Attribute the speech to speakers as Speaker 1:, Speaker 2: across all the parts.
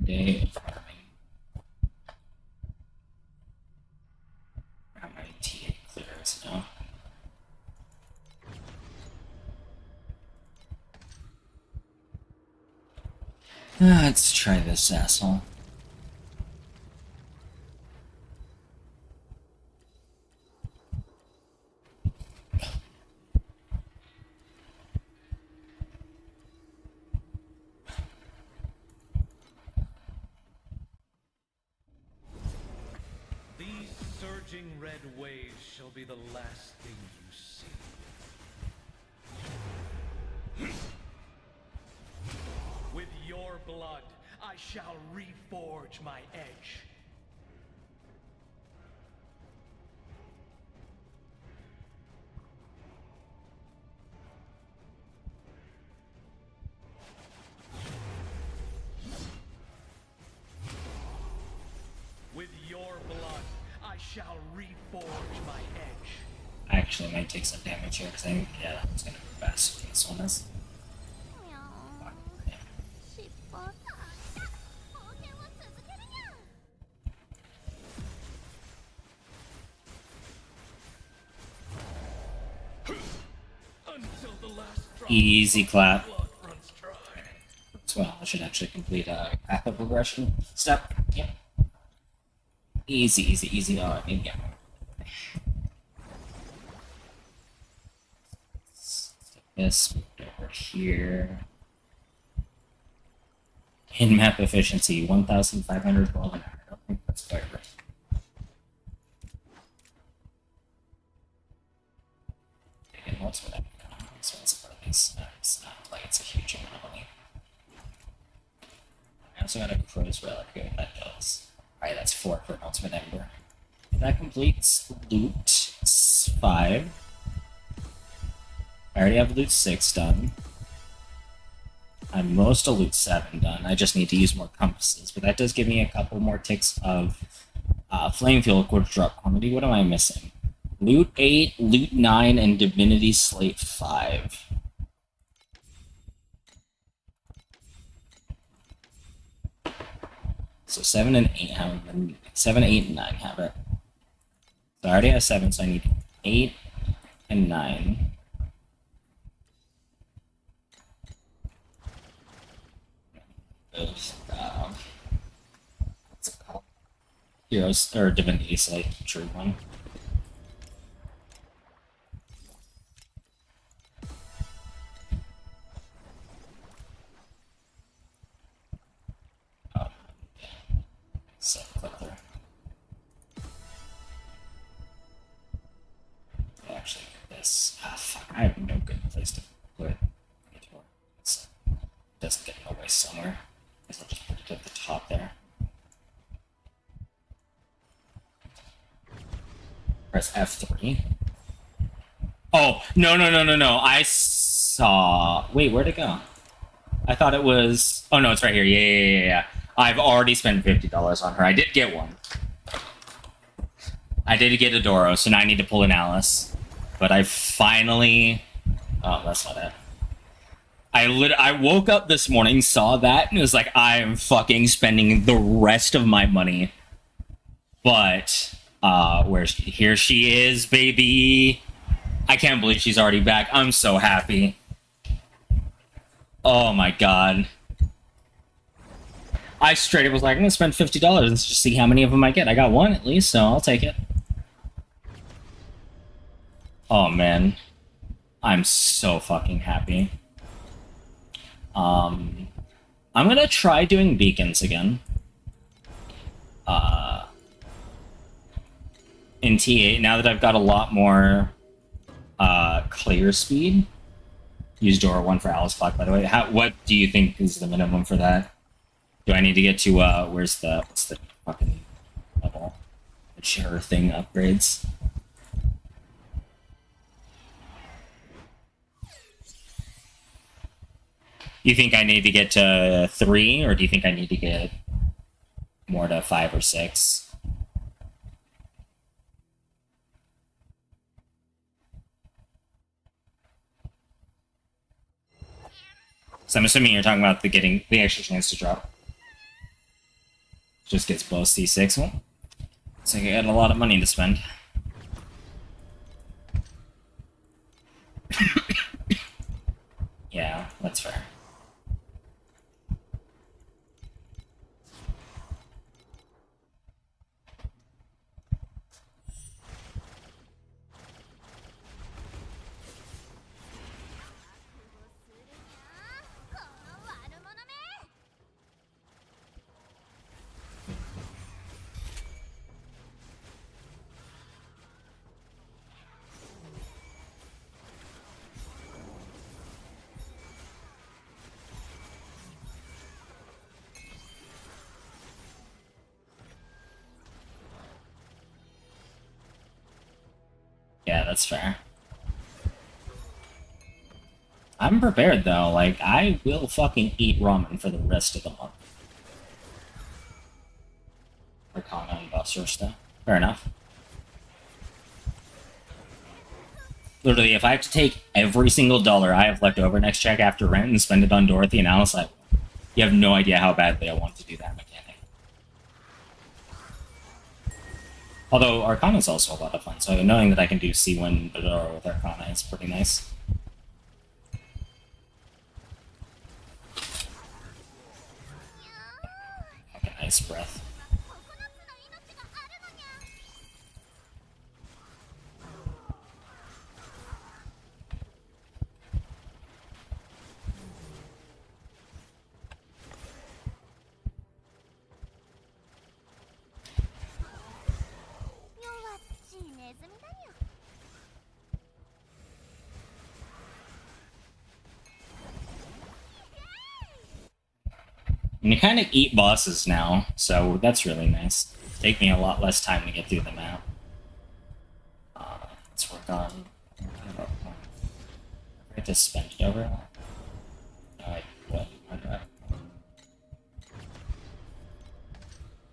Speaker 1: day of farming. How my TA clears now. Let's try this asshole.
Speaker 2: Red waves shall be the last thing you see. With your blood, I shall reforge my edge. With your blood, I shall reforge my edge.
Speaker 1: I actually might take some damage here because I think, yeah, that's gonna be best. This one is. Easy clap. So well, I should actually complete a path of progression step. Yep. Easy, easy, easy. Oh, I mean, yeah. This over here. In-map efficiency 1,512 an hour. I don't think that's quite right. And what's what I'm expensive are these? It's not like it's a huge amount of money. I also got a crow's relic here that does. Alright, that's 4 for an ultimate ember. That completes loot 5. I already have loot 6 done. I'm most of loot 7 done. I just need to use more compasses, but that does give me a couple more ticks of flame fuel quarter drop quantity. What am I missing? Loot 8, loot 9, and divinity slate 5. So 7 and 8 have it. 7, 8, and 9 have it. So I already have 7, so I need 8 and 9. Those, what's it called? Heroes, or Divinity Slate, true one. Oh. So, click there. Actually, this. Ah, fuck, I have no good place to put it. So, it doesn't get in the way somewhere. I guess I'll just put it at the top there. Press F3. Oh, no, no, no, no, no. I saw... Wait, where'd it go? I thought it was... Oh, no, it's right here. Yeah, yeah, yeah, yeah. I've already spent $50 on her. I did get one. I did get a Doro, so now I need to pull an Alice. But I finally... Oh, that's not it. I woke up this morning, saw that, and it was like, I am fucking spending the rest of my money. But, here she is, baby. I can't believe she's already back. I'm so happy. Oh my god. I straight up was like, I'm gonna spend $50 and just see how many of them I get. I got one at least, so I'll take it. Oh man. I'm so fucking happy. I'm gonna try doing beacons again. In T8, now that I've got a lot more clear speed. Use Dora 1 for Alice Clock, by the way. What do you think is the minimum for that? Do I need to get to, what's the fucking level? The chair thing upgrades. You think I need to get to 3, or do you think I need to get more to 5 or 6? So I'm assuming you're talking about the extra chance to drop. Just gets below C6. Well, so I got a lot of money to spend. Yeah, that's fair. Yeah, that's fair. I'm prepared though, like, I will fucking eat ramen for the rest of the month. Arcana and Buster stuff. Fair enough. Literally, if I have to take every single dollar I have left over next check after rent and spend it on Dorothy and Alice, you have no idea how badly I want to do that mechanic. Although Arcana is also a lot of fun, so knowing that I can do C1 Bedoro with Arcana is pretty nice. Okay, nice breath. And you kind of eat bosses now, so that's really nice. Take me a lot less time to get through the map. Let's work on... I have to spend it over. Alright, what?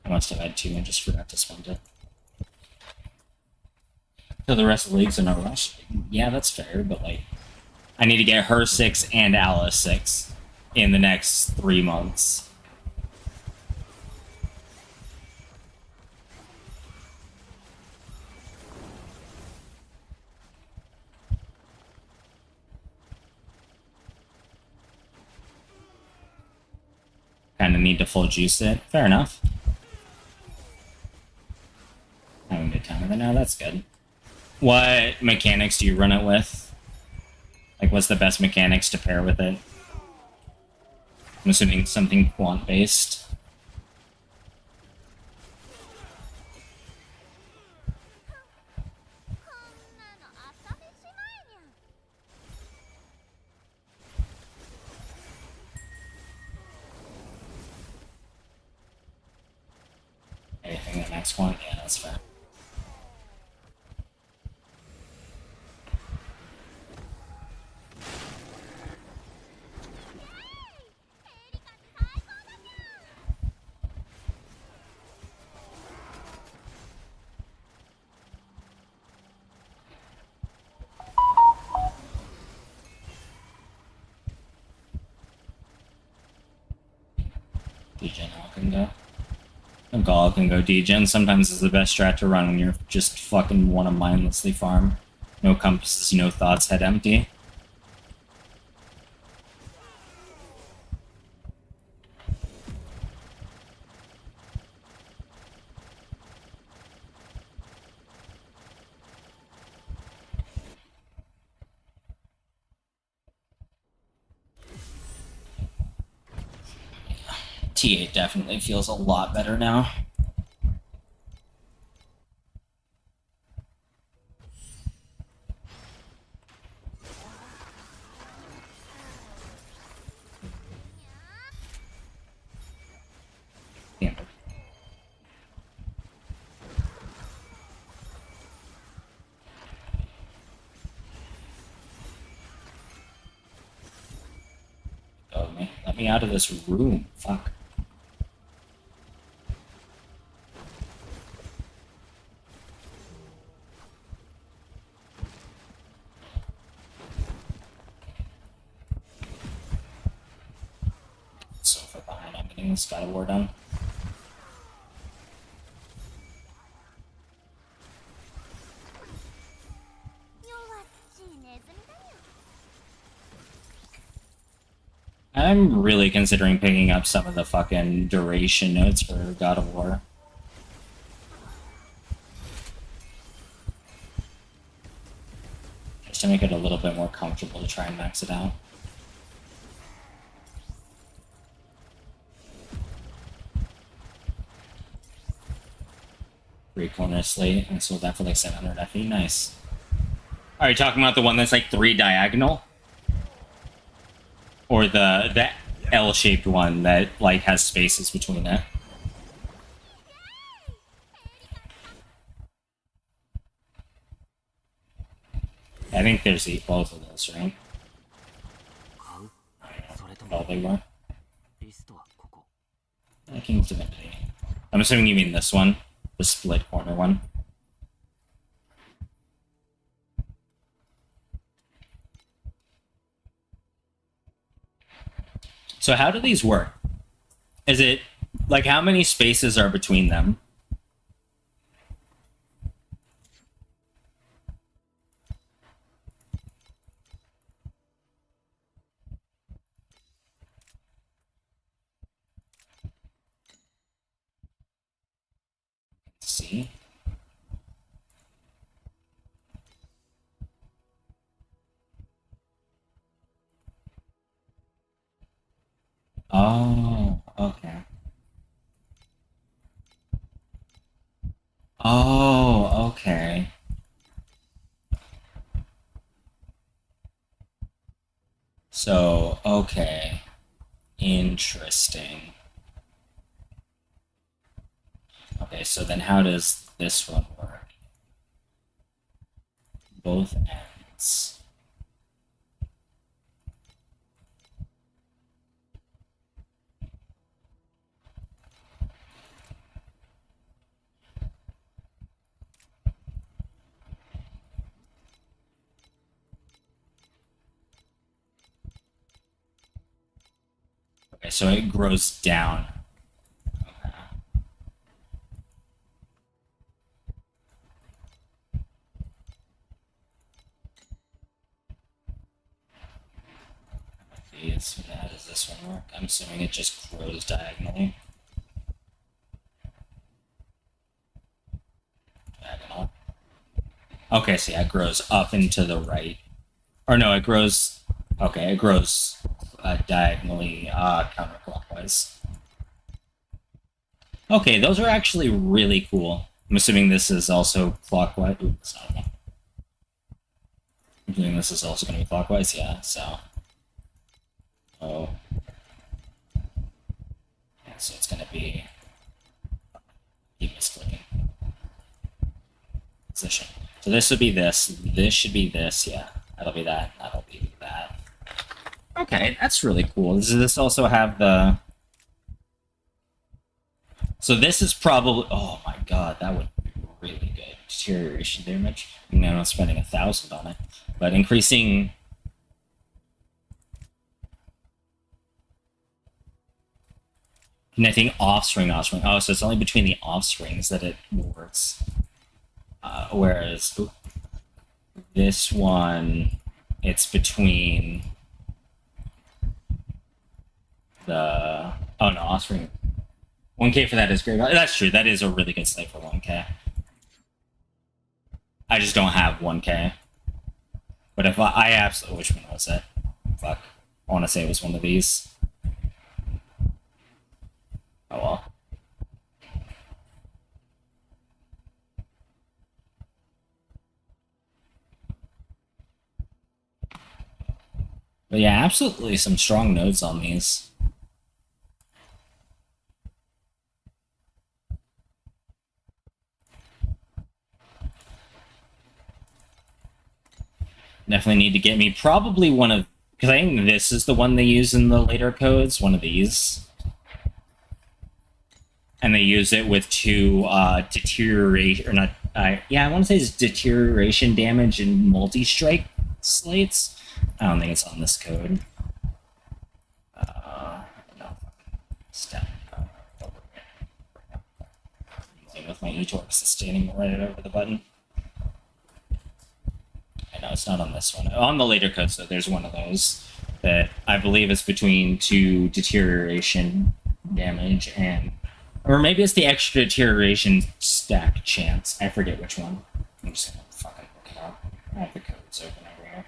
Speaker 1: I must have had two and just forgot to spend it. So the rest of the league's in a rush? Yeah, that's fair, but like... I need to get her 6 and Alice 6 in the next 3 months. Kind of need to full juice it. Fair enough. Having a good time with it now, that's good. What mechanics do you run it with? Like, what's the best mechanics to pair with it? I'm assuming something quant-based. Anything the next one? Yeah, that's fair. Degen all can go. Gall can go degen. Sometimes is the best strat to run when you're just fucking want to mindlessly farm. No compasses, no thoughts, head empty. T8 definitely feels a lot better now. Yeah. Oh, man. Let me out of this room. Fuck. So far behind, I'm getting this guy war done. I'm really considering picking up some of the fucking duration notes for God of War. Just to make it a little bit more comfortable to try and max it out. Three corner slate, and sold that for like 700 FE. Nice. Are you talking about the one that's like 3 diagonal? Or the L-shaped one that like has spaces between it? I think there's both of those, right? Oh, they were. King's Divinity. I'm assuming you mean this one, the split corner one. So how do these work? Is it like how many spaces are between them? Let's see. Oh, okay. Oh, okay. So, okay. Interesting. Okay, so then how does this one work? Both ends. Okay, so it grows down. Okay. So how does this one work? I'm assuming it just grows diagonally. Diagonal. Okay, so yeah, it grows up and to the right. Or no, it grows... Okay, it grows diagonally counterclockwise. Okay, those are actually really cool. I'm assuming this is also clockwise. Ooh, it's not enough. I'm assuming this is also going to be clockwise, yeah, so... Oh. Yeah, so it's going to be... Keep misclicking. Position. So this would be this. This should be this, yeah. That'll be that. That'll be that. Okay, that's really cool. Does this also have the... So this is probably... Oh my god, that would be really good. Deterioration damage. I'm not spending 1,000 on it. But increasing... Connecting offspring. Oh, so it's only between the offsprings that it works. Whereas this one, it's between the... Oh no, offspring. 1k for that is great. That's true. That is a really good slate for 1k. I just don't have 1k. But if I absolutely... Which one was it? Fuck. I want to say it was one of these. Oh well. But yeah, absolutely some strong nodes on these. Definitely need to get me probably one of... Because I think this is the one they use in the later codes, one of these. And they use it with 2 deterioration... Or not... yeah, I want to say it's deterioration damage and multi-strike slates. I don't think it's on this code. No. Step. With my e-torque standing right over the button. I know it's not on this one. On the later codes, though, there's one of those. that I believe is between 2 deterioration damage and, or maybe it's the extra deterioration stack chance. I forget which one. I'm just gonna fucking look it up. I have the codes open over here.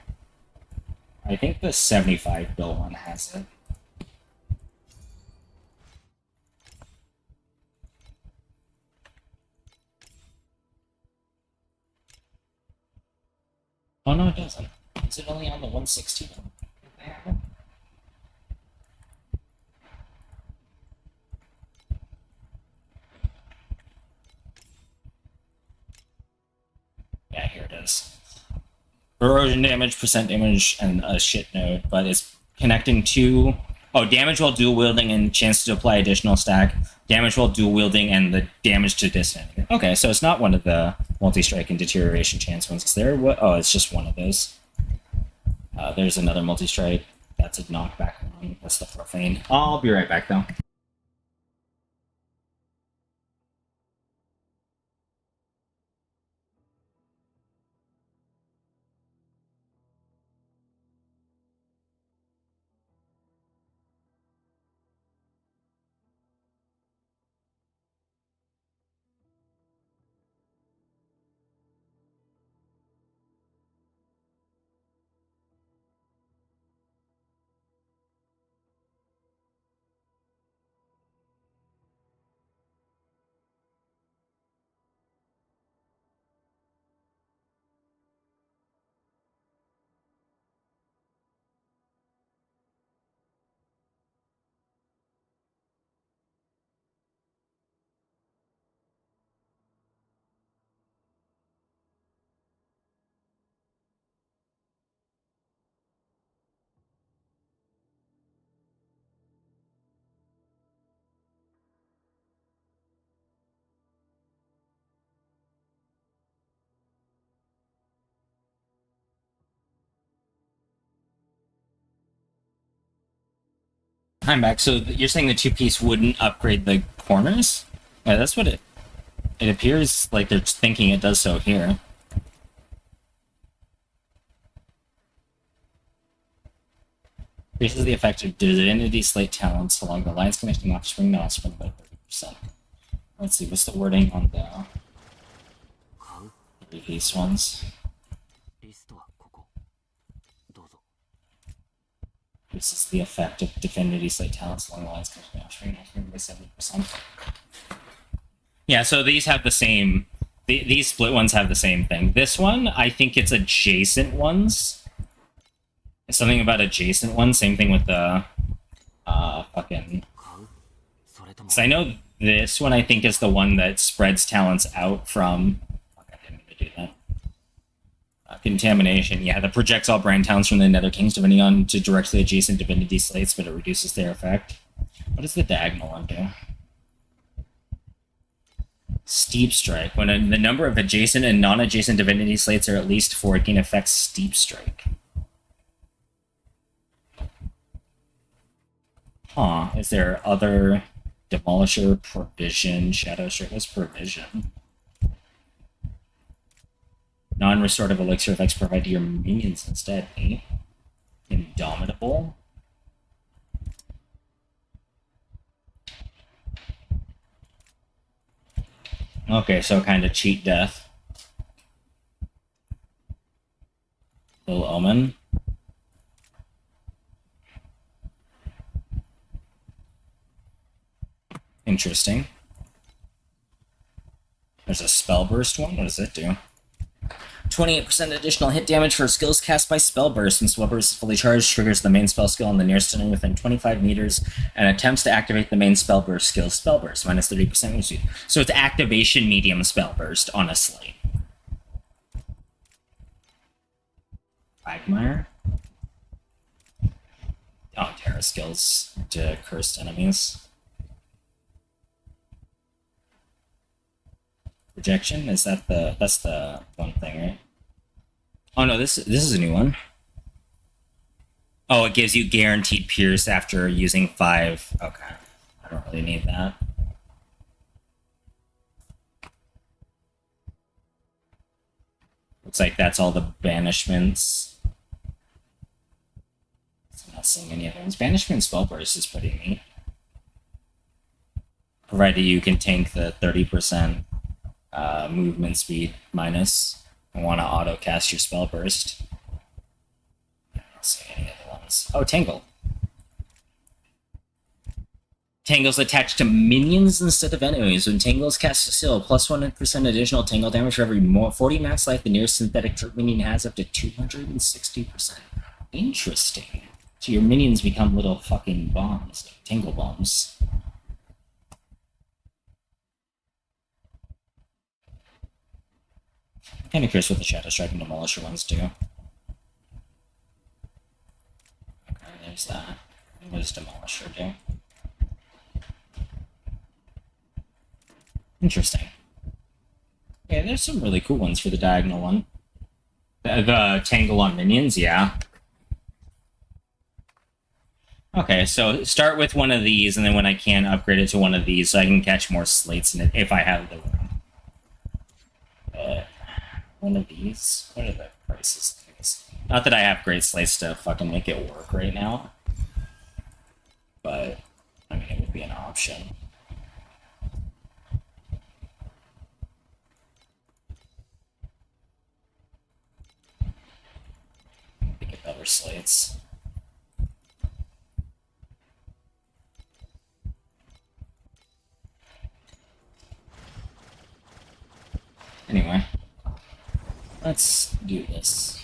Speaker 1: I think the 75 bill one has it. Oh no, it doesn't. Is it only on the 116 one? They have it? Yeah, here it is. Erosion damage, percent damage, and a shit node, but it's connecting to... Oh, damage while dual wielding and chance to apply additional stack. Damage while dual wielding and the damage to distant. Okay, so it's not one of the multi-strike and deterioration chance ones. Is there? Oh, it's just one of those. There's another multi-strike. That's a knockback one. That's the profane. I'll be right back, though. I'm back. So you're saying the two-piece wouldn't upgrade the corners? Yeah, that's what it appears like they're thinking it does so here. Increases the effect of divinity slate talents along the lines connecting offspring to offspring by 30%. Let's see, what's the wording on the three-piece ones? This is the effect of divinity slate talents along the lines connecting offspring by 70%. Yeah, so these have the same... These split ones have the same thing. This one, I think it's adjacent ones. Something about adjacent ones. Same thing with the... fucking... So I know this one, I think, is the one that spreads talents out from... Fuck, I didn't mean to do that. Contamination. Yeah, that projects all brand talents from the Nether Kings depending on to directly adjacent divinity slates, but it reduces their effect. What does the diagonal one do? Steep Strike. When the number of adjacent and non-adjacent divinity slates are at least 4, it can affect Steep Strike. Huh. Is there other Demolisher, Provision, Shadow Strike? What's Provision? Non-restorative elixir effects provided to your minions instead. Eh? Indomitable. Okay, so kind of cheat death. Little Omen. Interesting. There's a spell burst one. What does it do? 28% additional hit damage for skills cast by spell burst. When spell burst is fully charged, triggers the main spell skill on the nearest enemy within 25 meters and attempts to activate the main spell burst skill spell burst, minus 30% movement speed. So it's activation medium spell burst on a slate. Quagmire. Oh, Terra skills to cursed enemies. Projection? Is that the... That's the one thing, right? Oh no, this is a new one. Oh, it gives you guaranteed pierce after using 5. Okay. I don't really need that. Looks like that's all the banishments. not seeing any other ones. Banishment Spell Burst is pretty neat. Provided you can tank the 30% movement speed minus and want to auto cast your Spell Burst. I don't see any other ones. Oh, Tangle. Tangle's attached to minions instead of enemies. When Tangle's cast a skill, plus 1% additional Tangle damage for every 40 max life the nearest synthetic minion has, up to 260%. Interesting. So your minions become little fucking bombs, like Tangle bombs. I'm kind of curious what the Shadow Strike and Demolisher ones do. Okay, there's that. What does Demolisher do? Interesting. Yeah, there's some really cool ones for the diagonal one. The Tangle on minions, yeah. Okay, so start with one of these, and then when I can, upgrade it to one of these so I can catch more slates in it if I have the room. One of these? What are the prices of these? Not that I have great slates to fucking make it work right now. But, I mean, it would be an option. Get better slates. Anyway, let's do this.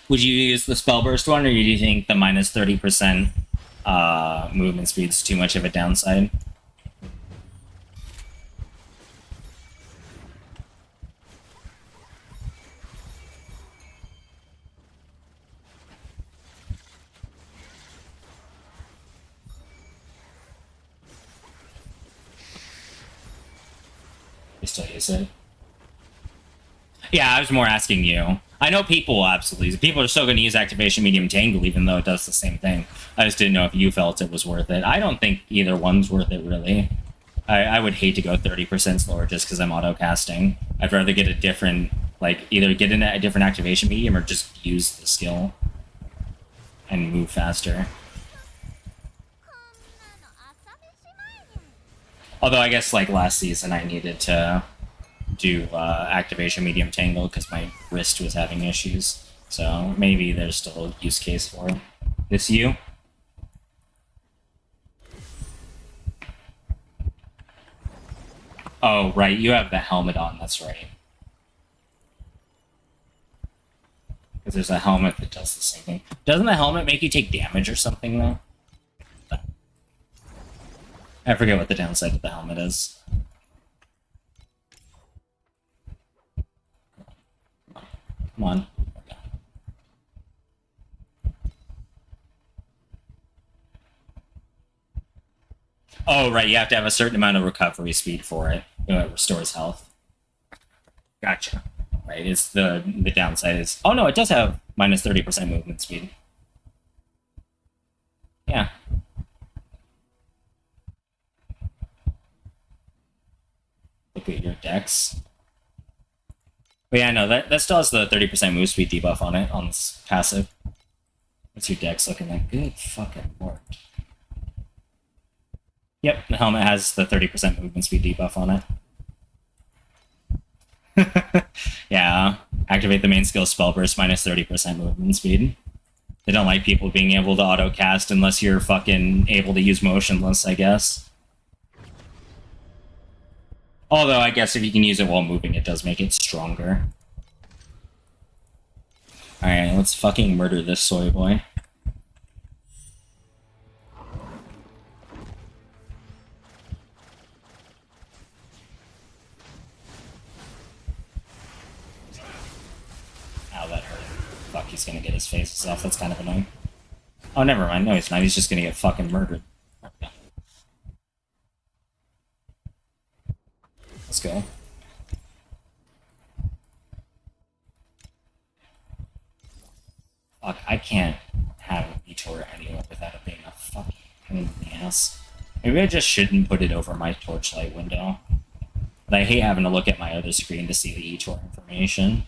Speaker 1: Would you use the Spell Burst one, or do you think the minus 30% movement speed is too much of a downside? You still use it? Yeah, I was more asking you. I know people absolutely. People are still going to use Activation Medium Tangle, even though it does the same thing. I just didn't know if you felt it was worth it. I don't think either one's worth it, really. I would hate to go 30% slower just because I'm auto-casting. I'd rather get a different, like, either get in a different Activation Medium or just use the skill and move faster. Although I guess, like, last season I needed to do Activation Medium Tangle because my wrist was having issues. So maybe there's still a use case for it. This you? Oh, right, you have the helmet on, that's right. Because there's a helmet that does the same thing. Doesn't the helmet make you take damage or something, though? I forget what the downside of the helmet is. Come on. Okay. Oh, right, you have to have a certain amount of recovery speed for it. You know, it restores health. Gotcha. Right, it's the downside is... Oh, no, it does have minus 30% movement speed. Yeah. Look at your dex. But yeah, no, that still has the 30% move speed debuff on it, on this passive. What's your dex looking like? Good fucking lord. Yep, the helmet has the 30% movement speed debuff on it. Yeah, activate the main skill Spell Burst minus 30% movement speed. They don't like people being able to auto-cast unless you're fucking able to use motionless, I guess. Although, I guess if you can use it while moving, it does make it stronger. Alright, let's fucking murder this soy boy. Ow, that hurt. Fuck, he's gonna get his faces off. That's kind of annoying. Oh, never mind. No, he's not. He's just gonna get fucking murdered. Okay. Let's go. Fuck, I can't have a Vitor anywhere without it being a fucking pain in the ass. Maybe I just shouldn't put it over my torchlight window. But I hate having to look at my other screen to see the eTor information.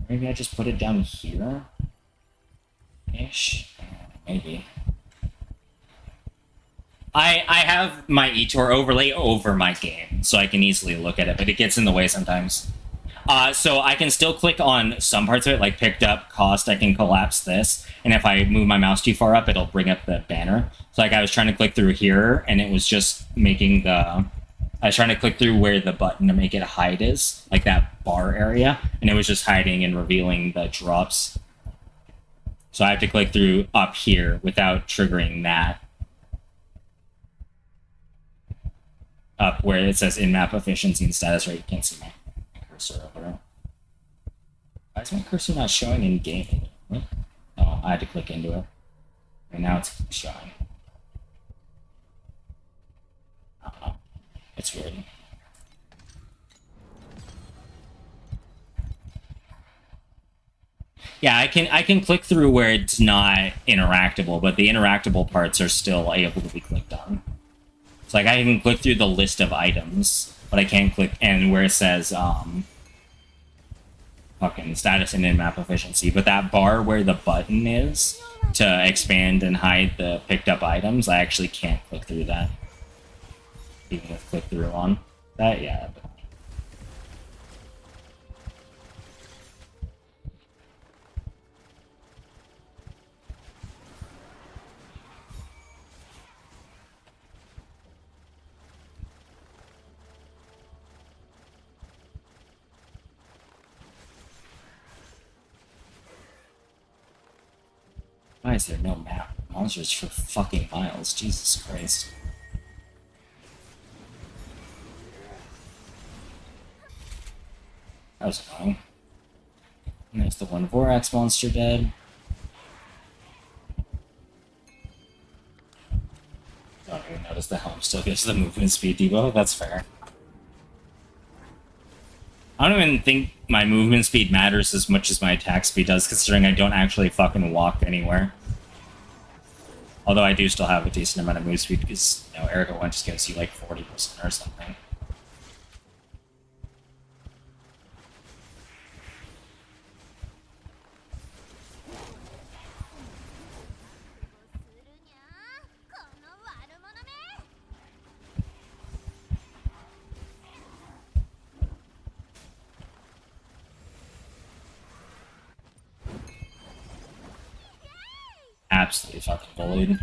Speaker 1: Where Maybe I just put it down here? Ish? Maybe. I have my eTor overlay over my game, so I can easily look at it, but it gets in the way sometimes. So I can still click on some parts of it, like picked up, cost, I can collapse this, and if I move my mouse too far up, it'll bring up the banner. So like I was trying to click through here, and it was just making the... I was trying to click through where the button to make it hide is, like that bar area, and it was just hiding and revealing the drops. So I have to click through up here without triggering that. Up where it says in-map efficiency and status rate. You can't see my cursor over there. Why is my cursor not showing in game? What? Oh, I had to click into it. And now it's showing. It's weird. Yeah, I can click through where it's not interactable, but the interactable parts are still able to be clicked on. So like I can click through the list of items, but I can't click and where it says fucking status and in-map efficiency. But that bar where the button is to expand and hide the picked up items, I actually can't click through that. Even with click through on that, yeah. Why is there no map? Monsters for fucking miles. Jesus Christ. That was annoying. And there's the one Vorax monster dead. Don't even notice the helm still gives the movement speed debuff. That's fair. I don't even think my movement speed matters as much as my attack speed does, considering I don't actually fucking walk anywhere. Although I do still have a decent amount of move speed because, you know, Ergo 1 just gives you like 40% or something. Absolutely fucking bullied.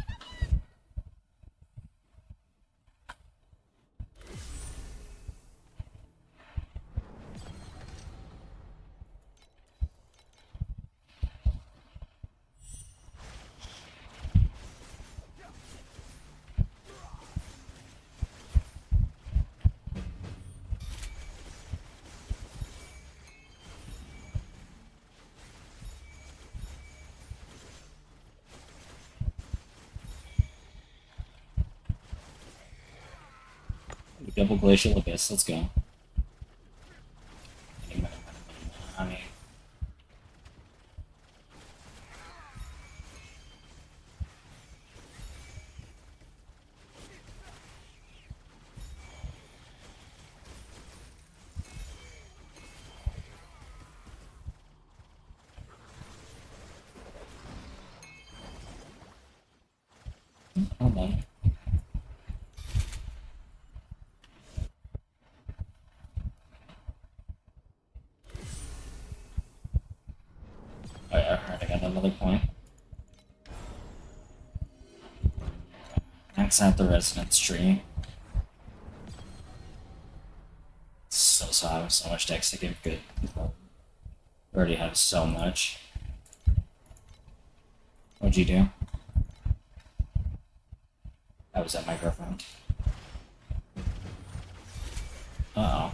Speaker 1: Double Glacial Abyss, let's go. I mean... Hold on. Oh yeah, alright, I got another point. Max out the resonance tree. So I have so much dex to give good. I already have so much. What'd you do? That was at my girlfriend. Uh-oh.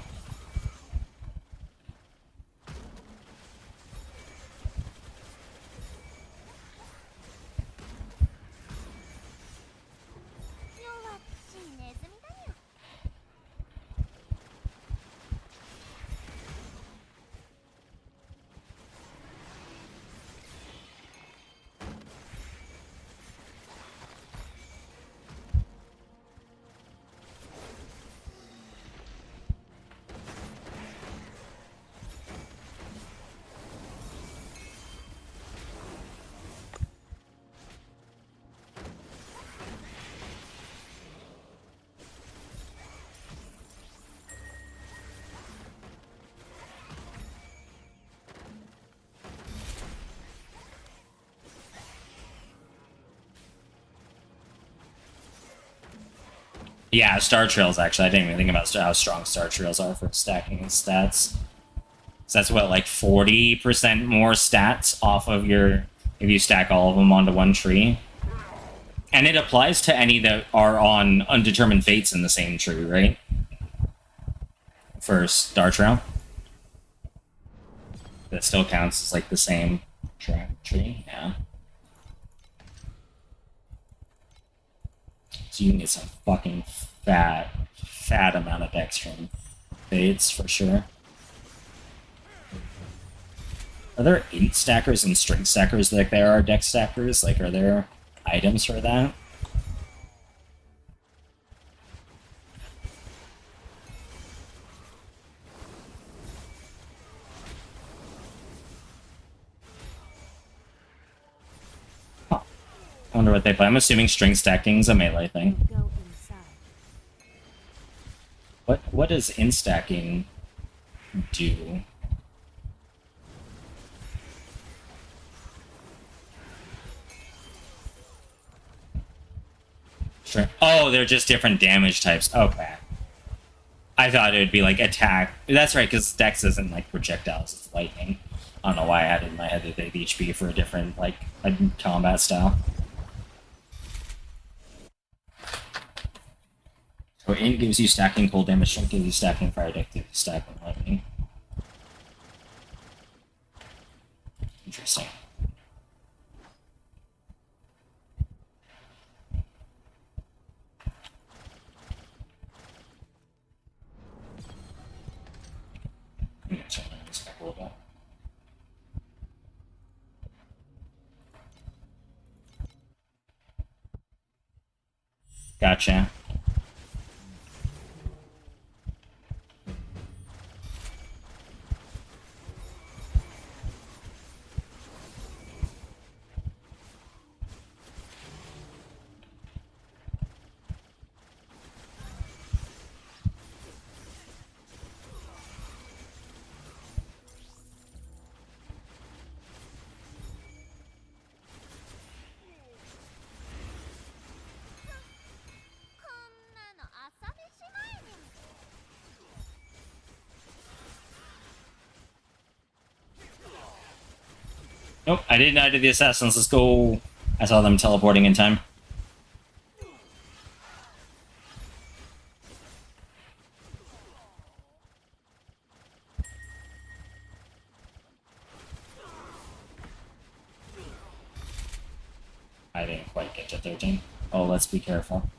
Speaker 1: Yeah, Star Trails, actually. I didn't even think about how strong Star Trails are for stacking stats. So that's what, like 40% more stats off of your, if you stack all of them onto one tree. And it applies to any that are on undetermined fates in the same tree, right? For Star Trail. That still counts as like the same tree, yeah. So you can get some fucking fat amount of dex from fates for sure. Are there 8 stackers and string stackers like there are dex stackers? Like, are there items for that? Huh. I wonder what they play. I'm assuming string stacking's a melee thing.
Speaker 3: Go inside.
Speaker 1: What does instacking do? Sure. Oh, they're just different damage types. Okay. I thought it would be like attack. That's right, because Dex isn't like projectiles, it's lightning. I don't know why I had in my head that they'd each be for a different like a combat style. So int gives you stacking cold damage, strength gives you stacking fire, dex gives you stacking lightning. Interesting. Gotcha. Nope, I didn't. I did the assassins. Let's go. I saw them teleporting in time. I didn't quite get to 13. Oh, let's be careful.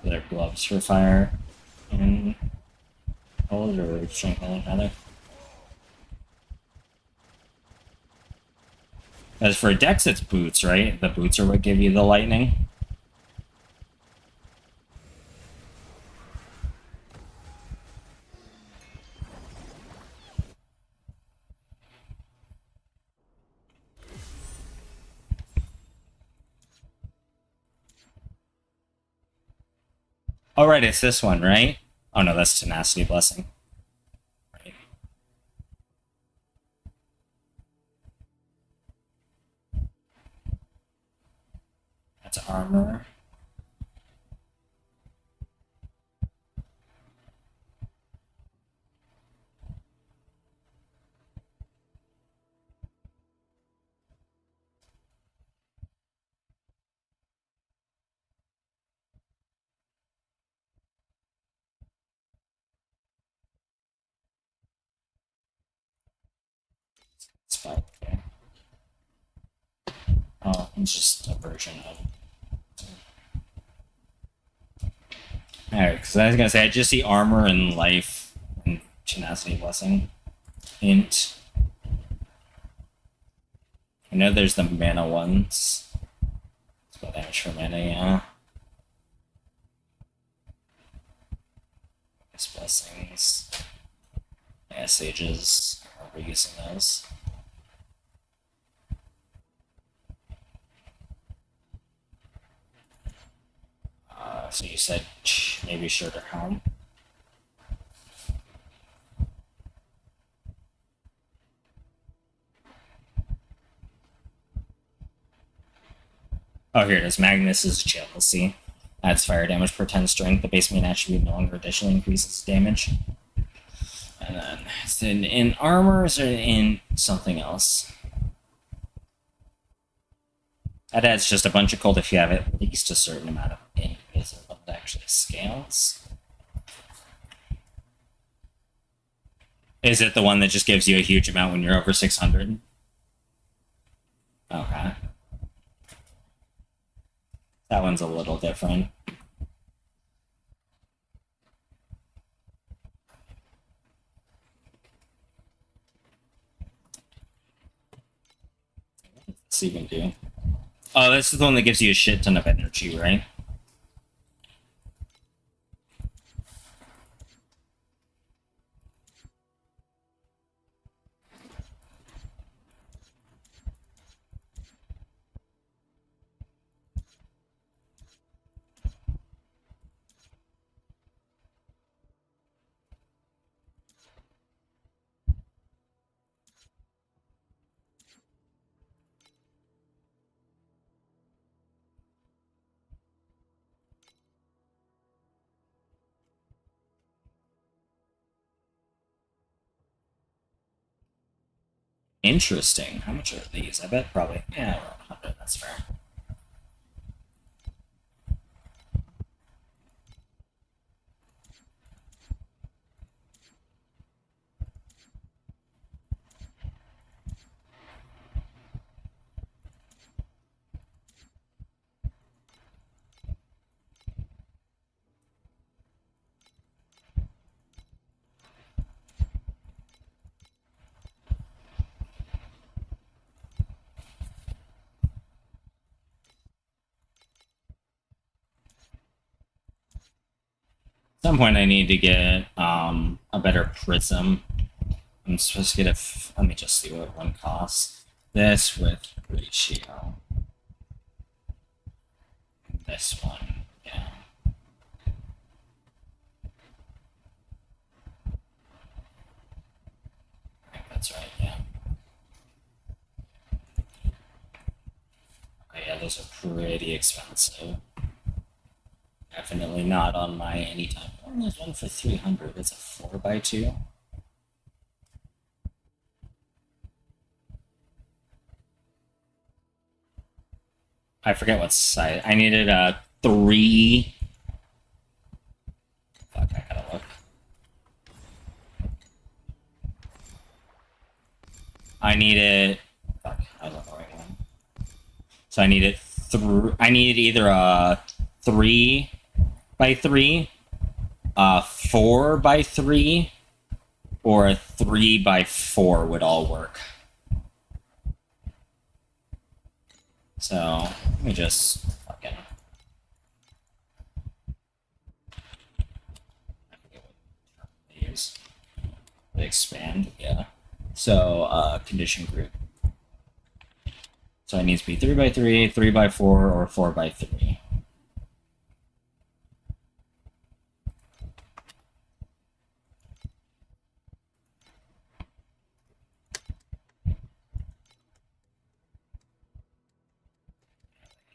Speaker 1: Their gloves for fire and cold or strength rather. As for Dex, it's boots, right? The boots are what give you the lightning. Oh, right, it's this one, right? Oh no, that's Tenacity Blessing. Right. That's armor. Spike. Okay. Oh, it's just a version of. Alright, because I was gonna say I just see armor and life and Tenacity Blessing. Int. I know there's the mana ones. It's about damage for mana, yeah. Blessings. Yeah, sages. We're using those. So you said maybe shorter helm. Oh, here it is. Magnus's jealousy. Adds fire damage per 10 strength. The base main attribute no longer additionally increases damage. And then it's in armor, or in something else? That adds just a bunch of cold if you have at least a certain amount of increase. It actually scales. Is it the one that just gives you a huge amount when you're over 600? Okay. That one's a little different. What does this even do? Oh, this is the one that gives you a shit ton of energy, right? Interesting. How much are these? I bet probably, yeah, around 100. That's fair. At some point, I need to get a better prism. I'm supposed to get let me just see what one costs. This with ratio. This one, yeah. I think that's right, yeah. Okay, yeah, those are pretty expensive. Definitely not on my anytime. Oh, there's one for 300. It's a 4x2. I forget what size. I needed a 3. Fuck, I gotta look. I needed. Fuck, I was on the right one. So I needed I needed either a 3x3, a 4x3, or a 3x4 would all work. So let me just fucking. I forget what they use. They expand, yeah. So condition group. So it needs to be 3x3, 3x4, or 4x3.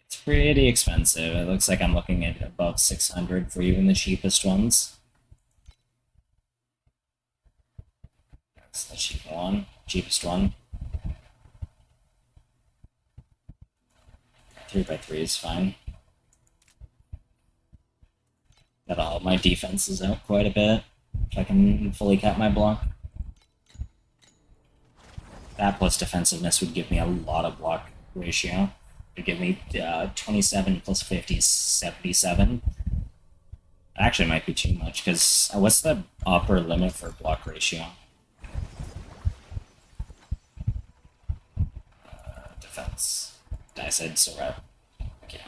Speaker 1: It's pretty expensive. It looks like I'm looking at above 600 for even the cheapest ones. That's the cheapest one. 3x3 is fine. That'll help my defenses out quite a bit if I can fully cap my block. That plus defensiveness would give me a lot of block ratio. It would give me 27 plus 50 is 77. Actually, might be too much, because what's the upper limit for block ratio? Defense. I said Surret. Okay.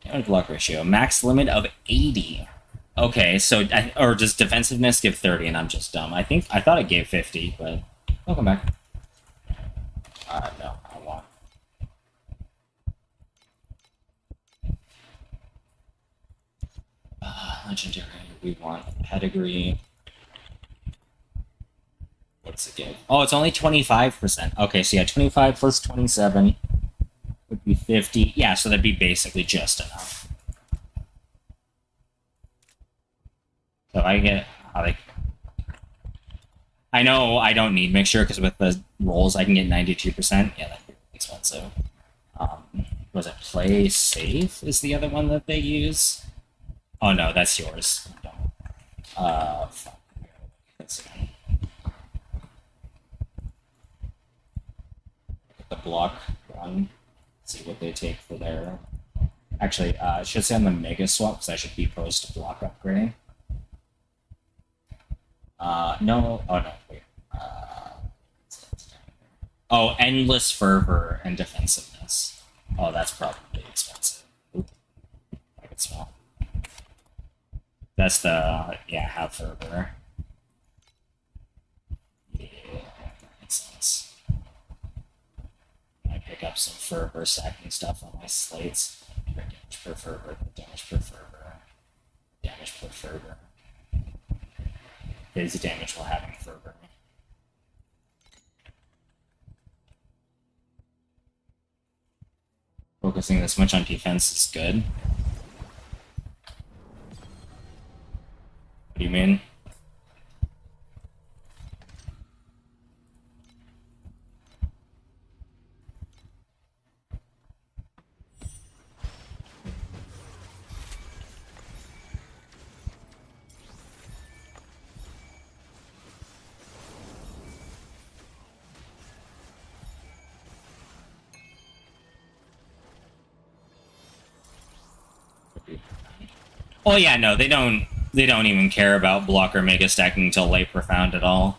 Speaker 1: Damage block ratio. Max limit of 80. Okay, so, or does defensiveness give 30 and I'm just dumb? I thought it gave 50, but welcome back. No, I want. Legendary, we want pedigree. What's it give? Oh, it's only 25%. Okay, so yeah, 25 plus 27. would be 50. Yeah, so that'd be basically just enough. So I get like, I know I don't need mixture because with the rolls I can get 92%. Yeah, that'd be expensive. Was it play safe? Is the other one that they use? Oh no, that's yours. Fuck. Let's see. The block run. See what they take for their. Actually, it should say on the mega swap because I should be opposed to block upgrading. No. Oh no. Wait. Oh, endless fervor and defensiveness. Oh, that's probably expensive. Oop. I can smell. That's the have fervor. Yeah, makes sense. I pick up some fervor stacking stuff on my slates. Damage per fervor, damage per fervor, damage per fervor. Is damage while having fervor. Focusing this much on defense is good. What do you mean? Oh yeah, no, they don't even care about blocker mega stacking until late profound at all.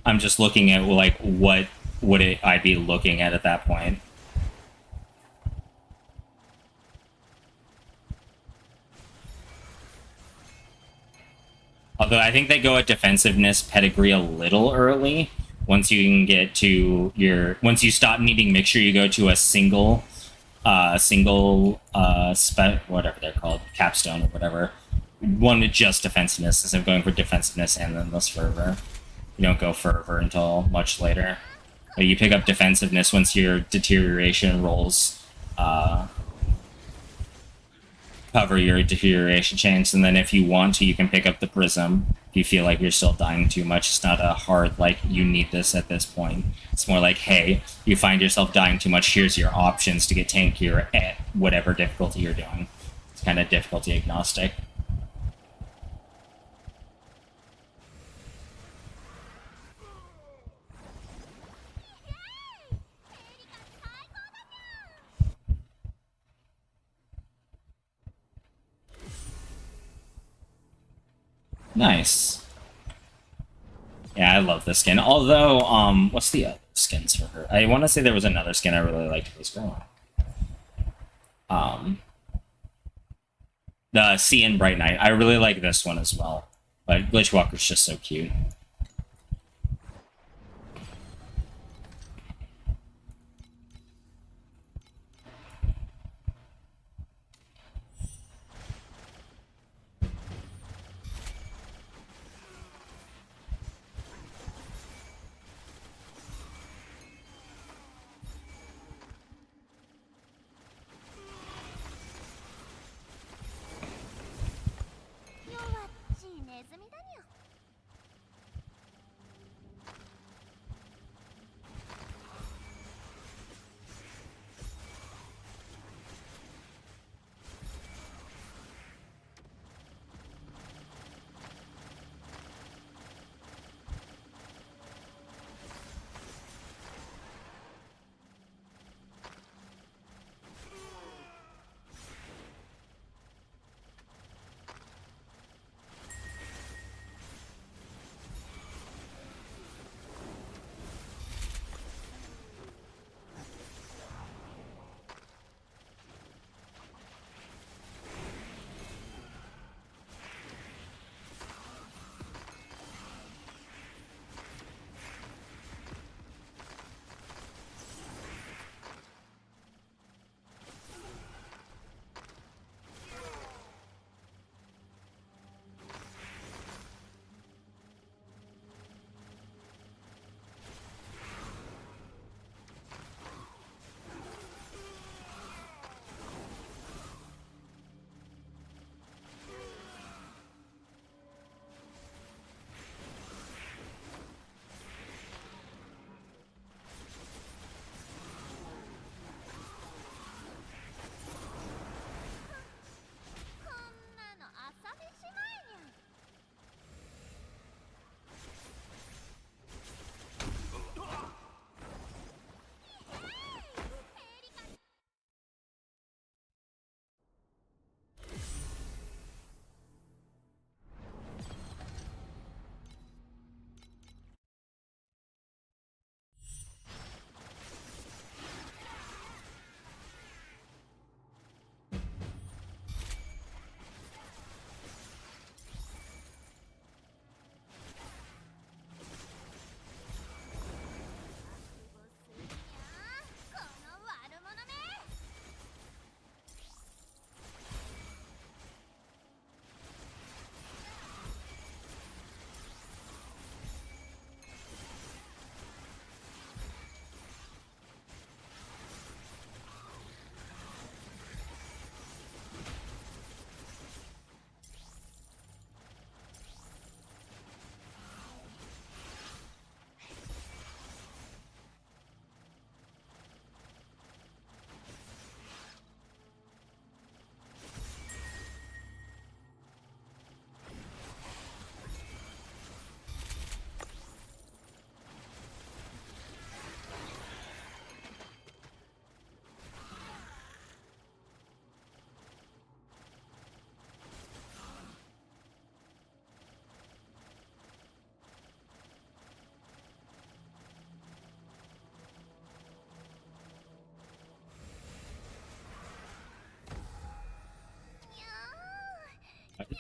Speaker 1: I'm just looking at like what would I'd be looking at that point. Although I think they go at defensiveness pedigree a little early. Once you can get to once you stop needing mixture, you go to a single whatever they're called, capstone or whatever. One with just defensiveness instead of going for defensiveness and then less fervor. You don't go fervor until much later. But you pick up defensiveness once your deterioration rolls cover your deterioration chance, and then if you want to, you can pick up the prism. If you feel like you're still dying too much, it's not a hard, like, you need this at this point. It's more like, hey, you find yourself dying too much, here's your options to get tankier at whatever difficulty you're doing. It's kind of difficulty agnostic. Nice. Yeah, I love this skin. Although, what's the other skins for her? I want to say there was another skin I really liked for this girl. The Sea and Bright Night. I really like this one as well. But Glitchwalker's just so cute.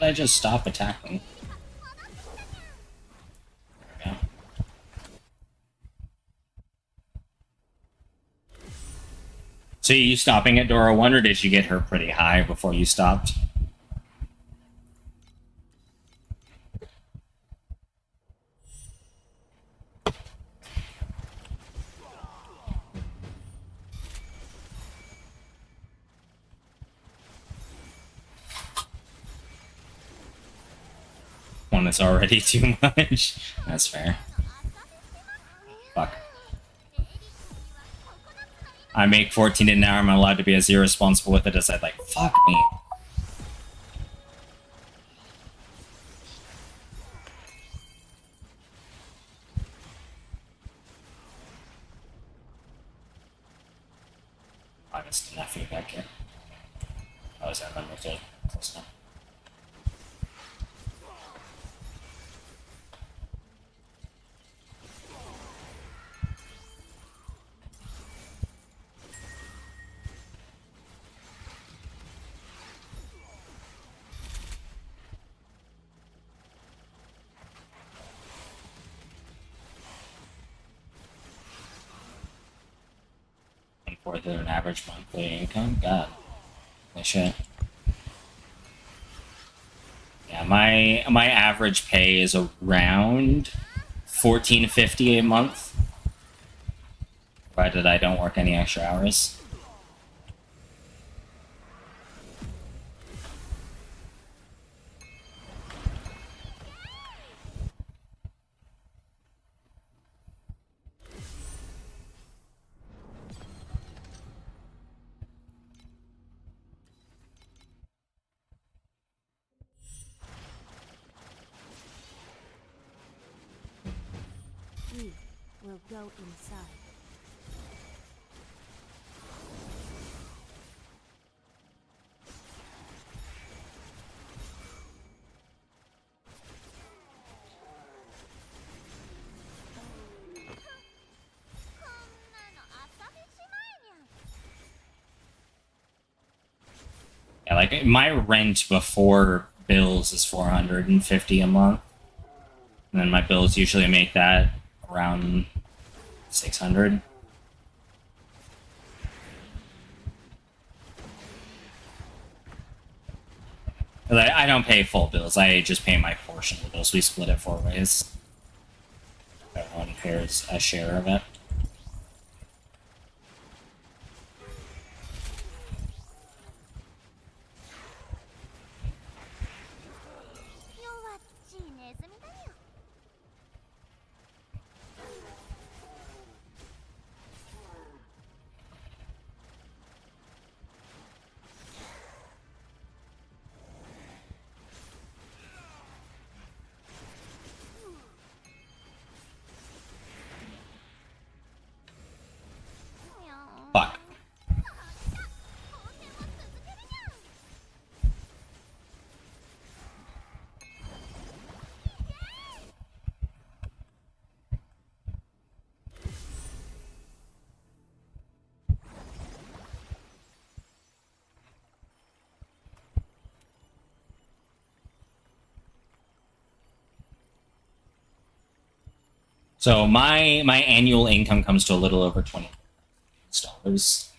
Speaker 1: Did I just stop attacking? There we go. So you stopping at Dora 1, or did you get her pretty high before you stopped? One is already too much. That's fair. Fuck. I make 14 an hour. I'm allowed to be as irresponsible with it as I'd like. Fuck me. I missed enough feedback here. Oh, is that number 3? Close enough. Fourth of an average monthly income. God, holy shit. Yeah, my average pay is around $14.50 a month, provided I don't work any extra hours.
Speaker 3: We'll go inside.
Speaker 1: Yeah, like my rent before bills is $450 a month, and then my bills usually make that around 600. I don't pay full bills. I just pay my portion of the bills. We split it 4 ways. Everyone pays a share of it. Fuck. So my annual income comes to a little over $20. It's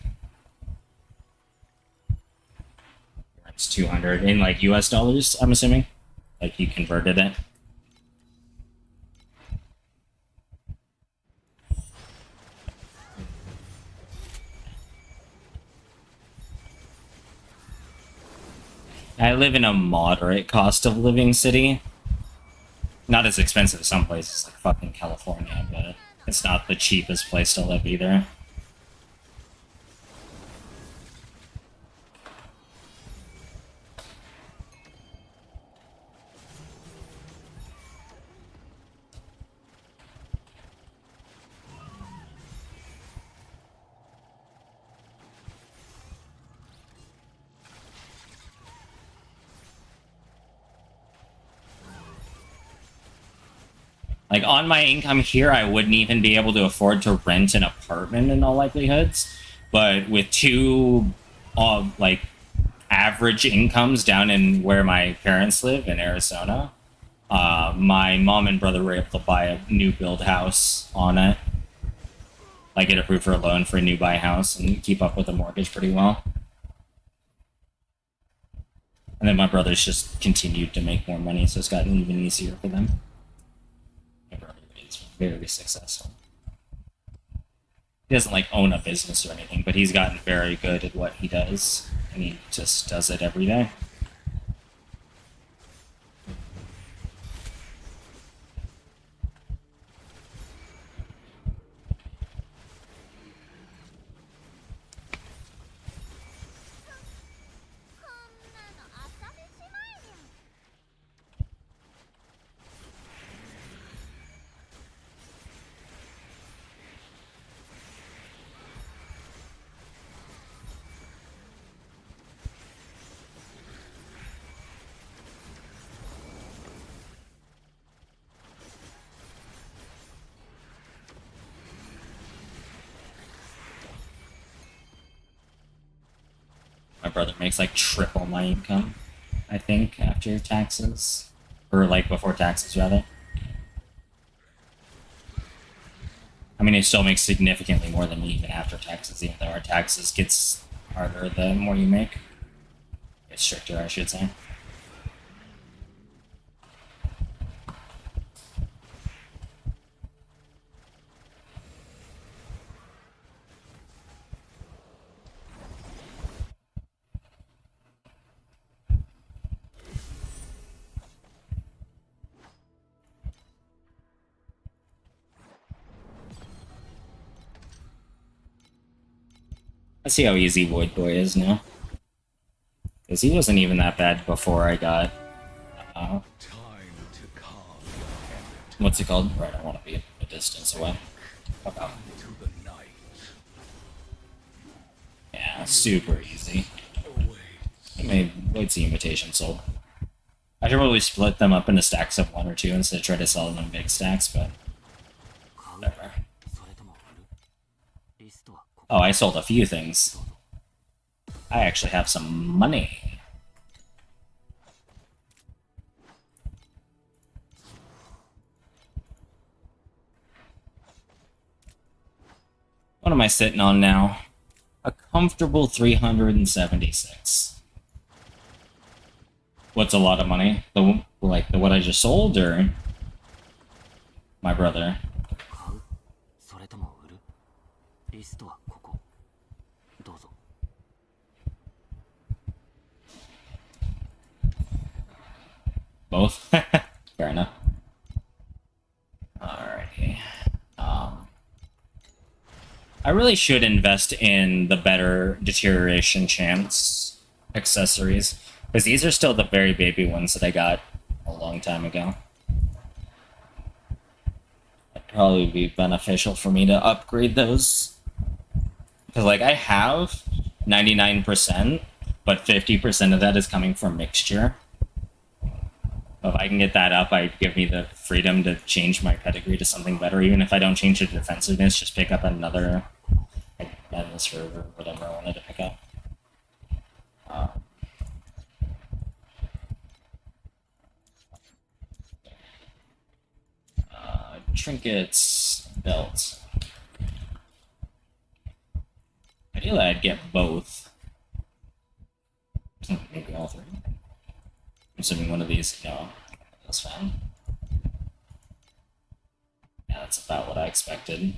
Speaker 1: 200 in like US dollars, I'm assuming. Like you converted it. I live in a moderate cost of living city. Not as expensive as some places like fucking California, but it's not the cheapest place to live either. Like, on my income here, I wouldn't even be able to afford to rent an apartment in all likelihoods. But with 2, like, average incomes down in where my parents live in Arizona, my mom and brother were able to buy a new build house on it. Like get approved for a loan for a new buy house and keep up with the mortgage pretty well. And then my brother's just continued to make more money, so it's gotten even easier for them. My brother is very successful. He doesn't like own a business or anything, but he's gotten very good at what he does, and he just does it every day. My brother makes like triple my income, I think, after taxes. Or like before taxes, rather. I mean, he still makes significantly more than me even after taxes, even though our taxes gets harder the more you make. It's stricter, I should say. Let's see how easy Void Boy is now. Because he wasn't even that bad before I got... what's it called? Right, I want to be a distance away. Fuck off. Yeah, super easy. I made wait the invitation sold. I should probably split them up into stacks of 1 or 2 instead of try to sell them in big stacks, but whatever. Oh, I sold a few things. I actually have some money. What am I sitting on now? A comfortable 376. What's a lot of money? The what I just sold, or my brother? Both? Fair enough. Alrighty. I really should invest in the better deterioration chance accessories, because these are still the very baby ones that I got a long time ago. It'd probably be beneficial for me to upgrade those. Because, like, I have 99%, but 50% of that is coming from mixture. If I can get that up, I'd give me the freedom to change my pedigree to something better. Even if I don't change the defensiveness, just pick up another madness or whatever I wanted to pick up. Trinkets, belt. Ideally, I'd get both. Maybe all 3. I'm assuming one of these, no, that's fine. Yeah, that's about what I expected.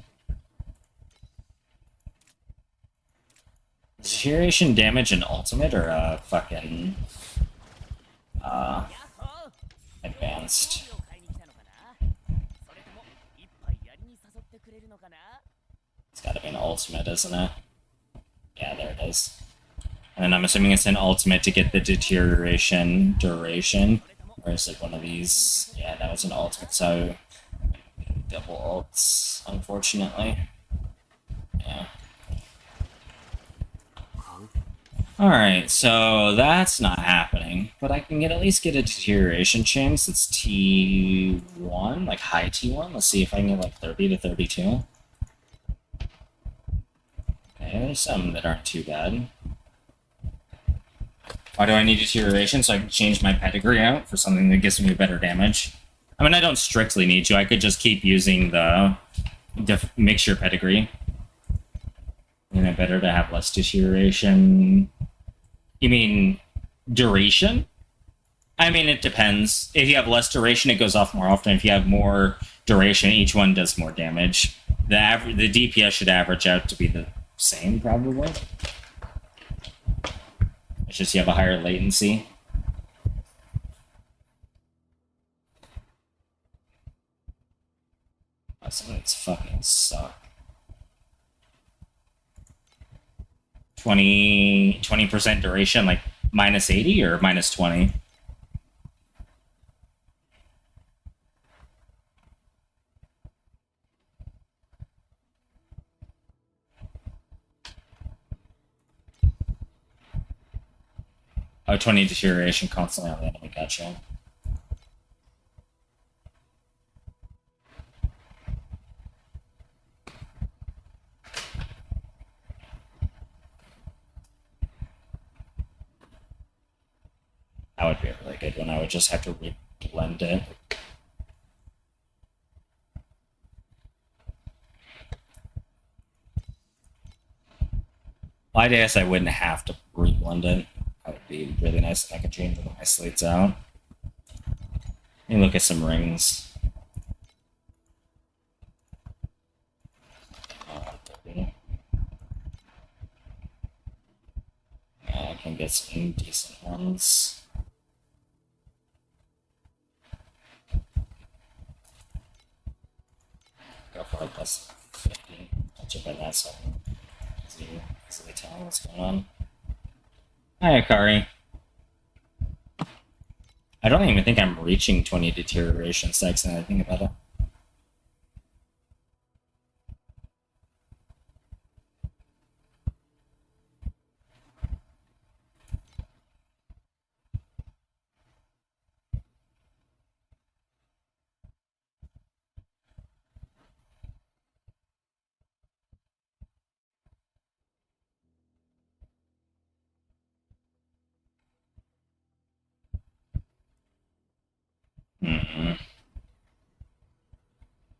Speaker 1: Deterioration, damage, and ultimate, or fucking advanced. It's gotta be an ultimate, isn't it? Yeah, there it is. And then I'm assuming it's an ultimate to get the deterioration duration. Or is it one of these? Yeah, that was an ultimate, so double ults, unfortunately. Yeah. Alright, so that's not happening. But I can at least get a deterioration chance. It's T1, like high T1. Let's see if I can get like 30 to 32. Okay, there's some that aren't too bad. Why do I need deterioration? So I can change my pedigree out for something that gives me better damage. I mean, I don't strictly need to. I could just keep using the mixture pedigree. Isn't it better to have less deterioration? You mean duration? I mean, it depends. If you have less duration, it goes off more often. If you have more duration, each one does more damage. The DPS should average out to be the same, probably. It's just you have a higher latency. Oh, some of these fucking suck. 20% duration, like minus 80 or minus 20? Oh, 20 deterioration constantly on the enemy, gotcha. That would be a really good one. I would just have to blend it. Well, I guess I wouldn't have to reblend it. That would be really nice if I could change my slates out. Let me look at some rings. I can get some decent ones. Go for like plus 50. I'll chip in that so I can easily tell what's going on. Hi, Akari. I don't even think I'm reaching 20 deterioration stacks now that I think about it.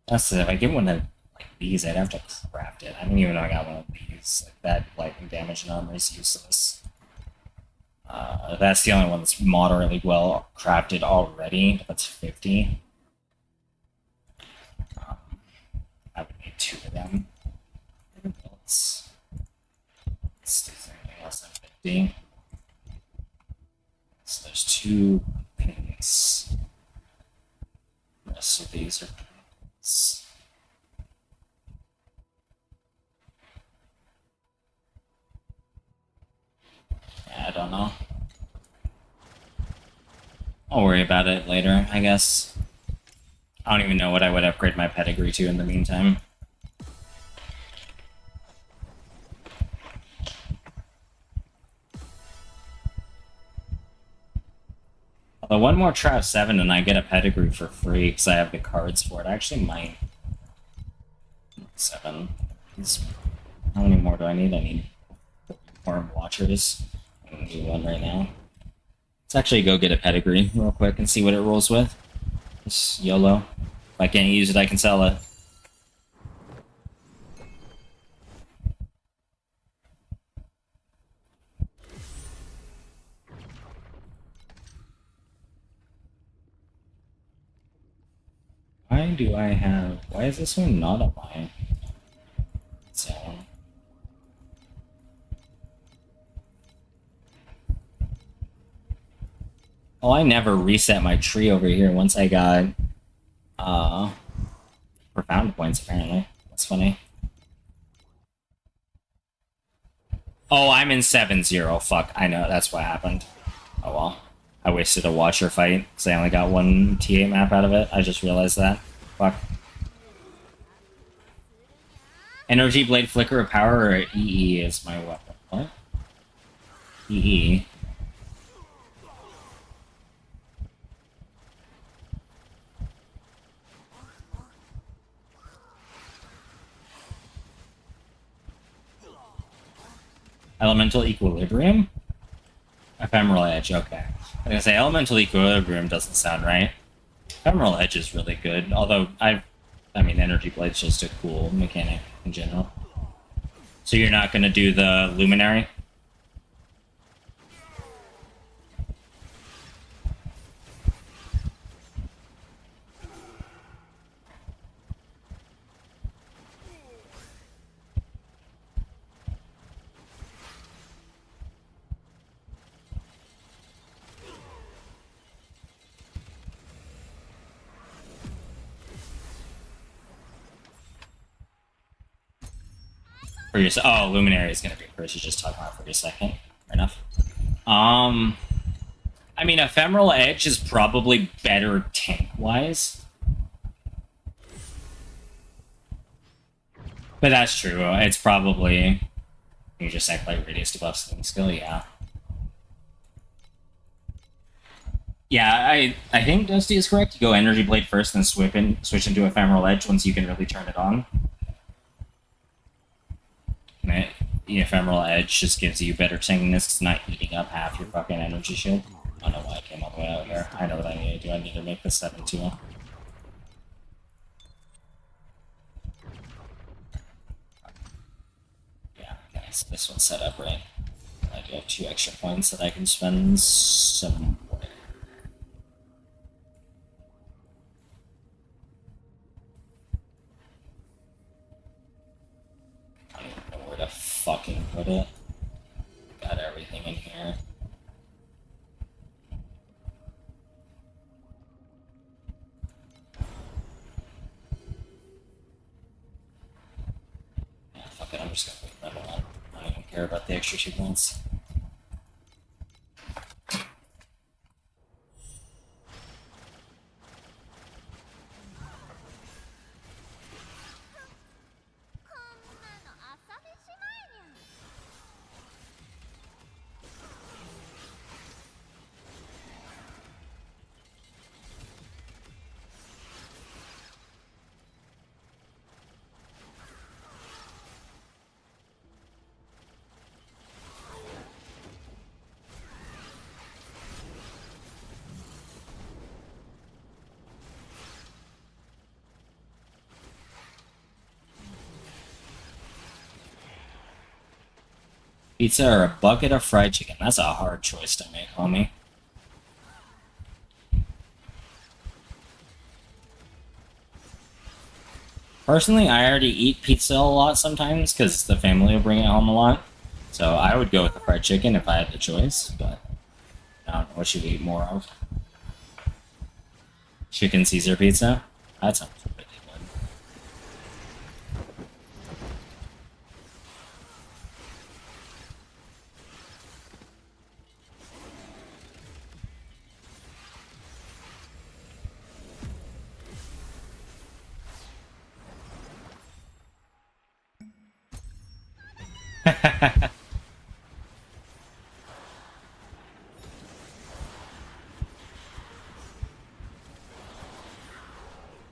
Speaker 1: That's it. If I get one of like these, I'd have to craft it. I don't even know I got one of these. Like that lightning damage and armor is useless. That's the only one that's moderately well crafted already. That's 50. I would need 2 of them. Let's do something less than 50. So there's 2 things. The rest of these are things. I don't know. I'll worry about it later, I guess. I don't even know what I would upgrade my pedigree to in the meantime. Although one more Trap 7 and I get a pedigree for free because I have the cards for it. I actually might. 7. How many more do I need? I need 4 watchers. I'm gonna do 1 right now. Let's actually go get a pedigree real quick and see what it rolls with. Just YOLO. If I can't use it, I can sell it. Why is this one not on my zone? Oh, I never reset my tree over here once I got profound points, apparently. That's funny. Oh, I'm in 7-0. Fuck, I know, that's what happened. Oh well. I wasted a Watcher fight, because I only got 1 TA map out of it. I just realized that. Fuck. Energy Blade Flicker of Power or EE is my weapon. What? EE. Elemental Equilibrium? Ephemeral Edge, okay. I was gonna say Elemental Equilibrium doesn't sound right. Ephemeral Edge is really good, although I mean, Energy Blade's just a cool mechanic in general. So you're not gonna do the Luminary? For your Luminary is gonna be first. You just talk about for your second. Fair enough. I mean, Ephemeral Edge is probably better tank-wise. But that's true. It's probably... You just act like Radius to buff Sling Skill, yeah. Yeah, I think Dusty is correct. You go Energy Blade first, then switch into Ephemeral Edge once you can really turn it on. And the Ephemeral Edge just gives you better tankiness. It's not eating up half your fucking energy shield. I don't know why I came all the way out here. I know what I need to do. I need to make this 7-2. Yeah, nice. This one's set up right. I do have 2 extra points that I can spend somewhere. I don't even know where to fucking put it. Got everything in here. Yeah, fuck it, I'm just gonna put that on. I don't even care about the extra 2 points. Pizza or a bucket of fried chicken? That's a hard choice to make, homie. Personally, I already eat pizza a lot sometimes because the family will bring it home a lot. So I would go with the fried chicken if I had the choice, but I don't know what should we eat more of. Chicken Caesar pizza? That sounds really good.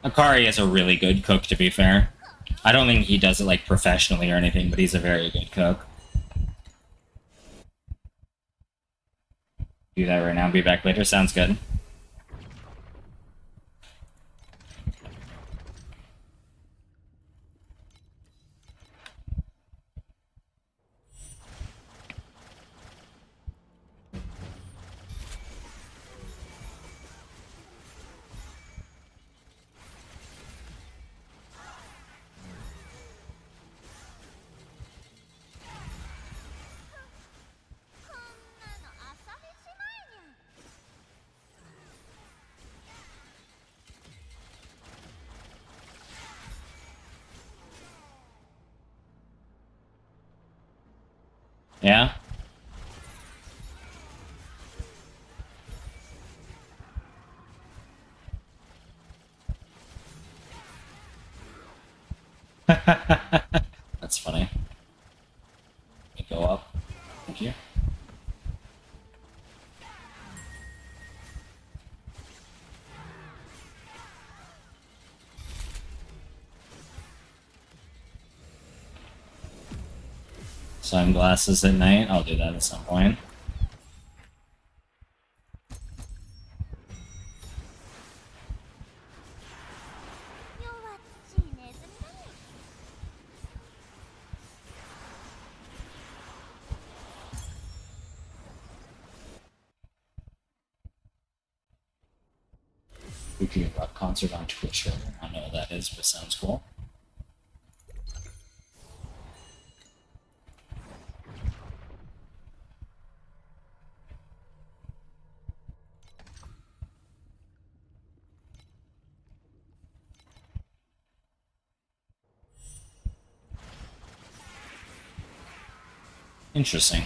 Speaker 1: Akari is a really good cook, to be fair. I don't think he does it like professionally or anything, but he's a very good cook. Do that right now, be back later. Sounds good. Yeah? That's funny. Let me go up. Thank you. Sunglasses at night. I'll do that at some point. Fuji Rock concert on Twitch. I don't know what that is, but sounds cool. Interesting.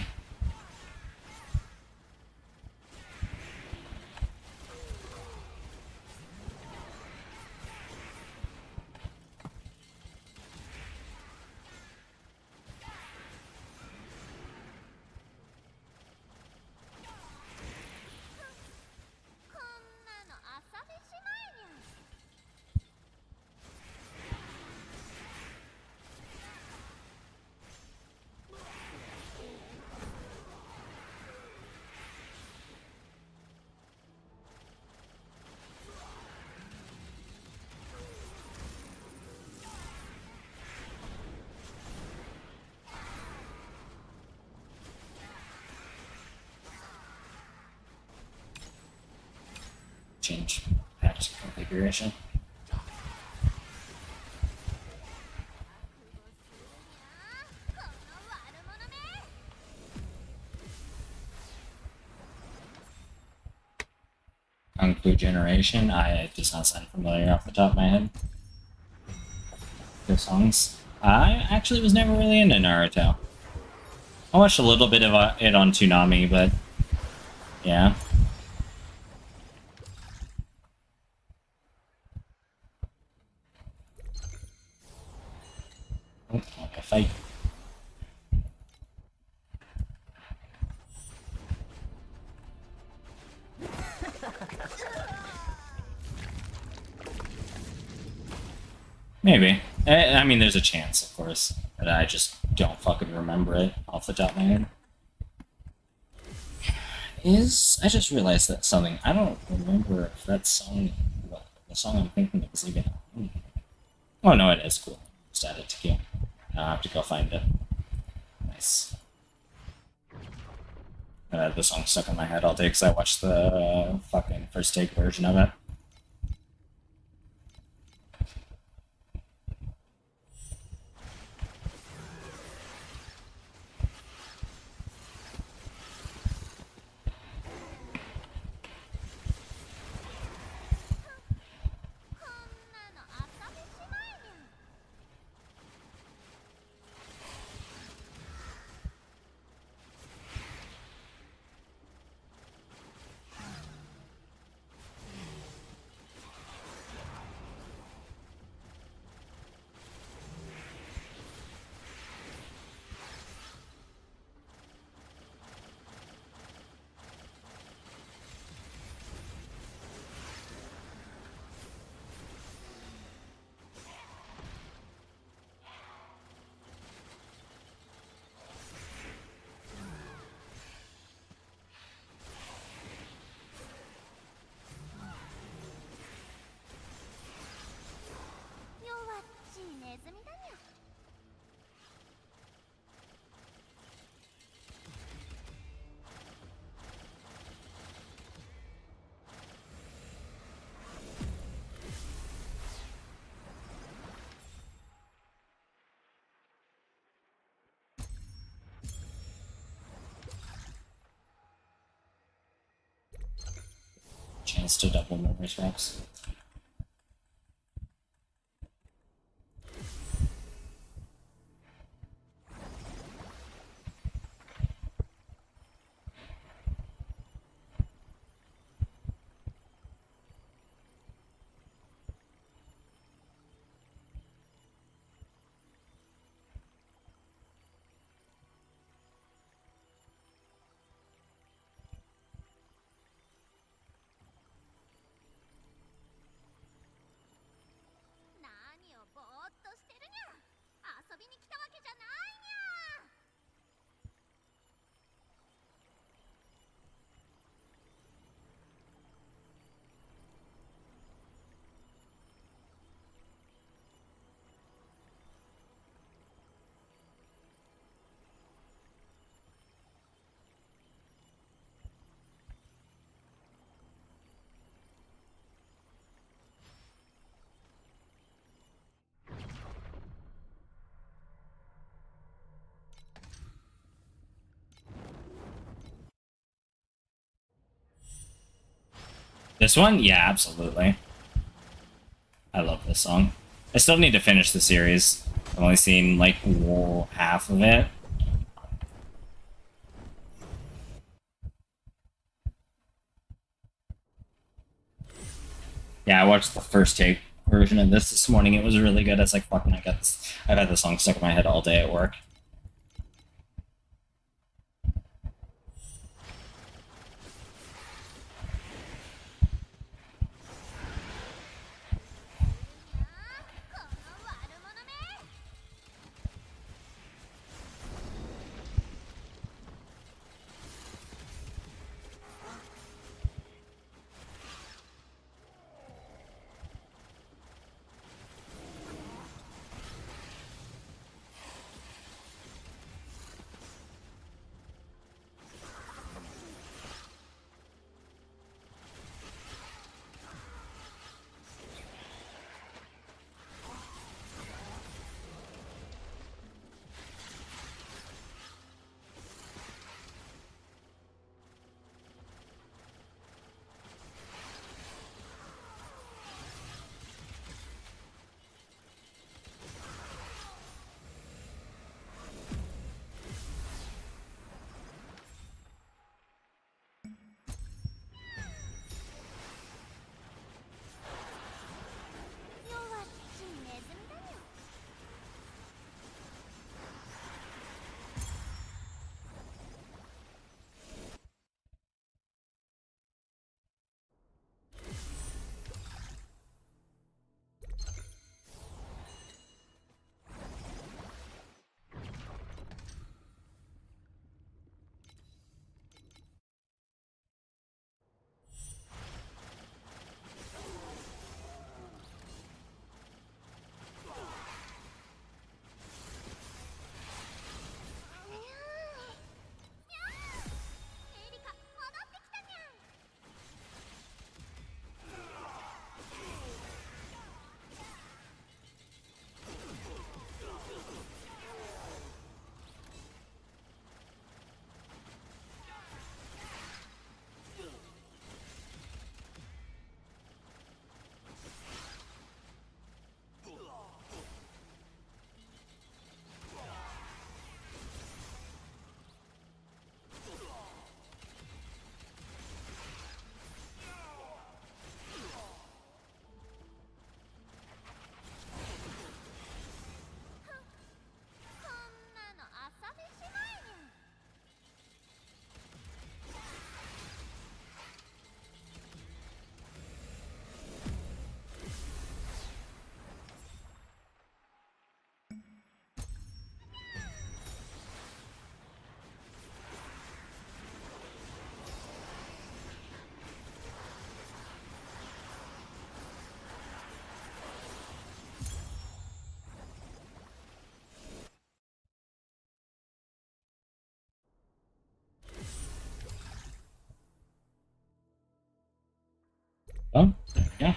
Speaker 1: Change patch configuration. Kung Fu Generation. It does not sound familiar off the top of my head. The songs. I actually was never really into Naruto. I watched a little bit of it on Toonami, but yeah. Oh, okay, fight. Maybe. I mean, there's a chance, of course, but I just don't fucking remember it off the top of my head. I just realized that something. I don't remember if that song, the song I'm thinking of is even. Oh no, it is cool. Just add it to queue. I'll have to go find it. Nice. The song's stuck in my head all day because I watched the fucking first take version of it. Chance to double memory swaps. This one? Yeah, absolutely. I love this song. I still need to finish the series. I've only seen like half of it. Yeah, I watched the first take version of this morning. It was really good. It's like fucking. I got this. I've had the song stuck in my head all day at work. Oh, there we go.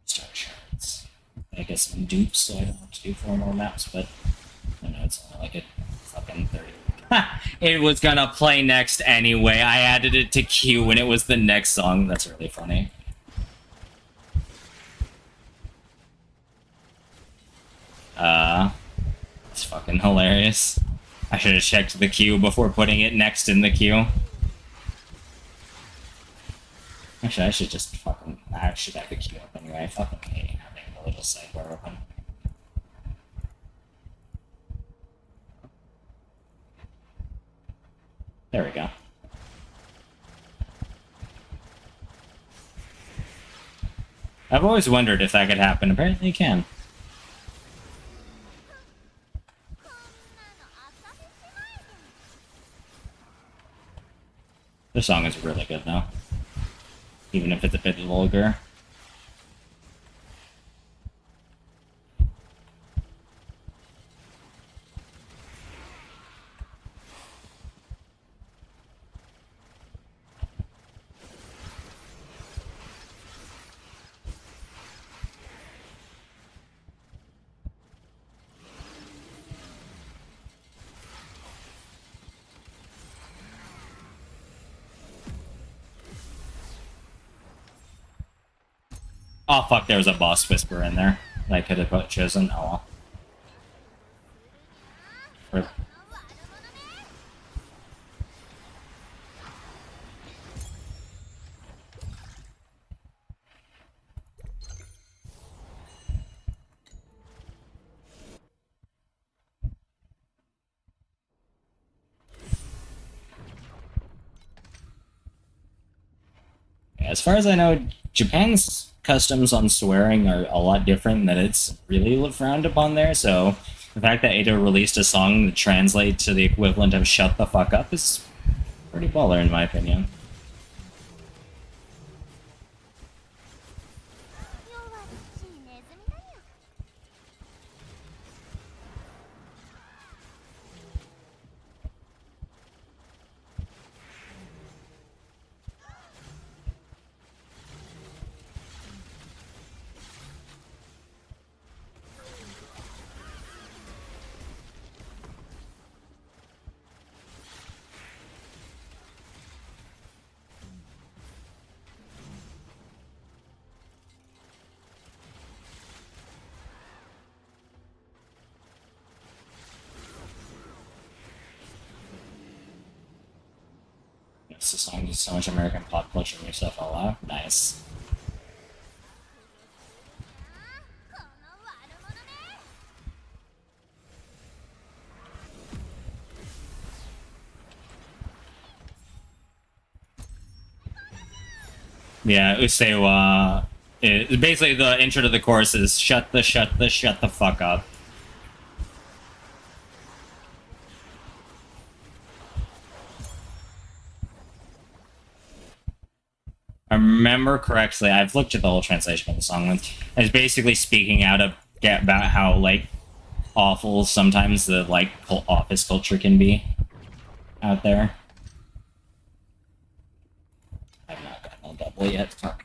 Speaker 1: Star charts. I get some dupes, so I don't have to do 4 more maps, but I know it's only like a fucking 30. It was gonna play next anyway. I added it to queue when it was the next song. That's really funny. It's fucking hilarious. I should have checked the queue before putting it next in the queue. Actually, I should just fucking. I should have the queue up anyway. I fucking hate having the little sidebar open. There we go. I've always wondered if that could happen. Apparently, it can. The song is really good, though. Even if it's a bit vulgar. Oh fuck, there was a boss whisper in there that I could have chosen. Oh well. Rip. As far as I know, Japan's customs on swearing are a lot different than it's really frowned upon there, so the fact that Ado released a song that translates to the equivalent of shut the fuck up is pretty baller in my opinion. It's a song with so much American pop culture and yourself all out. Nice. Yeah, Usewa. Basically, the intro to the chorus is shut the fuck up. I remember correctly, I've looked at the whole translation of the song. It's basically speaking out about how like awful sometimes the like office culture can be out there. I've not gotten a double yet. Fuck.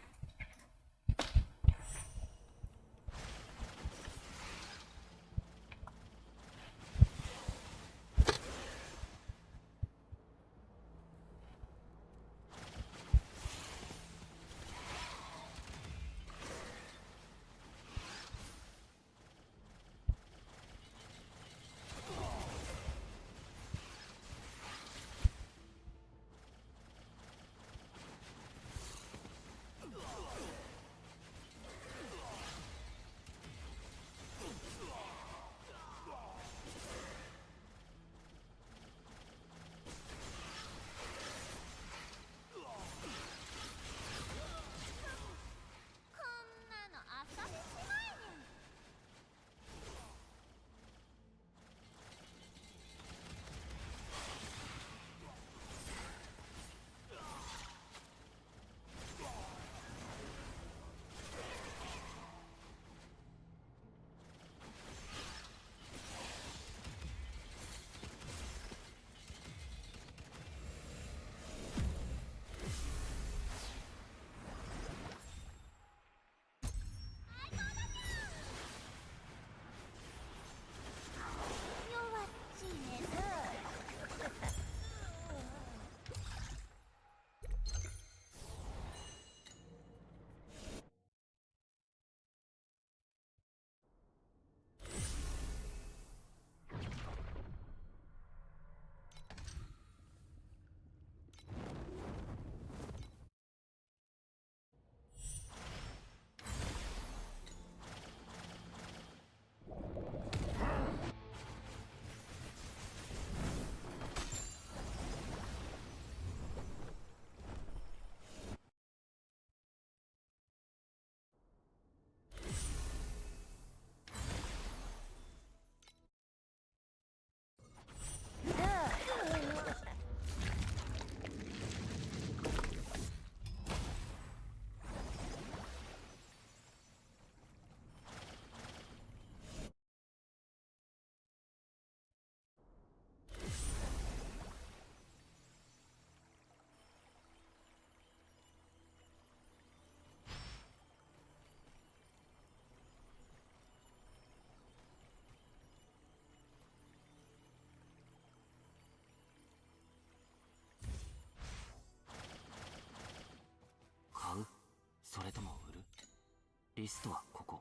Speaker 3: リストはここ。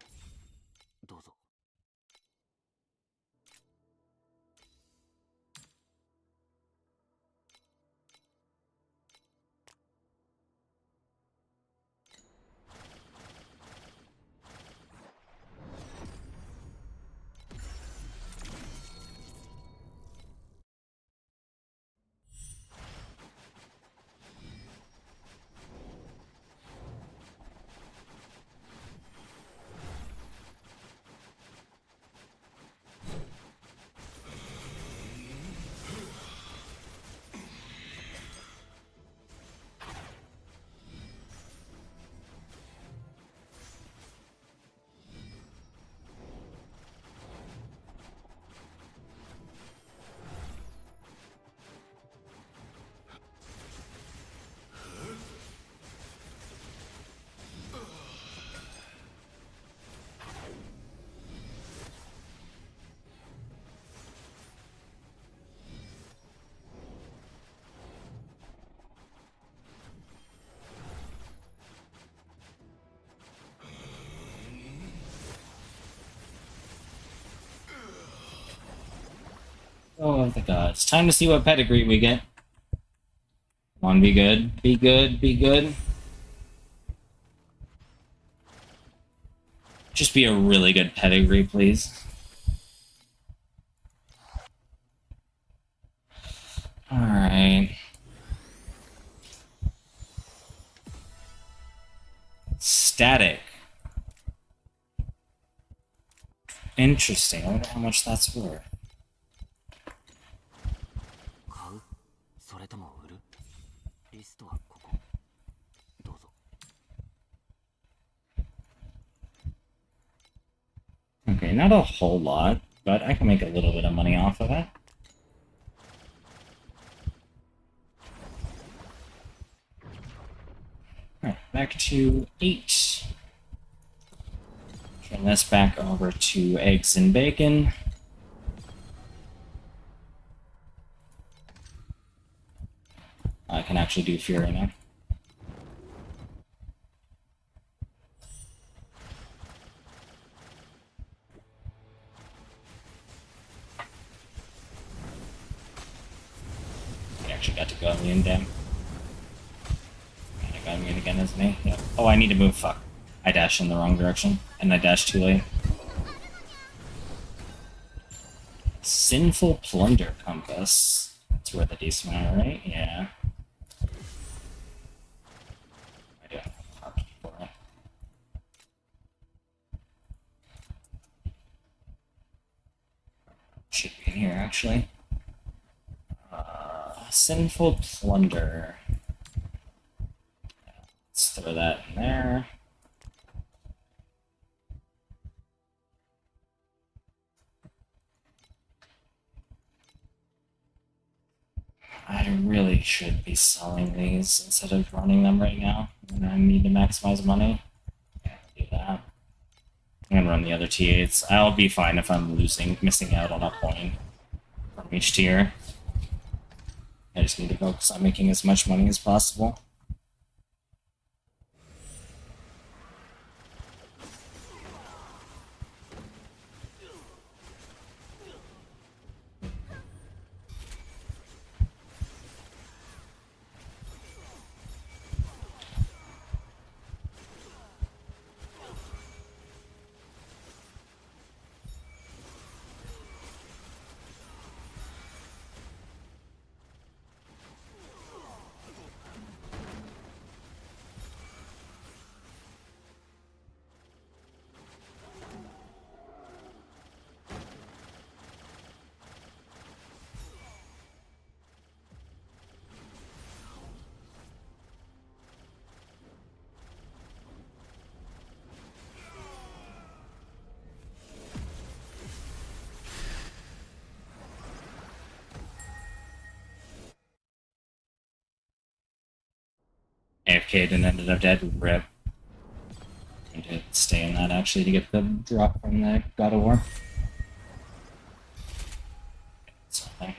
Speaker 3: どうぞ。
Speaker 1: Oh the gods. Time to see what pedigree we get. Come on, be good. Be good, be good. Just be a really good pedigree, please. Alright. Static. Interesting. I wonder how much that's worth.
Speaker 3: 買う？それとも売る？リストはここ。どうぞ。
Speaker 1: Okay, not a whole lot, but I can make a little bit of money off of it. Alright, back to 8. Turn this back over to eggs and bacon. I can actually do Fury now. He actually got to go immune, damn. I got immune again, isn't he? Yep. Oh, I need to move, fuck. I dashed in the wrong direction, and I dashed too late. Sinful Plunder Compass. It's worth a decent amount, right? Yeah. I do have a heart for it. Should be in here, actually. Sinful Plunder. Let's throw that in there. I really should be selling these instead of running them right now. And I need to maximize money. Yeah, do that. I'm gonna run the other T8s. I'll be fine if I'm missing out on a point from each tier. I just need to focus on making as much money as possible. AFK'd and ended up dead. RIP. I need to stay in that actually to get the drop from the God of War. Something.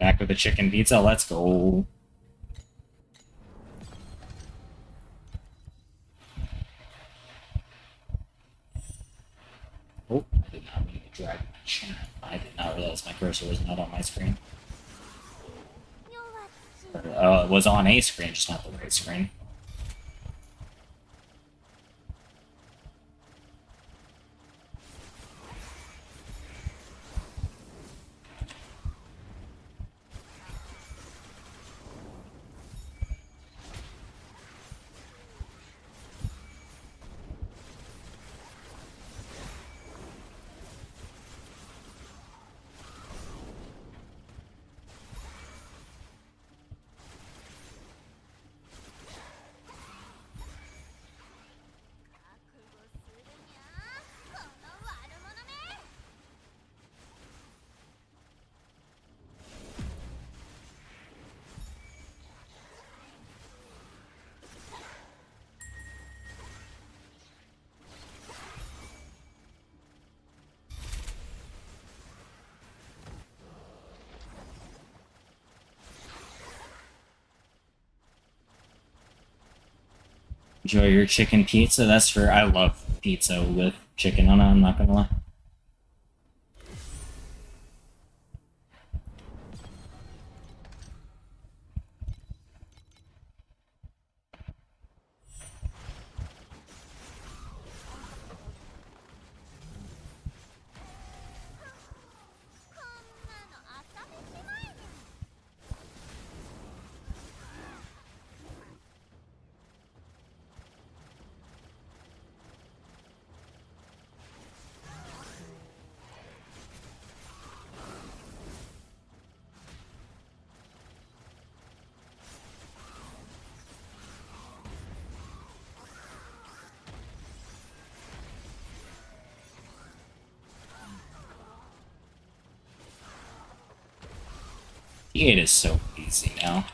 Speaker 1: Back with the chicken pizza. Let's go. Oh, I did not mean to drag my chat. I did not realize my cursor was not on my screen. It was on a screen, just not the right screen. Enjoy your chicken pizza. That's for I love pizza with chicken on it. I'm not gonna lie. T8 is so easy now.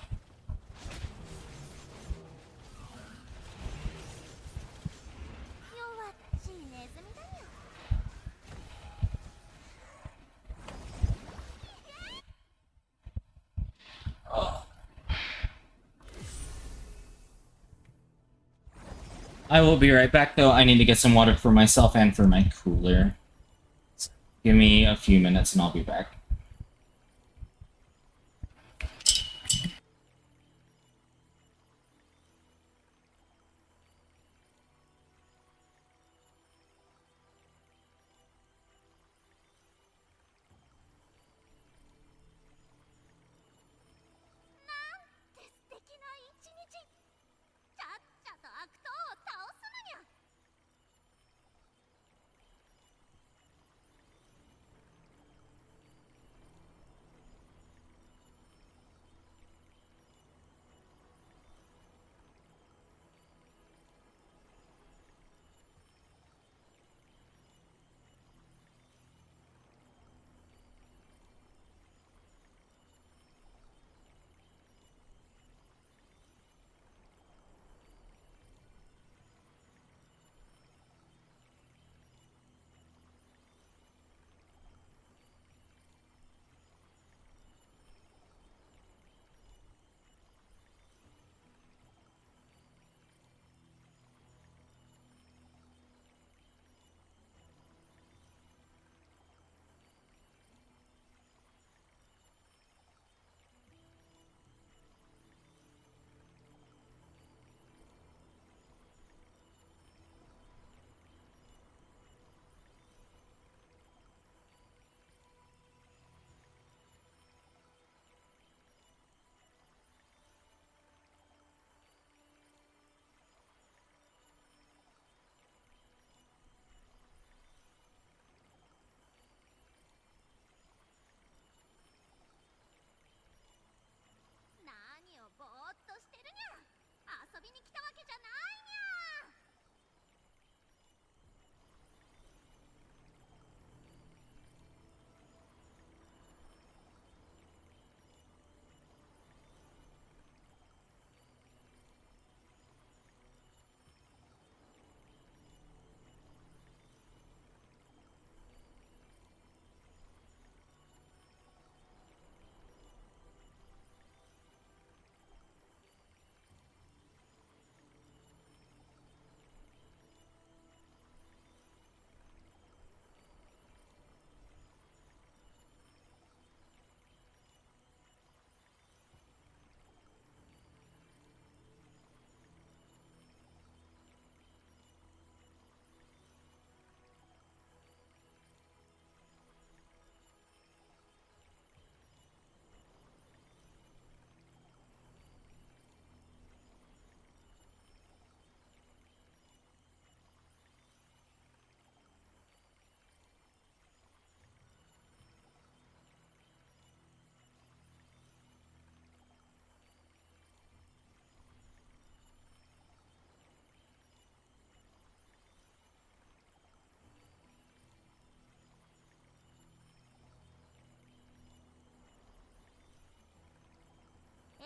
Speaker 1: I will be right back, though. I need to get some water for myself and for my cooler. Give me a few minutes and I'll be back.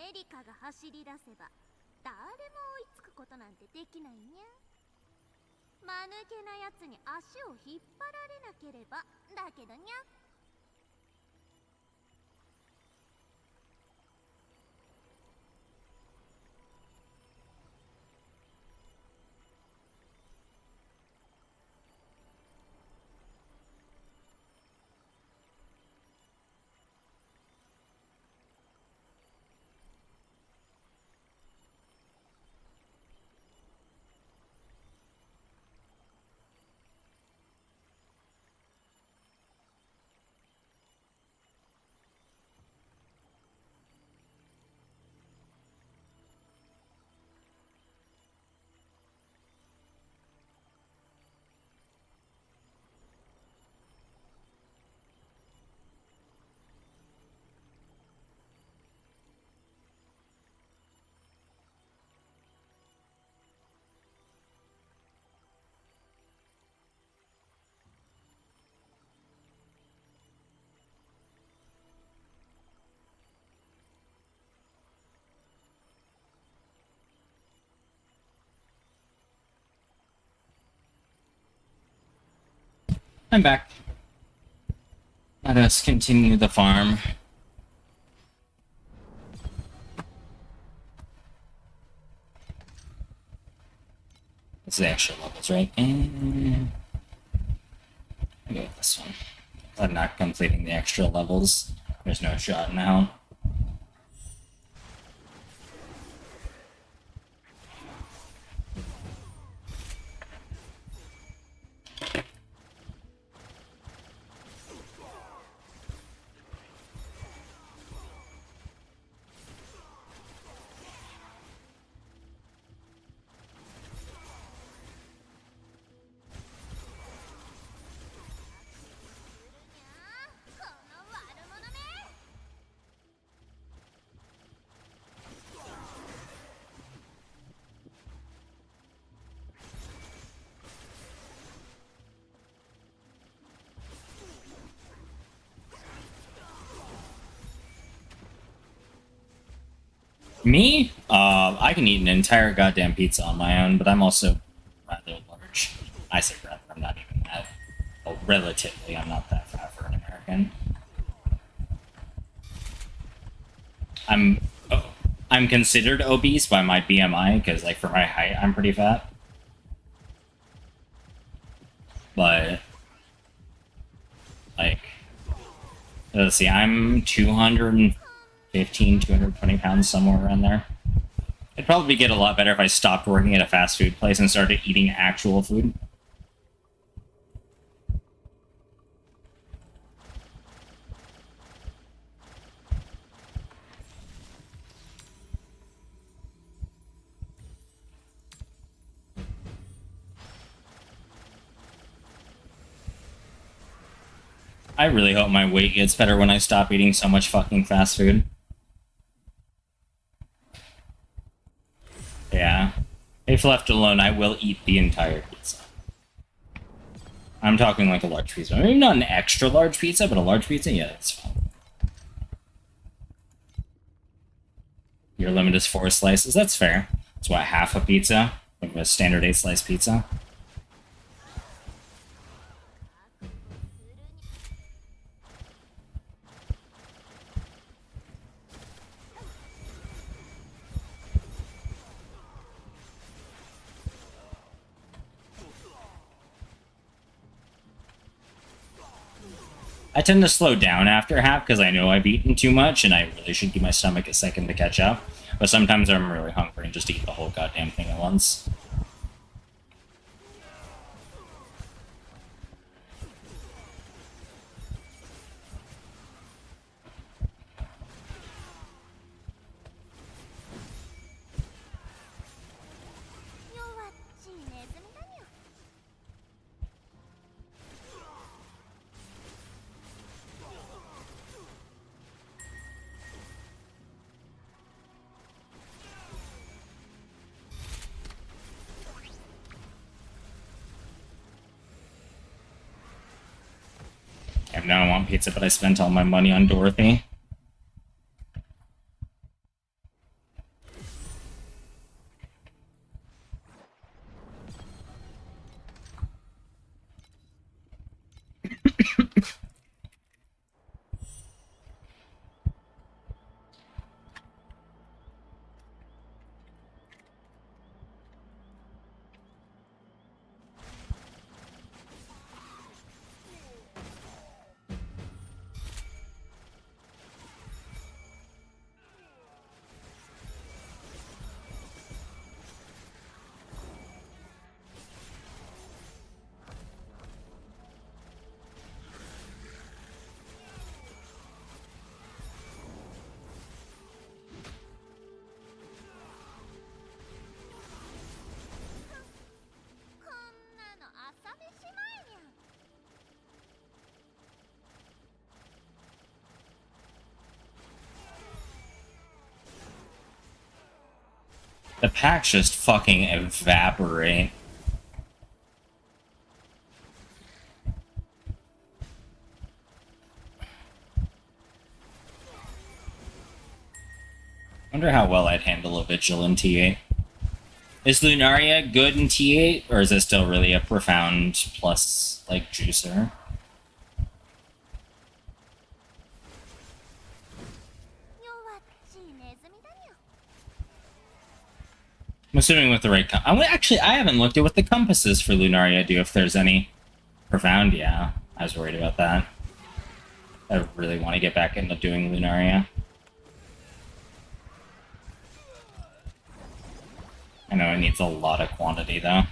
Speaker 4: エリカが走り出せば誰も追いつくことなんてできないにゃ。間抜けなやつに足を引っ張られなければだけどにゃ。
Speaker 1: I'm back. Let us continue the farm. It's the extra levels, right? And I'll go with this one. I'm not completing the extra levels. There's no shot now. Me? I can eat an entire goddamn pizza on my own, but I'm also rather large. I say rather, I'm not even that. Well, relatively, I'm not that fat for an American. I'm considered obese by my BMI, because, like, for my height, I'm pretty fat. But, like, let's see, I'm 215, 220 pounds, somewhere around there. It'd probably get a lot better if I stopped working at a fast food place and started eating actual food. I really hope my weight gets better when I stop eating so much fucking fast food. Yeah. If left alone, I will eat the entire pizza. I'm talking like a large pizza. Maybe not an extra large pizza, but a large pizza? Yeah, that's fine. Your limit is 4 slices? That's fair. That's what, half a pizza? Like a standard 8-slice pizza? I tend to slow down after half because I know I've eaten too much and I really should give my stomach a second to catch up. But sometimes I'm really hungry and just eat the whole goddamn thing at once. Now I want pizza, but I spent all my money on Dorothy. The packs just fucking evaporate. Wonder how well I'd handle a Vigil in T8. Is Lunaria good in T8, or is it still really a profound plus, like, juicer? I'm assuming with the right actually, I haven't looked at what the compasses for Lunaria do, if there's any. Profound, yeah. I was worried about that. I really want to get back into doing Lunaria. I know it needs a lot of quantity, though.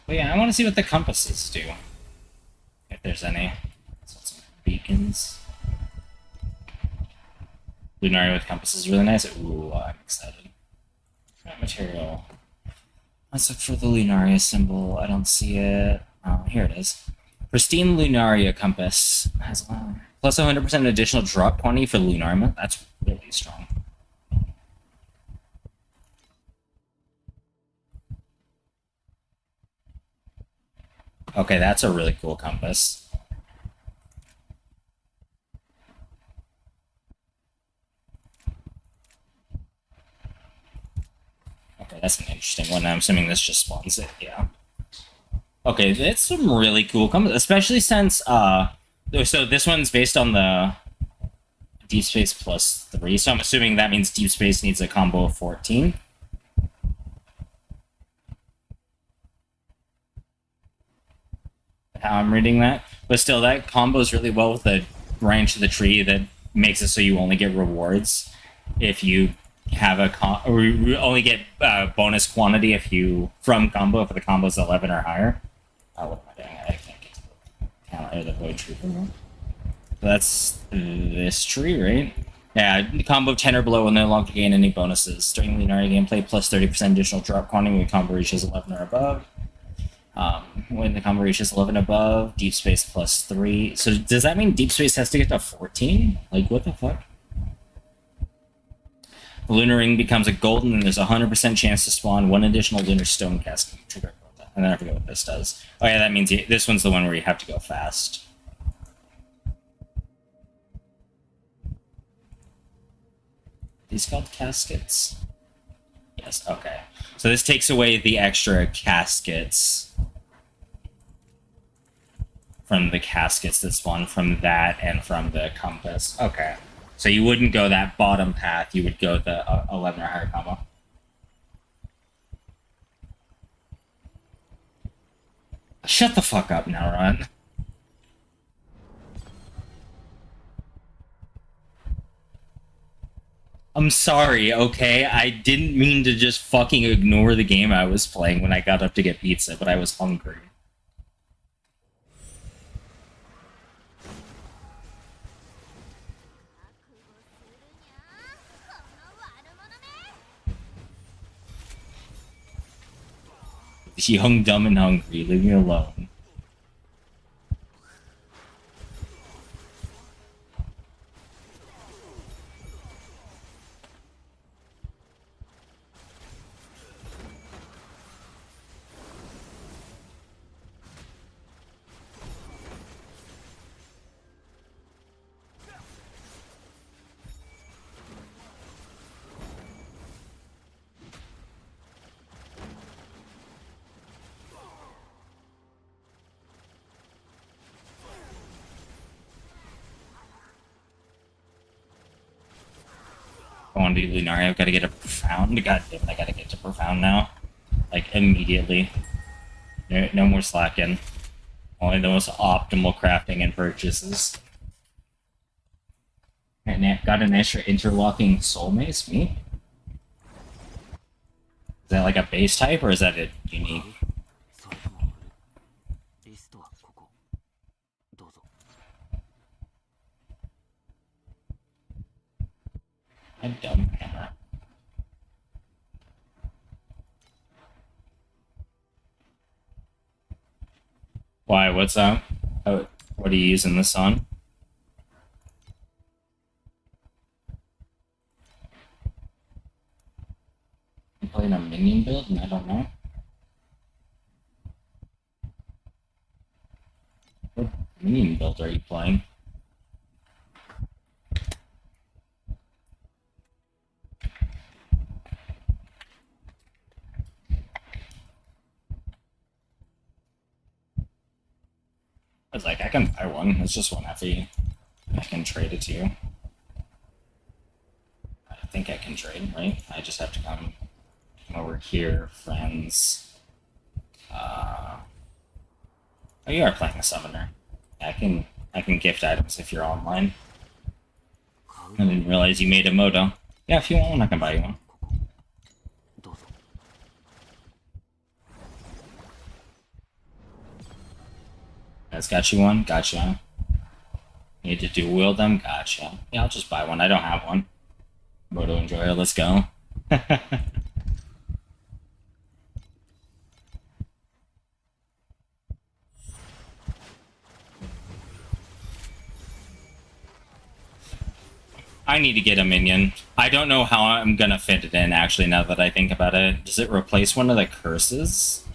Speaker 1: But yeah, I want to see what the compasses do. If there's any. So some beacons. Lunaria with compasses is really nice. Ooh, I'm excited. Material. Let's look for the Lunaria symbol. I don't see it. Oh, here it is. Pristine Lunaria Compass has plus 100% additional drop quantity for Lunarma. That's really strong. Okay, that's a really cool compass. Okay, that's an interesting one. I'm assuming this just spawns it, yeah. Okay, it's some really cool compass, especially since, so this one's based on the Deep Space plus 3, so I'm assuming that means Deep Space needs a combo of 14. How I'm reading that. But still, that combos really well with the branch of the tree that makes it so you only get rewards if you have or you only get bonus quantity if you from combo if the combo's 11 or higher. Oh, what am I doing? I can't get to the counter the void tree. So that's this tree, right? Yeah, the combo of 10 or below will no longer gain any bonuses. During Lunaria gameplay, plus 30% additional drop quantity when the combo reaches 11 or above. When the combo reaches 11 above, Deep Space plus 3. So does that mean Deep Space has to get to 14? Like, what the fuck? The Lunar Ring becomes a golden, and there's a 100% chance to spawn one additional Lunar Stone Casket. And then I forget what this does. Oh yeah, that means this one's the one where you have to go fast. These called caskets? Yes, okay. So this takes away the extra caskets from the caskets that spawn from that and from the compass. Okay. So you wouldn't go that bottom path, you would go the 11 or higher combo. Shut the fuck up now, Ron. I'm sorry, okay? I didn't mean to just fucking ignore the game I was playing when I got up to get pizza, but I was hungry. Young, dumb, and hungry. Leave me alone. I want to do Lunaria. I've got to get a profound. God damn it, I got to get to profound now. Like, immediately. No more slacking. Only the most optimal crafting and purchases. And got an extra interlocking soulmates? Me? Is that like a base type, or is that a unique? A dumb hammer. Why? What's up? Oh, what are you using this on? minion build are you playing? I was like, I can buy one. It's just one FE. I can trade it to you. I think I can trade, right? I just have to come over here, friends. Oh, you are playing a summoner. I can gift items if you're online. I didn't realize you made a moto. Yeah, if you want one, I can buy you one.
Speaker 3: どうぞ。
Speaker 1: That's got you one? Gotcha. Need to dual wield them? Gotcha. Yeah, I'll just buy one. I don't have one. Moto Enjoyer, let's go. I need to get a minion. I don't know how I'm gonna fit it in, actually, now that I think about it. Does it replace one of the curses?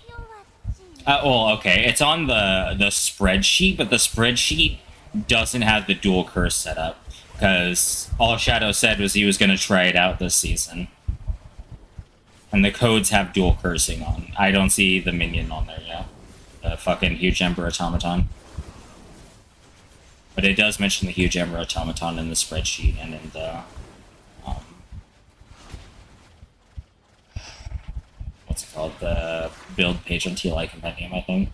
Speaker 1: Well, okay, it's on the spreadsheet, but the spreadsheet doesn't have the dual curse set up. Because all Shadow said was he was gonna try it out this season. And the codes have dual cursing on. I don't see the minion on there yet. The fucking Huge Ember Automaton. But it does mention the Huge Ember Automaton in the spreadsheet and in the, what's it called? The build page on TLI Compendium, I think.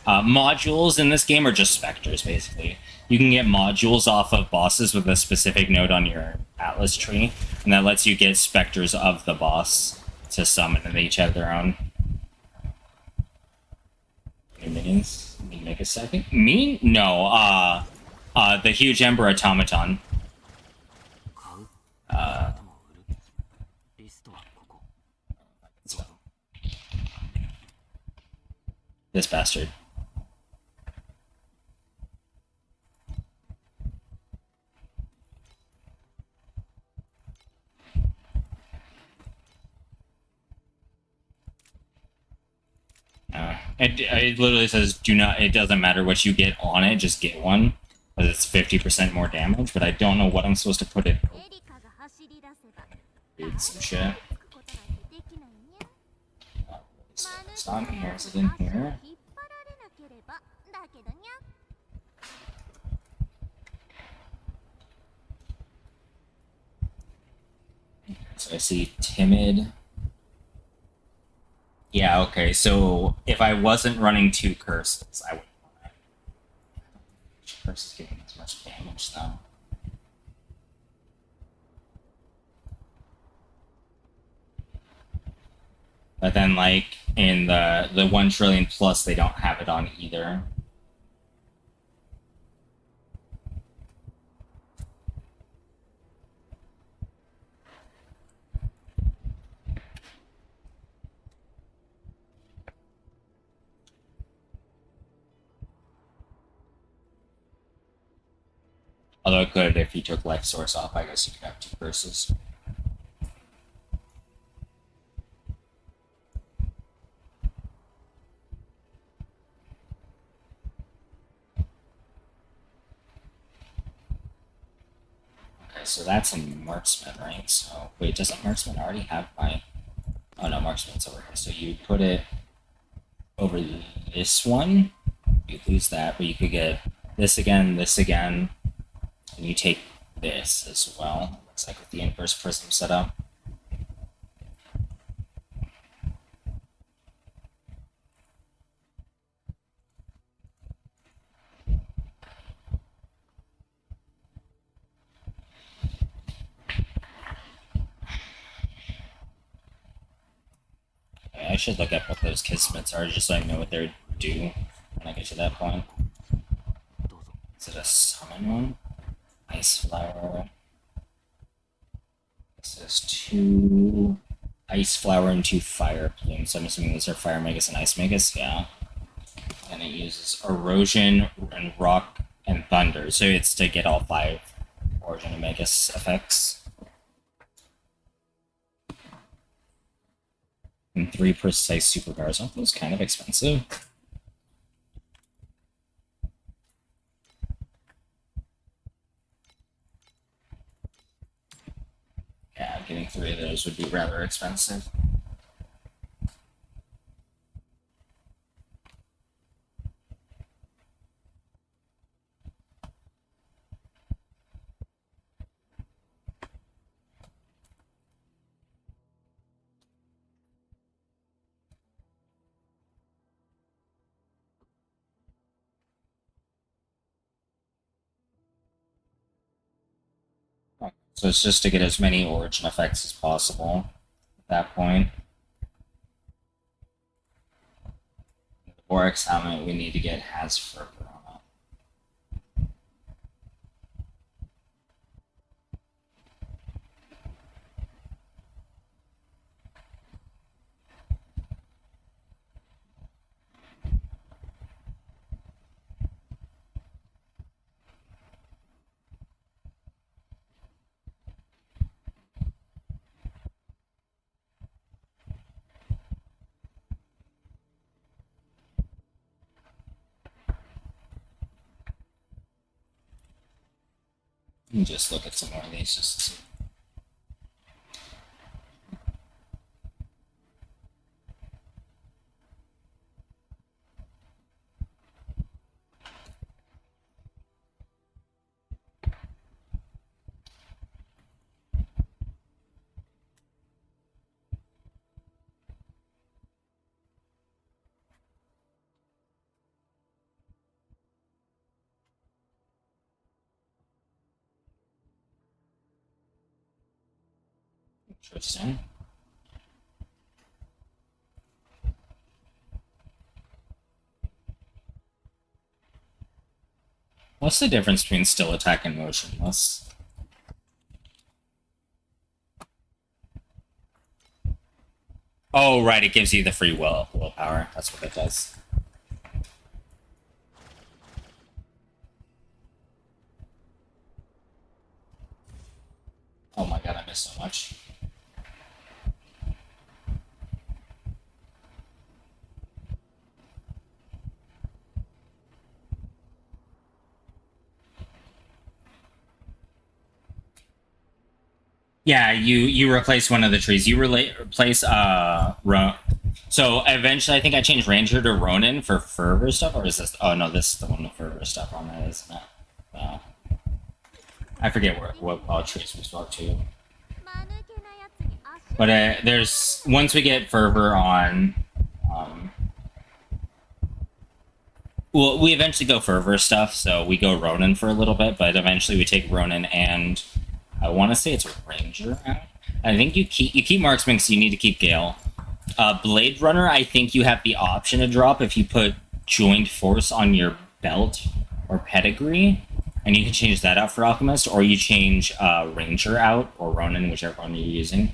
Speaker 1: Modules in this game are just specters, basically. You can get modules off of bosses with a specific node on your Atlas tree, and that lets you get specters of the boss to summon, and they each have their own. Minions? Need to make a second? Me? No, the Huge Ember Automaton.
Speaker 3: 買う。それとも売る。リストはここ。
Speaker 1: So, this bastard. It literally says, do not, it doesn't matter what you get on it, just get one. Because it's 50% more damage, but I don't know what I'm supposed to put it. Read some shit. It's not in here, is it in here? So I see timid. Yeah, okay, so if I wasn't running two curses, I wouldn't want that. Curses giving as much damage, though. But then, like, in the 1 trillion plus, they don't have it on either. Although it could, if you took life source off, I guess you could have two curses. Okay, so that's a marksman, right? So, wait, doesn't marksman already have my... Oh no, marksman's over here. So you put it over this one, you lose that, but you could get this again, and you take this as well. Looks like with the inverse prism setup. I should look up what those kismets are, just so I know what they're due when I get to that point.
Speaker 3: どうぞ。
Speaker 1: Is it a summon one? Ice flower. This is 2 ice flower and 2 fire plumes. So I'm assuming those are fire magus and ice magus. Yeah. And it uses erosion and rock and thunder. So it's to get all 5 origin and magus effects. And 3 precise superpowers. Aren't those kind of expensive? Yeah, getting 3 of those would be rather expensive. So it's just to get as many origin effects as possible at that point. The Borax helmet we need to get has fervor on it. Let me just look at some more of these just to see. Interesting. What's the difference between still attack and motionless? Oh, right, it gives you the free willpower. That's what it does. Oh my god, I missed so much. Yeah, you replace one of the trees. You replace So eventually, I think I changed Ranger to Ronin for fervor stuff, or is this? Oh no, this is the one with fervor stuff on it, isn't it? I forget what trees we swap to. But there's once we get fervor on, well, we eventually go fervor stuff, so we go Ronin for a little bit, but eventually we take Ronin and I want to say it's a Ranger. I think you keep Marksman because you need to keep Gale. Blade Runner, I think you have the option to drop if you put Joint Force on your belt or Pedigree, and you can change that out for Alchemist, or you change Ranger out or Ronin, whichever one you're using.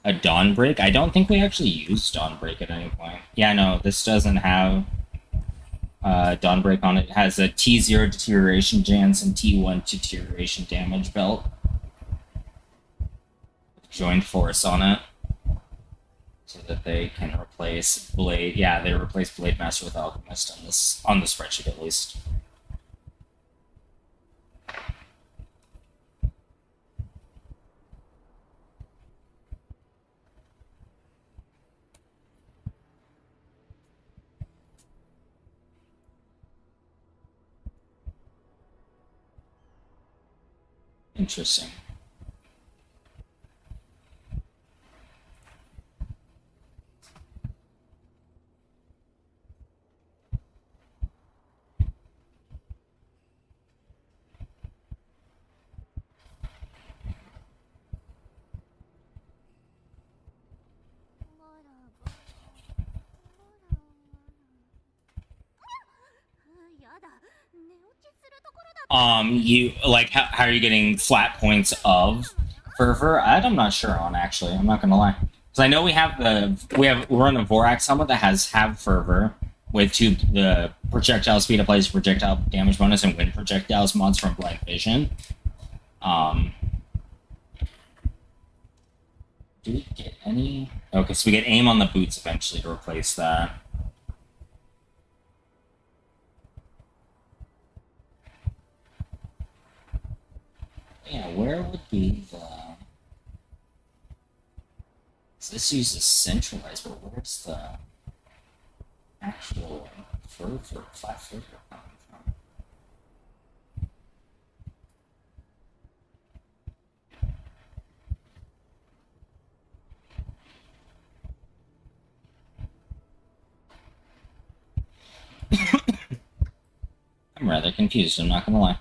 Speaker 1: A Dawnbreak. I don't think we actually used Dawnbreak at any point. Yeah, no, this doesn't have Dawnbreak on it. It has a T0 deterioration chance and T1 deterioration damage belt. Joint Force on it. So that they can replace Blade. Yeah, they replace Blade Master with Alchemist on the spreadsheet at least. Interesting. You like how are you getting flat points of fervor? I'm not sure on actually. I'm not gonna lie, because I know we're on a Vorax helmet that has fervor with the projectile speed applies projectile damage bonus and wind projectiles mods from Blind Vision. Do we get any? Okay, so we get aim on the boots eventually to replace that. Yeah, where would be the... So this uses centralized, but where's the actual fervor, 5 fervor coming from? I'm rather confused, I'm not gonna lie.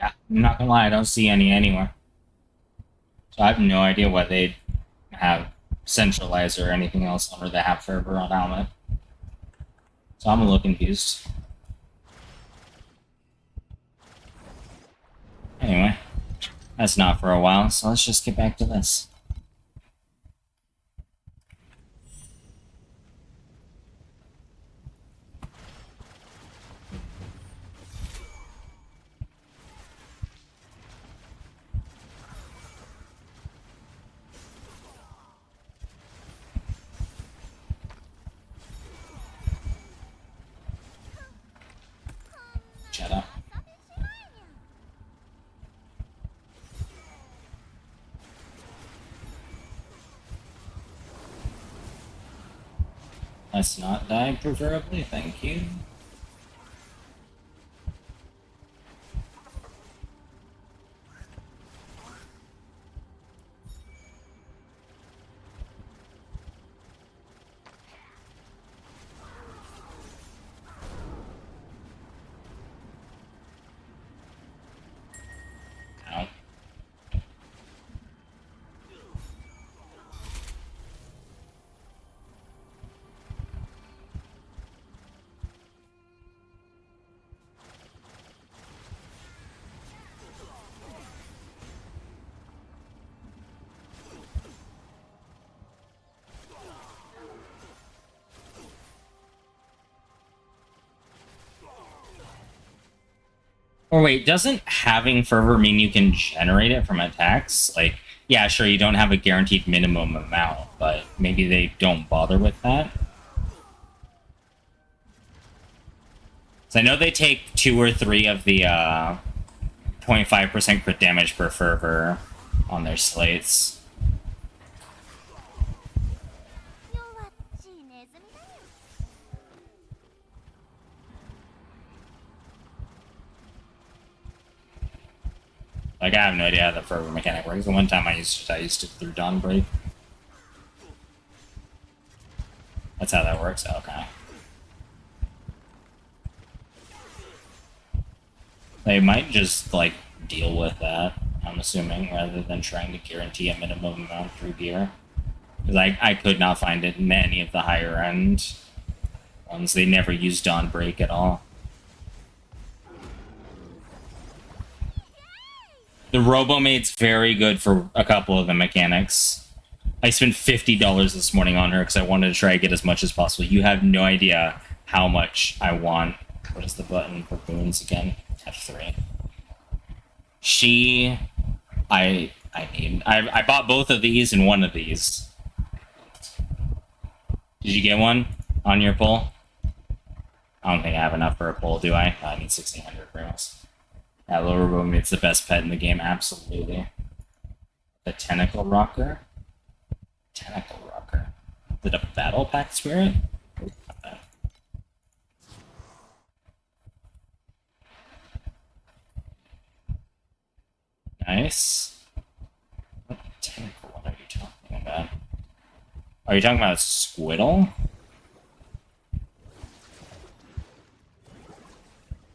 Speaker 1: Yeah, I'm not gonna lie, I don't see any anywhere. So I have no idea why they'd have centralizer or anything else under the half fervor on helmet. So I'm a little confused. Anyway, that's not for a while, so let's just get back to this. Shut up. Let's not die, preferably, thank you. Ow. Or wait, doesn't having fervor mean you can generate it from attacks? Like, yeah, sure, you don't have a guaranteed minimum amount, but maybe they don't bother with that? So I know they take 2 or 3 of the 0.5% crit damage per fervor on their slates. Like, I have no idea how the fervor mechanic works. The one time I used it through Dawnbreak. That's how that works? Okay. They might just, like, deal with that, I'm assuming, rather than trying to guarantee a minimum amount through gear. Because I could not find it in any of the higher end ones. They never use Dawnbreak at all. The Robomate's very good for a couple of the mechanics. I spent $50 this morning on her because I wanted to try to get as much as possible. You have no idea how much I want. What is the button for boons again? F3. I bought both of these and one of these. Did you get one on your pull? I don't think I have enough for a pull, do I? I need 1600 grills. That little Robomate's the best pet in the game, absolutely. The Tentacle Rocker? Tentacle Rocker. Is it a Battle Pack Spirit? Nice. What tentacle are you talking about? Are you talking about Squiddle?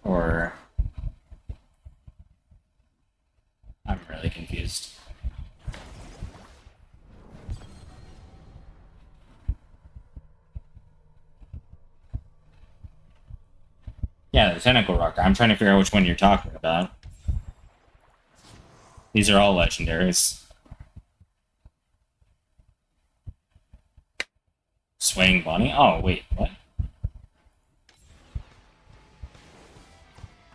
Speaker 1: Or... I'm really confused. Yeah, the Tentacle Rocker. I'm trying to figure out which one you're talking about. These are all legendaries. Swaying Bunny? Oh, wait, what?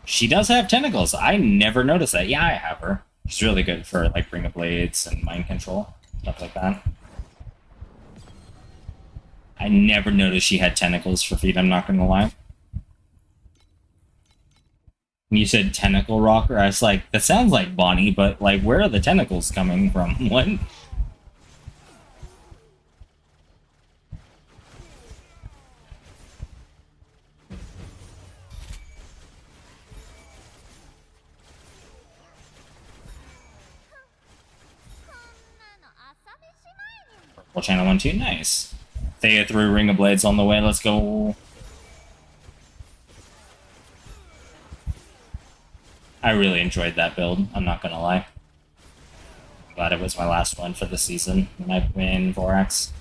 Speaker 1: She does have tentacles. I never noticed that. Yeah, I have her. She's really good for, like, Ring of Blades and Mind Control. Stuff like that. I never noticed she had tentacles for feet, I'm not gonna lie. You said Tentacle Rocker, I was like, that sounds like Bonnie, but, like, where are the tentacles coming from? What? Purple Channel 1-2, nice. Thea threw Ring of Blades on the way, let's go. I really enjoyed that build, I'm not gonna lie. I'm glad it was my last one for the season when I win Vorax.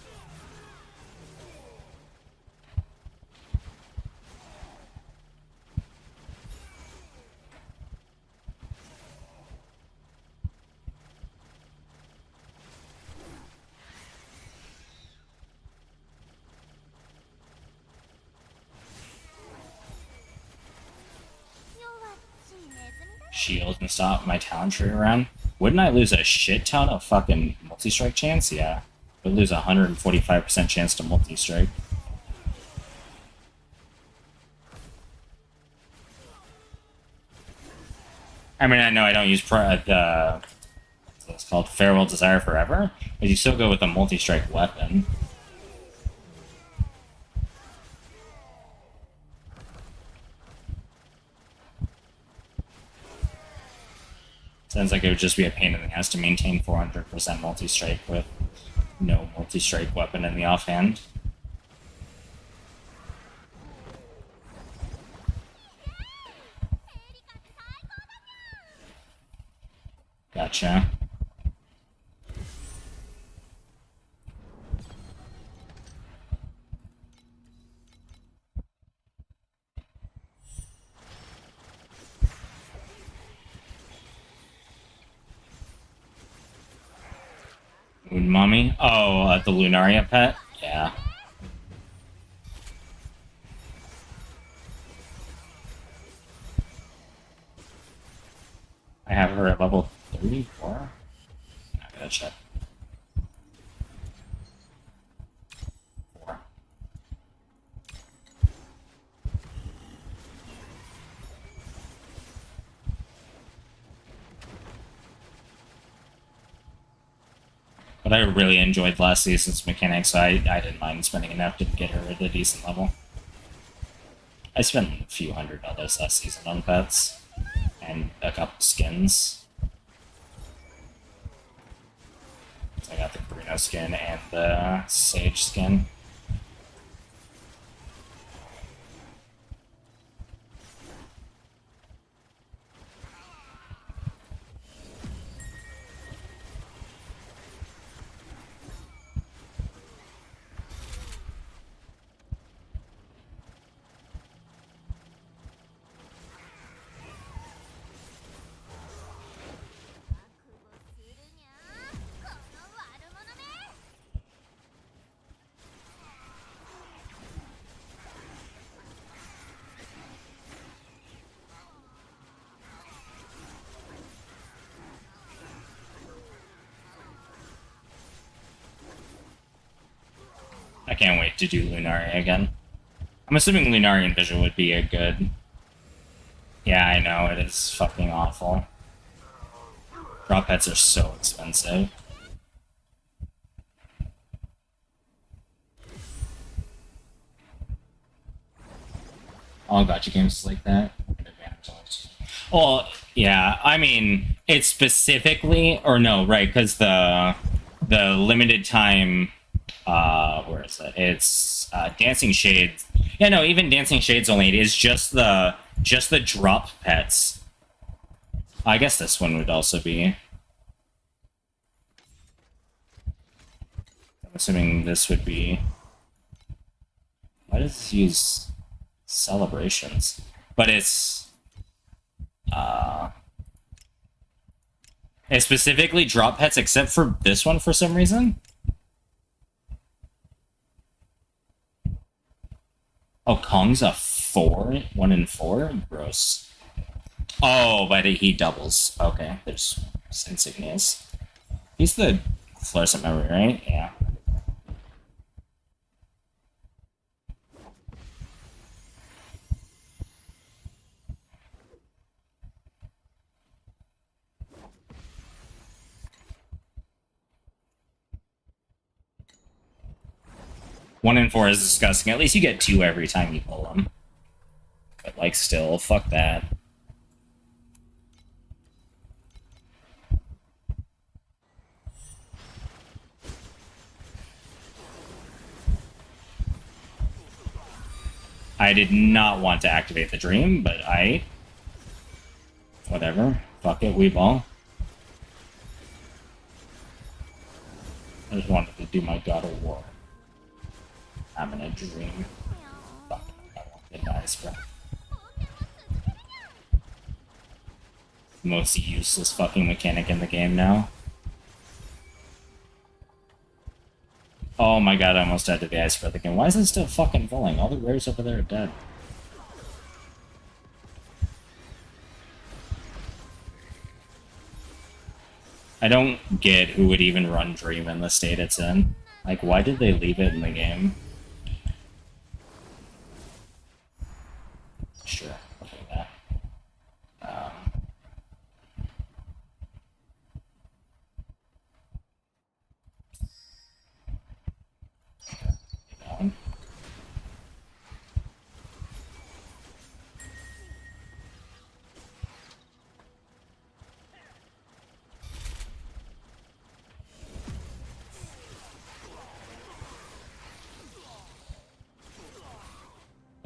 Speaker 1: Shield and stop my talent tree around. Wouldn't I lose a shit ton of fucking multi-strike chance? Yeah. Would lose a 145% chance to multi-strike. I mean, I know I don't use it's called Farewell Desire Forever, but you still go with a multi-strike weapon. Sounds like it would just be a pain in the ass to maintain 400% multi-strike with no multi-strike weapon in the offhand. Gotcha. Moon Mommy? Oh, the Lunaria pet? Yeah. I have her at level 34? I gotta check. 4. But I really enjoyed last season's mechanics, so I didn't mind spending enough to get her at a decent level. I spent a few $100 last season on pets, and a couple skins. So I got the Bruno skin and the Sage skin. I can't wait to do Lunaria again. I'm assuming Lunarian Visual would be a good... Yeah, I know, it is fucking awful. Drop pets are so expensive. All gacha games like that. Well, yeah, I mean, it's specifically... Or no, right, because the limited time... where is it? It's Dancing Shades. Yeah, no, even Dancing Shades only. It is just the drop pets. I guess this one would also be. I'm assuming this would be. Why does this use celebrations? But it's specifically drop pets except for this one for some reason. Oh, Kong's a 4? 1 in 4? Gross. Oh, but he doubles. Okay, there's insignias. He's the fluorescent memory, right? Yeah. One in 4 is disgusting. At least you get 2 every time you pull them. But, like, still, fuck that. I did not want to activate the dream, but whatever. Fuck it, we ball. I just wanted to do my God of War. I'm in a dream. Fuck, I want to die, bro. Most useless fucking mechanic in the game now. Oh my god, I almost died to the ice breath again. Why is it still fucking falling? All the rares over there are dead. I don't get who would even run Dream in the state it's in. Like, why did they leave it in the game? Sure, look at that. Down.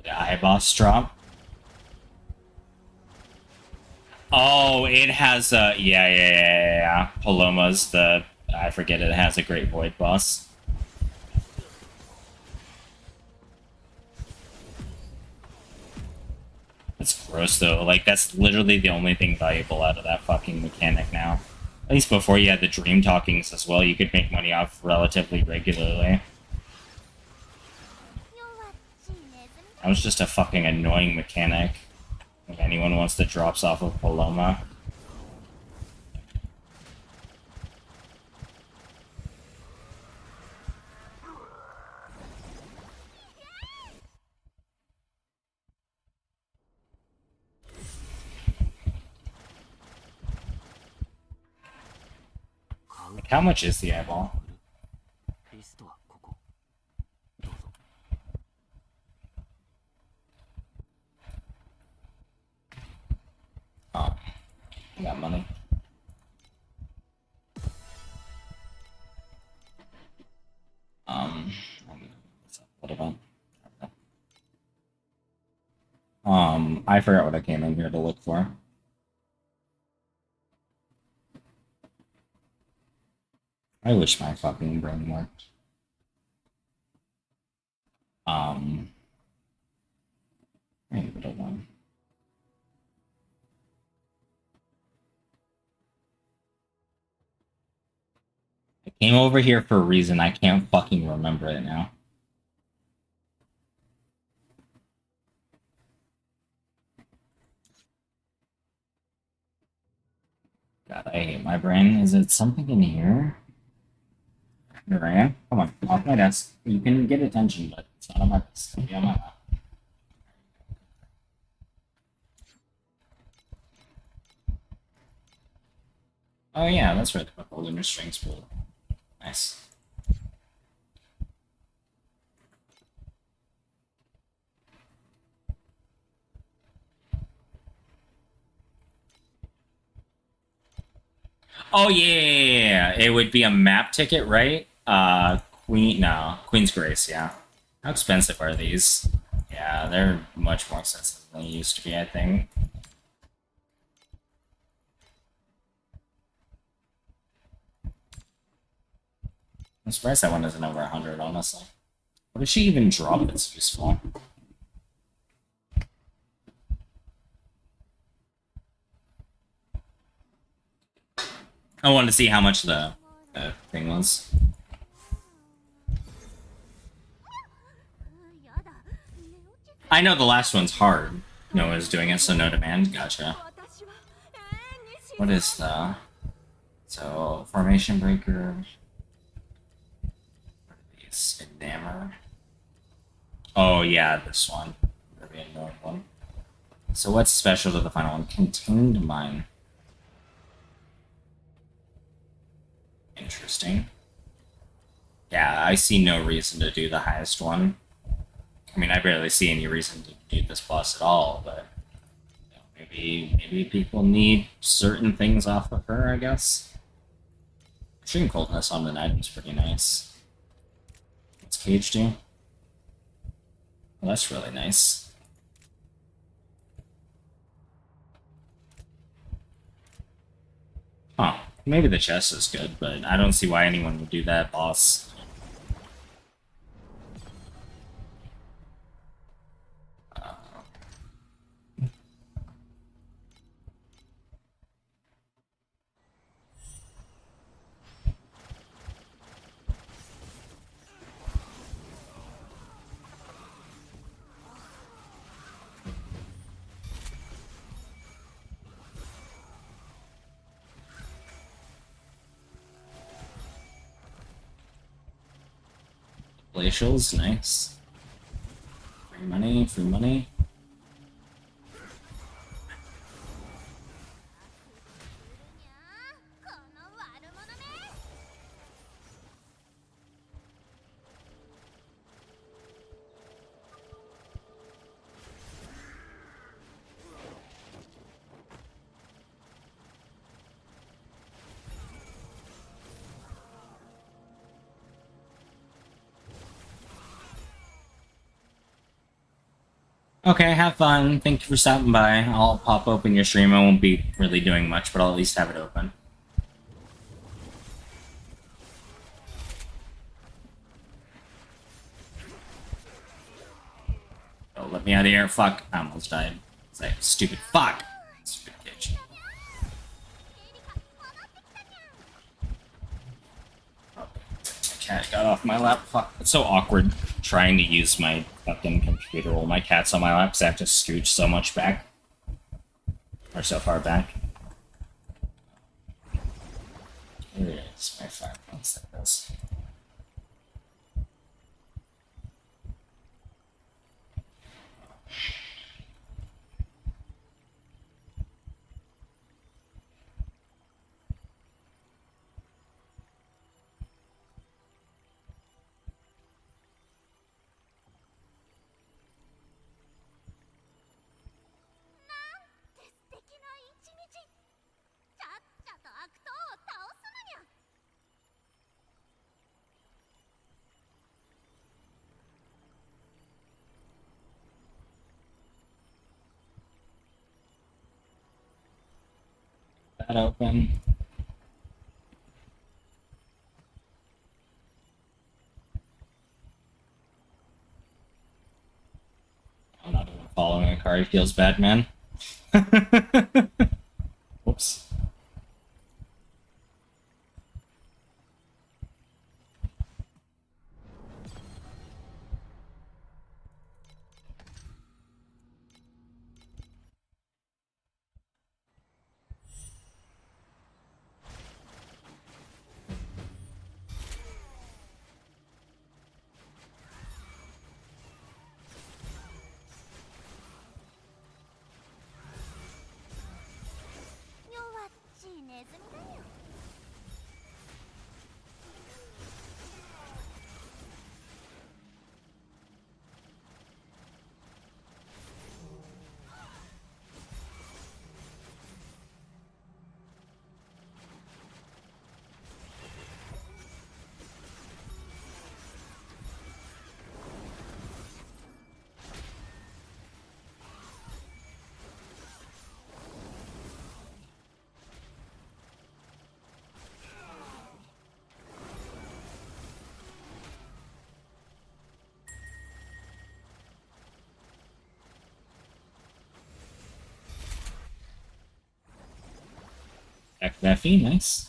Speaker 1: The eye boss drop. Oh, it has a yeah. Paloma's the I forget it has a Great Void boss. That's gross though. Like that's literally the only thing valuable out of that fucking mechanic now. At least before you had the dream talkings as well, you could make money off relatively regularly. That was just a fucking annoying mechanic. If anyone wants the drops off of Paloma. Like, how much is the eyeball? Oh, I got money. What about? I forgot what I came in here to look for. I wish my fucking brain worked. Maybe a one. I came over here for a reason. I can't fucking remember it now. God, I hate my brain. Is it something in here? Here I am. Come on, off my desk. You can get attention, but it's not on my desk. It'll be on my lap. Oh yeah, that's right. The lunar strings pool. Nice. Oh yeah, it would be a map ticket, right? Queen's Grace, yeah. How expensive are these? Yeah, they're much more expensive than they used to be, I think. I'm surprised that one isn't over 100, honestly. What does she even drop that's useful? I wanted to see how much the thing was.
Speaker 4: やだ寝落ち
Speaker 1: I know the last one's hard. Noah's doing it, so no demand. Gotcha.
Speaker 4: 私は永遠に死
Speaker 1: What is the... So, Formation Breaker... What are these? Enamor? Oh, yeah, this one. Very annoying one. So what's special to the final one? Contained Mine. Interesting. Yeah, I see no reason to do the highest one. I mean, I barely see any reason to do this boss at all, but you know, maybe people need certain things off of her, I guess. Extreme Coldness on the item's pretty nice. What's Cage do? Well, that's really nice. Huh. Maybe the chest is good, but I don't see why anyone would do that, boss. Glacials, nice. Free money, free money. Okay, have fun. Thank you for stopping by. I'll pop open your stream. I won't be really doing much, but I'll at least have it open. Oh, let me out of here. Fuck. I almost died. It's like, stupid fuck. Stupid bitch. Oh, my cat got off my lap. Fuck. It's so awkward trying to use my fucking computer while my cat's on my lap because I have to scooch so much back. Or so far back. Here it is, my 5 points like this. That open. I'm not even following a car. He feels bad, man. Whoops. back Reffy, nice.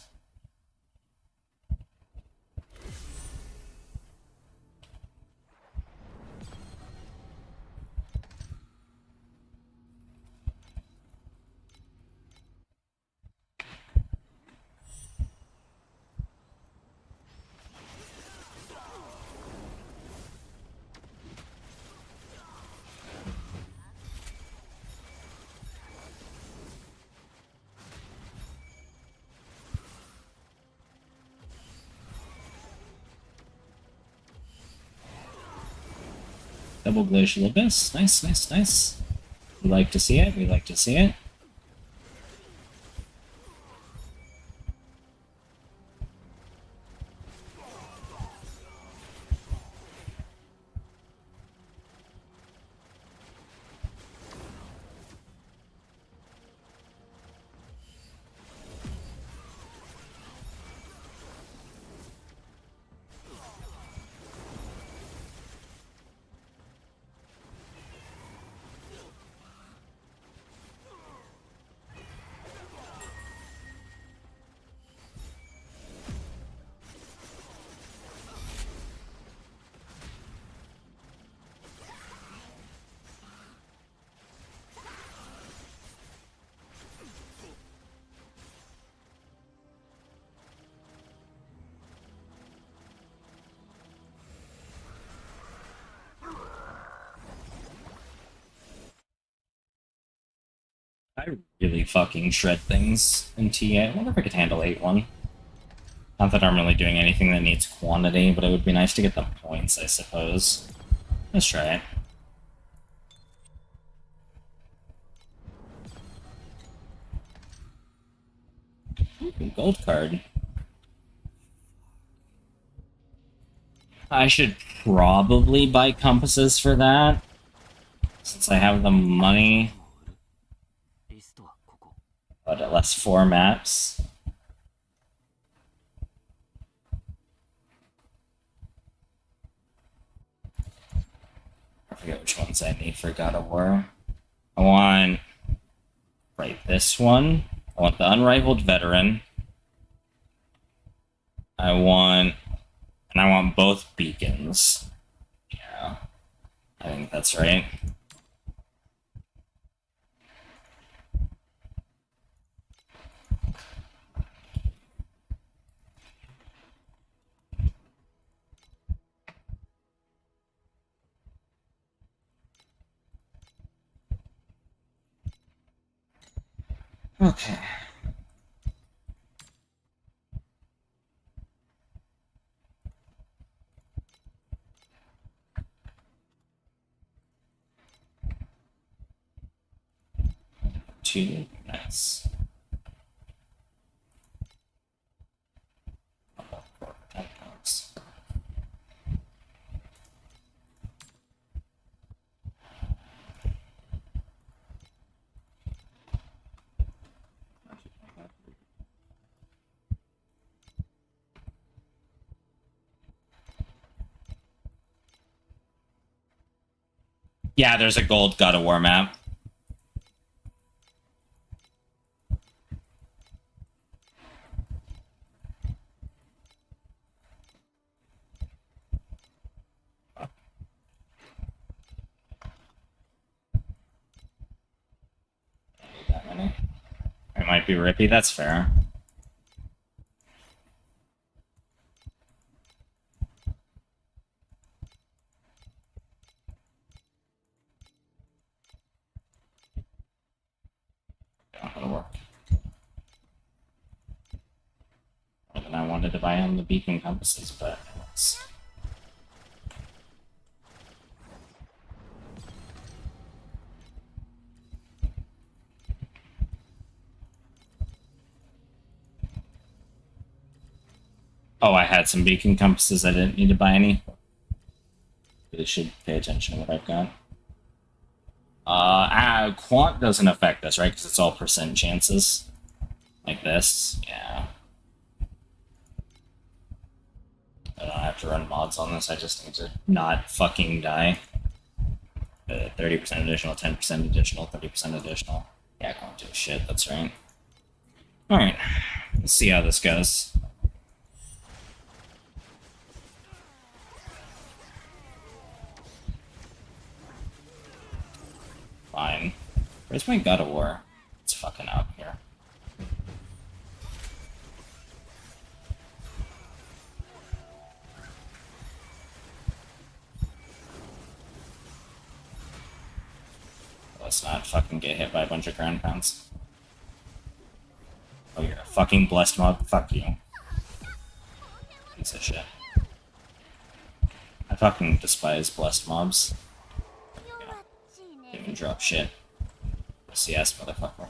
Speaker 1: Double Glacial Abyss. Nice, nice, nice. We like to see it. We like to see it. I really fucking shred things in TA. I wonder if I could handle 8-1. Not that I'm really doing anything that needs quantity, but it would be nice to get the points, I suppose. Let's try it. Ooh, gold card. I should probably buy compasses for that, since I have the money. But it lasts 4 maps. I forget which ones I need for God of War. I want... Right, this one. I want the Unrivaled Veteran. I want... And I want both beacons. Yeah. I think that's right. Okay. Two, nice. Yeah, there's a gold God of War map. That many. It might be Rippy, that's fair. Not gonna work. And I wanted to buy on the beacon compasses, but it's... Oh, I had some beacon compasses. I didn't need to buy any. Really should pay attention to what I've got. Quant doesn't affect this, right? Because it's all percent chances. Like this. Yeah. I don't have to run mods on this. I just need to not fucking die. 30% additional, 10% additional, 30% additional. Yeah, I can't do shit. That's right. Alright. Let's see how this goes. Fine. Where's my God of War? It's fucking out here. Let's not fucking get hit by a bunch of ground pounds. Oh, you're a fucking blessed mob? Fuck you. Piece of shit. I fucking despise blessed mobs. They can drop shit. CS, motherfucker.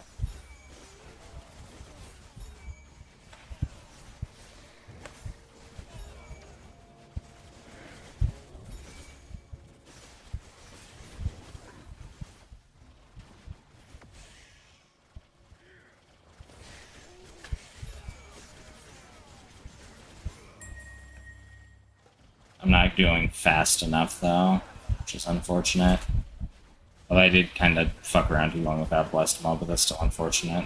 Speaker 1: I'm not doing fast enough, though, which is unfortunate. Well, I did kind of fuck around too long with that blessed mob, but that's still unfortunate.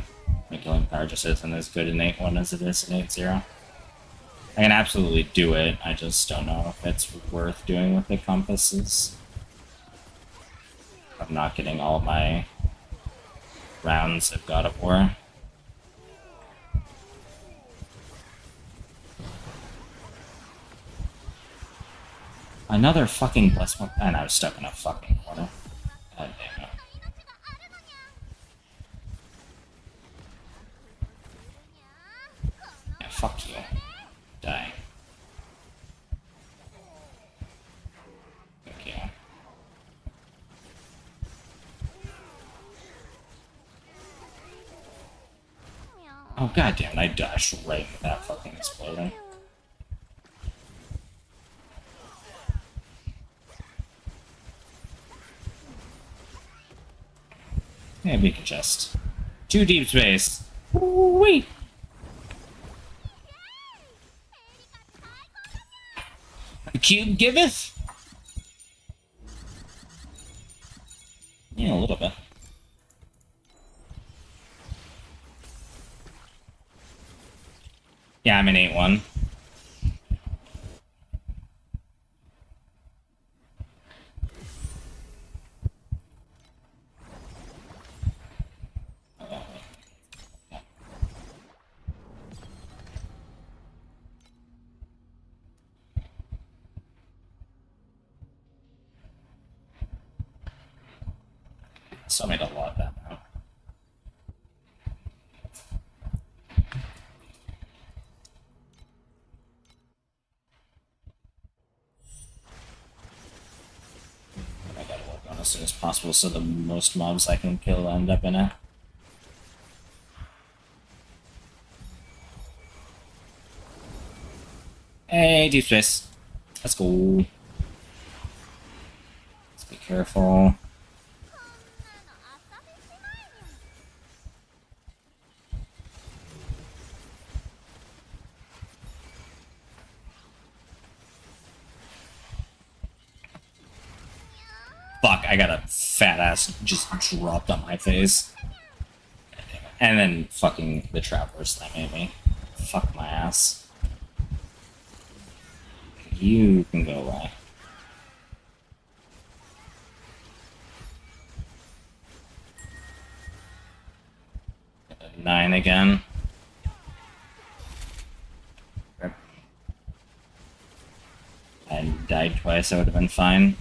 Speaker 1: My killing power just isn't as good in 8-1 as it is in 8-0. I can absolutely do it, I just don't know if it's worth doing with the compasses. I'm not getting all my rounds of God of War. Another fucking blessed mob, and I was stuck in a fucking corner. God damn it. Yeah, fuck you. Die. Okay. Oh goddamn! I dashed right into that fucking exploding. Maybe we could just too deep space. Wait. The cube giveth. Yeah, a little bit. Yeah, I'm an 8-1. Still made a lot of that now. I gotta work on as soon as possible so the most mobs I can kill end up in it. Hey, deep space. Let's go. Let's be careful. Fuck, I got a fat ass just dropped on my face. And then fucking the travelers that made me. Fuck my ass. You can go away. 9 again. I died twice, I would have been fine.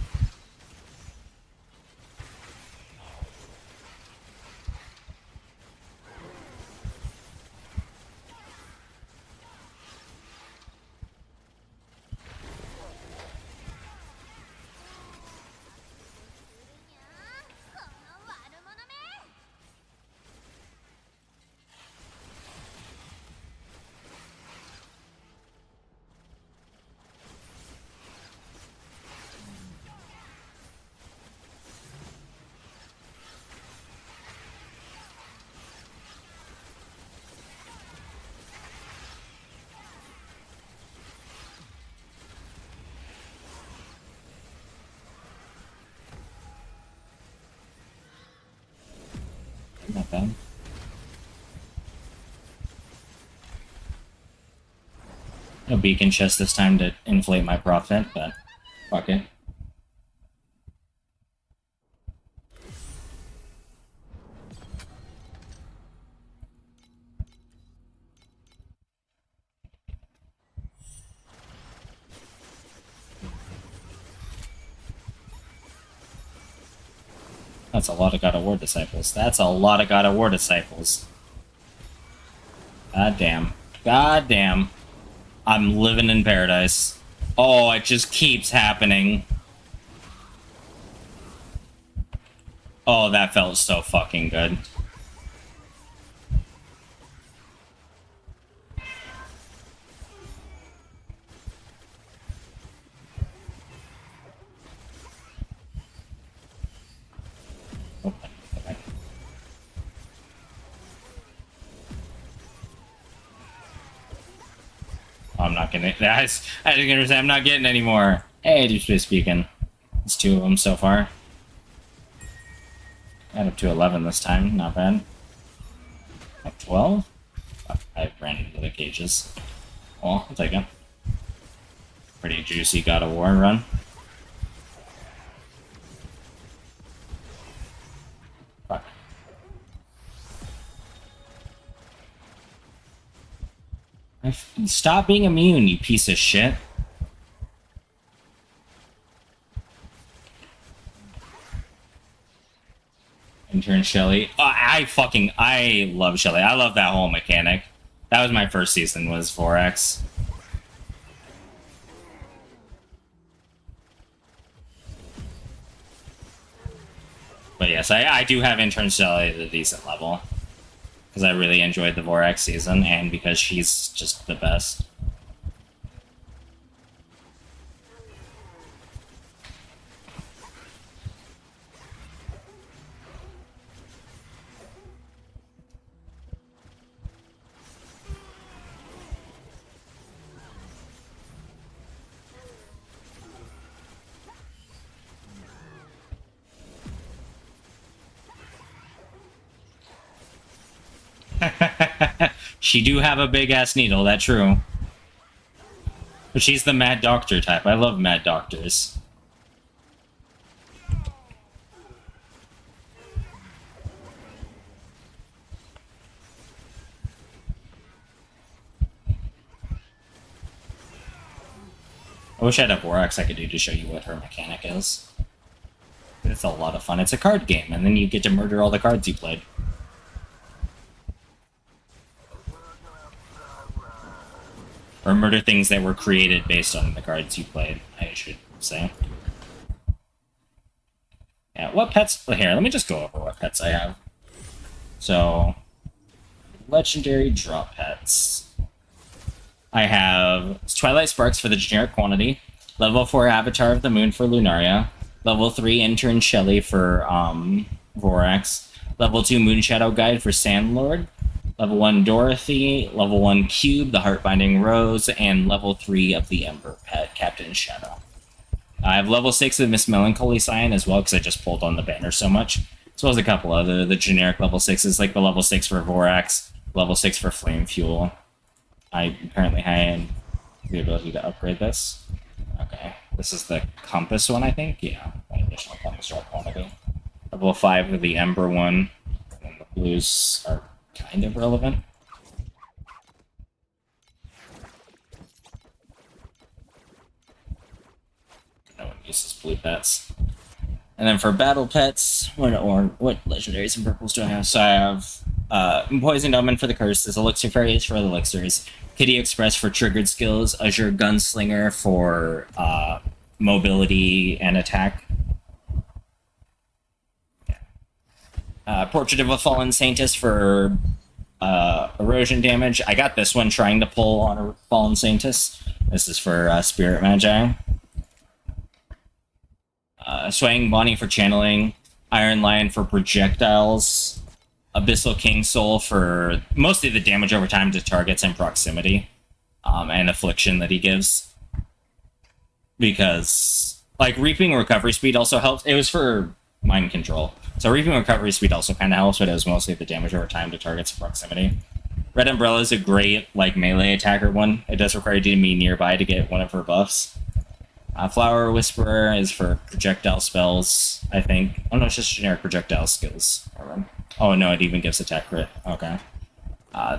Speaker 1: Not bad. No beacon chest this time to inflate my profit, but fuck it. That's a lot of God of War disciples. That's a lot of God of War disciples. God damn. God damn. I'm living in paradise. Oh, it just keeps happening. Oh, that felt so fucking good. Oh, okay. I'm not getting it. I was gonna say I'm not getting any more. Hey, Deep Space Beacon. It's 2 of them so far. Got up to 11 this time. Not bad. Like 12? Fuck, I ran into the cages. Well, I'll take it. Pretty juicy God of War run. Fuck. Stop being immune, you piece of shit. Intern Shelly. I love Shelly. I love that whole mechanic. That was my first season, was 4X. But yes, I do have Intern Shelly at a decent level. Because I really enjoyed the Vorax season, and because she's just the best. She do have a big ass needle, that's true. But she's the Mad Doctor type. I love Mad Doctors. I wish I had a Vorax I could do to show you what her mechanic is. It's a lot of fun. It's a card game, and then you get to murder all the cards you played. Or murder things that were created based on the cards you played, I should say. Yeah, what pets... Here, let me just go over what pets I have. So, legendary drop pets. I have Twilight Sparks for the generic quantity, level 4 Avatar of the Moon for Lunaria, level 3 Intern Shelly for Vorax, level 2 Moonshadow Guide for Sandlord, level 1 Dorothy, level 1 Cube, the Heartbinding Rose, and level 3 of the Ember Pet, Captain Shadow. I have level 6 of Miss Melancholy Sign as well, because I just pulled on the banner so much, as well as a couple of the generic level 6s, like the level 6 for Vorax, level 6 for Flame Fuel. I apparently had the ability to upgrade this. Okay, this is the Compass one, I think? Yeah, additional Compass drop quantity. Level 5 of the Ember one, and the blues are kind of relevant. No one uses blue pets. And then for battle pets, what legendaries and purples do I have? So I have Poisoned Omen for the curses, Elixir Fairies for the elixirs, Kitty Express for triggered skills, Azure Gunslinger for mobility and attack. Portrait of a Fallen Saintess for erosion damage. I got this one trying to pull on a Fallen Saintess. This is for Spirit Magi. Swaying Bonnie for channeling, Iron Lion for projectiles, Abyssal King Soul for mostly the damage over time to targets and proximity, and affliction that he gives. Because, like, Reaping Recovery Speed also helps. It was for mind control. So Reaping Recovery Speed also kind of helps, but it was mostly the damage over time to targets and proximity. Red Umbrella is a great like melee attacker one. It does require you to be nearby to get one of her buffs. Flower Whisperer is for projectile spells, I think. Oh no, it's just generic projectile skills. Oh no, it even gives attack crit. Okay.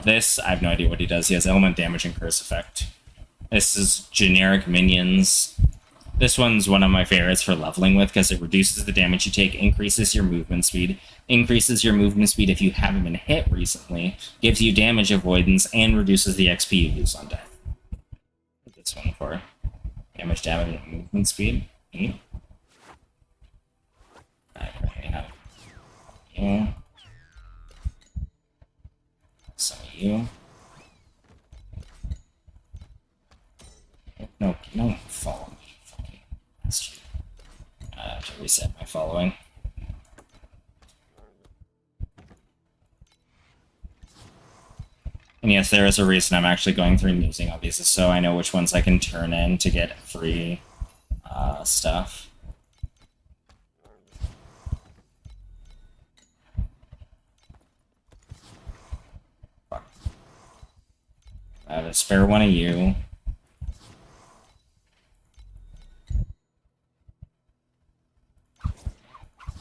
Speaker 1: This, I have no idea what he does. He has element damage and curse effect. This is generic minions. This one's one of my favorites for leveling with because it reduces the damage you take, increases your movement speed if you haven't been hit recently, gives you damage avoidance, and reduces the XP you lose on death. This one for damage, and movement speed. I currently have you. Some of you. No, follow me. Fucking bastard. I have to reset my following. And yes, there is a reason I'm actually going through and using all these, so I know which ones I can turn in to get free stuff. Fuck. I have a spare one of you.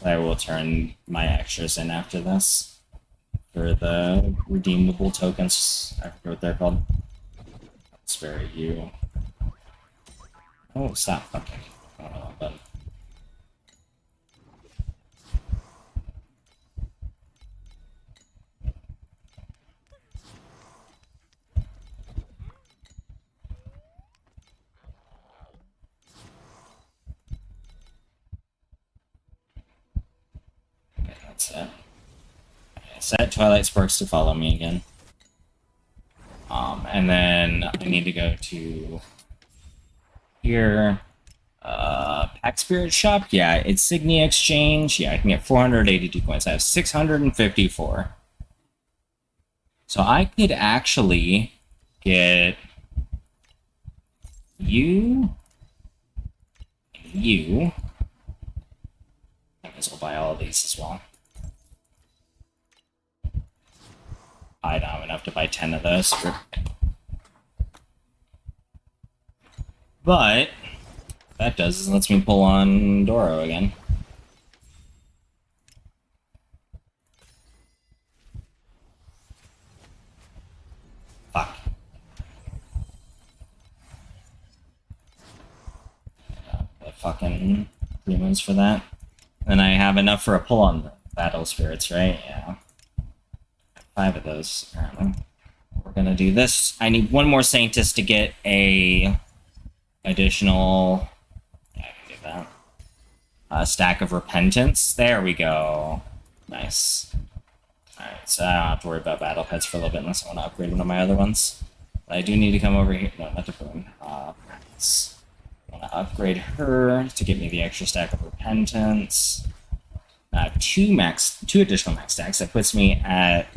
Speaker 1: I will turn my extras in after this for the redeemable tokens. I forget what they're called. Spare you. Oh, stop fucking. Oh, but okay, that's it. Set Twilight Sparks to follow me again. And then I need to go to here. Pack Spirit Shop. Yeah, Insignia Exchange. Yeah, I can get 482 coins. I have 654. So I could actually get you. I guess I'll buy all of these as well. I don't have enough to buy 10 of those. But that does is lets me pull on Doro again. Fuck. The fucking demons for that. And I have enough for a pull on the Battle Spirits, right? Yeah. 5 of those, apparently. We're gonna do this. I need one more Saintess to get a additional... Yeah, I can do that. Stack of Repentance. There we go. Nice. Alright, so I don't have to worry about battle pets for a little bit unless I want to upgrade one of my other ones. But I do need to come over here. No, not to boon. I want to upgrade her to get me the extra stack of Repentance. I have two additional max stacks. That puts me at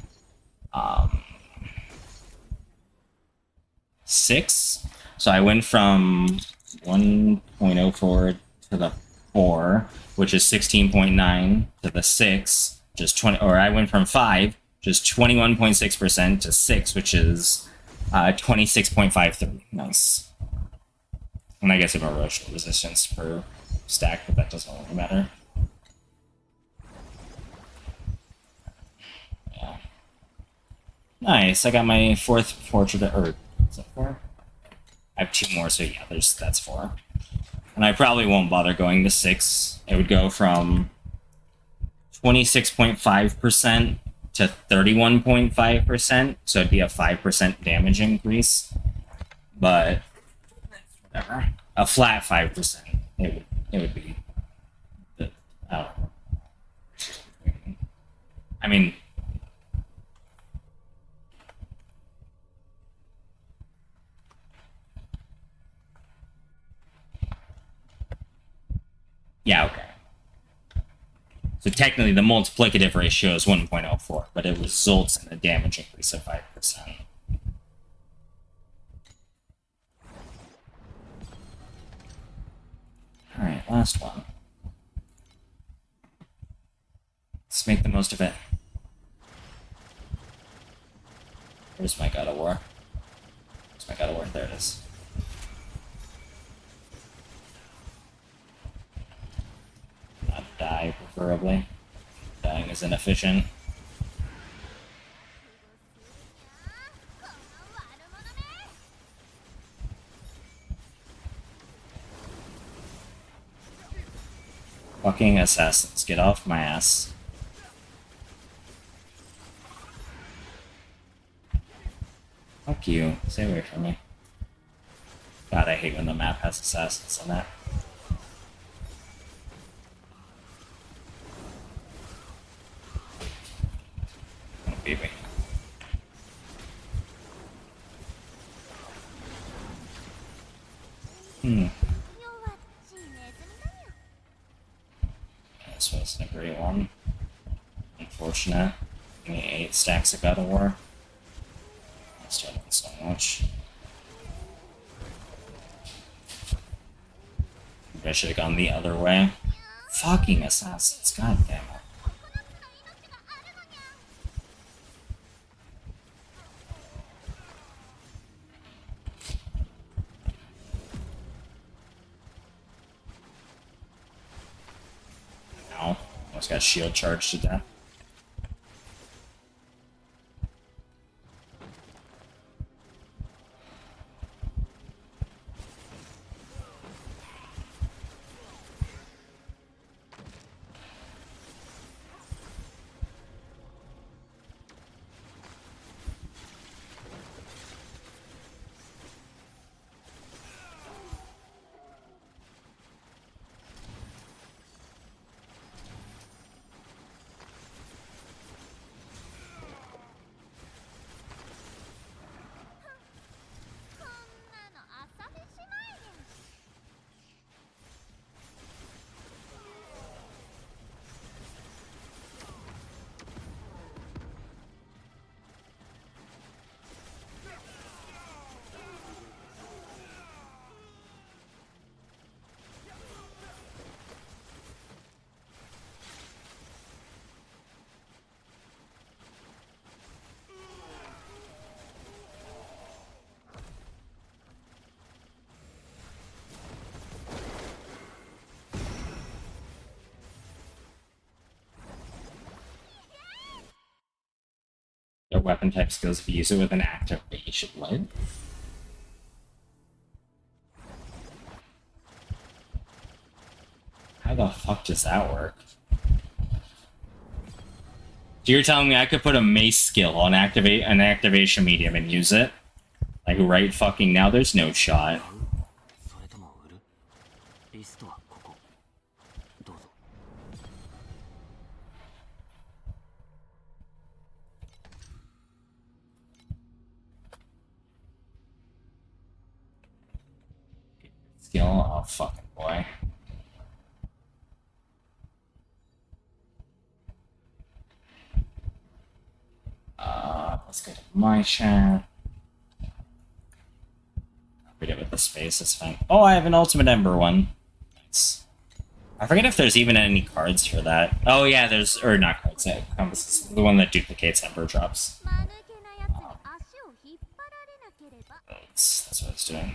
Speaker 1: 6. So I went from 1.04 to the 4, which is 16.9, to the 6, just 20. Or I went from 5, just 21.6%, to 6, which is 26.53. Nice. And I guess I have erosional resistance per stack, but that doesn't really matter. Yeah. Nice. I got my 4th portrait. Or is that 4? I have 2 more, so yeah, that's 4. And I probably won't bother going to 6. It would go from 26.5% to 31.5%, so it'd be a 5% damage increase. But whatever. A flat 5%. It would be the, I don't know. I mean, yeah, okay. So technically the multiplicative ratio is 1.04, but it results in a damage increase of 5%. Alright, last one. Let's make the most of it. Where's my God of War? Where's my God of War? There it is. Not die, preferably. Dying is inefficient. Fucking assassins, get off my ass. Fuck you, stay away from me. God, I hate when the map has assassins on that. Oh, baby. This wasn't a great one. Unfortunate. Only 8 stacks of God of War. I started so much. Maybe I should have gone the other way. Fucking assassins, god damn it. Ow. Almost got shield charged to death. Their weapon type skills if you use it with an activation. What? How the fuck does that work? So you're telling me I could put a mace skill on an activation medium and use it? Like right fucking now? There's no shot.
Speaker 3: それとも売る？リストはここ。どうぞ。
Speaker 1: Skill? Oh fucking boy. Let's go to my chat. Read it with the space, it's fine. Oh, I have an Ultimate Ember one. Nice. I forget if there's even any cards for that. Oh yeah, there's, or not cards, that encompasses the one that duplicates Ember drops. That's what it's doing.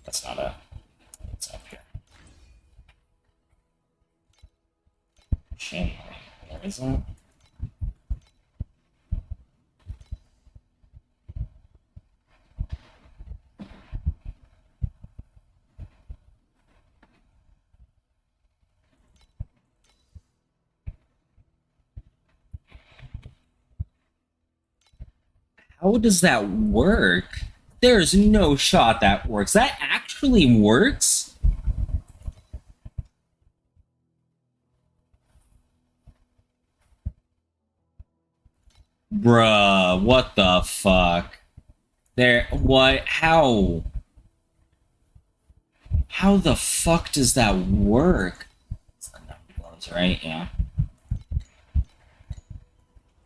Speaker 1: That's not a... It's up here. Shame. Where is it? How does that work? There's no shot that works. That actually works? Bruh, what the fuck? There, what? How? How the fuck does that work? It's the number gloves, right? Yeah.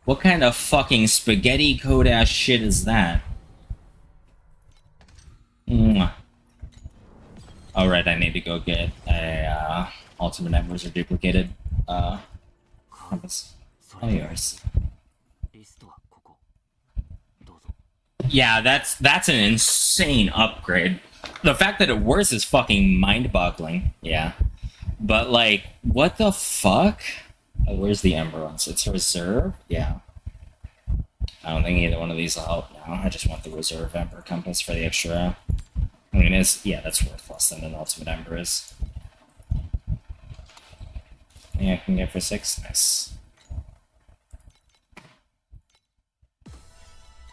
Speaker 1: What kind of fucking spaghetti code ass shit is that? Mwah. Oh, right, I need to go get a, ultimate embers or duplicated, compass.
Speaker 3: そ
Speaker 1: Oh,
Speaker 3: れでも
Speaker 1: yours.
Speaker 3: リストはここ。どうぞ。
Speaker 1: Yeah, that's an insane upgrade. The fact that it works is fucking mind-boggling. Yeah. But, like, what the fuck? Oh, where's the Ember ones? It's reserve? Yeah. I don't think either one of these will help now. I just want the reserve Ember compass for the extra. I mean, yeah, that's worth less than an ultimate Ember is. Yeah, I can get for 6. Nice.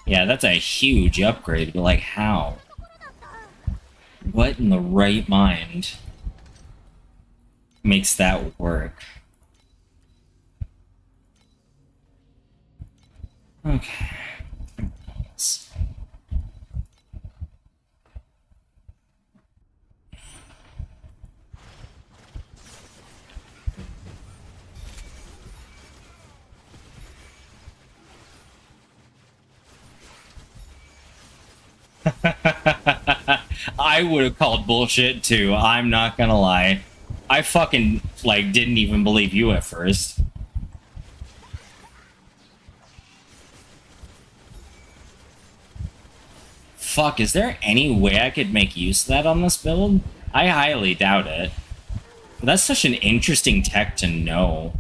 Speaker 1: Yeah, that's a huge upgrade, but, like, how? What in the right mind makes that work? Okay. I would have called bullshit too, I'm not gonna lie. I fucking, like, didn't even believe you at first. Fuck, is there any way I could make use of that on this build? I highly doubt it. But that's such an interesting tech to know.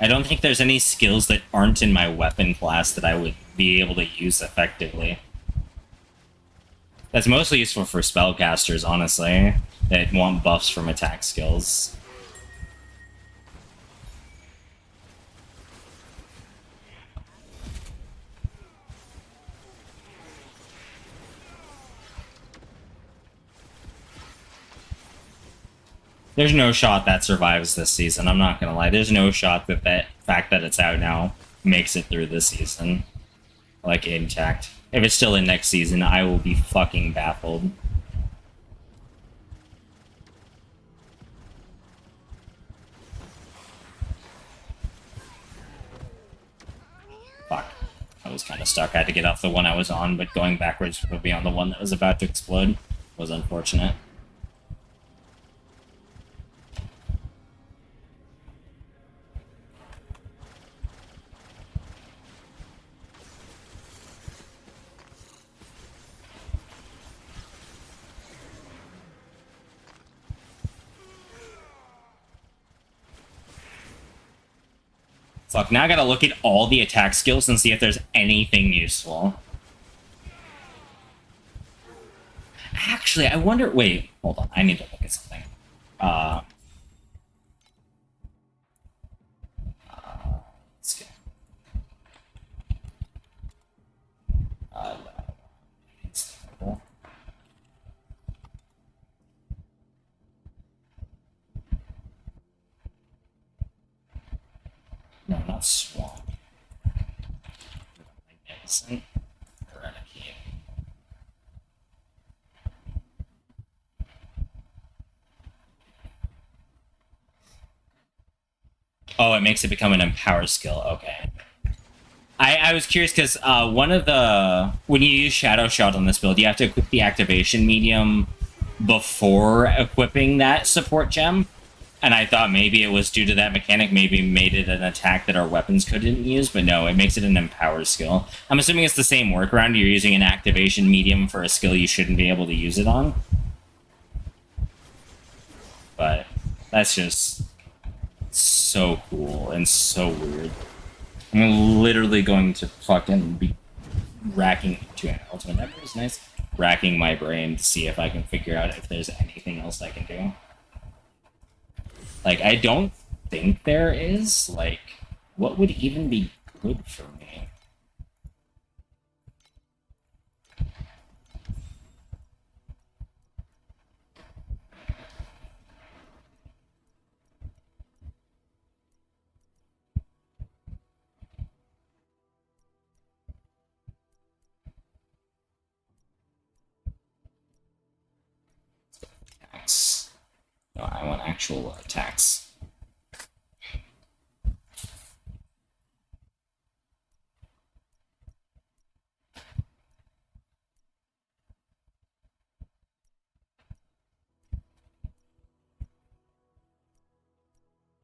Speaker 1: I don't think there's any skills that aren't in my weapon class that I would be able to use effectively. That's mostly useful for spellcasters, honestly, that want buffs from attack skills. There's no shot that survives this season, I'm not gonna lie. There's no shot that that fact that it's out now makes it through this season. Like, intact. If it's still in next season, I will be fucking baffled. Fuck. I was kind of stuck. I had to get off the one I was on, but going backwards would be on the one that was about to explode. Was unfortunate. Fuck, now I gotta look at all the attack skills and see if there's anything useful. Actually, I wonder... Wait, hold on. I need to look at something. Let's get... it's terrible. No, not Swamp. Magnificent. Eradicate. Oh, it makes it become an empower skill. Okay. I was curious because one of the... When you use Shadow Shot on this build, you have to equip the activation medium before equipping that support gem. And I thought maybe it was due to that mechanic, maybe made it an attack that our weapons couldn't use, but no, it makes it an empower skill. I'm assuming it's the same workaround. You're using an activation medium for a skill you shouldn't be able to use it on. But that's just so cool and so weird. I'm literally going to fucking be racking... Ultimate Never is nice. Racking my brain to see if I can figure out if there's anything else I can do. Like, I don't think there is. Like, what would even be good for me? Attacks. No, I want actual attacks.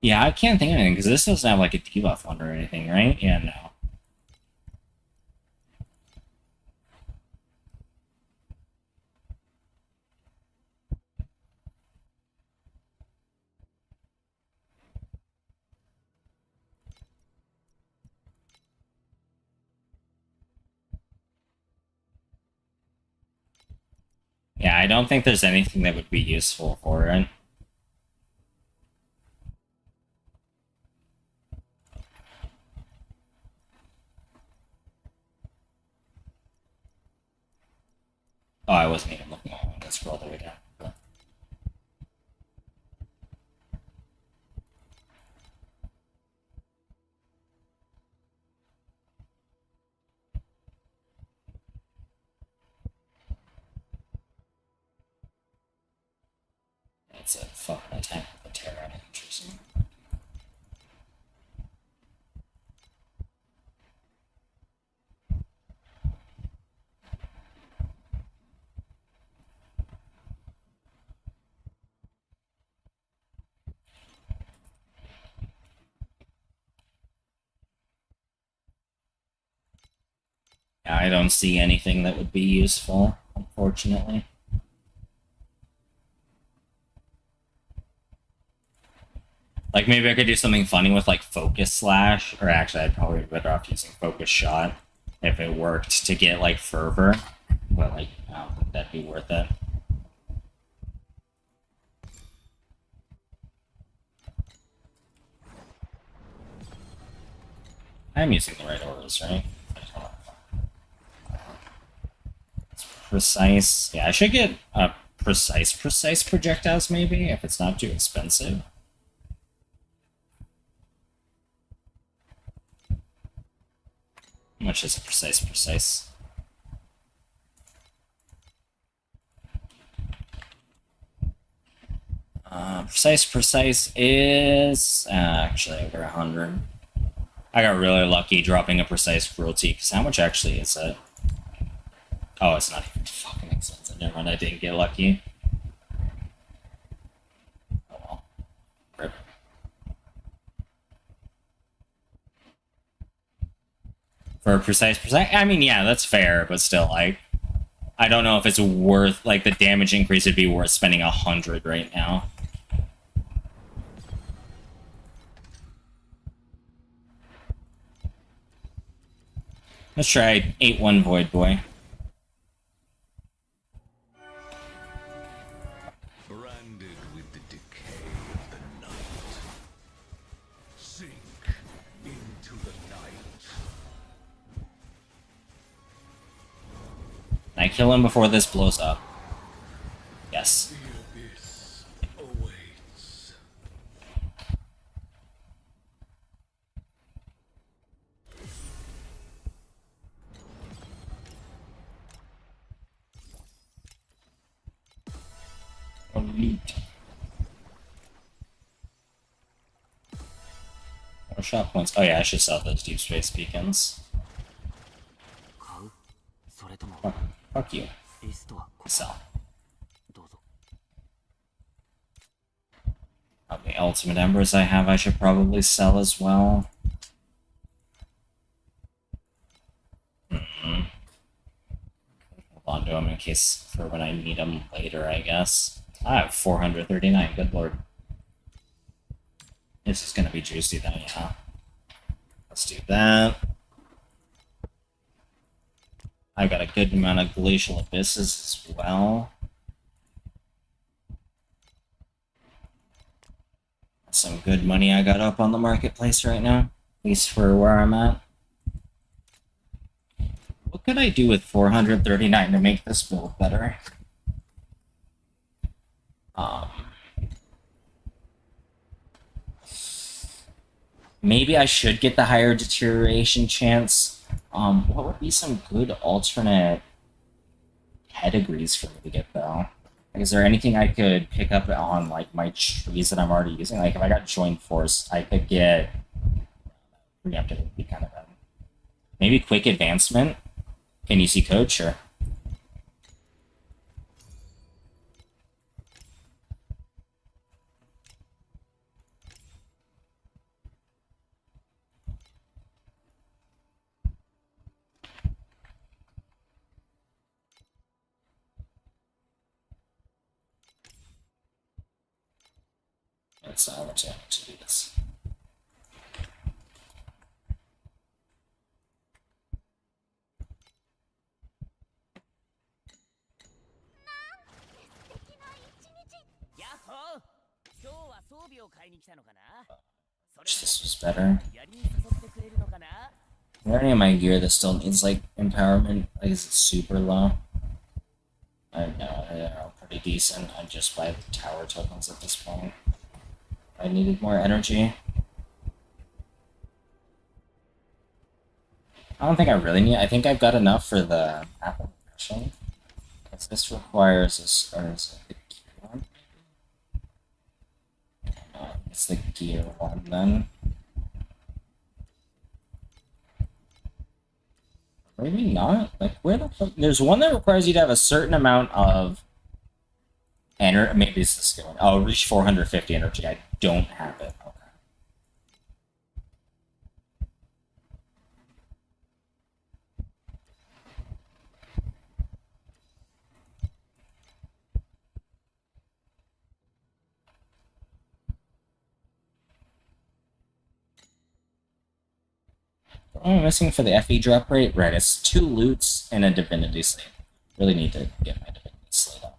Speaker 1: Yeah, I can't think of anything because this doesn't have like a debuff one or anything, right? Yeah, no. Yeah, I don't think there's anything that would be useful for it. Oh, I wasn't even looking at it. Let's scroll all the way down. It's a fucking attack with a terror. Interesting. Yeah, I don't see anything that would be useful, unfortunately. Like, maybe I could do something funny with, like, Focus Slash, or actually, I'd probably be better off using Focus Shot if it worked to get, like, Fervor. But, like, I don't think that'd be worth it. I'm using the right orders, right? It's precise. Yeah, I should get a precise projectiles, maybe, if it's not too expensive. How much is a precise? Precise is actually over 100. I got really lucky dropping a precise cruelty, because how much actually is it? Oh, it's not even fucking expensive. Never mind, I didn't get lucky. Oh well. Rip. For a precise, I mean, yeah, that's fair, but still, like, I don't know if it's worth, like, the damage increase would be worth spending 100 right now. Let's try 8-1 Void Boy.
Speaker 2: Branded with the decay of the night. Sink into the night.
Speaker 1: Can I kill him before this blows up? Yes.
Speaker 2: The abyss awaits.
Speaker 1: Elite. More shot points. Oh yeah, I should sell those deep space beacons.
Speaker 3: 買うそれとも
Speaker 1: Fuck you.
Speaker 3: リストはこ
Speaker 1: Sell.
Speaker 3: どうぞ
Speaker 1: How many ultimate embers I have, I should probably sell as well. Hold on to them in case for when I need them later, I guess. I have 439, good lord. This is gonna be juicy then, yeah. Let's do that. I got a good amount of glacial abysses as well. Some good money I got up on the marketplace right now, at least for where I'm at. What could I do with 439 to make this build better? Maybe I should get the higher deterioration chance. What would be some good alternate pedigrees for me to get though? Like, is there anything I could pick up on like my trees that I'm already using? Like if I got joint force, I could get preemptive would be kind of bad. Maybe quick advancement. Can you see code? Sure. That's not how much I have to do this. Wish this was better. Are there any of my gear that still needs like empowerment? Like, is it super low? I don't know, they're all pretty decent. I'd just buy the tower tokens at this point. I needed more energy. I don't think I really need. I think I've got enough for the apple actually. Because this requires a, or is it the gear one? No, it's the gear one then. Maybe not. Like, where the fuck? There's one that requires you to have a certain amount of energy. Maybe it's the skill one. Oh, reach 450 energy. I don't have it. Okay. What am I missing for the FE drop rate? Right, it's 2 loots and a divinity slate. Really need to get my divinity slate up.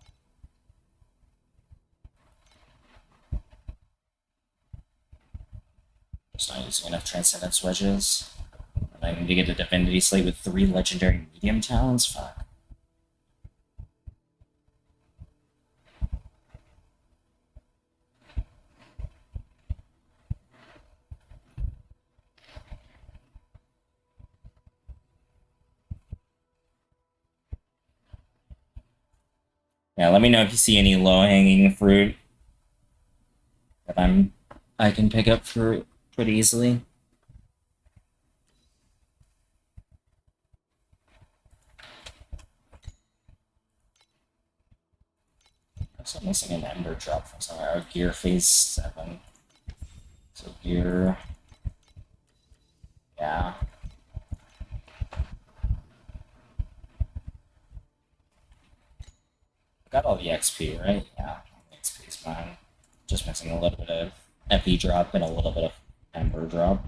Speaker 1: Just not using enough transcendence wedges. And I need to get a divinity slate with 3 legendary medium talents. Fuck. Yeah, let me know if you see any low-hanging fruit that I can pick up fruit pretty easily. I'm missing an ember drop from somewhere. Oh, gear phase 7. So gear. Yeah. Got all the XP, right? Yeah, XP is fine. Just missing a little bit of FE drop and a little bit of Ember drop.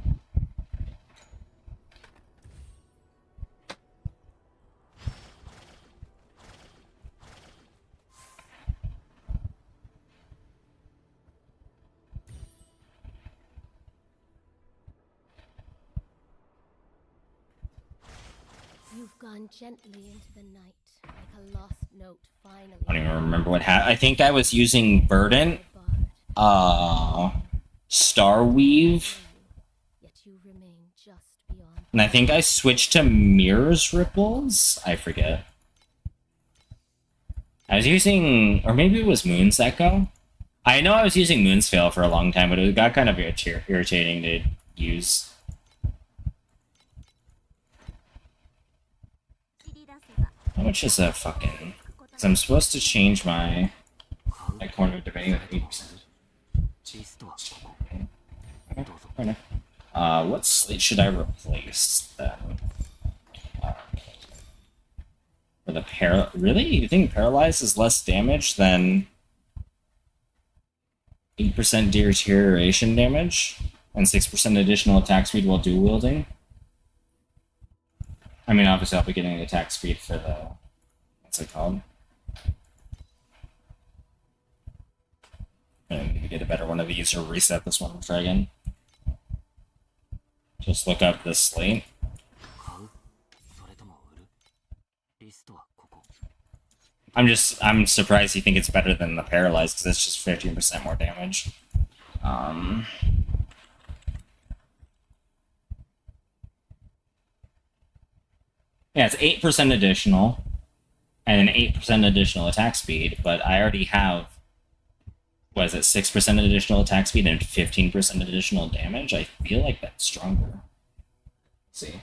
Speaker 5: You've gone gently into the night, like a lost note finally.
Speaker 1: I don't even remember what happened. I think I was using Verdant, Starweave,
Speaker 5: Yet you remain just beyond.
Speaker 1: and I think I switched to Mirror's Ripples. I forget. I was using, or maybe it was Moon's Echo. I know I was using Moon's Veil for a long time, but it got kind of irritating to use. How much is that fucking... Because I'm supposed to change my corner of divinity with 8%. Okay. What slate should I replace then? For the really? You think Paralyze is less damage than 8% deterioration damage and 6% additional attack speed while dual wielding? I mean, obviously I'll be getting the attack speed for the... What's it called? I need to get a better one of these or reset this one and try again. Just look up this slate. I'm surprised you think it's better than the Paralyzed, because it's just 15% more damage. Yeah, it's 8% additional, and an 8% additional attack speed, but I already have, what is it, 6% additional attack speed and 15% additional damage? I feel like that's stronger. Let's see.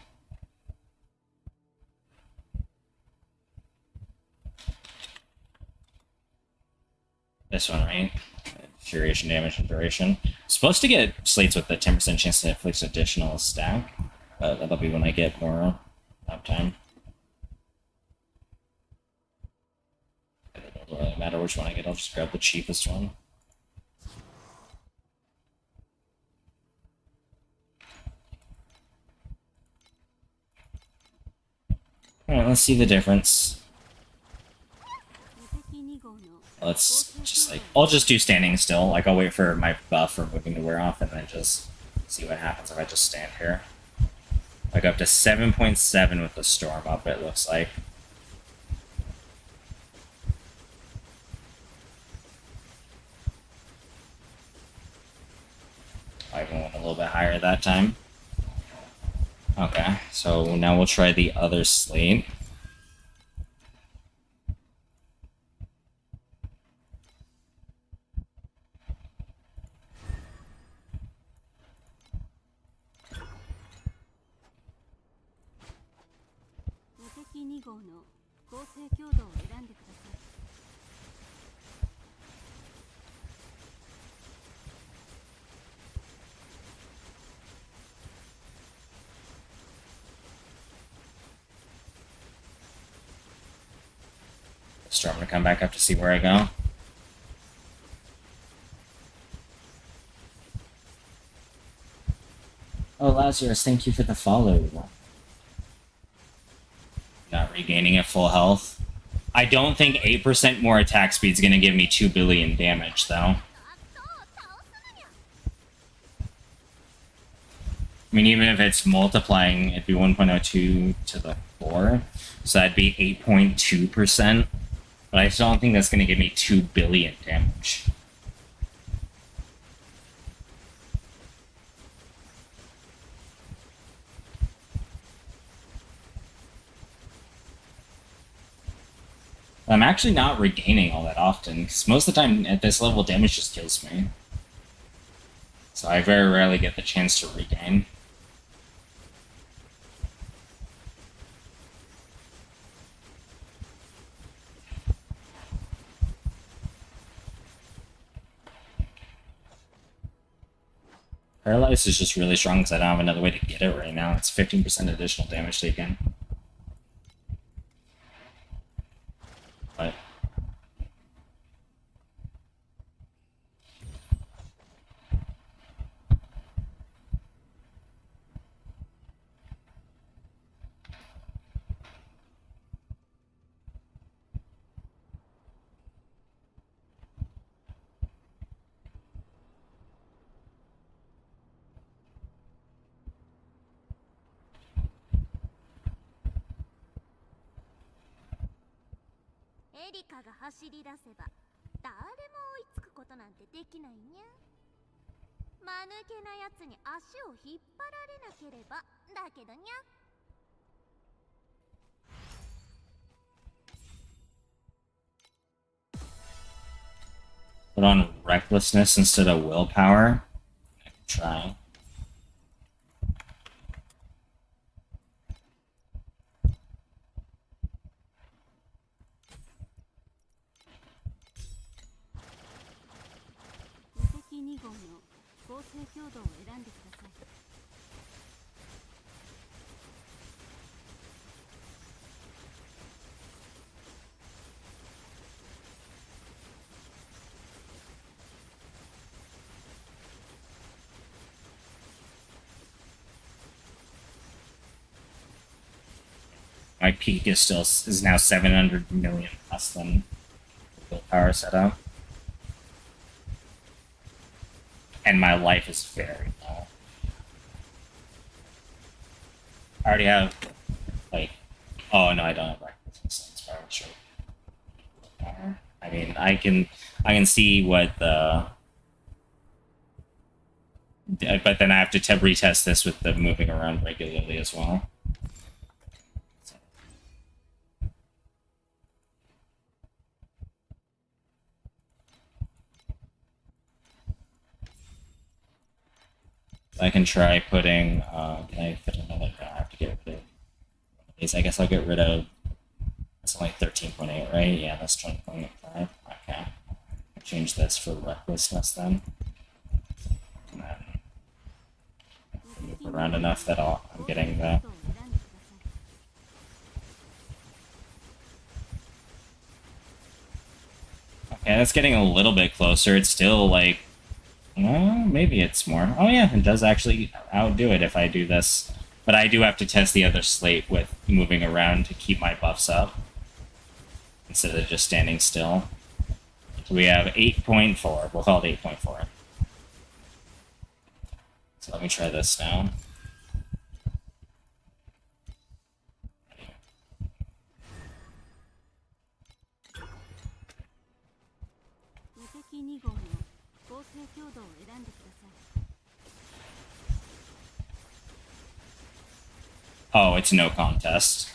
Speaker 1: This one, right? Duration, damage, and duration. Supposed to get slates with the 10% chance to inflict additional stack, but that'll be when I get more uptime. It doesn't really matter which one I get, I'll just grab the cheapest one. Alright, let's see the difference.
Speaker 4: 無敵2号の
Speaker 1: Let's just like, I'll just do standing still. Like, I'll wait for my buff or moving to wear off and then just see what happens if I just stand here. Like up to 7.7 with the storm up, it looks like. I even went a little bit higher that time. Okay, so now we'll try the other slate.2
Speaker 4: 号の構成強度を選んでください。
Speaker 1: Storm to come back up to see where I go. Oh, Lazarus, thank you for the follow. Not regaining at full health. I don't think 8% more attack speed is going to give me 2 billion damage, though. I mean, even if it's multiplying, it'd be 1.02 to the 4. So that'd be 8.2%. But I still don't think that's going to give me 2 billion damage. I'm actually not regaining all that often, because most of the time at this level, damage just kills me. So I very rarely get the chance to regain. Paralyze is just really strong because I don't have another way to get it right now. It's 15% additional damage taken. But
Speaker 4: エリカが走り出せば誰も追いつくことなんてできないにゃ。間抜けなやつに足を引っ張られなければだけどにゃ。
Speaker 1: put on recklessness instead of willpower. I can try. My peak is now 700 million less than the willpower setup. And my life is very low. I already have, like, oh no, I don't have recklessness. That's probably true. I mean, I can see what the, but then I have to retest this with the moving around regularly as well. I can try putting, can I fit another, I have to get rid of these. I guess I'll get rid of, that's only 13.8, right? Yeah, that's 20.85. Okay. I'll change this for recklessness then. And then move around enough that I'm getting the... Okay, that's getting a little bit closer. It's still like, well, maybe it's more. Oh yeah, it does actually outdo it if I do this. If But I do have to test the other slate with moving around to keep my buffs up instead of just standing still. So we have 8.4. We'll call it 8.4. So let me try this now. Oh, it's no contest.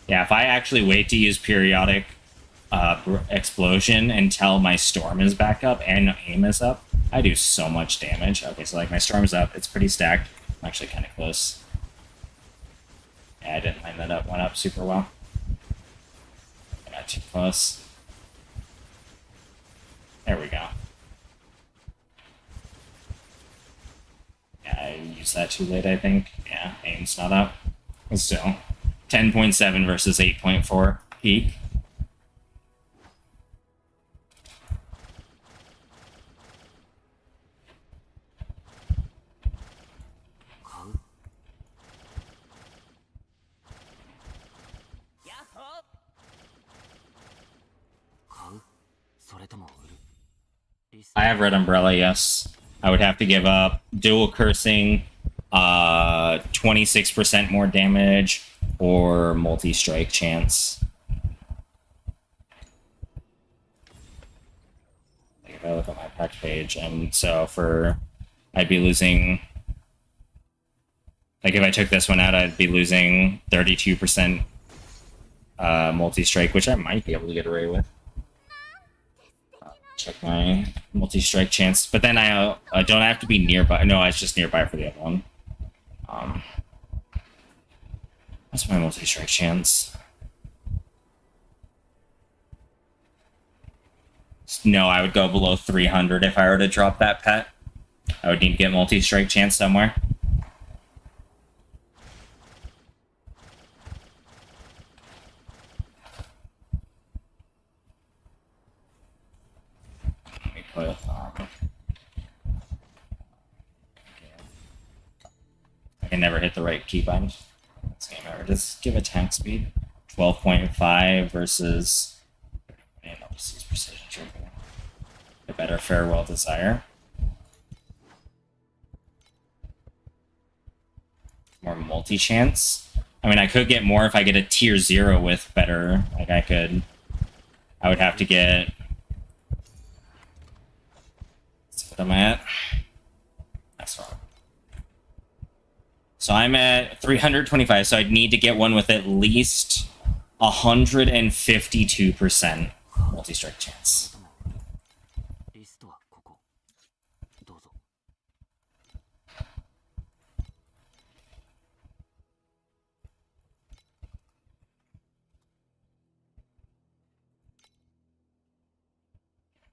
Speaker 1: Yeah, if I actually wait to use periodic explosion until my storm is back up and aim is up, I do so much damage. Okay, so like my storm's up, it's pretty stacked. I'm actually kind of close. Yeah, I didn't line that up. Went up super well. Not too close. There we go. Yeah, I used that too late, I think. Yeah, aim's not up. But still, 10.7 versus 8.4 peak. I have Red Umbrella, yes. I would have to give up dual cursing, 26% more damage, or multi-strike chance. Like if I look at my pack page, and so I'd be losing, like if I took this one out, I'd be losing 32% multi-strike, which I might be able to get away with. Check my multi-strike chance, but then I don't have to be nearby. No, it's just nearby for the other one. What's my multi-strike chance? No, I would go below 300 if I were to drop that pet. I would need to get multi-strike chance somewhere. I can never hit the right keybind. This game ever. Just give attack speed. 12.5 versus. Man, I'll just use precision trigger. A better farewell desire. More multi chance. I mean, I could get more if I get a tier 0 with better. Like I would have to get. What am I at? That's wrong. So I'm at 325, so I'd need to get one with at least 152% multi-strike chance.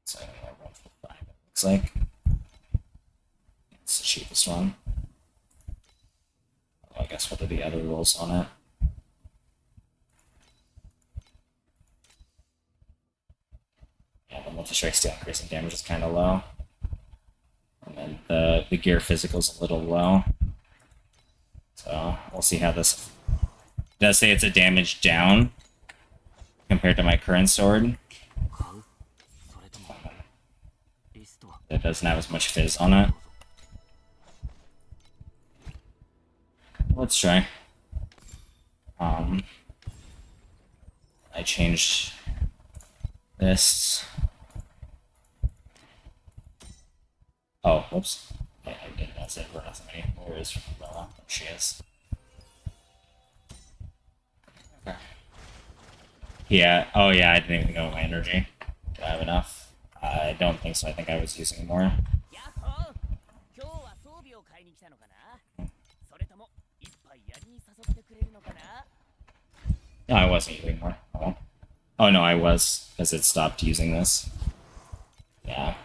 Speaker 1: So I don't know, 145 it looks like. It's the cheapest one. Well, I guess what are the other rules on it? Yeah, the multi-strike steel increasing damage is kind of low. And then the gear physical's a little low. So we'll see how this... It does say it's a damage down compared to my current sword. It doesn't have as much fizz on it. Let's try. I changed this. Oh, whoops. I didn't know it for nothing. Where is Bella? There she is. Okay. Yeah. Oh, yeah. I didn't even go with my energy. Do I have enough? I don't think so. I think I was using more. No, I wasn't using more. Oh no, I was, because it stopped using this. Yeah.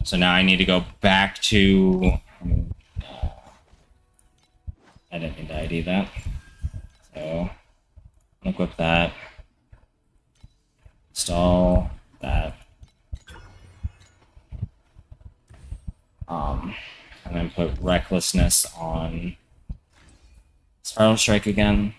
Speaker 1: So now I need to go back to... I didn't mean to ID that. So, equip that. Install that. And then put Recklessness on Spiral Strike again.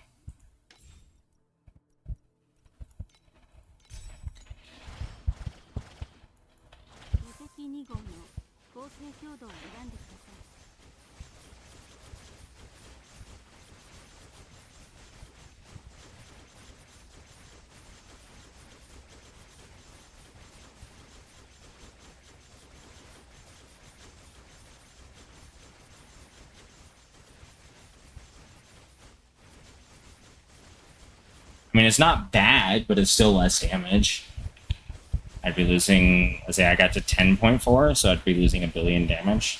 Speaker 1: I mean, it's not bad, but it's still less damage. I'd be losing, let's say I got to 10.4, so I'd be losing 1 billion damage.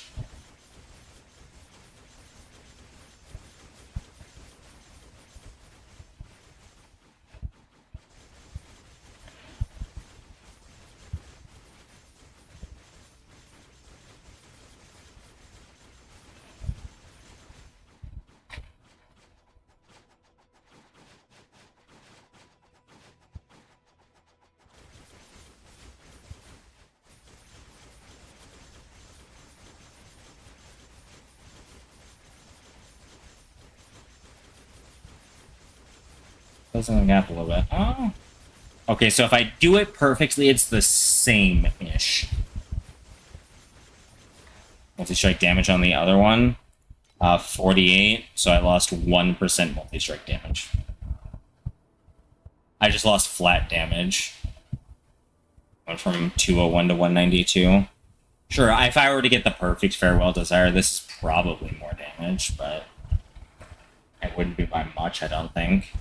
Speaker 1: Closing the gap a little bit. Oh. Okay, so if I do it perfectly, it's the same-ish. Multi-strike damage on the other one. 48, so I lost 1% multi-strike damage. I just lost flat damage. Went from 201 to 192. Sure, if I were to get the perfect Farewell Desire, this is probably more damage, but it wouldn't be by much, I don't think.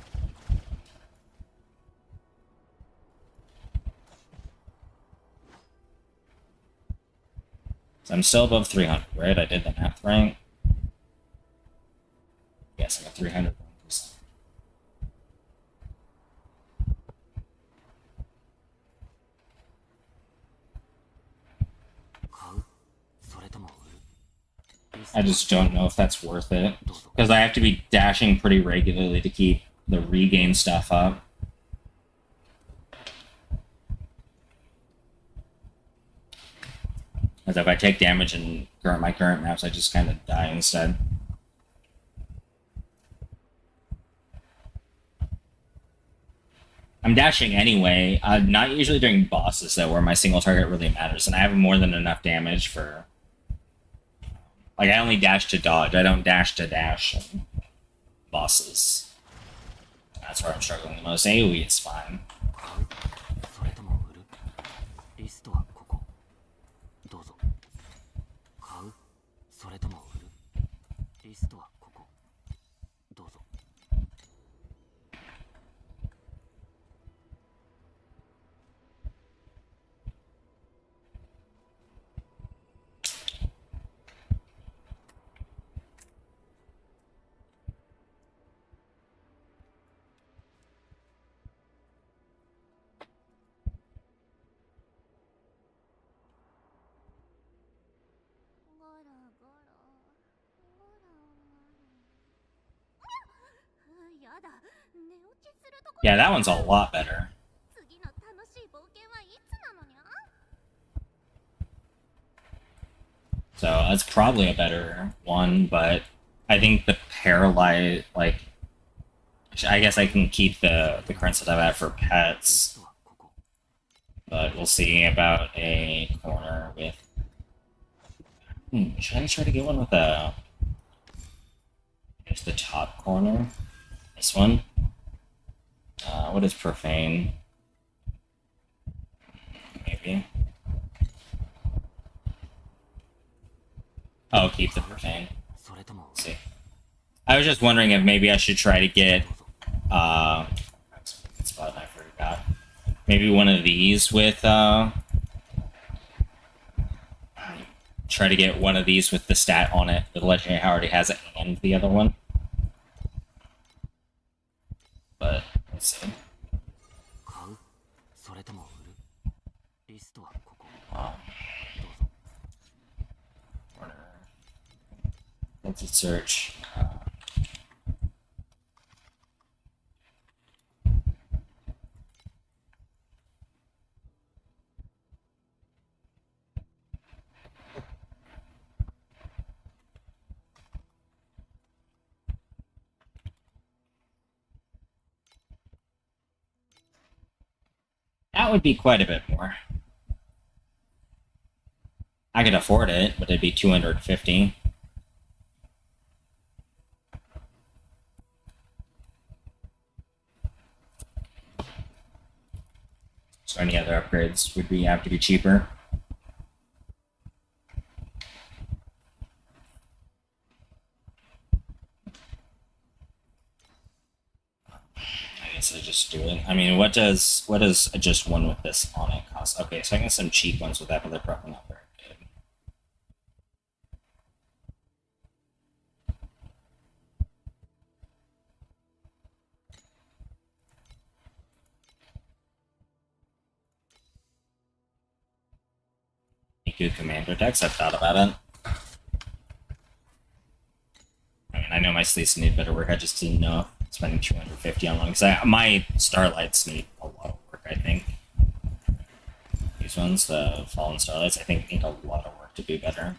Speaker 1: So I'm still above 300, right? I did the math right. Yes, I'm at 300%. I just don't know if that's worth it. Because I have to be dashing pretty regularly to keep the regain stuff up. Because if I take damage in my current maps, I just kind of die instead. I'm dashing anyway, not usually during bosses though, where my single target really matters, and I have more than enough damage for... Like, I only dash to dodge, I don't dash to dash in bosses. That's where I'm struggling the most. AoE is fine. Yeah, that one's a lot better. So that's probably a better one, but I think the paralyze, like, I guess I can keep the current set I've had for pets, but we'll see about a corner with. Should I try to get one with a? Here's the top corner. This one. What is profane? Maybe. Oh, keep the profane. Let's see. I was just wondering if maybe I should try to get spot I forgot. Maybe one of these with try to get one of these with the stat on it. The legendary already has it and the other one. But let's see. Let's search. That would be quite a bit more. I could afford it, but it'd be 250. So any other upgrades would be have to be cheaper. I guess I just do it. I mean, what does just one with this on it cost? Okay, so I get some cheap ones with that, but they're probably not very good. Good commander decks. I've thought about it. I mean, I know my sleeves need better work. I just didn't know spending 250 on one because my starlights need a lot of work. I think these ones, the fallen starlights, I think need a lot of work to be better.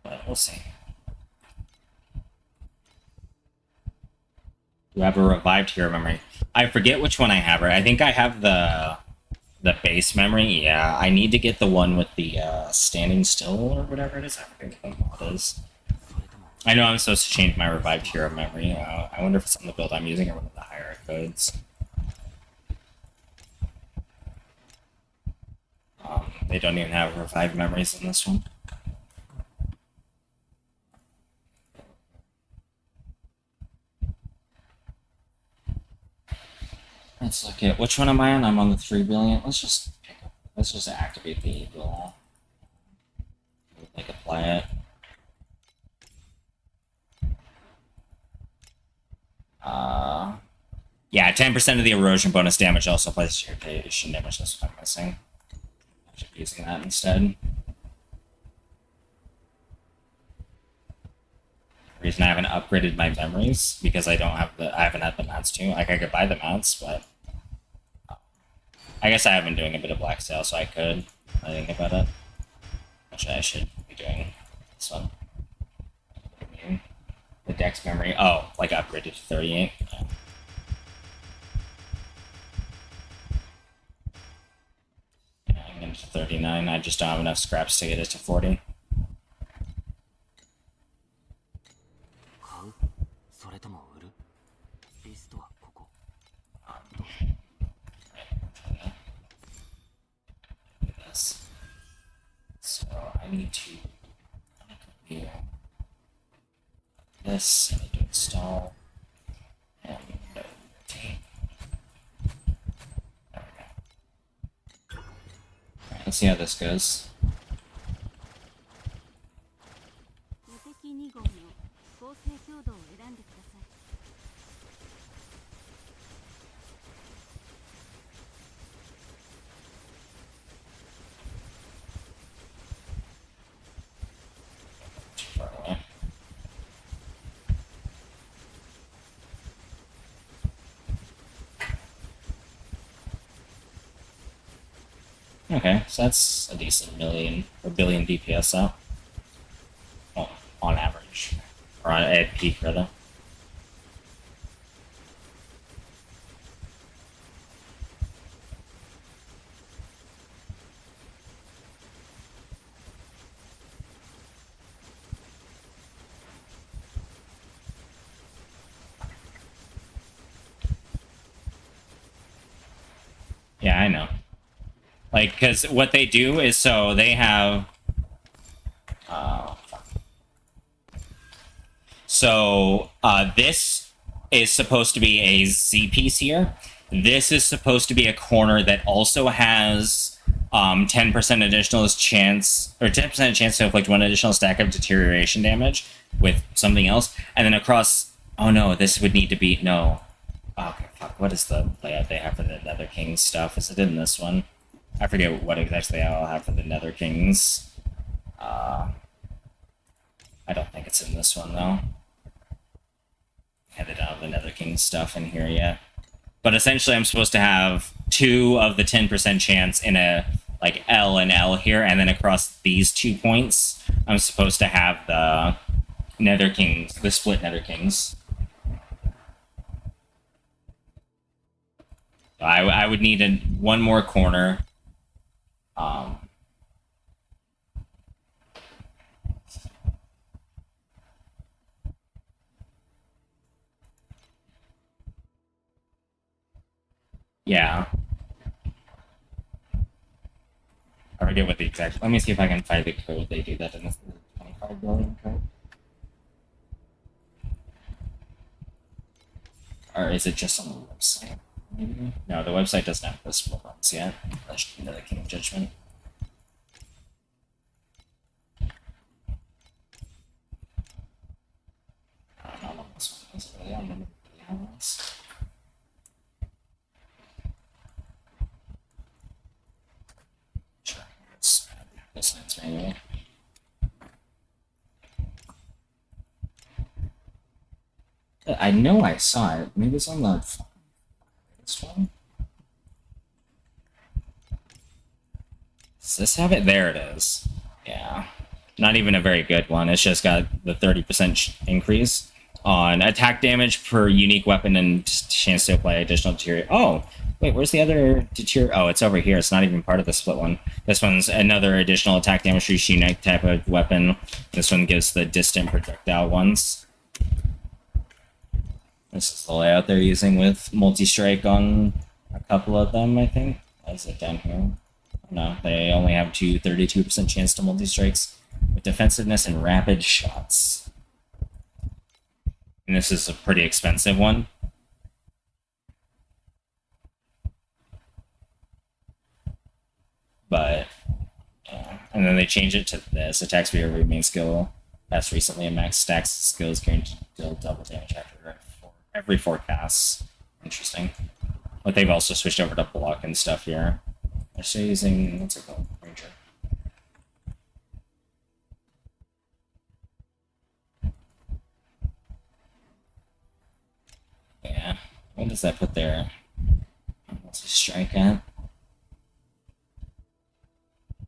Speaker 1: But we'll see. Do I have a revived hero memory? I forget which one I have. Right? I think I have the base memory. Yeah, I need to get the one with the standing still or whatever it is. I forget what the mod is. I know I'm supposed to change my revived hero memory. I wonder if it's on the build I'm using or one of the higher codes. They don't even have revived memories in this one. Let's look at which one am I on? I'm on the 3 billion. Let's just activate the eagle. Like apply it. Yeah, 10% of the erosion bonus damage also applies to your creation damage. That's what I'm missing. I should be using that instead. The reason I haven't upgraded my memories because I haven't had the mats too. Like I could buy the mats, but I guess I have been doing a bit of black sale, so I could. I think about it. Actually, I should be doing this one. The dex memory. Oh, like upgraded to 38. Yeah. I'm into 39. I just don't have enough scraps to get it to 40. So I need to clear this. I need to install and rotate. There we go. Alright, let's see how this goes. Okay, so that's a decent billion DPS out. Well, on average. Or at peak, rather. Yeah, I know. Like, because what they do is, so they have... So, this is supposed to be a Z piece here. This is supposed to be a corner that also has 10% additional chance, or 10% chance to inflict one additional stack of deterioration damage with something else. And then across... Oh no, this would need to be... No. Okay, fuck. What is the layout they have for the Nether King stuff? Is it in this one? I forget what exactly I'll have for the Nether Kings. I don't think it's in this one, though. Yeah, they don't have the Nether King stuff in here yet. But essentially, I'm supposed to have 2 of the 10% chance in a, like, L and L here, and then across these 2 points, I'm supposed to have the Nether Kings, the split Nether Kings. I would need one more corner. Yeah. I forget what the exact... Let me see if I can find the code they do that in this 25 billion code. Or is it just on the website? Maybe? No, the website doesn't have this ones yet. That's another King of Judgment. I don't know what this one is really. I don't remember the other ones. Sure, let's add this one's manual. I know I saw it. Maybe it's on the this one. Does this have it? There it is. Yeah. Not even a very good one. It's just got the 30% increase on attack damage per unique weapon and chance to apply additional deteriorate. Oh, wait, where's the other deteriorate? Oh, it's over here. It's not even part of the split one. This one's another additional attack damage for each unique type of weapon. This one gives the distant projectile ones. This is the layout they're using with multi-strike on a couple of them, I think. Is it down here? No, they only have 32% chance to multi-strikes with defensiveness and rapid shots. And this is a pretty expensive one. But, yeah. And then they change it to this. Attack speed over main skill. Passed recently, and max stacks skills guaranteed to deal double damage after every 4 casts. Interesting. But they've also switched over to block and stuff here. They're still using, what's it called? Ranger. Yeah. What does that put there? What's his strike at?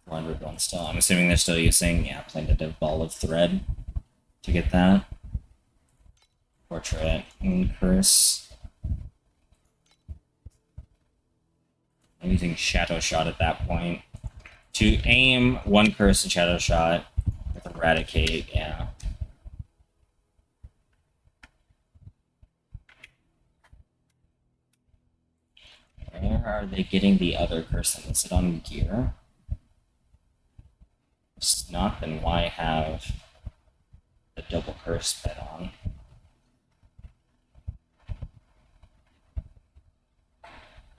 Speaker 1: 401 still. I'm assuming they're still using, yeah, Plaintive Ball of Thread to get that. Portrait and Curse. I'm using Shadow Shot at that point. To aim 1 Curse and Shadow Shot with Eradicate, yeah. Where are they getting the other Curse? Is it on gear? If not, then why have the double Curse bed on?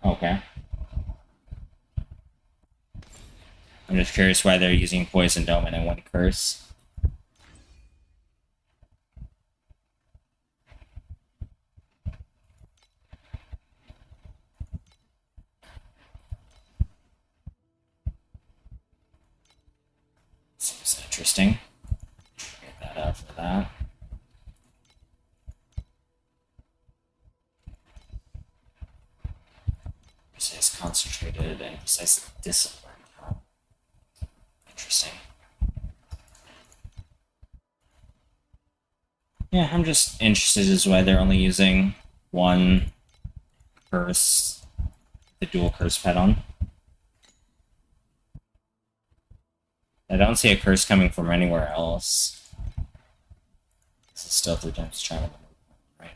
Speaker 1: Okay. I'm just curious why they're using Poison Dome and 1 Curse. Seems interesting. Get that out for that. Precise concentrated and precise discipline. Interesting. Yeah, I'm just interested as why they're only using 1 curse, the dual curse pet on. I don't see a curse coming from anywhere else. This is still 3 times charm. Right.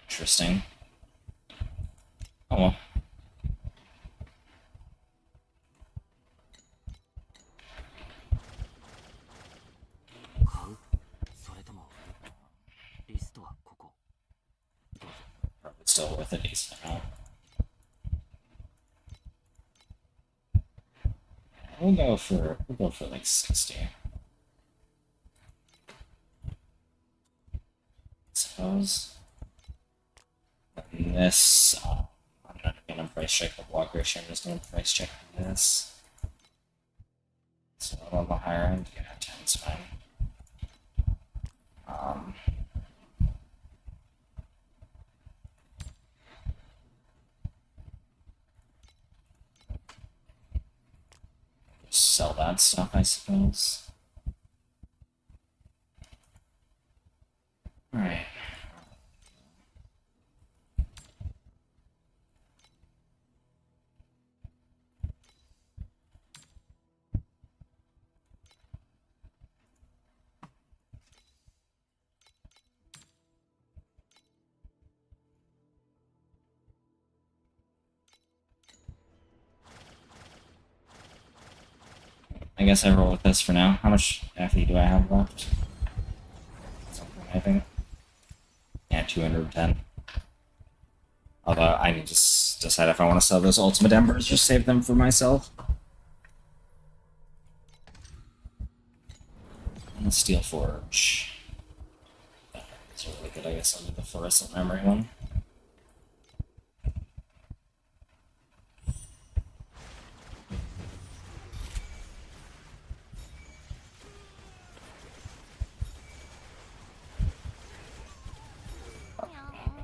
Speaker 1: Interesting. Oh well. Probably still worth a decent amount. We'll go for like 60. Suppose. And this, I'm not gonna price check the block ratio. I'm just gonna price check this. So on the higher end, yeah, 10's fine. Sell that stuff, I suppose. Alright. I guess I roll with this for now. How much FE do I have left? Something, I think. Yeah, 210. Although I need to decide if I want to sell those Ultimate Embers or save them for myself. And the Steel Forge. That's really good, I guess. I'll do the Fluorescent Memory one. I'm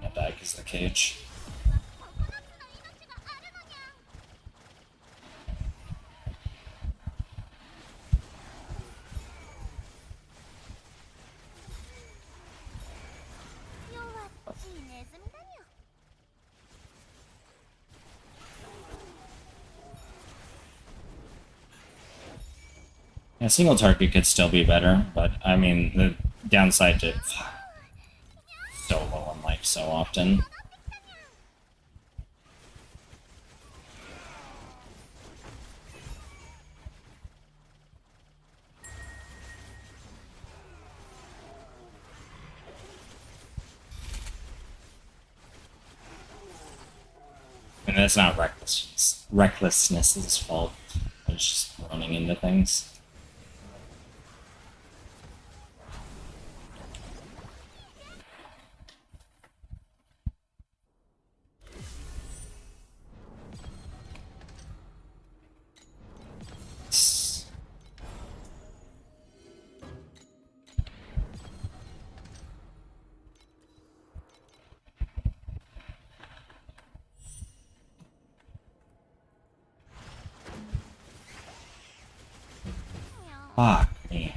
Speaker 1: gonna die because of the cage.
Speaker 4: 9つの命があるのにゃ。弱っちいネズミだにゃ。
Speaker 1: Yeah, single target could still be better, but I mean, the downside to so low on life so often. And that's not recklessness's fault. It's just running into things. Fuck me.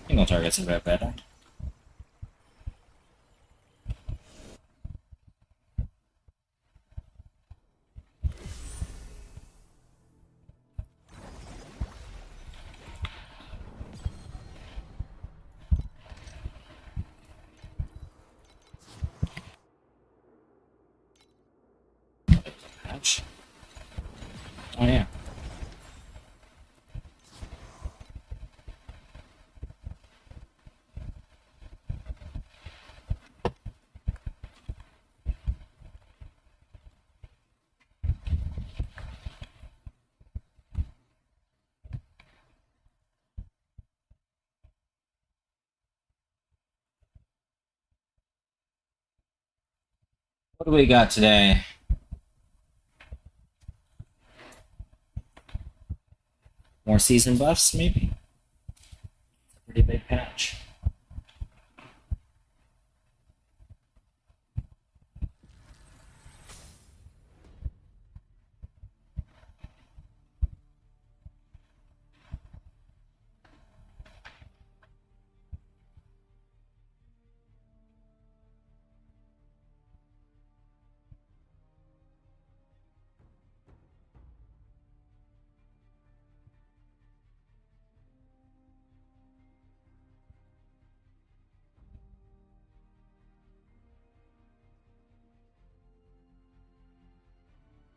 Speaker 1: Single target's a bit better. Patch. Oh yeah. What do we got today? More season buffs, maybe? Pretty big patch.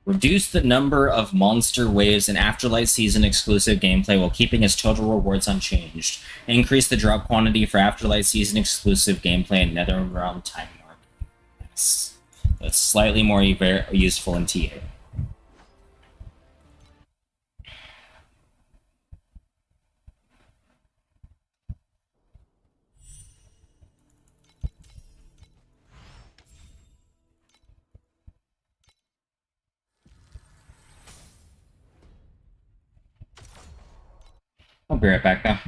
Speaker 1: Reduce the number of monster waves in Afterlight Season exclusive gameplay while keeping its total rewards unchanged. Increase the drop quantity for Afterlight Season exclusive gameplay and Netherrealm time mark. Yes. That's slightly more useful in TA. I'll be right back now.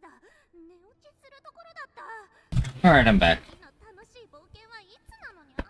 Speaker 4: まだ寝落ちするところだった。
Speaker 1: Alright, I'm back.
Speaker 4: 次の楽しい冒険はいつなのにゃ。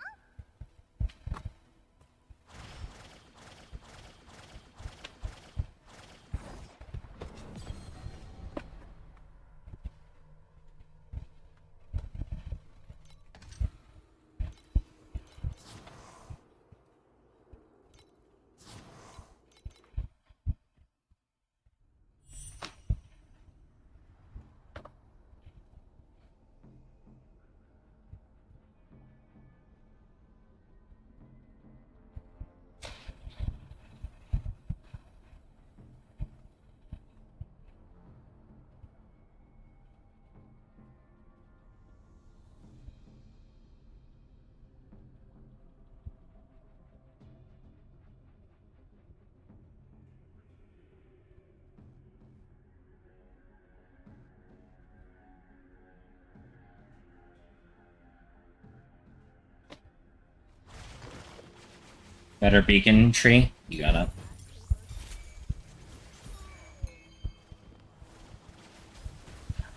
Speaker 1: Better beacon tree? You got it.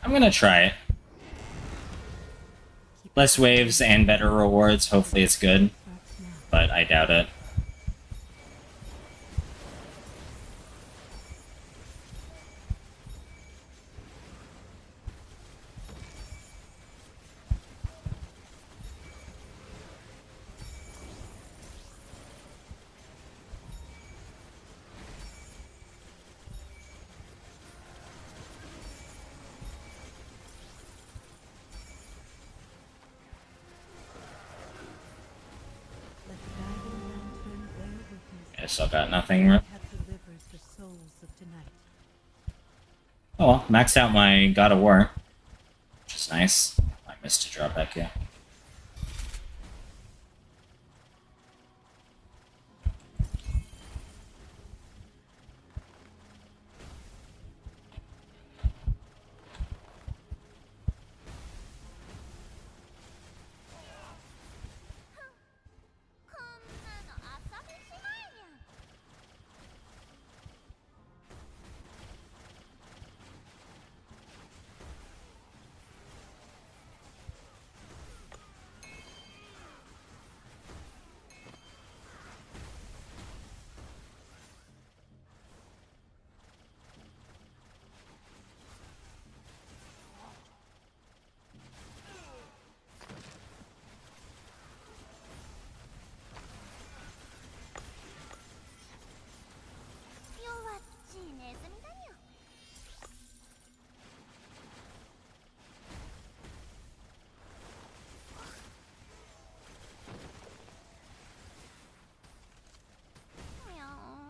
Speaker 1: I'm gonna try it. Less waves and better rewards. Hopefully it's good. But I doubt it. I still got nothing. Oh well, maxed out my God of War, which is nice. I missed a drop back here.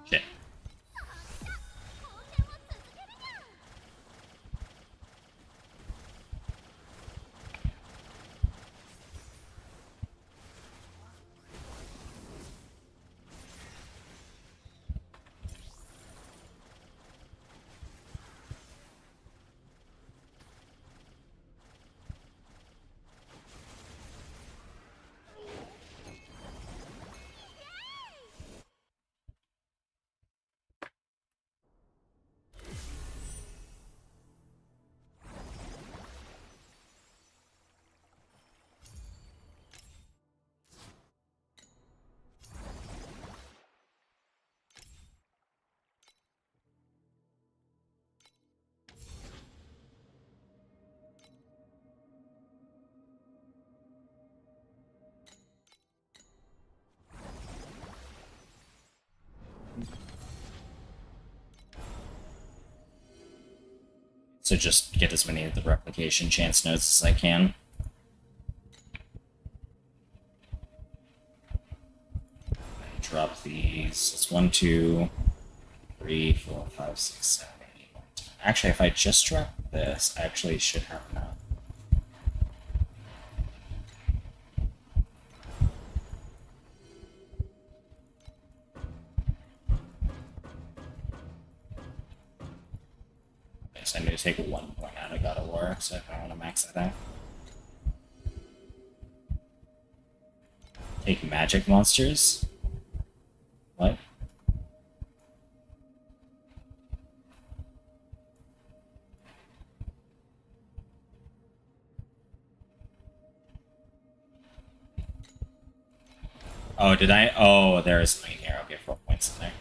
Speaker 1: Shit. So just get as many of the replication chance notes as I can. Drop these. It's 1, 2, 3, 4, 5, 6, 7, 8, 9, 10. Actually, if I just drop this, I actually should have enough. So I need to take 1 point out of God of War, so if I want to max that out. Take magic monsters? What? Oh, did I? Oh, there is something here. Okay, 4 points in there.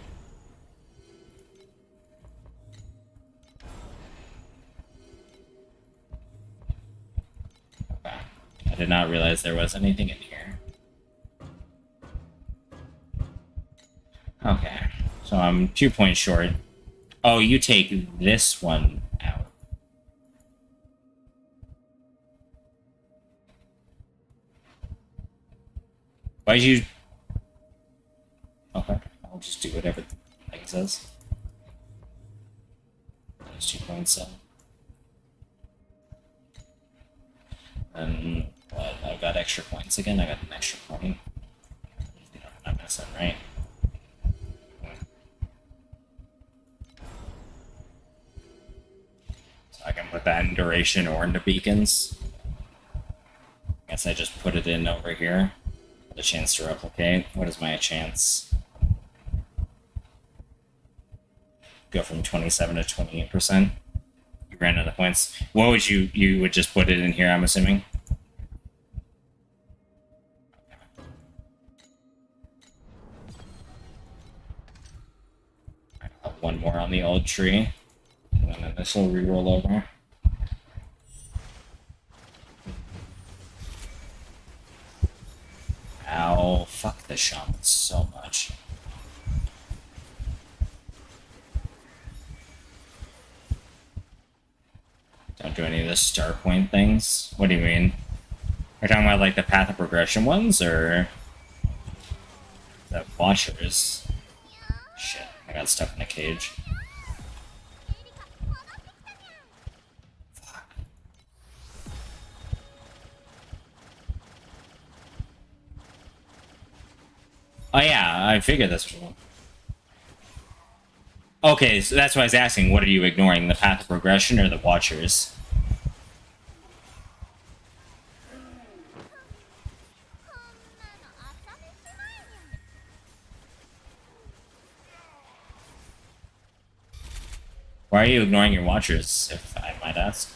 Speaker 1: Okay. I did not realize there was anything in here. Okay, so I'm 2 points short. Oh, you take this one out. Why'd you... Okay, I'll just do whatever the thing says. There's 2 points in. And what? I got extra points again. I got an extra point. I'm not missing, right? So I can put that in duration or into beacons. Guess I just put it in over here. With a chance to replicate. What is my chance? Go from 27 to 28%. You ran out of points. What would you would just put it in here, I'm assuming? I'll have one more on the old tree. And then this will re-roll over. Ow, fuck the shaman so much. Don't do any of the star point things. What do you mean? We're talking about like the path of progression ones, or the watchers? Shit, I got stuck in a cage. Fuck. Oh yeah, I figured this was one. Okay, so that's why I was asking, what are you ignoring? The path of progression or the watchers? Why are you ignoring your watchers, if I might ask?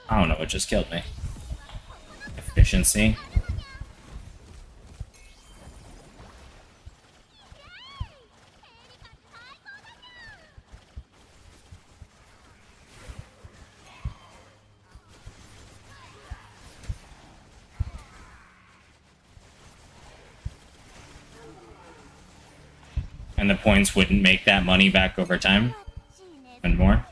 Speaker 1: I don't know, it just killed me. Efficiency. And the points wouldn't make that money back over time? And more?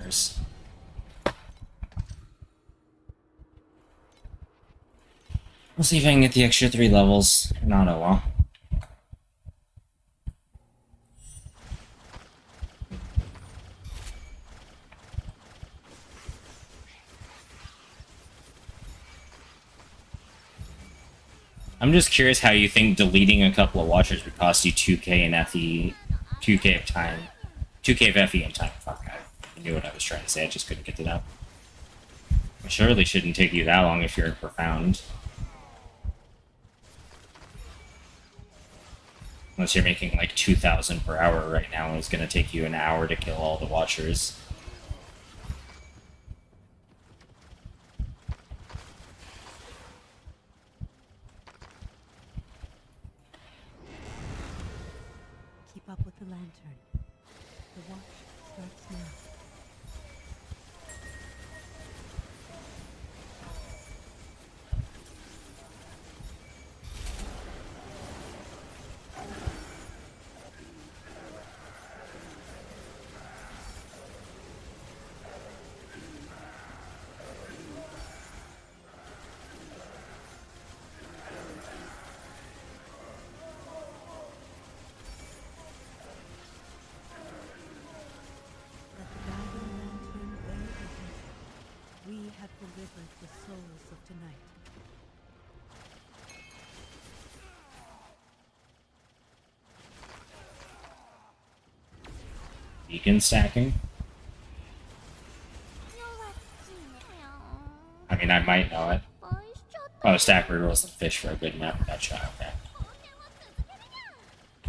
Speaker 1: Matters. We'll see if I can get the extra 3 levels. Not oh well. I'm just curious how you think deleting a couple of watchers would cost you 2k in FE, 2k of time, 2k of FE in time. Fuck, I knew what I was trying to say, I just couldn't get it out. It surely shouldn't take you that long if you're in Profound. Unless you're making like 2,000 per hour right now, and it's going to take you an hour to kill all the watchers.
Speaker 6: Keep up with the lantern. The watch starts now.
Speaker 1: Beacon stacking? I mean, I might know it. Oh, stack rerolls the fish for a good map. Gotcha, okay.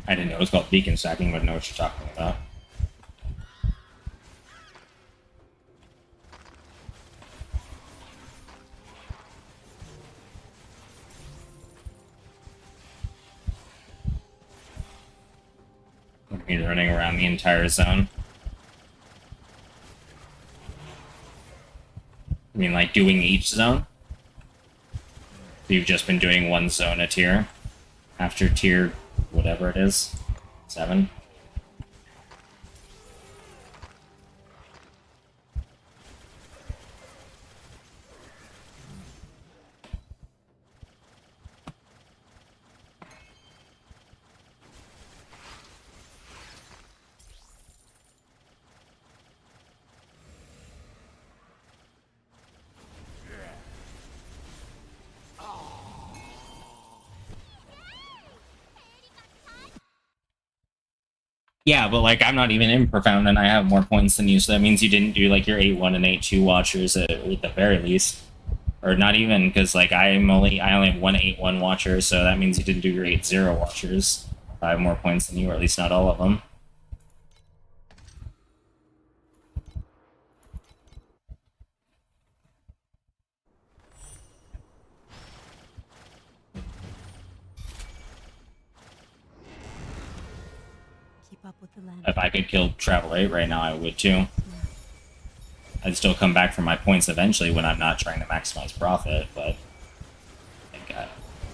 Speaker 1: I didn't know it was called beacon stacking, but I know what you're talking about. What do you mean running around the entire zone? I mean, like doing each zone? You've just been doing one zone a tier? After tier whatever it is? 7? Yeah, but like I'm not even in profound and I have more points than you, so that means you didn't do like your 8-1 and 8-2 watchers at the very least. Or not even, because like I only have one 8-1 watcher, so that means you didn't do your 8-0 watchers. I have more points than you, or at least not all of them.
Speaker 6: Keep up with the land.
Speaker 1: If I could kill Travel 8 right now, I would too. I'd still come back for my points eventually when I'm not trying to maximize profit, but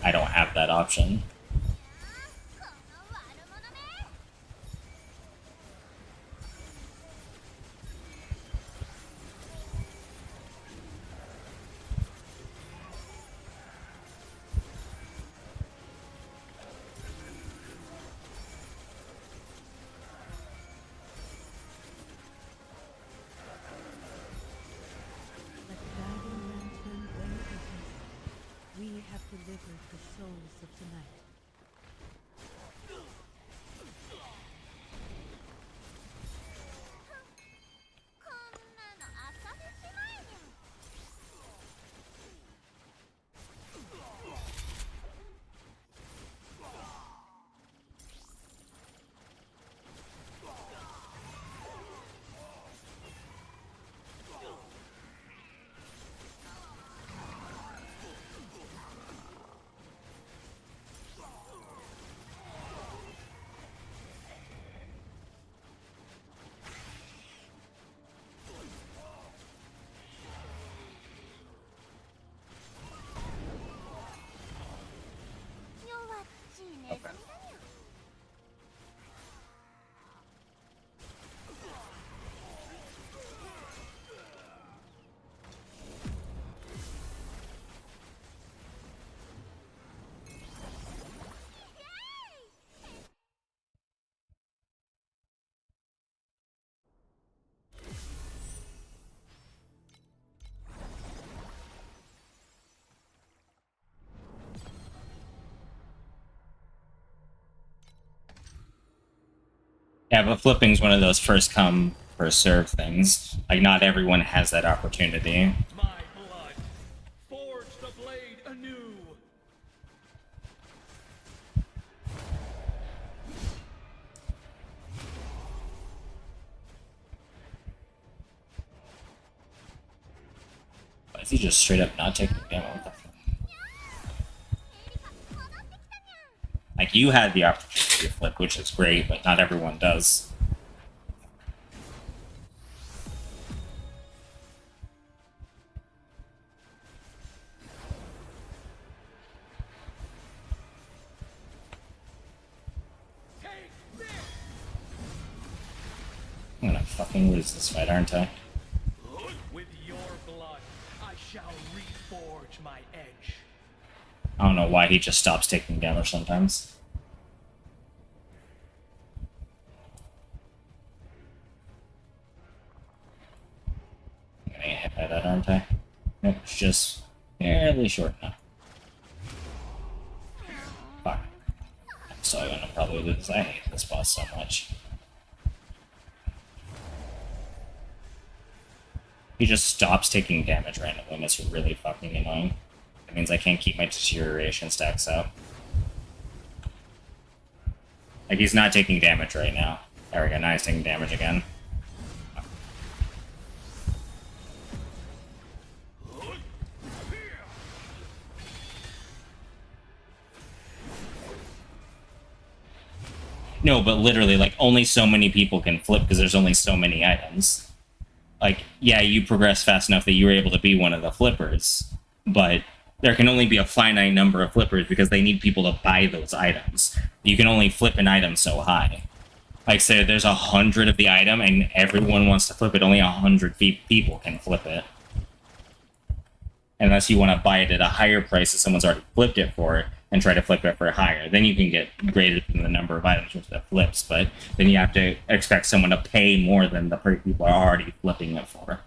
Speaker 1: I don't have that option.
Speaker 6: Let the guiding lantern where it is. We have delivered the souls of the night. Yeah, but flipping's one of those first come, first serve things. Like, not everyone has that opportunity.
Speaker 2: My blood. Forge the blade anew.
Speaker 1: Why is he just straight up not taking damage? What the fuck? Like, you had the opportunity to flip, which is great, but not everyone does.
Speaker 2: Take this.
Speaker 1: I'm gonna fucking lose this fight, aren't I?
Speaker 2: With your blood, I shall reforge my edge.
Speaker 1: I don't know why he just stops taking damage sometimes. I'm gonna get hit by that, aren't I? Nope, it's just barely short enough. Fuck. I'm still gonna probably lose. I hate this boss so much.
Speaker 6: He just stops taking damage randomly, and it's really fucking annoying. It means I can't keep my deterioration stacks up. Like, he's not taking damage right now. There we go, now he's taking damage again. No, but literally, like, only so many people can flip because there's only so many items. Like, yeah, you progress fast enough that you were able to be one of the flippers, but there can only be a finite number of flippers because they need people to buy those items. You can only flip an item so high. Like, say there's 100 of the item and everyone wants to flip it, only 100 people can flip it. Unless you want to buy it at a higher price that someone's already flipped it for and try to flip it for higher. Then you can get greater than the number of items which that flips, but then you have to expect someone to pay more than the people are already flipping it for.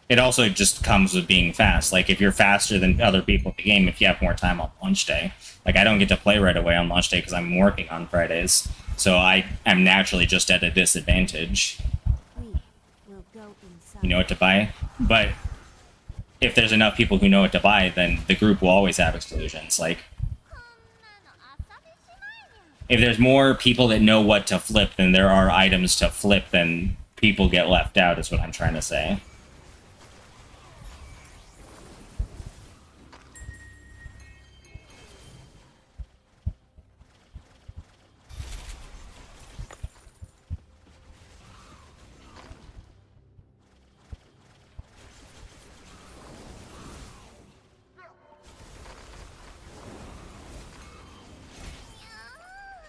Speaker 6: It also just comes with being fast. Like, if you're faster than other people at the game, if you have more time on launch day. Like, I don't get to play right away on launch day because I'm working on Fridays. So I am naturally just at a disadvantage. You know what to buy? But if there's enough people who know what to buy, then the group will always have exclusions. Like, if there's more people that know what to flip than there are items to flip, then people get left out, is what I'm trying to say.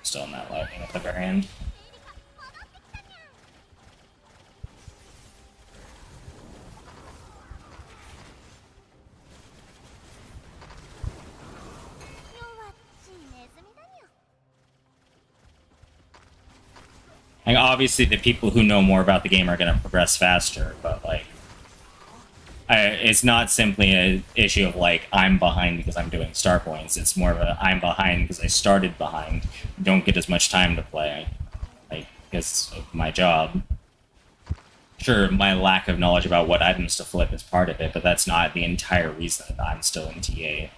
Speaker 6: Still not loading at the very end. Like, obviously the people who know more about the game are going to progress faster, but like, it's not simply an issue of like, I'm behind because I'm doing star points. It's more of a, I'm behind because I started behind, don't get as much time to play, like, because of my job. Sure, my lack of knowledge about what items to flip is part of it, but that's not the entire reason that I'm still in TA.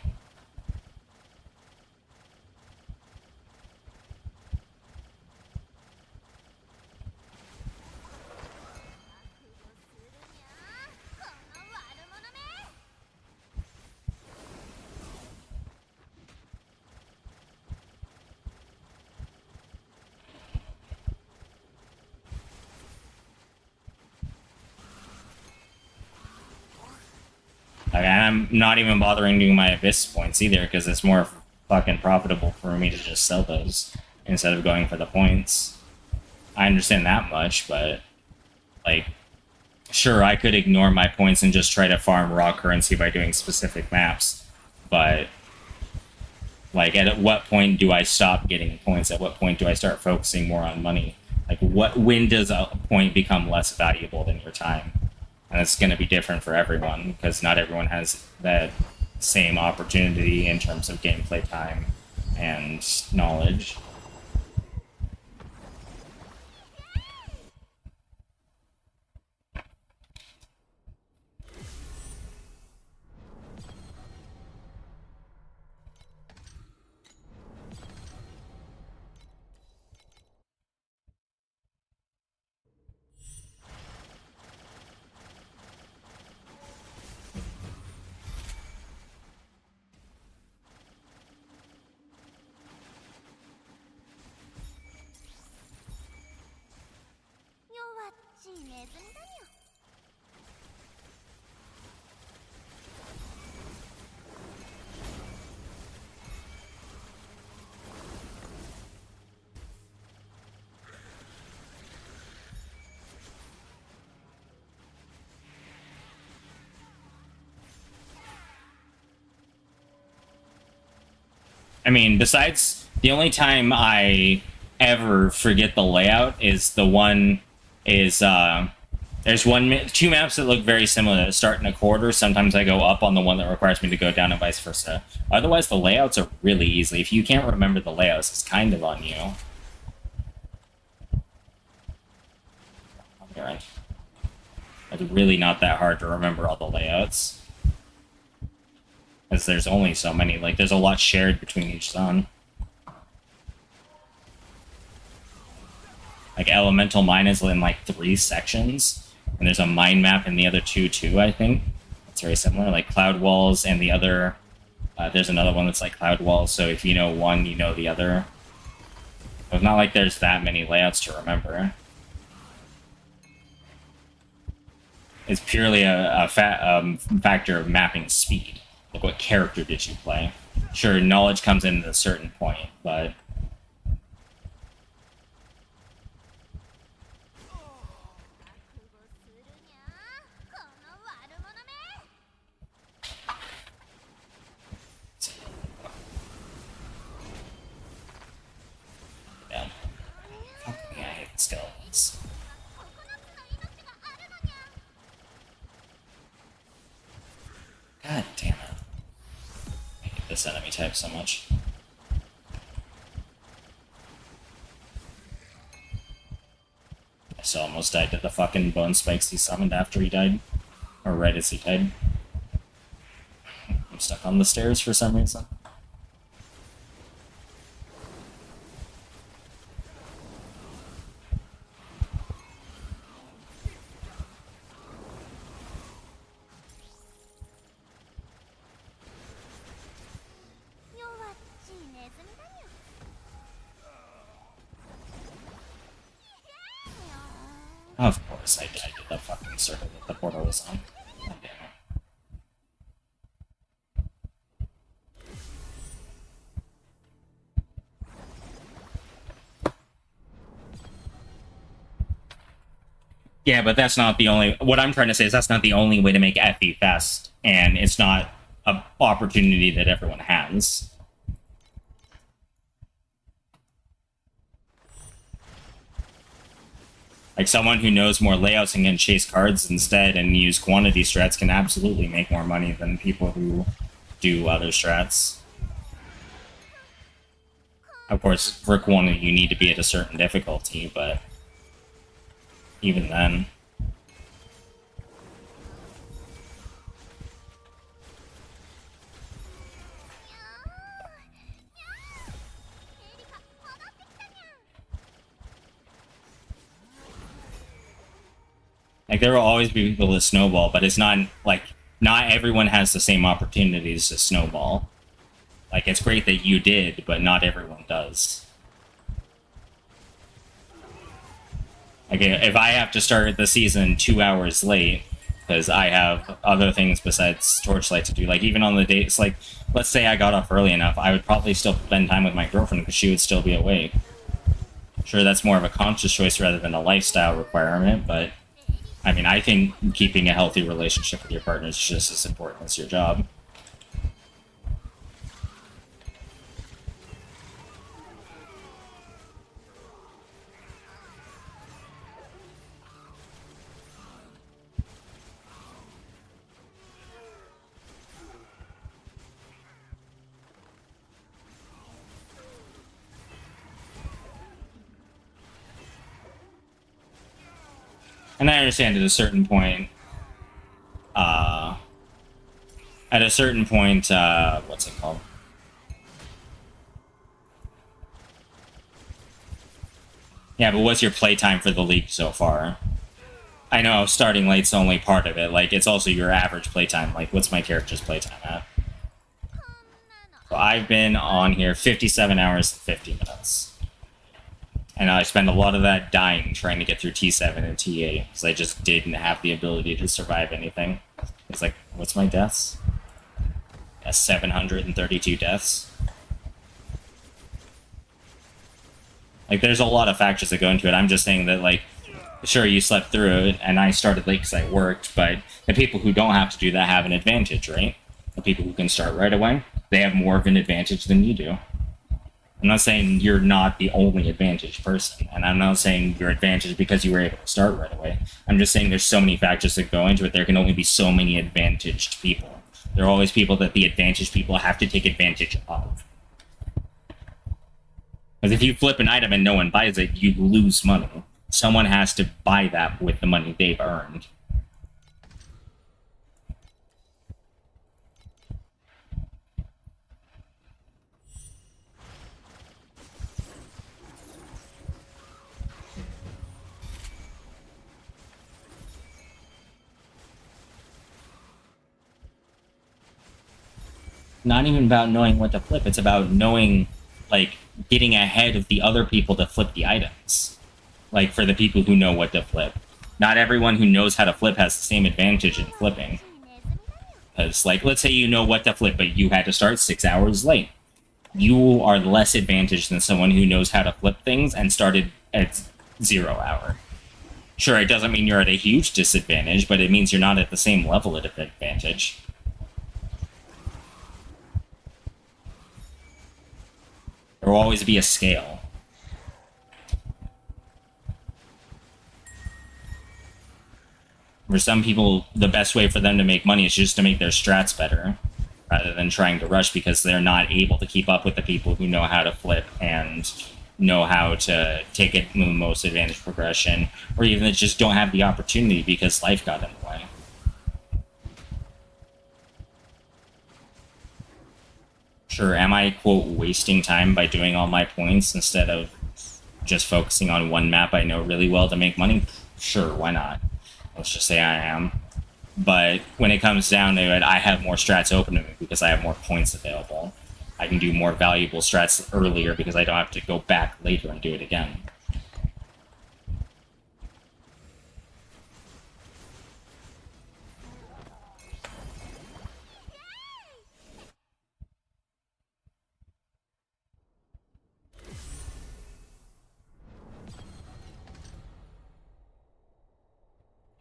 Speaker 6: Like, I'm not even bothering doing my Abyss points either, because it's more fucking profitable for me to just sell those instead of going for the points. I understand that much, but, like, sure, I could ignore my points and just try to farm raw currency by doing specific maps, but, like, at what point do I stop getting points? At what point do I start focusing more on money? Like, when does a point become less valuable than your time? And it's going to be different for everyone, because not everyone has that same opportunity in terms of gameplay time and knowledge.
Speaker 1: I mean, besides the only time I ever forget the layout is there's two maps that look very similar that start in a quarter. Sometimes I go up on the one that requires me to go down and vice versa. Otherwise, the layouts are really easy. If you can't remember the layouts, it's kind of on you. Alright. It's really not that hard to remember all the layouts. Because there's only so many. Like, there's a lot shared between each zone. Like, Elemental Mine is in, like, 3 sections. And there's a mine map in the other 2, too, I think. It's very similar. Like, Cloud Walls and the other... there's another one that's like Cloud Walls, so if you know one, you know the other. It's not like there's that many layouts to remember. It's purely a factor of mapping speed. Like, what character did you play? Sure, knowledge comes in at a certain point, but... Yeah. Fucking, I hate the skeletons. God damn it. I hate this enemy type so much. I still almost died to the fucking bone spikes he summoned after he died. Or right as he died. I'm stuck on the stairs for some reason. Of course I died to the fucking circle that the portal was on. God damn it. Yeah, but that's not the only... What I'm trying to say is that's not the only way to make FE fast, and it's not an opportunity that everyone has. Like, someone who knows more layouts and can chase cards instead and use quantity strats can absolutely make more money than people who do other strats. Of course, for quantity you need to be at a certain difficulty, but even then... Like, there will always be people that snowball, but it's not, like, not everyone has the same opportunities to snowball. Like, it's great that you did, but not everyone does. Like, if I have to start the season 2 hours late, because I have other things besides Torchlight to do, like, even on the days, like, let's say I got off early enough, I would probably still spend time with my girlfriend, because she would still be awake. Sure, that's more of a conscious choice rather than a lifestyle requirement, but... I mean, I think keeping a healthy relationship with your partner is just as important as your job. And I understand at a certain point, what's it called? Yeah, but what's your playtime for the league so far? I know starting late's only part of it, like, it's also your average playtime, like, what's my character's playtime at? So I've been on here 57 hours and 50 minutes. And I spend a lot of that dying trying to get through T7 and T8, because I just didn't have the ability to survive anything. It's like, what's my deaths? Yeah, 732 deaths. Like, there's a lot of factors that go into it. I'm just saying that, like, sure, you slept through it, and I started late because I worked, but the people who don't have to do that have an advantage, right? The people who can start right away, they have more of an advantage than you do. I'm not saying you're not the only advantaged person, and I'm not saying you're advantaged because you were able to start right away. I'm just saying there's so many factors that go into it. There can only be so many advantaged people. There are always people that the advantaged people have to take advantage of. Because if you flip an item and no one buys it, you lose money. Someone has to buy that with the money they've earned. Not even about knowing what to flip, it's about knowing, like, getting ahead of the other people to flip the items. Like, for the people who know what to flip. Not everyone who knows how to flip has the same advantage in flipping. Because, like, let's say you know what to flip, but you had to start 6 hours late. You are less advantaged than someone who knows how to flip things and started at 0 hour. Sure, it doesn't mean you're at a huge disadvantage, but it means you're not at the same level of advantage. There will always be a scale. For some people, the best way for them to make money is just to make their strats better, rather than trying to rush because they're not able to keep up with the people who know how to flip and know how to take it the most advantage progression, or even just don't have the opportunity because life got in the way. Sure, am I, quote, wasting time by doing all my points instead of just focusing on one map I know really well to make money? Sure, why not? Let's just say I am. But when it comes down to it, I have more strats open to me because I have more points available. I can do more valuable strats earlier because I don't have to go back later and do it again.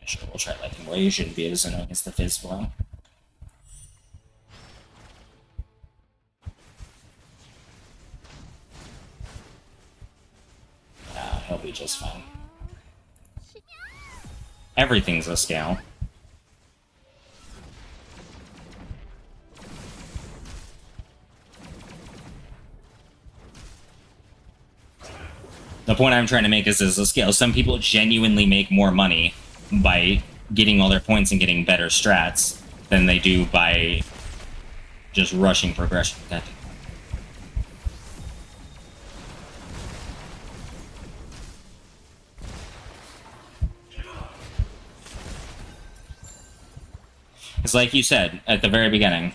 Speaker 1: Sure, we'll try Lightning Blow. You shouldn't be as annoying as the Fizz Blow. He'll be just fine. Everything's a scale. The point I'm trying to make is a scale. Some people genuinely make more money by getting all their points and getting better strats than they do by just rushing progression. It's like you said at the very beginning.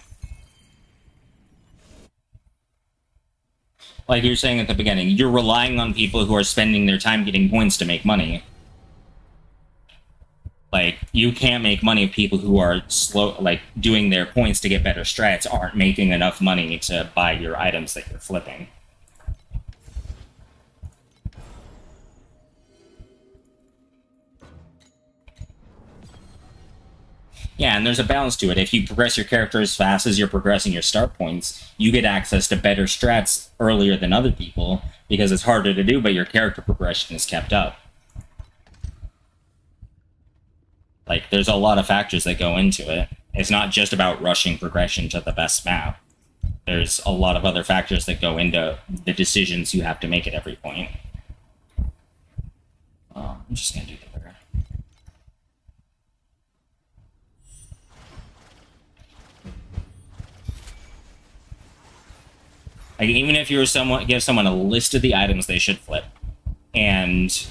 Speaker 1: Like you were saying at the beginning, you're relying on people who are spending their time getting points to make money. Like, you can't make money if people who are slow, like, doing their points to get better strats aren't making enough money to buy your items that you're flipping. Yeah, and there's a balance to it. If you progress your character as fast as you're progressing your start points, you get access to better strats earlier than other people, because it's harder to do, but your character progression is kept up. Like, there's a lot of factors that go into it. It's not just about rushing progression to the best map. There's a lot of other factors that go into the decisions you have to make at every point. Oh, I'm just gonna do the burger. Like, even if you were give someone a list of the items they should flip, and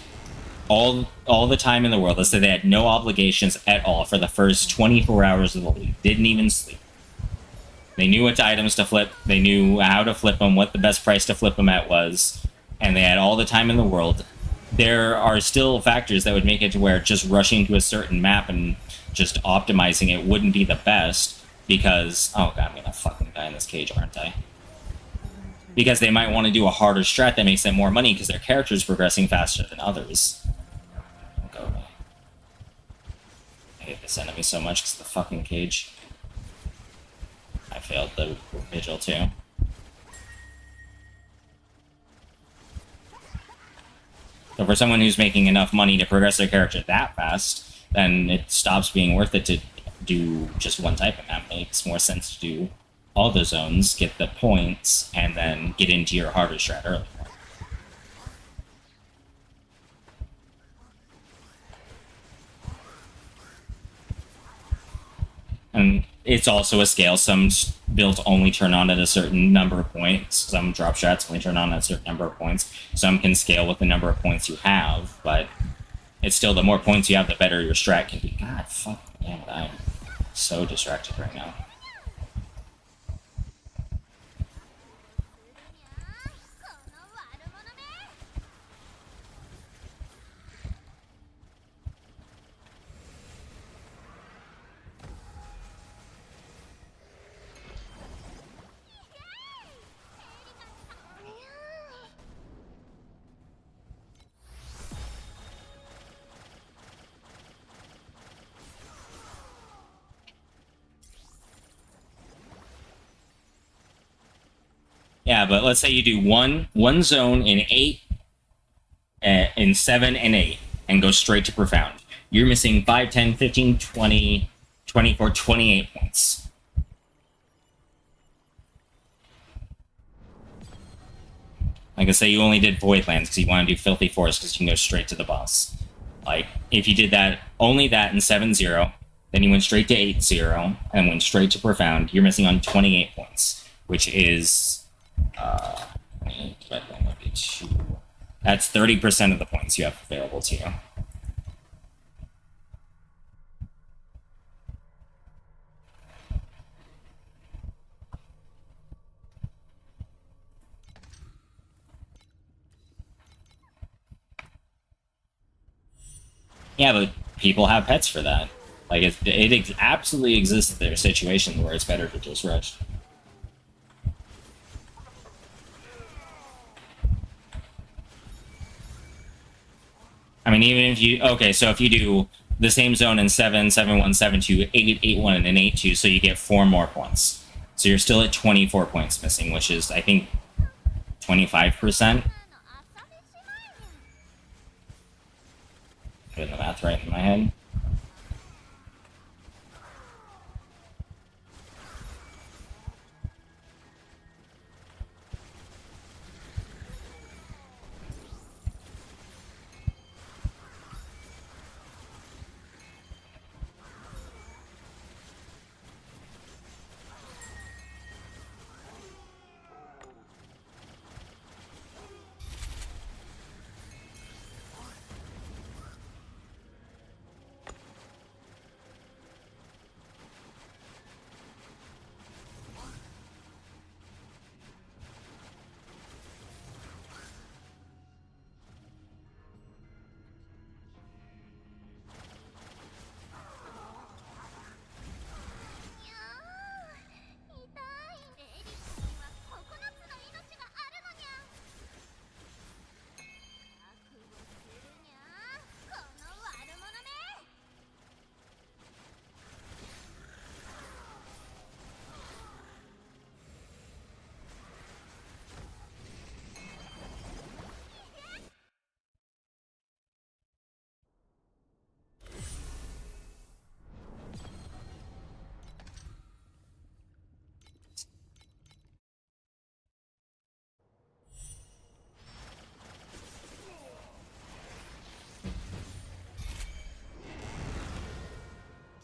Speaker 1: all the time in the world, let's say they had no obligations at all for the first 24 hours of the week, didn't even sleep. They knew what items to flip, they knew how to flip them, what the best price to flip them at was, and they had all the time in the world. There are still factors that would make it to where just rushing to a certain map and just optimizing it wouldn't be the best, because, oh god, I'm gonna fucking die in this cage, aren't I? Because they might want to do a harder strat that makes them more money because their character is progressing faster than others. Go away. I hate this enemy so much because of the fucking cage. I failed the vigil too. So for someone who's making enough money to progress their character that fast, then it stops being worth it to do just one type, and that makes more sense to do all the zones, get the points, and then get into your harder strat earlier. And it's also a scale. Some builds only turn on at a certain number of points. Some drop strats only turn on at a certain number of points. Some can scale with the number of points you have, but it's still the more points you have, the better your strat can be. God, fuck, damn it, I'm so distracted right now. Yeah, but let's say you do one zone in 8, in 7 and 8, and go straight to profound. You're missing 5, 10, 15, 20, 24, 28 points. Like I say, you only did Voidlands because you want to do Filthy Forest because you can go straight to the boss. Like, if you did that, only that in 7-0, then you went straight to 8-0, and went straight to profound, you're missing on 28 points, which is... that's 30% of the points you have available to you. Yeah, but people have pets for that. Like, it absolutely exists that there are situations where it's better to just rush. I mean, even if you... Okay, so if you do the same zone in 7, 7-1, 7-2, 8, 8-1, and 8-2, so you get 4 more points. So you're still at 24 points missing, which is, I think, 25%. Doing the math right in my head.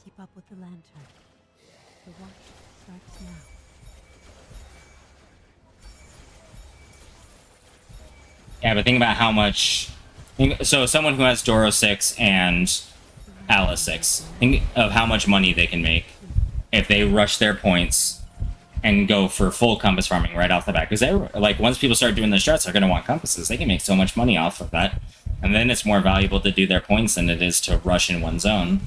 Speaker 7: Keep up with the lantern. The watch starts now.
Speaker 1: Yeah, but think about how much... So someone who has Doro 6 and Alice 6, think of how much money they can make if they rush their points and go for full compass farming right off the bat. Because like, once people start doing the strats, they're going to want compasses. They can make so much money off of that. And then it's more valuable to do their points than it is to rush in one zone.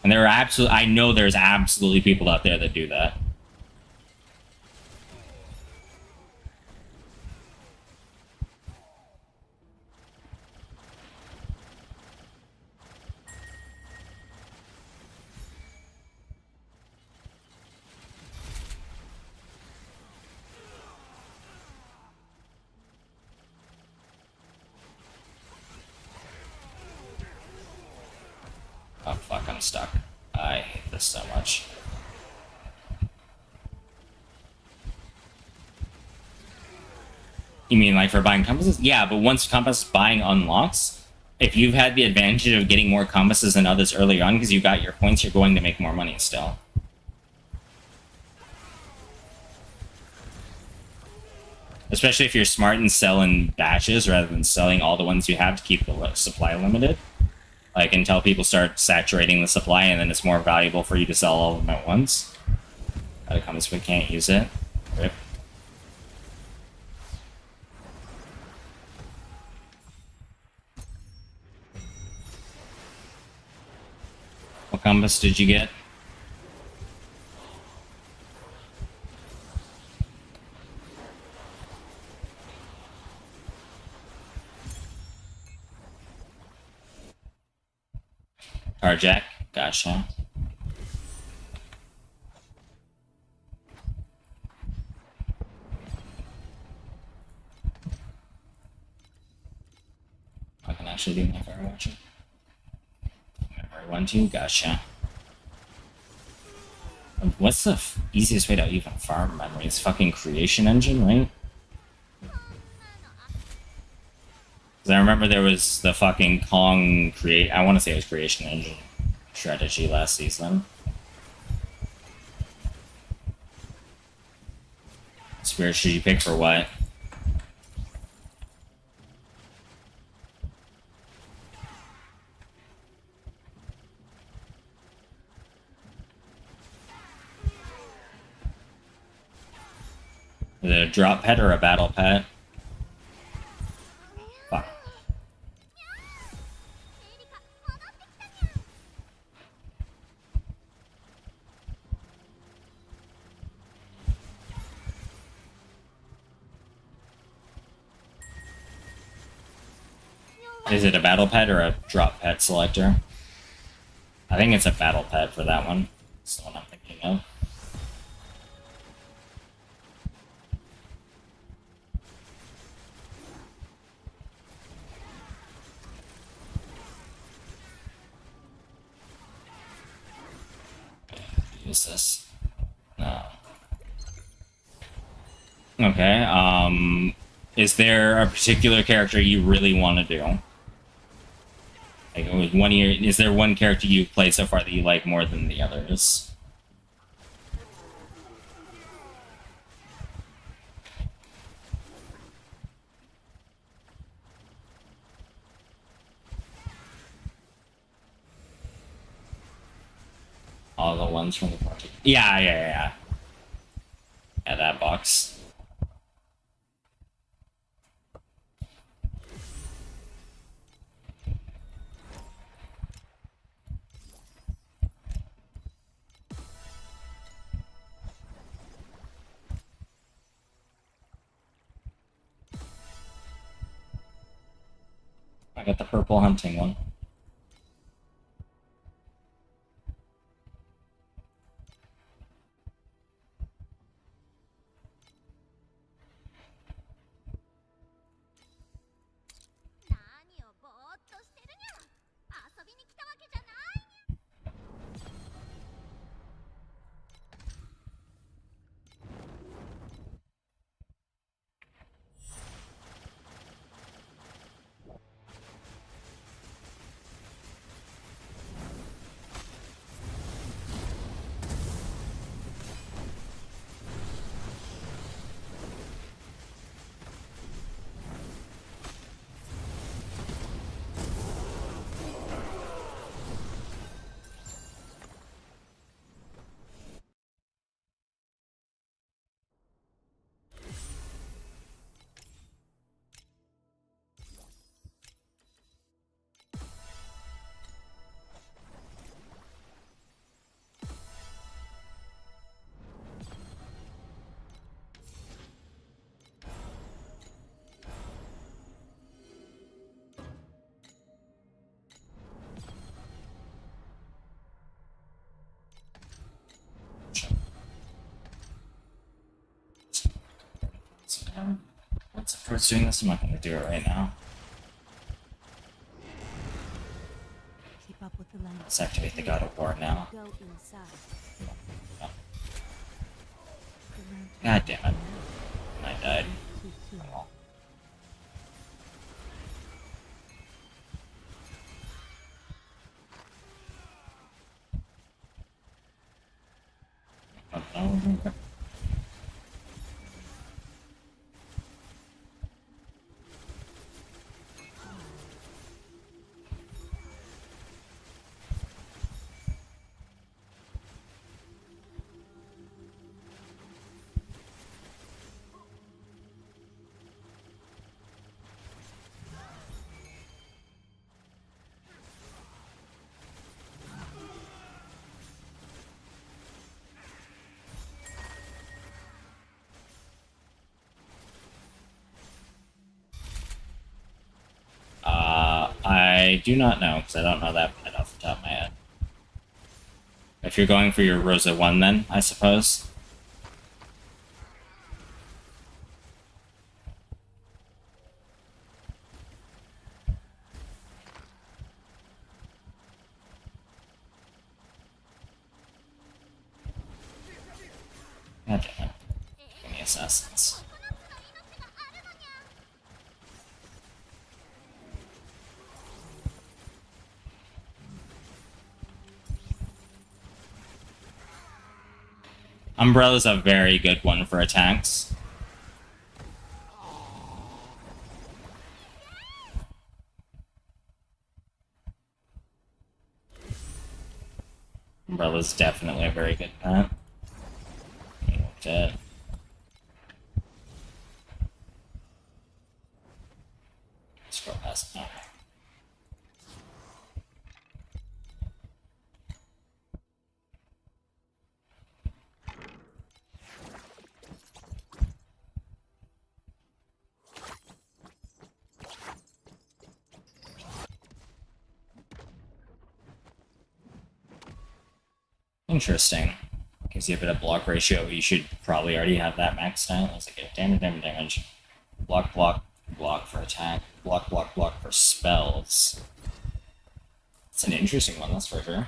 Speaker 1: And there are I know there's absolutely people out there that do that. Oh fuck, I'm stuck. I hate this so much. You mean like for buying compasses? Yeah, but once compass buying unlocks, if you've had the advantage of getting more compasses than others early on because you got your points, you're going to make more money still. Especially if you're smart and selling batches rather than selling all the ones you have to keep the supply limited. Like until people start saturating the supply and then it's more valuable for you to sell all of them at once. Gotta come so we can't use it. Rip. What compass did you get? Carjack. Gotcha. I can actually do my fire watching. Memory 1-2. Gotcha. What's the easiest way to even farm memory? It's fucking creation engine, right? Because I remember there was the fucking Kong create. I want to say it was creation engine strategy last season. Spirit should you pick for what? Is it a drop pet or a battle pet? Fuck. Is it a battle pet or a drop pet selector? I think it's a battle pet for that one. That's the one I'm thinking of. Use this. No. Okay, is there a particular character you really want to do? Like, is there one character you've played so far that you like more than the others? All the ones from the party. Yeah. Yeah, that box. I got the purple hunting one. What's the first doing this? I'm not gonna do it right now.
Speaker 7: Keep up with the the lantern.
Speaker 1: Let's activate the God of War now.
Speaker 7: Go inside.
Speaker 1: Oh,
Speaker 7: The lantern
Speaker 1: God damn it. I died.
Speaker 7: too soon.
Speaker 1: Oh, well. Oh, I do not know, because I don't know that bit off the top of my head. If you're going for your Rosa 1 then, I suppose. God damn it. Give me assassins. Umbrella's a very good one for attacks. Umbrella's definitely a very good pet. Dead. Scroll past now. Interesting. Gives you a bit of block ratio. You should probably already have that maxed out. Let's get damage. Block, block, block for attack. Block, block, block for spells. It's an interesting one, that's for sure.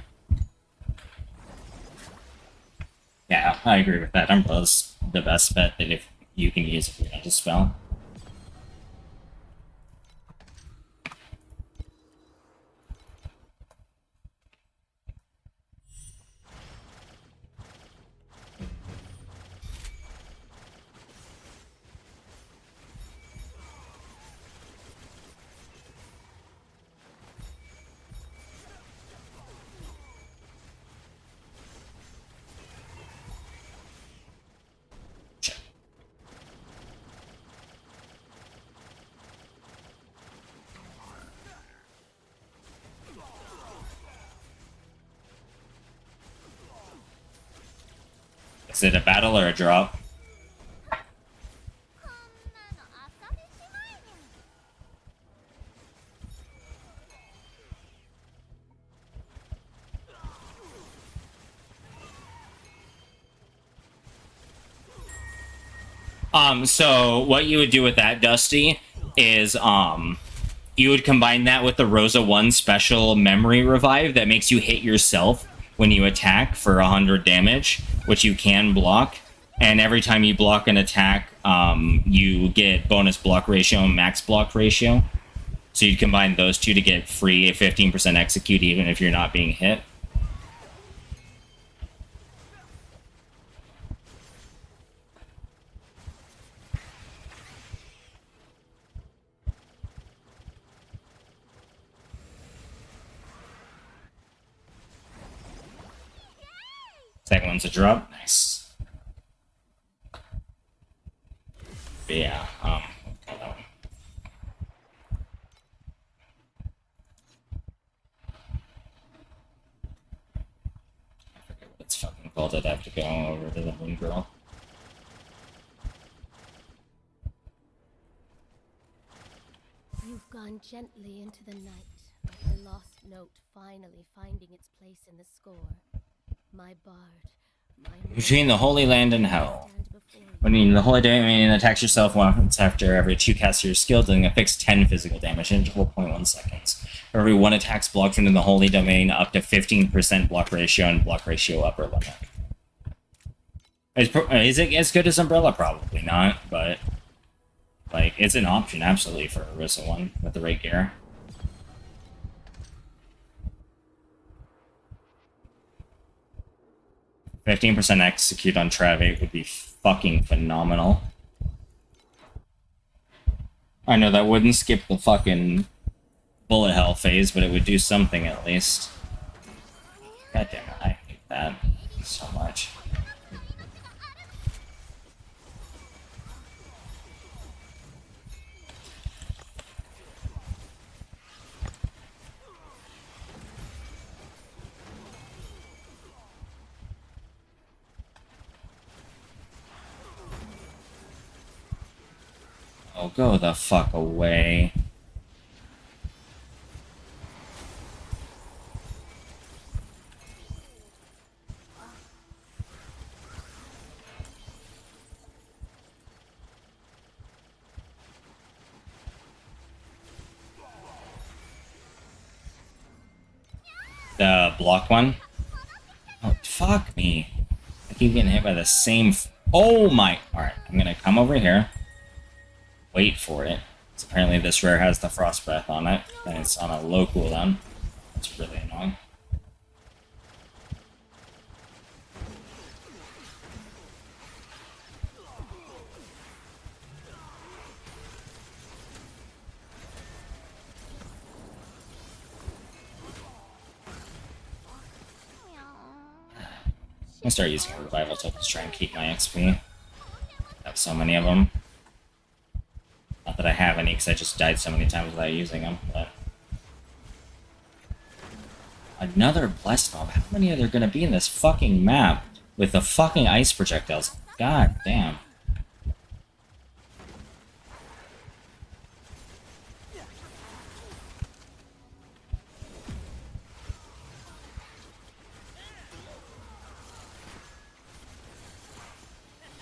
Speaker 1: Yeah, I agree with that. Umbrella's the best bet that if you can use if you're going to spell. Is it a battle or a drop?
Speaker 4: こんなの遊びしまいにゃ。
Speaker 1: So what you would do with that, Dusty, is you would combine that with the Rosa 1 special memory revive that makes you hit yourself when you attack for 100 damage, which you can block. And every time you block an attack, you get bonus block ratio and max block ratio. So you'd combine those two to get free 15% execute even if you're not being hit. Second one's a drop. Nice. But yeah, hold on. I forget what it's fucking called. I'd have to go over to the moon girl.
Speaker 5: You've gone gently into the night, like a lost note finally finding its place in the score. My bard, my
Speaker 1: Between the Holy Land and Hell.
Speaker 5: stand before you.
Speaker 1: When you the Holy Domain attacks yourself once after every 2 casts your skill, dealing a fixed 10 physical damage in interval 0.1 seconds. For every 1 attack's blocked within the holy domain, up to 15% block ratio and block ratio upper limit. Is it as good as Umbrella? Probably not, but like it's an option absolutely for Orisa 1 with the right gear. %15% execute on Trav 8 would be fucking phenomenal. I know that wouldn't skip the fucking bullet hell phase, but it would do something at least. God damn it, I hate that so much. Oh, go the fuck away. The block one? Oh, fuck me. I keep getting hit by the same... Oh my... Alright, I'm gonna come over here. Wait for it. So apparently this rare has the Frost Breath on it, and it's on a low cooldown. That's really annoying. I'm gonna start using revival tokens to try and keep my XP. I have so many of them. Not that I have any, because I just died so many times without using them, but... Another Blessed Mob? How many are there gonna be in this fucking map? With the fucking ice projectiles? God damn.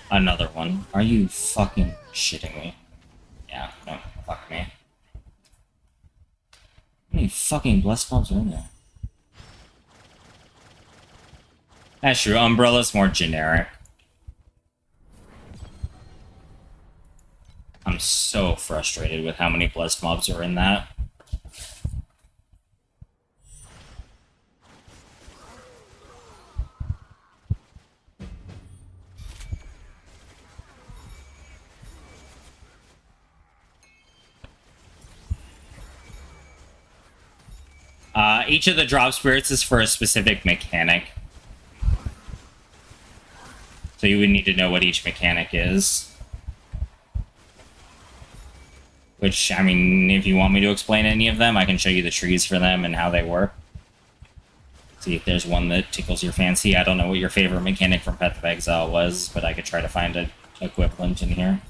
Speaker 1: Another one. Are you fucking shitting me? Yeah, no, fuck me. How many fucking Blessed Mobs are in there? That's true, Umbrella's more generic. I'm so frustrated with how many Blessed Mobs are in that. Each of the drop spirits is for a specific mechanic. So you would need to know what each mechanic is. Which, I mean, if you want me to explain any of them, I can show you the trees for them and how they work. See if there's one that tickles your fancy. I don't know what your favorite mechanic from Path of Exile was, but I could try to find an equivalent in here.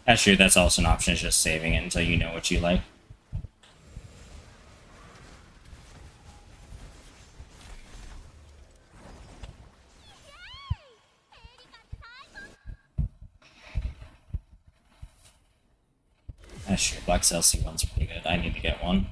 Speaker 1: That's true, that's also an option, is just saving it until you know what you like. That's true, Black Celsi one's pretty good. I need to get one.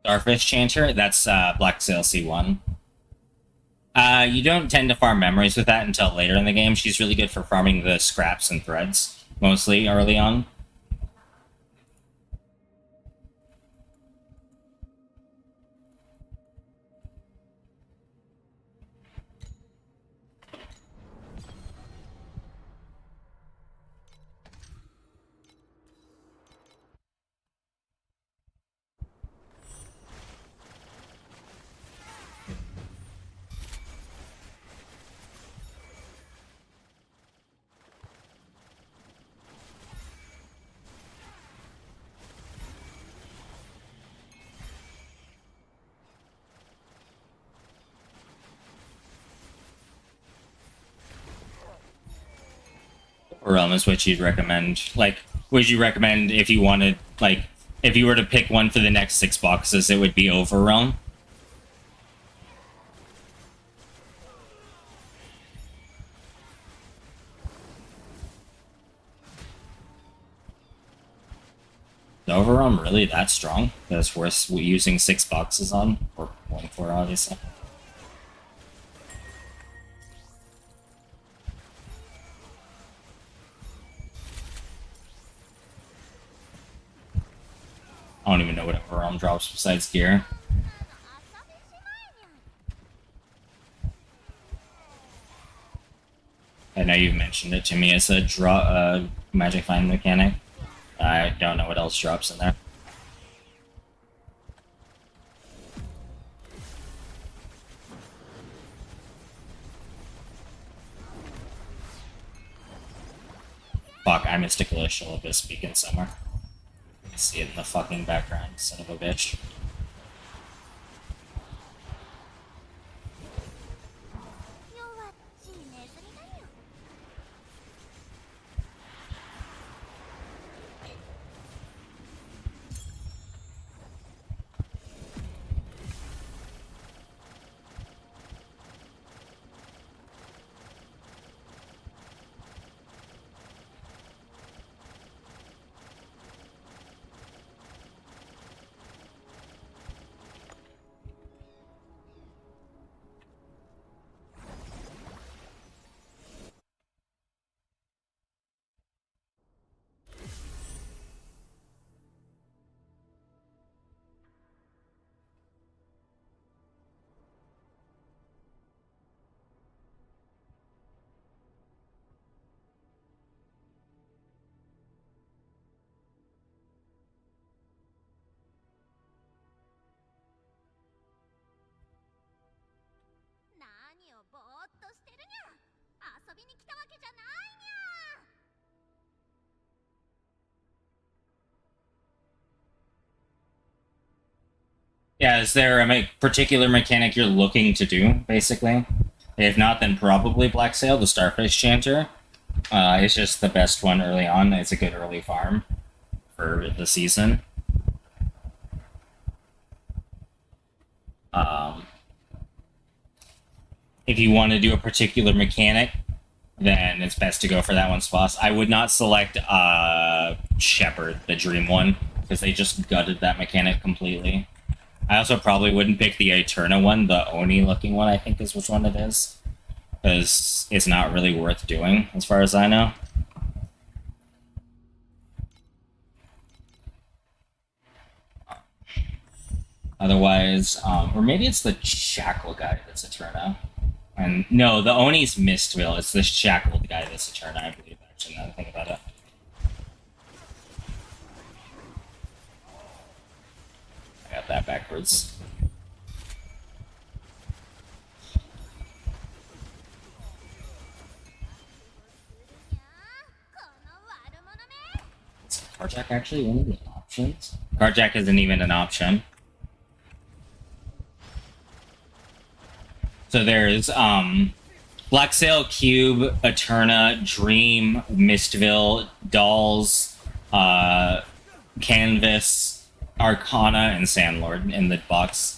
Speaker 1: Starfish Chanter, that's Black Sail C1. You don't tend to farm memories with that until later in the game. She's really good for farming the scraps and threads, mostly early on. Realm is what you'd recommend. Like, would you recommend if you wanted, like, if you were to pick one for the next 6 boxes, it would be Overrealm? Is Overrealm really that strong that it's worth using 6 boxes on? Or 1 for, obviously. I don't even know what Overrealm drops besides gear. I know you've mentioned it to me as a magic find mechanic. I don't know what else drops in there. Fuck, I missed a Glacial Abyss beacon somewhere. I see it in the fucking background, son of a bitch. Yeah, is there a particular mechanic you're looking to do, basically? If not, then probably Black Sail, the Starfish Chanter. It's just the best one early on. It's a good early farm for the season. If you want to do a particular mechanic, then it's best to go for that one's boss. I would not select Shepherd, the Dream one, because they just gutted that mechanic completely. I also probably wouldn't pick the Eterna one, the Oni-looking one, I think is which one it is. Because it's not really worth doing, as far as I know. Otherwise, or maybe it's the Shackle guy that's Eterna. And no, the Oni's Mistville. It's the Shackled guy that's Eterna, I believe, actually, now that I think about it. I got that backwards. Is Carjack actually one of the options? Carjack isn't even an option. So there's Black Sail, Cube, Eterna, Dream, Mistville, Dolls, Canvas, Arcana, and Sandlord in the box.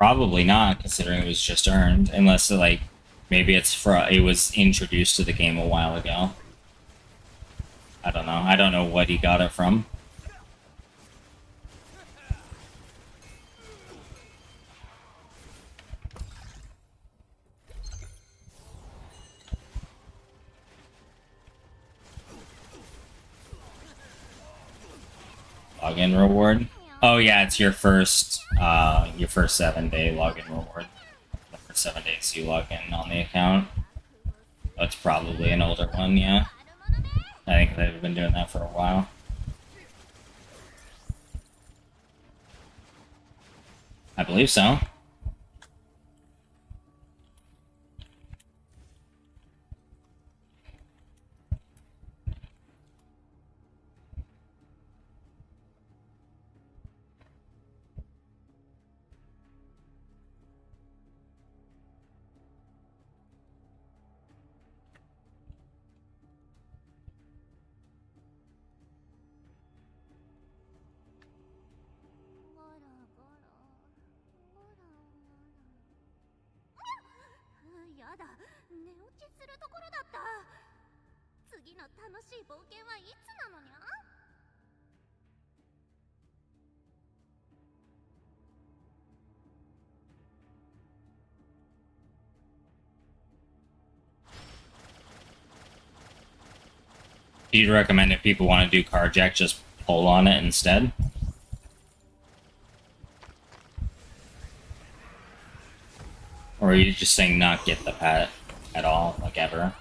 Speaker 1: Probably not, considering it was just earned, unless like maybe it was introduced to the game a while ago. I don't know. I don't know what he got it from. Login reward. Oh yeah, it's your first 7-day login reward. The first 7 days you log in on the account. That's probably an older one, yeah. I think they've been doing that for a while. I believe so. You'd recommend if people want to do carjack, just pull on it instead? Or are you just saying not get the pet at all, like ever?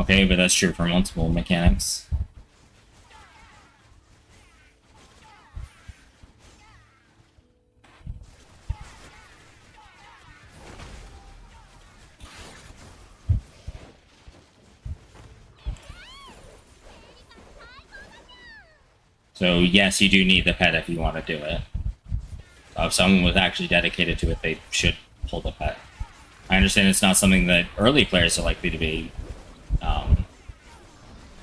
Speaker 1: Okay, but that's true for multiple mechanics. So yes, you do need the pet if you want to do it. If someone was actually dedicated to it, they should pull the pet. I understand it's not something that early players are likely to be,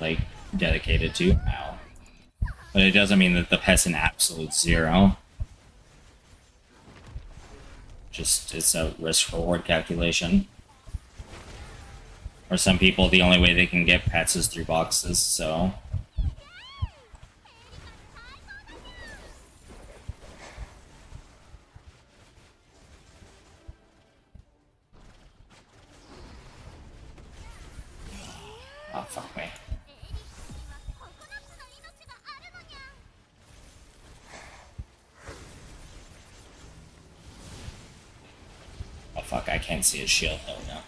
Speaker 1: like, dedicated to now. But it doesn't mean that the pet's an absolute zero. Just, it's a risk-reward calculation. For some people, the only way they can get pets is through boxes, so... Oh, fuck me. Oh, fuck, I can't see his shield though now.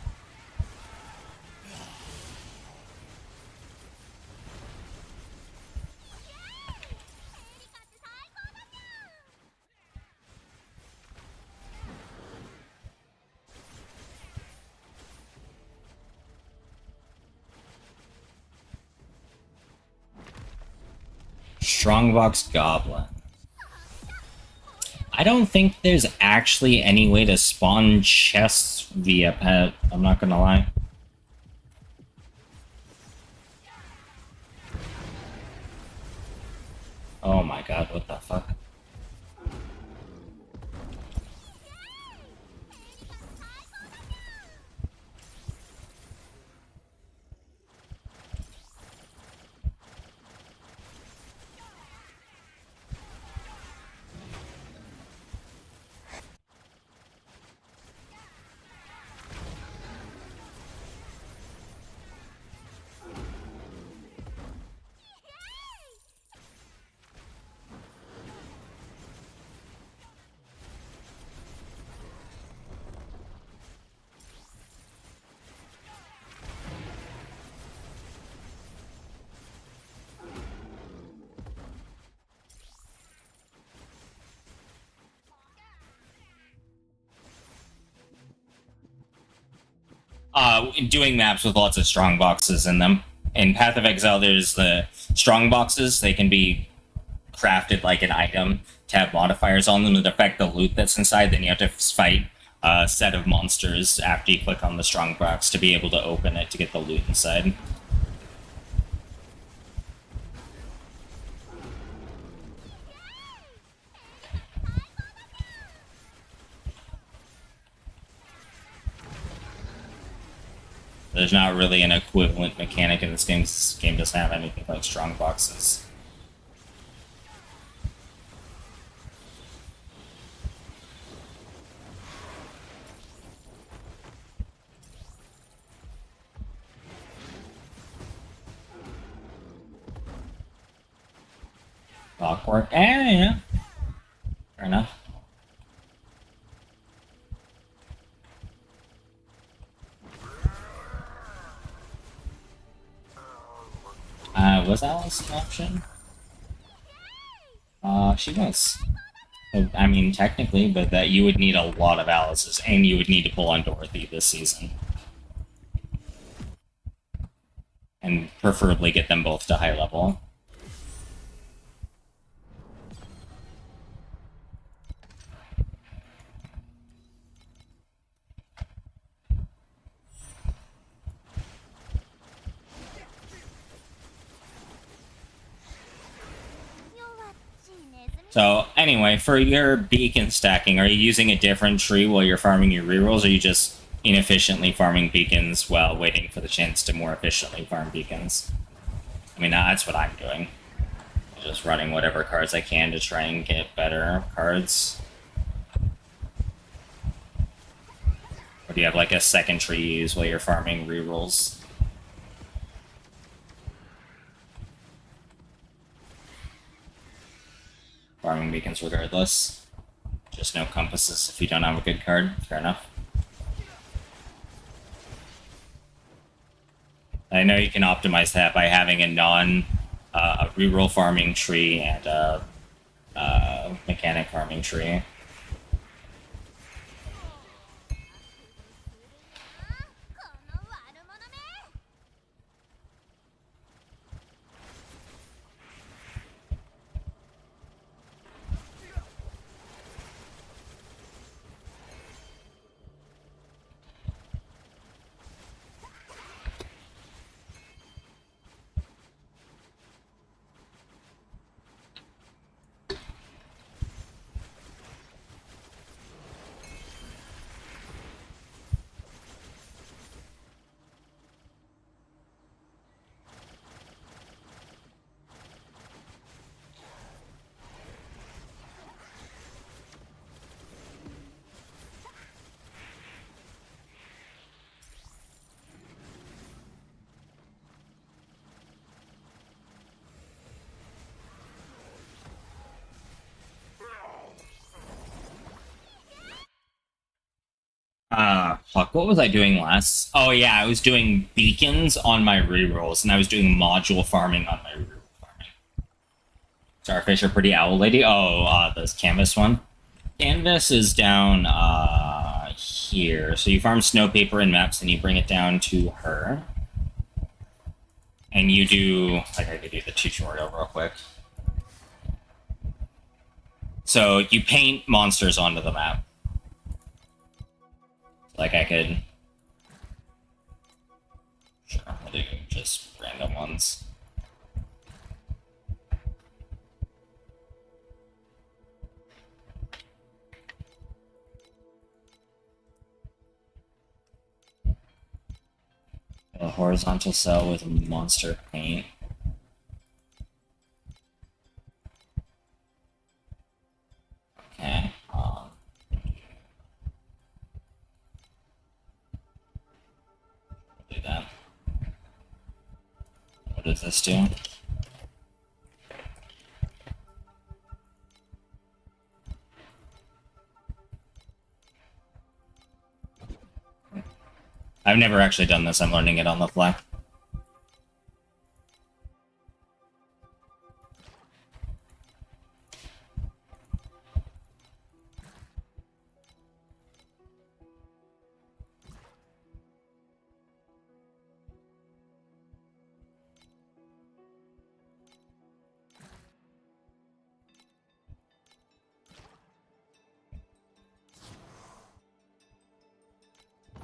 Speaker 1: Strongbox Goblin. I don't think there's actually any way to spawn chests via pet, I'm not gonna lie. Oh my god, what the fuck? Doing maps with lots of strong boxes in them. In Path of Exile, there's the strong boxes. They can be crafted like an item to have modifiers on them that affect the loot that's inside. Then you have to fight a set of monsters after you click on the strong box to be able to open it to get the loot inside. There's not really an equivalent mechanic in this game. This game doesn't have anything like strong boxes. Clockwork? Yeah. Fair enough. Was Alice an option? She was. I mean, technically, but that you would need a lot of Alice's, and you would need to pull on Dorothy this season. And preferably get them both to high level. So, anyway, for your beacon stacking, are you using a different tree while you're farming your rerolls, or are you just inefficiently farming beacons while waiting for the chance to more efficiently farm beacons? I mean, that's what I'm doing. Just running whatever cards I can to try and get better cards. Or do you have like a second tree you use while you're farming rerolls? Farming beacons regardless. Just no compasses if you don't have a good card. Fair enough. I know you can optimize that by having a reroll farming tree and a mechanic farming tree. Fuck, what was I doing last? Oh yeah, I was doing beacons on my rerolls, and I was doing module farming on my reroll farming. Starfish are pretty owl lady. Oh, this canvas one. Canvas is down, here. So you farm snow paper and maps, and you bring it down to her. And you do, like, I could do the tutorial real quick. So you paint monsters onto the map. Like I could... Sure, I'll do just random ones. A horizontal cell with monster paint. Okay, do that. What does this do? I've never actually done this, I'm learning it on the fly.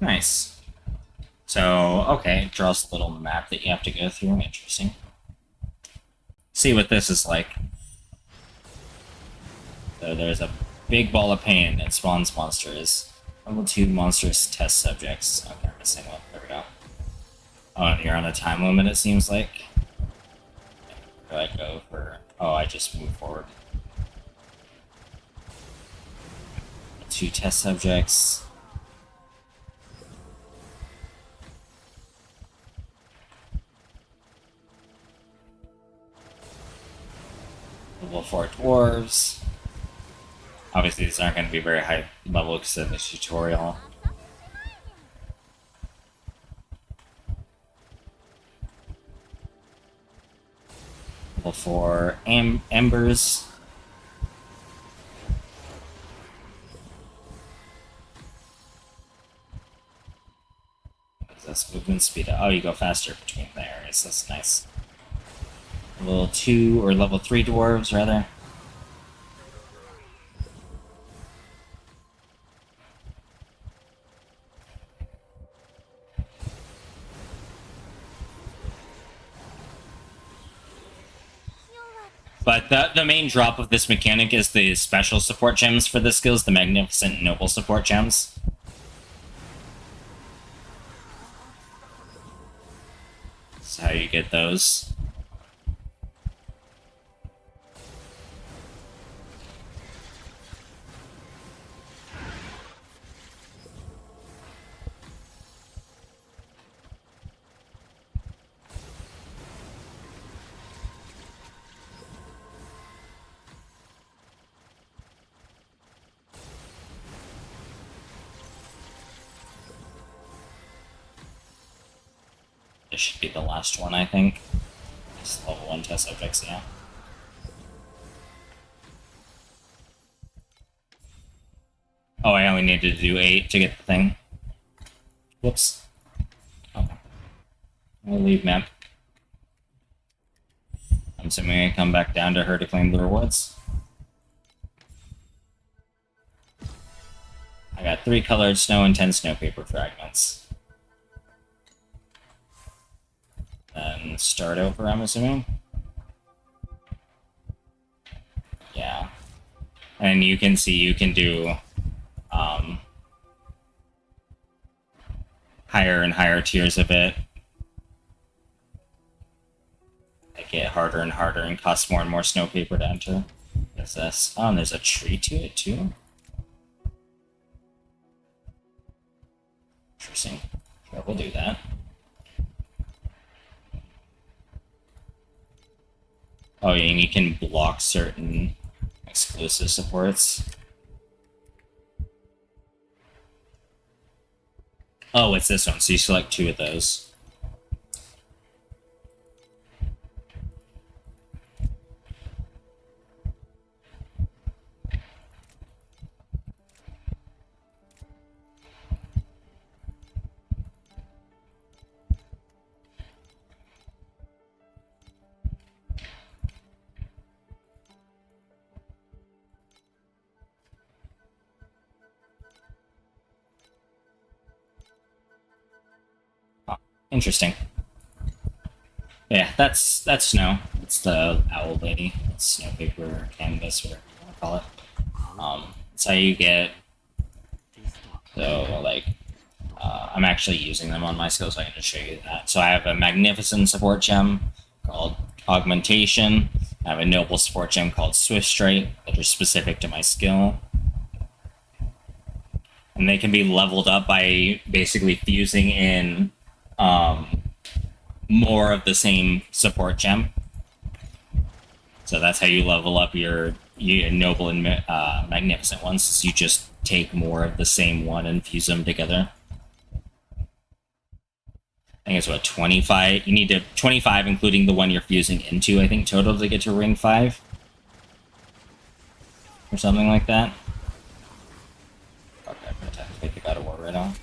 Speaker 1: Nice. So, okay, it draws a little map that you have to go through. Interesting. See what this is like. So there's a big ball of pain that spawns monsters. Level 2 monsters test subjects. Okay, missing one. There we go. Oh, and you're on a time limit, it seems like. Where do I go for... Oh, I just move forward. 2 test subjects. Level 4 dwarves. Obviously, these aren't going to be very high level because of the tutorial. Level 4 embers. That's movement speed. Oh, you go faster between the areas. That's nice. Level 2 or level 3 dwarves, rather. But the main drop of this mechanic is the special support gems for the skills, the Magnificent Noble support gems. That's how you get those. This should be the last one, I think. Just level 1 test subjects, yeah. Oh, I only needed to do 8 to get the thing. Whoops. Oh. I'll leave map. I'm assuming I come back down to her to claim the rewards. I got 3 colored snow and 10 snow paper fragments. Then start over, I'm assuming. Yeah. And you can see you can do higher and higher tiers of it. They get harder and harder and cost more and more snow paper to enter. What's this? Oh, and there's a tree to it too? Interesting. Sure, we'll do that. Oh, yeah, and you can block certain exclusive supports. Oh, it's this one, so you select 2 of those. Interesting. Yeah, that's snow. It's the owl lady. It's snow paper, canvas, whatever you want to call it. It's how you get. So like, I'm actually using them on my skills, so I can just show you that. So I have a magnificent support gem called Augmentation. I have a noble support gem called Swift Strike that are specific to my skill. And they can be leveled up by basically fusing in more of the same support gem. So that's how you level up your noble and magnificent ones. So you just take more of the same one and fuse them together. I think it's what, 25? You need to 25, including the one you're fusing into, I think, total to get to ring 5. Or something like that. Okay, I'm gonna take the God of War right on.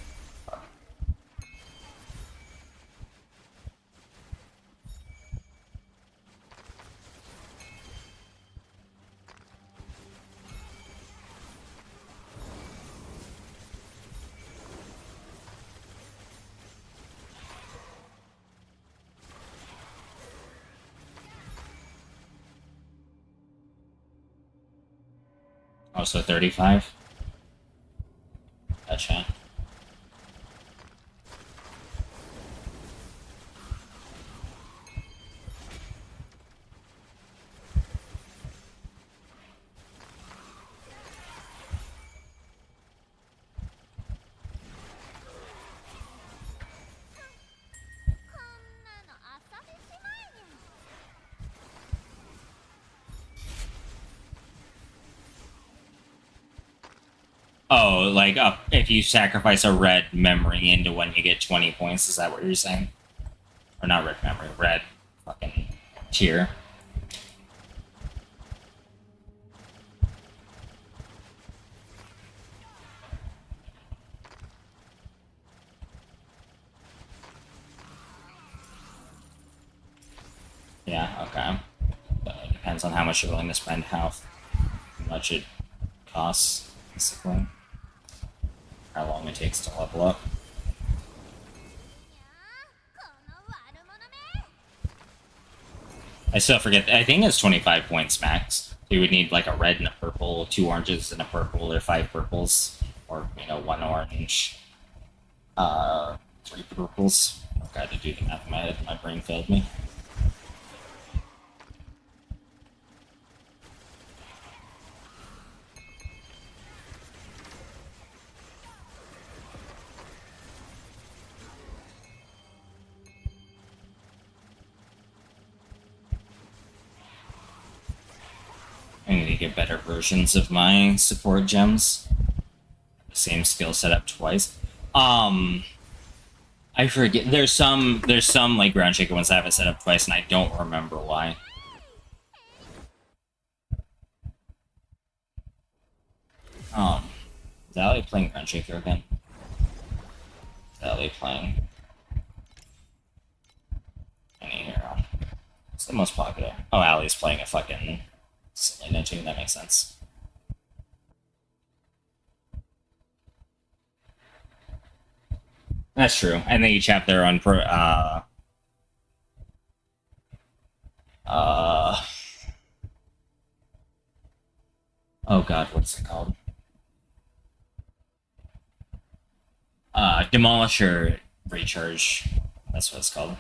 Speaker 1: so 35. Gotcha. Oh, like if you sacrifice a red memory into one, you get 20 points. Is that what you're saying? Or not red memory, red fucking tier. Yeah, okay. But it depends on how much you're willing to spend, how much it costs, basically. How long it takes to level up. I still forget. I think it's 25 points max. You would need like a red and a purple, 2 oranges and a purple, or 5 purples, or 1 orange, 3 purples. I've got to do the math in my head. My brain failed me. I need to get better versions of my support gems. Same skill set up twice. I forget. There's some like ground shaker ones I have it set up twice, and I don't remember why. Is Ali playing ground shaker again? Is Ali playing any hero? It's the most popular. Oh, Ali's playing a fucking Selena too. That makes sense. That's true. And they each have their own oh god, what's it called? Demolisher recharge. That's what it's called.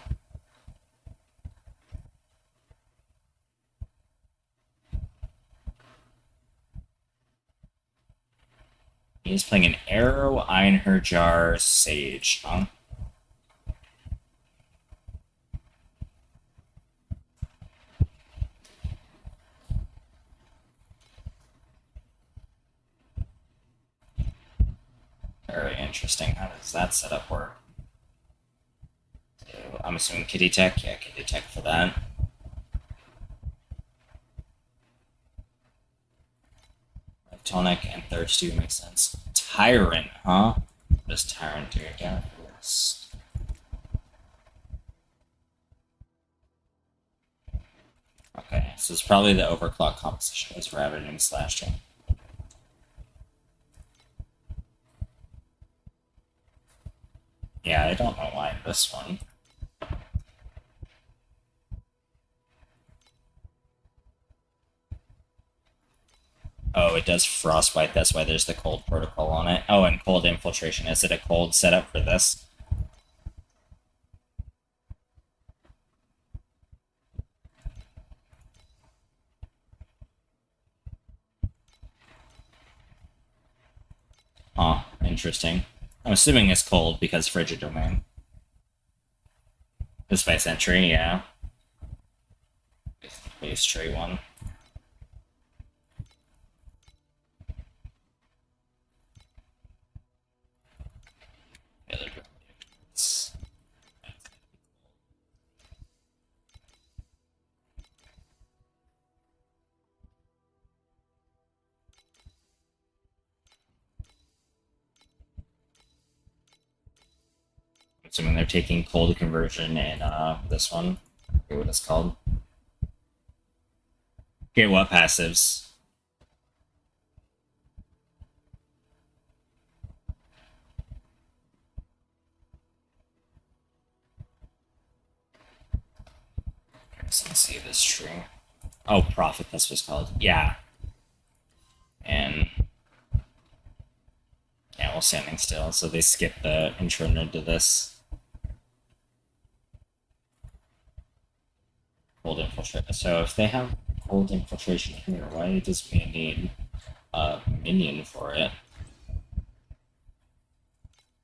Speaker 1: He's playing an Arrow, Einherjar, Sage, huh? Very interesting. How does that setup work? So, I'm assuming Kitty Tech. Yeah, Kitty Tech for that. Tonic and Thirst do make sense. Tyrant, huh? What does Tyrant do again? Okay, so it's probably the overclock composition is ravaging slashing. Yeah, I don't know why this one. Oh, it does frostbite. That's why there's the cold protocol on it. Oh, and cold infiltration. Is it a cold setup for this? Huh, interesting. I'm assuming it's cold because frigid domain. The Spice entry, yeah. Base tree one. Assuming they're taking cold conversion in this one. I forget what it's called. Okay, what passives? Let's see this tree. Oh, Prophet, that's what it's called. Yeah. And Yeah, well, standing still, so they skip the intro node to this. Cold infiltration. So if they have cold infiltration here, why does we need a minion for it?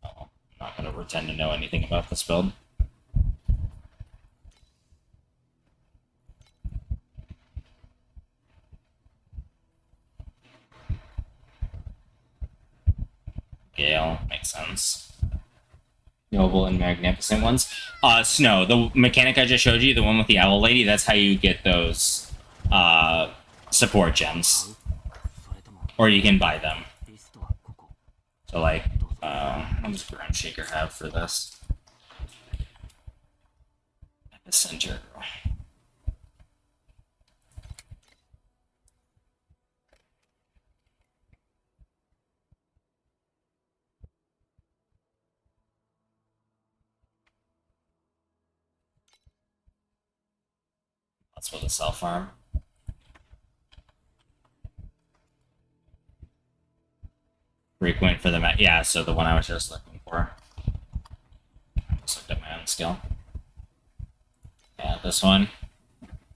Speaker 1: Oh, I'm not going to pretend to know anything about this build. Gale, makes sense. Noble and magnificent ones. Snow, the mechanic I just showed you, the one with the owl lady, that's how you get those support gems.
Speaker 3: それとも
Speaker 1: Or you can buy them.
Speaker 3: リストはここ
Speaker 1: So like, what does Ground Shaker have for this? Epicenter. That's with a self farm. Frequent for the yeah, so the one I was just looking for. Just looked at my own skill. Yeah, this one.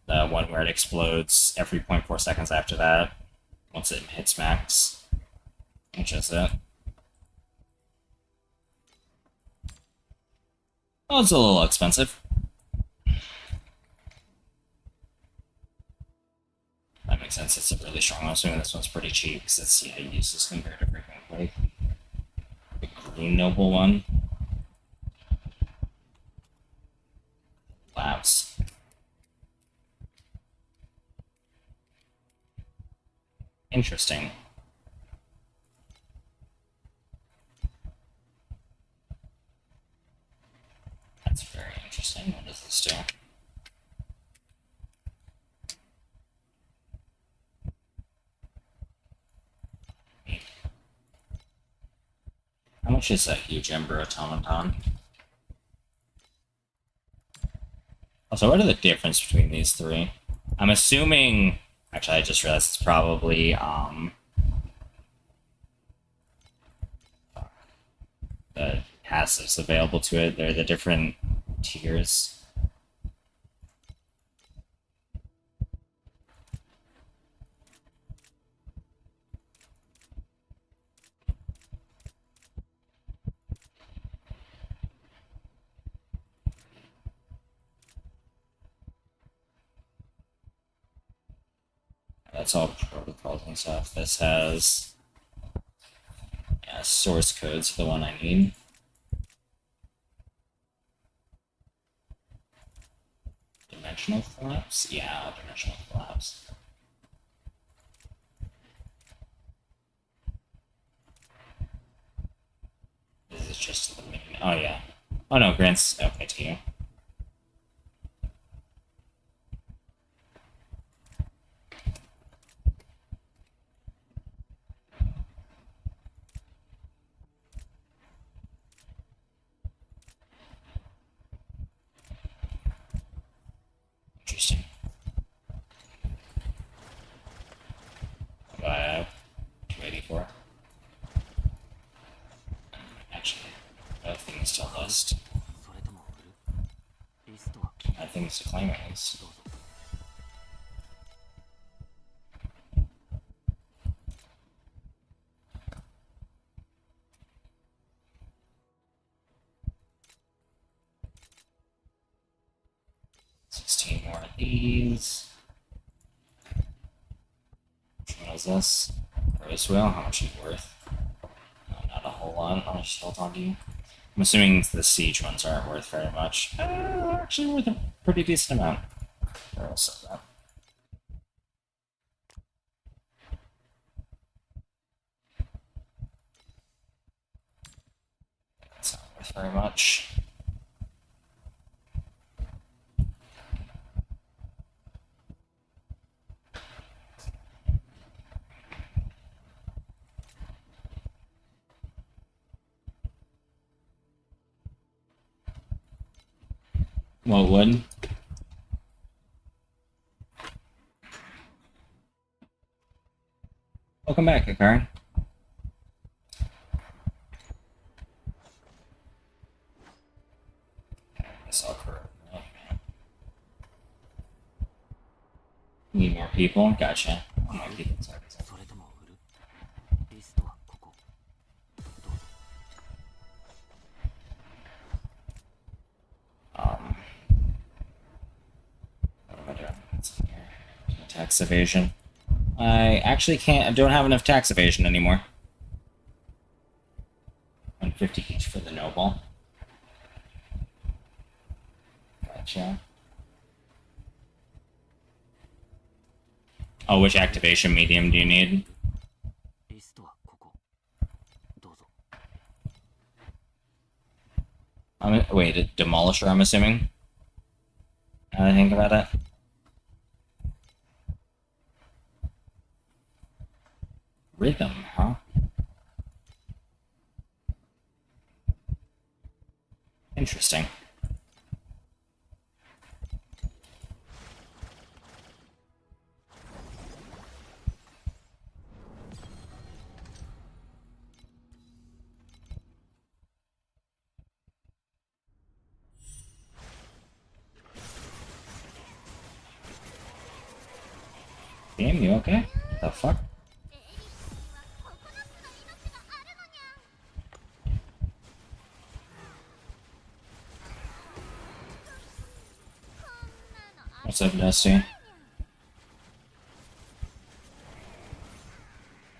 Speaker 1: The one where it explodes every 0.4 seconds after that. Once it hits max. Which is it. Oh, it's a little expensive. That makes sense. It's a really strong one. I'm assuming this one's pretty cheap because it's, yeah, useless compared to freaking Quake. The green noble one. Labs. Interesting. That's very interesting. What does this do? How much is that huge Ember Automaton? Also, what are the difference between these three? I'm assuming... Actually, I just realized it's probably, the passives available to it. They're the different tiers. That's all protocols and stuff. This has, yeah, source codes for the one I need. Dimensional collapse? Yeah, dimensional collapse. This is just the main. Oh, yeah. Oh, no, grants. Okay, to you. Interesting. What do I have? 284. Actually, that thing's to list.
Speaker 3: それとも売るリストは
Speaker 1: That thing's to claim at least.
Speaker 3: どうぞ
Speaker 1: 16 more of these. Which one is this? Rose Wheel? How much is it worth? No, not a whole lot. How much held on to you? I'm assuming the siege ones aren't worth very much. Actually worth a pretty decent amount. Or I'll sell that. That's not worth very much. What would? Welcome back, Akari. Need more people? Gotcha. More people.
Speaker 3: それとも売る？リストはここ。どうぞ。
Speaker 1: What am I doing? What's in here? Tax evasion. I actually can't. I don't have enough tax evasion anymore. 150 each for the noble. Gotcha. Oh, which activation medium do you need?
Speaker 3: リストはここ。どうぞ。
Speaker 1: Wait, a demolisher, I'm assuming? Now that I think about it. Rhythm, huh? Interesting. Damn, you okay? The fuck?
Speaker 4: エリックには9つの命があるのにゃ。こんなの
Speaker 1: What's up, Dusty?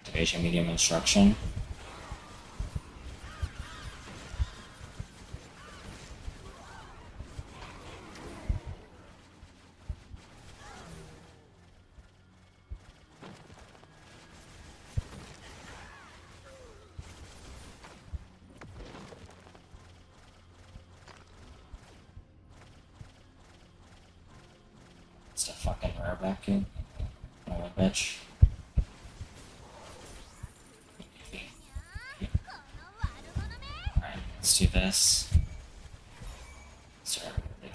Speaker 1: Activation medium instruction. It's a fucking rare vacuum. Oh, a bitch. Alright, let's do this. Start with it.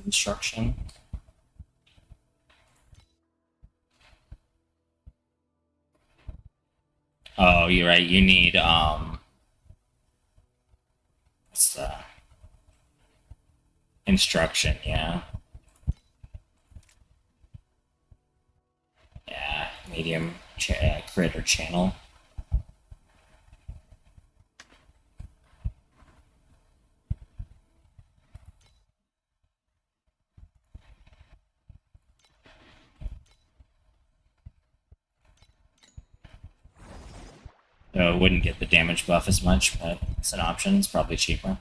Speaker 1: Instruction. Oh, you're right. You need what's the instruction? Yeah. Yeah, medium crit or channel. So it wouldn't get the damage buff as much, but it's an option. It's probably cheaper.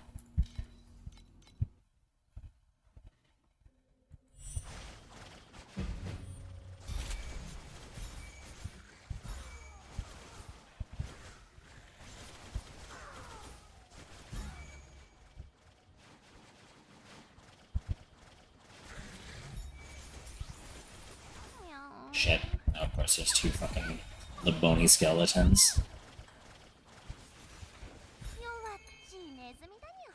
Speaker 1: Shit. Oh, of course, there's two fucking bony skeletons.
Speaker 4: 弱っちいネズミだにゃ。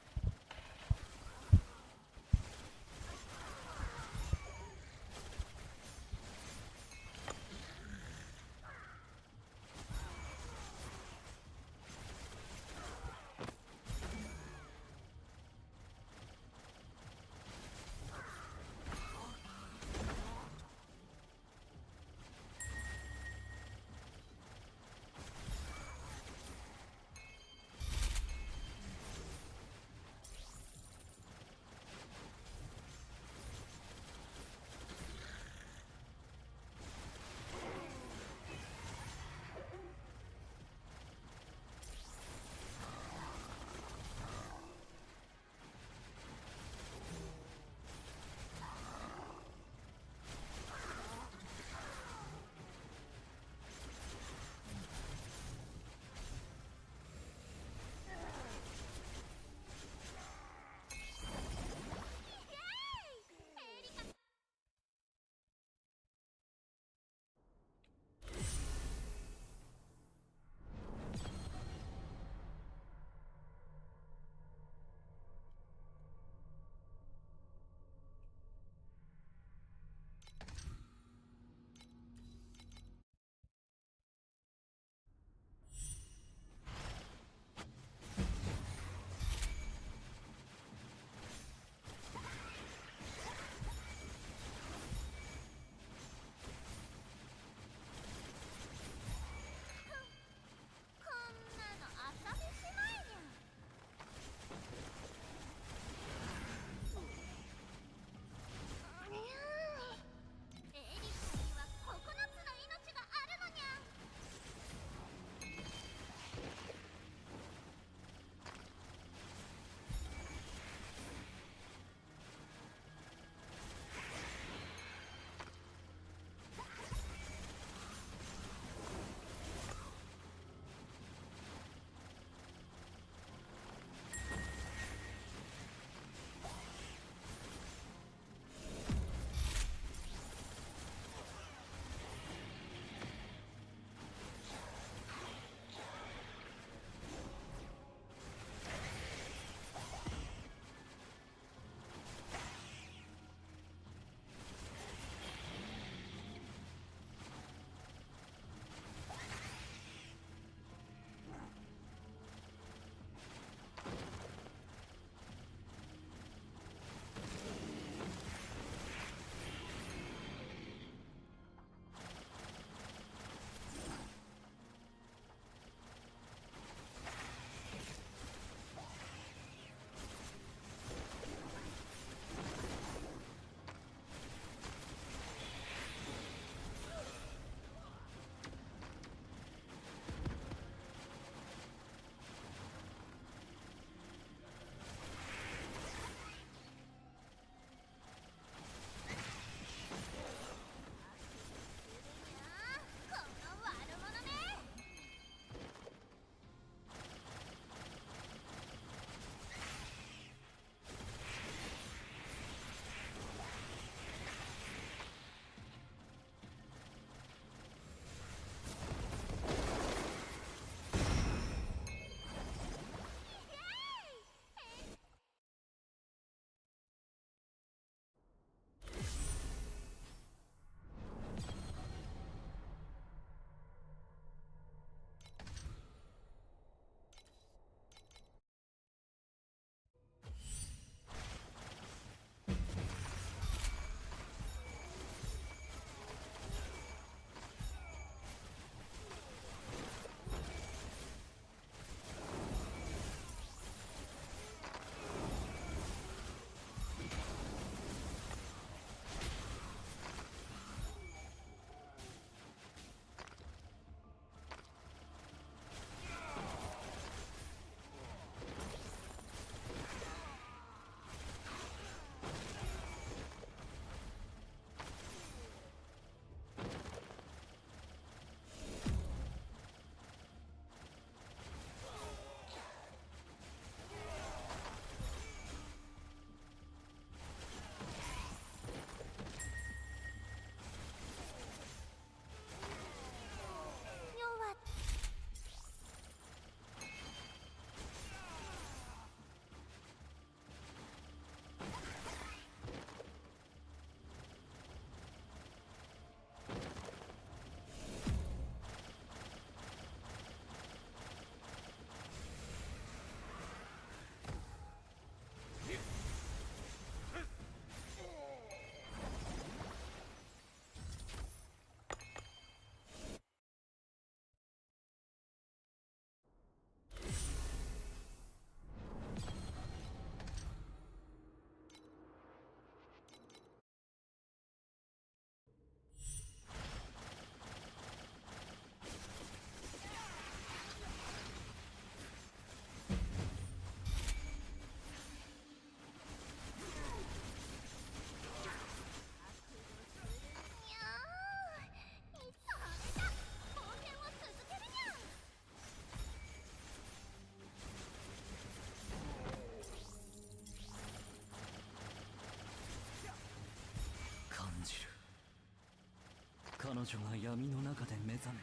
Speaker 3: 女が闇の中で目覚め、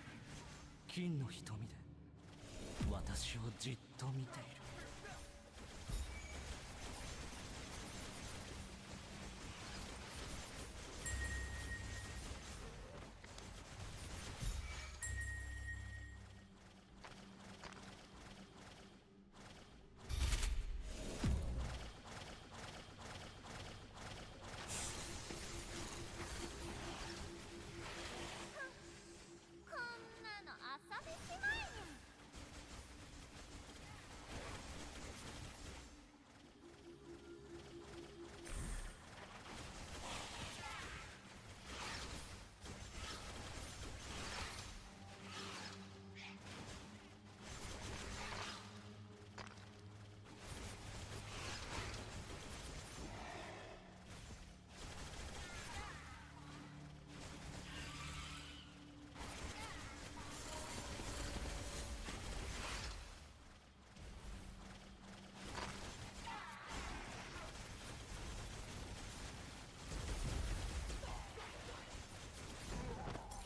Speaker 3: 金の瞳で私をじっと見ている。
Speaker 4: こんなの遊びしまいにゃ。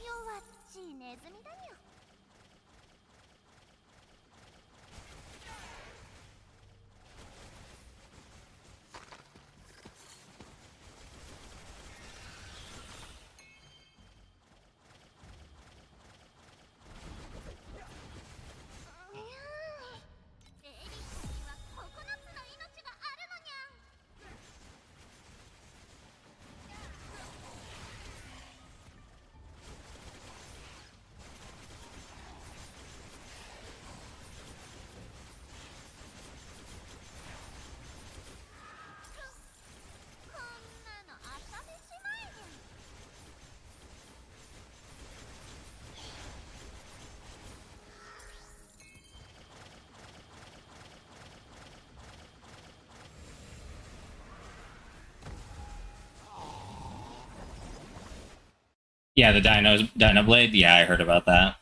Speaker 4: 弱っちいネズミだにゃ。エリカには9つの命があるのにゃ。こんなの遊びしまいにゃ。
Speaker 1: Yeah, the Dino Blade. Yeah, I heard about that.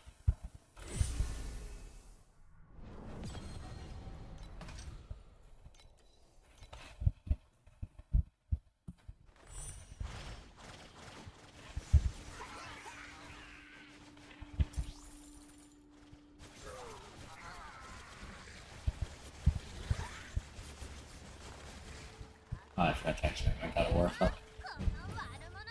Speaker 1: Oh, I forgot to actually make that a war fuck.
Speaker 4: この悪者。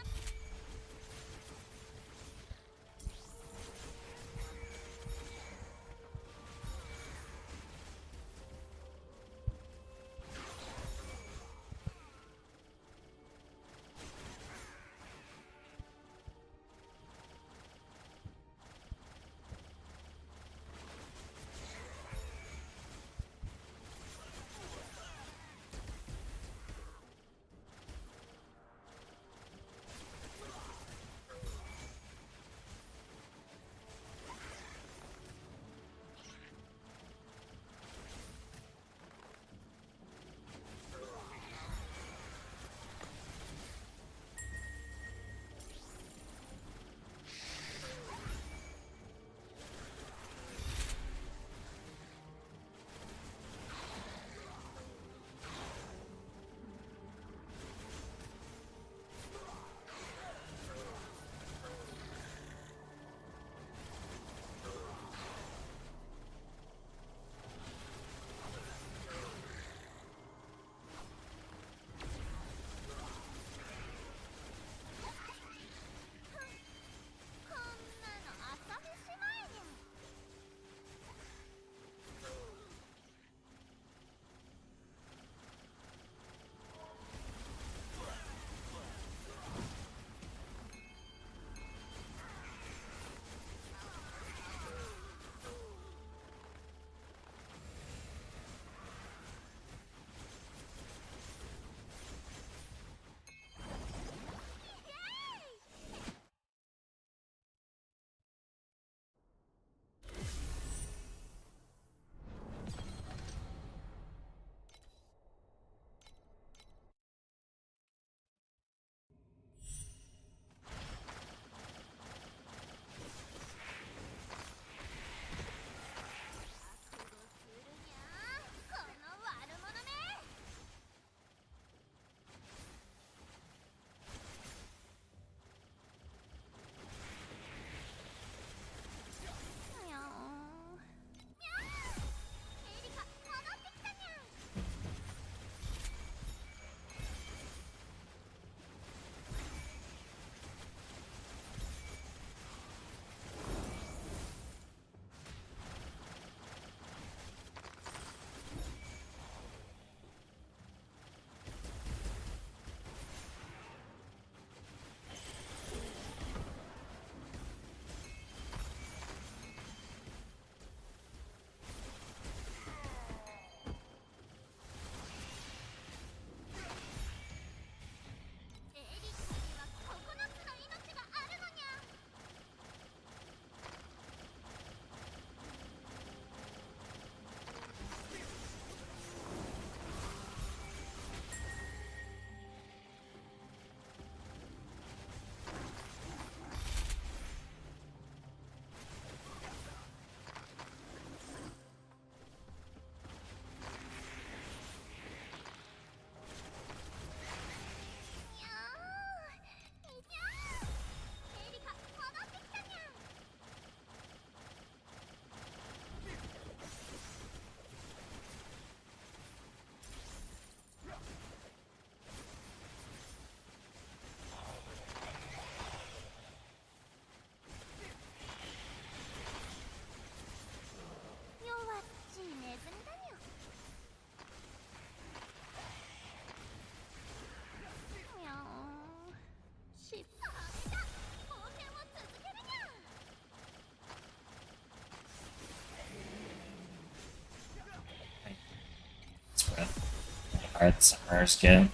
Speaker 1: Alright, the Summer's kit.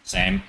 Speaker 1: Same.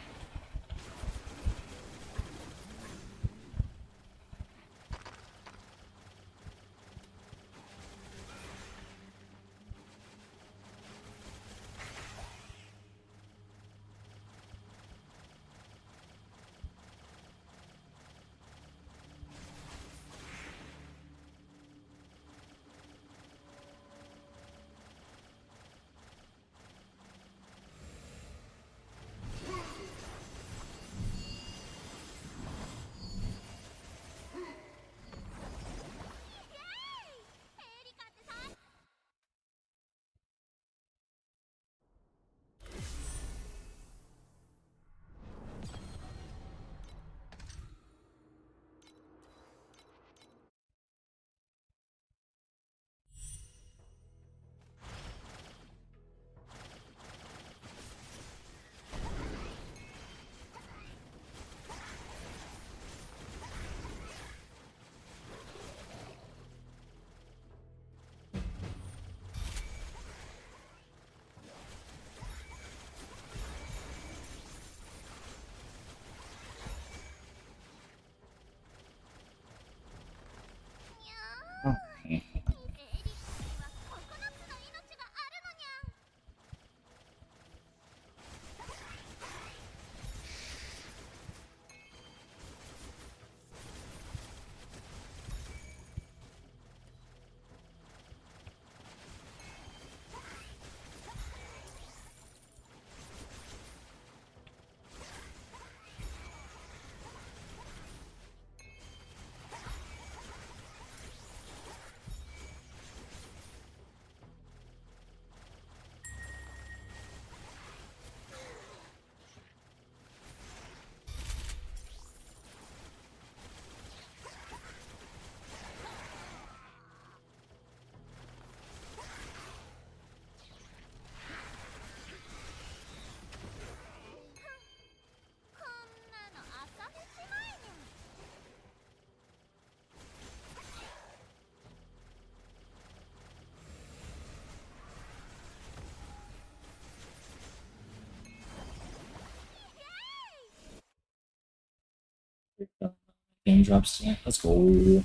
Speaker 1: Game drops. Let's go.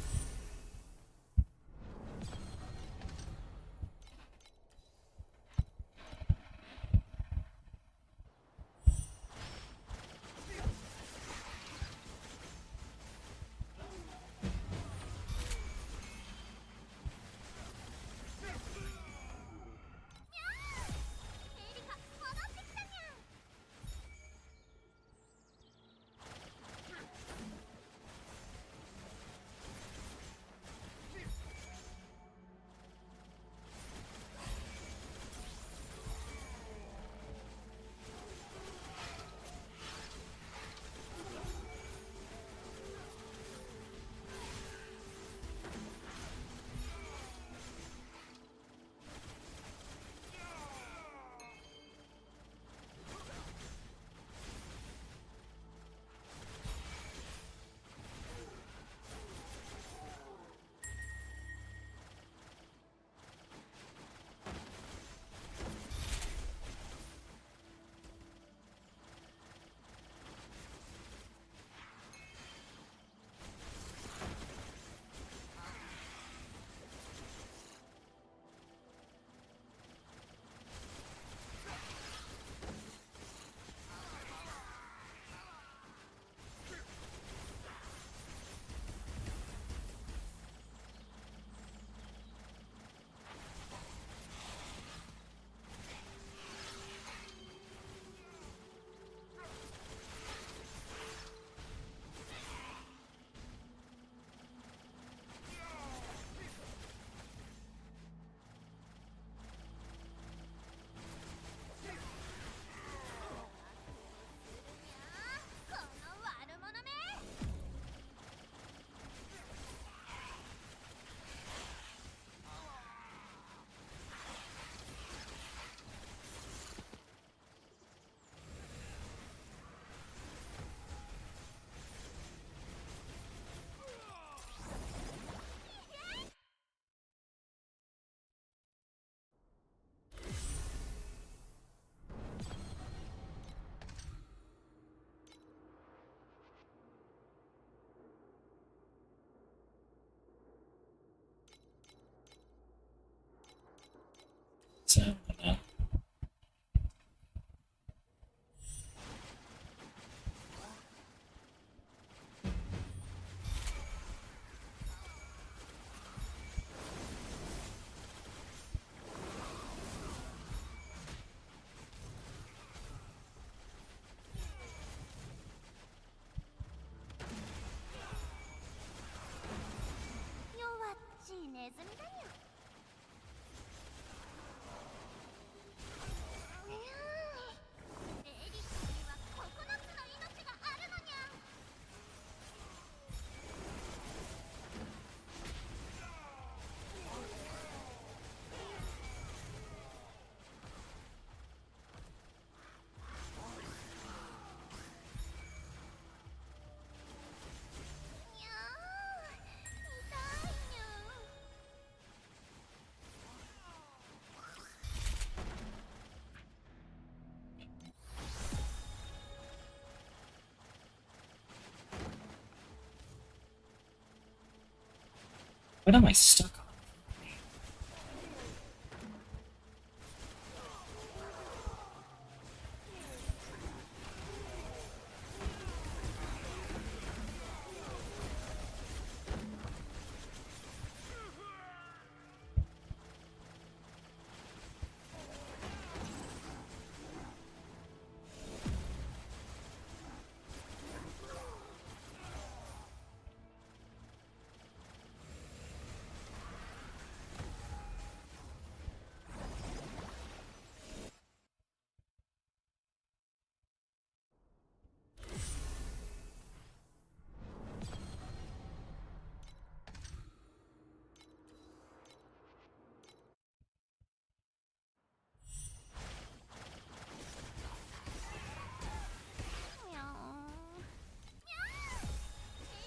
Speaker 1: What am I stuck on?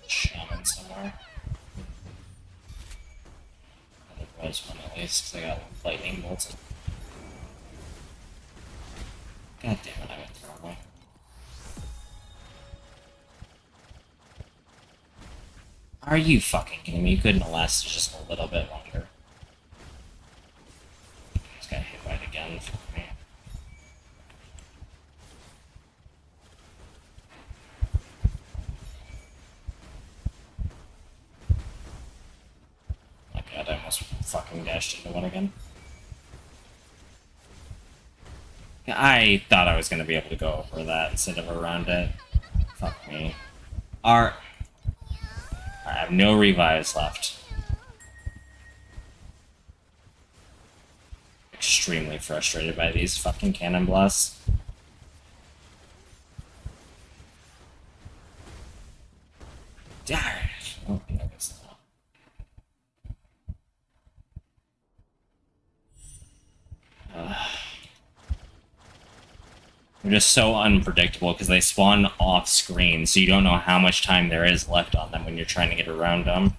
Speaker 1: Shaman somewhere. There was one at least, because I got lightning bolts. God damn it, I went the wrong way. Are you fucking kidding me? You couldn't have lasted just a little bit longer. Just got hit by it again for me. My god, I almost fucking dashed into one again. I thought I was gonna be able to go over that instead of around it. Fuck me. I have no revives left. Extremely frustrated by these fucking cannon blasts. Darn it. Oh, yeah, I guess not. They're just so unpredictable because they spawn off screen, so you don't know how much time there is left on them when you're trying to get around them.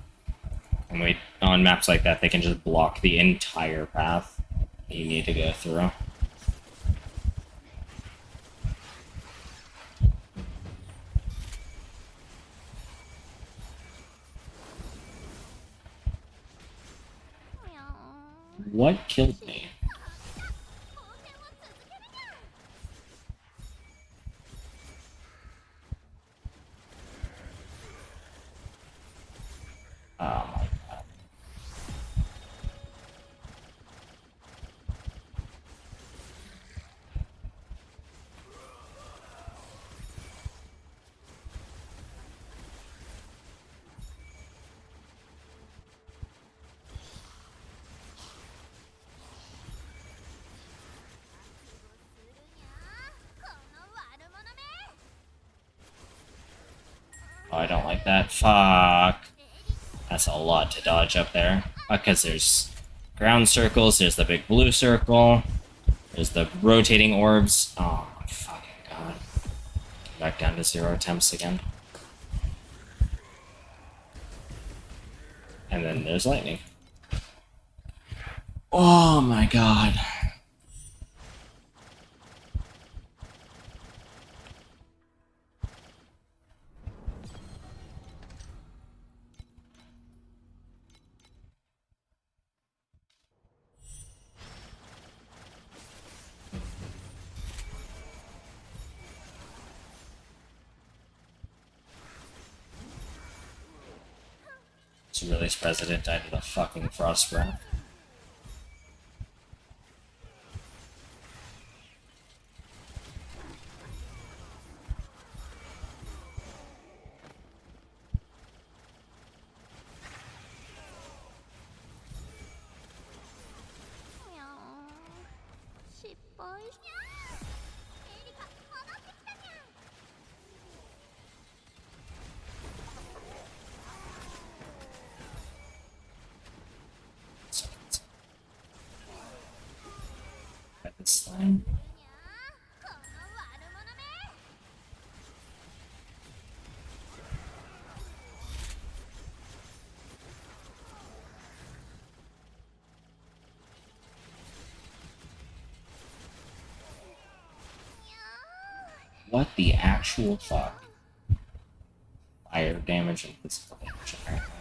Speaker 1: And on maps like that, they can just block the entire path that you need to go through. What killed me? Oh my god. Oh, I don't like that. Fuck. That's a lot to dodge up there. Because there's ground circles, there's the big blue circle, there's the rotating orbs. Oh my fucking god. Back down to 0 attempts again. And then there's lightning. Oh my god. Really president died of the fucking frost breath. This line. What the actual fuck? Fire damage and physical damage apparently.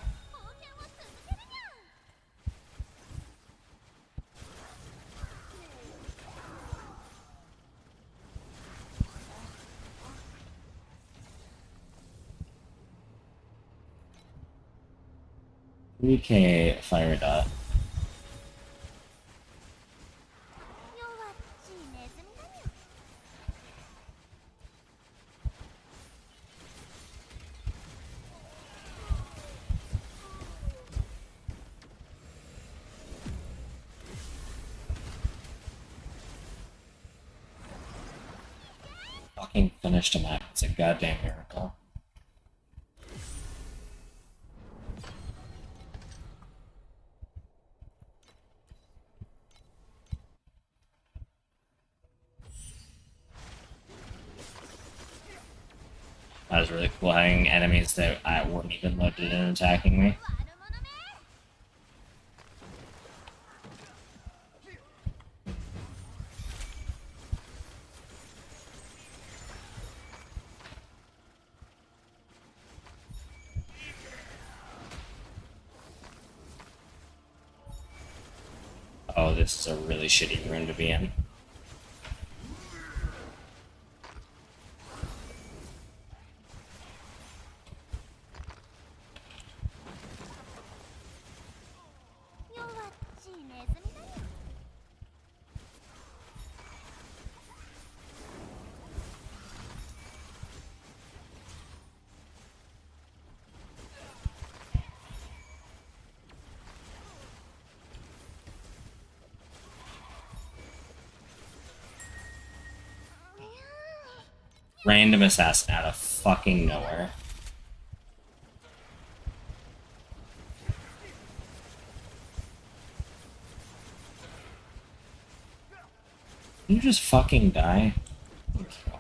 Speaker 1: 3k fire dot.
Speaker 4: 弱っちいネズミだにゃ。
Speaker 1: Fucking finished a map. It's a goddamn miracle. That was really cool having enemies that weren't even loaded in attacking me.
Speaker 4: 悪者め。
Speaker 1: Oh, this is a really shitty room to be in. Random assassin out of fucking nowhere. Can you just fucking die? Thank you.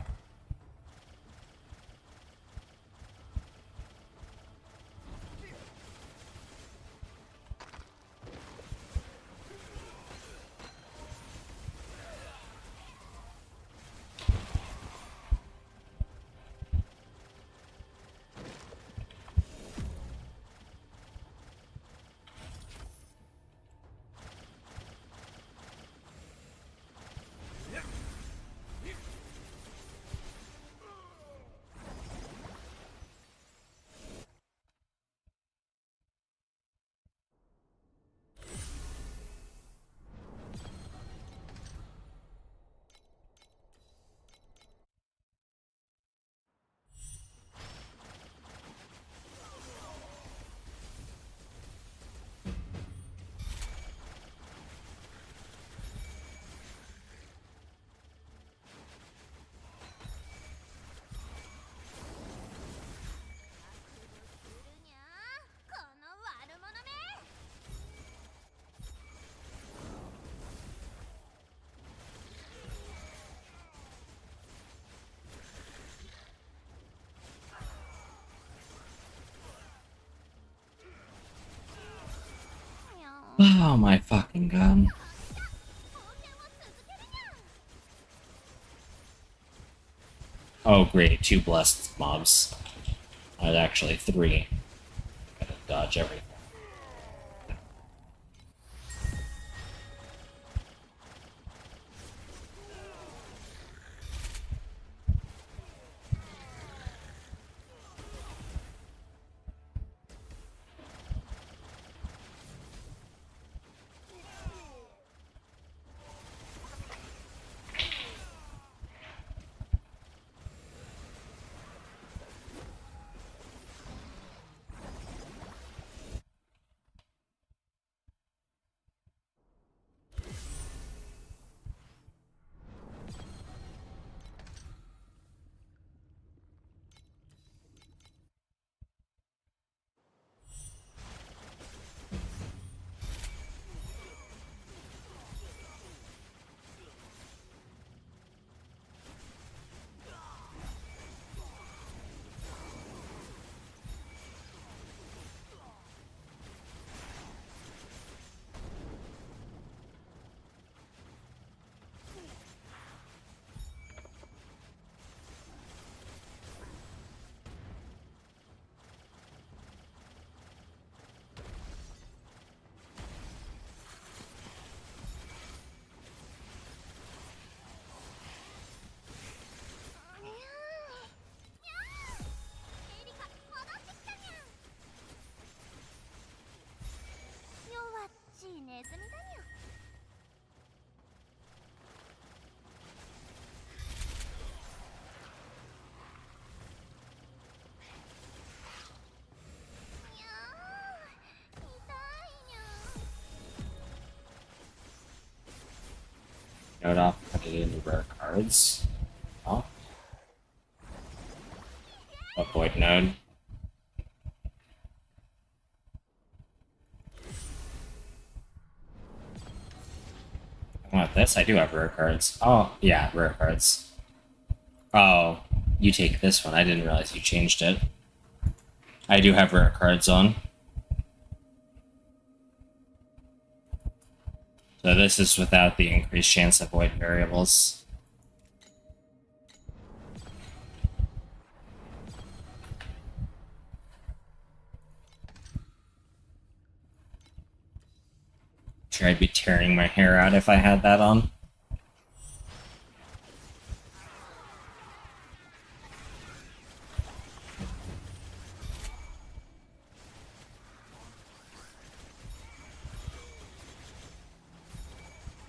Speaker 1: Oh my fucking god. Oh great, 2 blessed mobs. Actually 3. Gotta dodge everything. Code off, put it into rare cards. Oh. Avoid node. I want this. I do have rare cards. Oh, yeah, rare cards. Oh, you take this one. I didn't realize you changed it. I do have rare cards on. So this is without the increased chance of void variables. Sure, I'd be tearing my hair out if I had that on.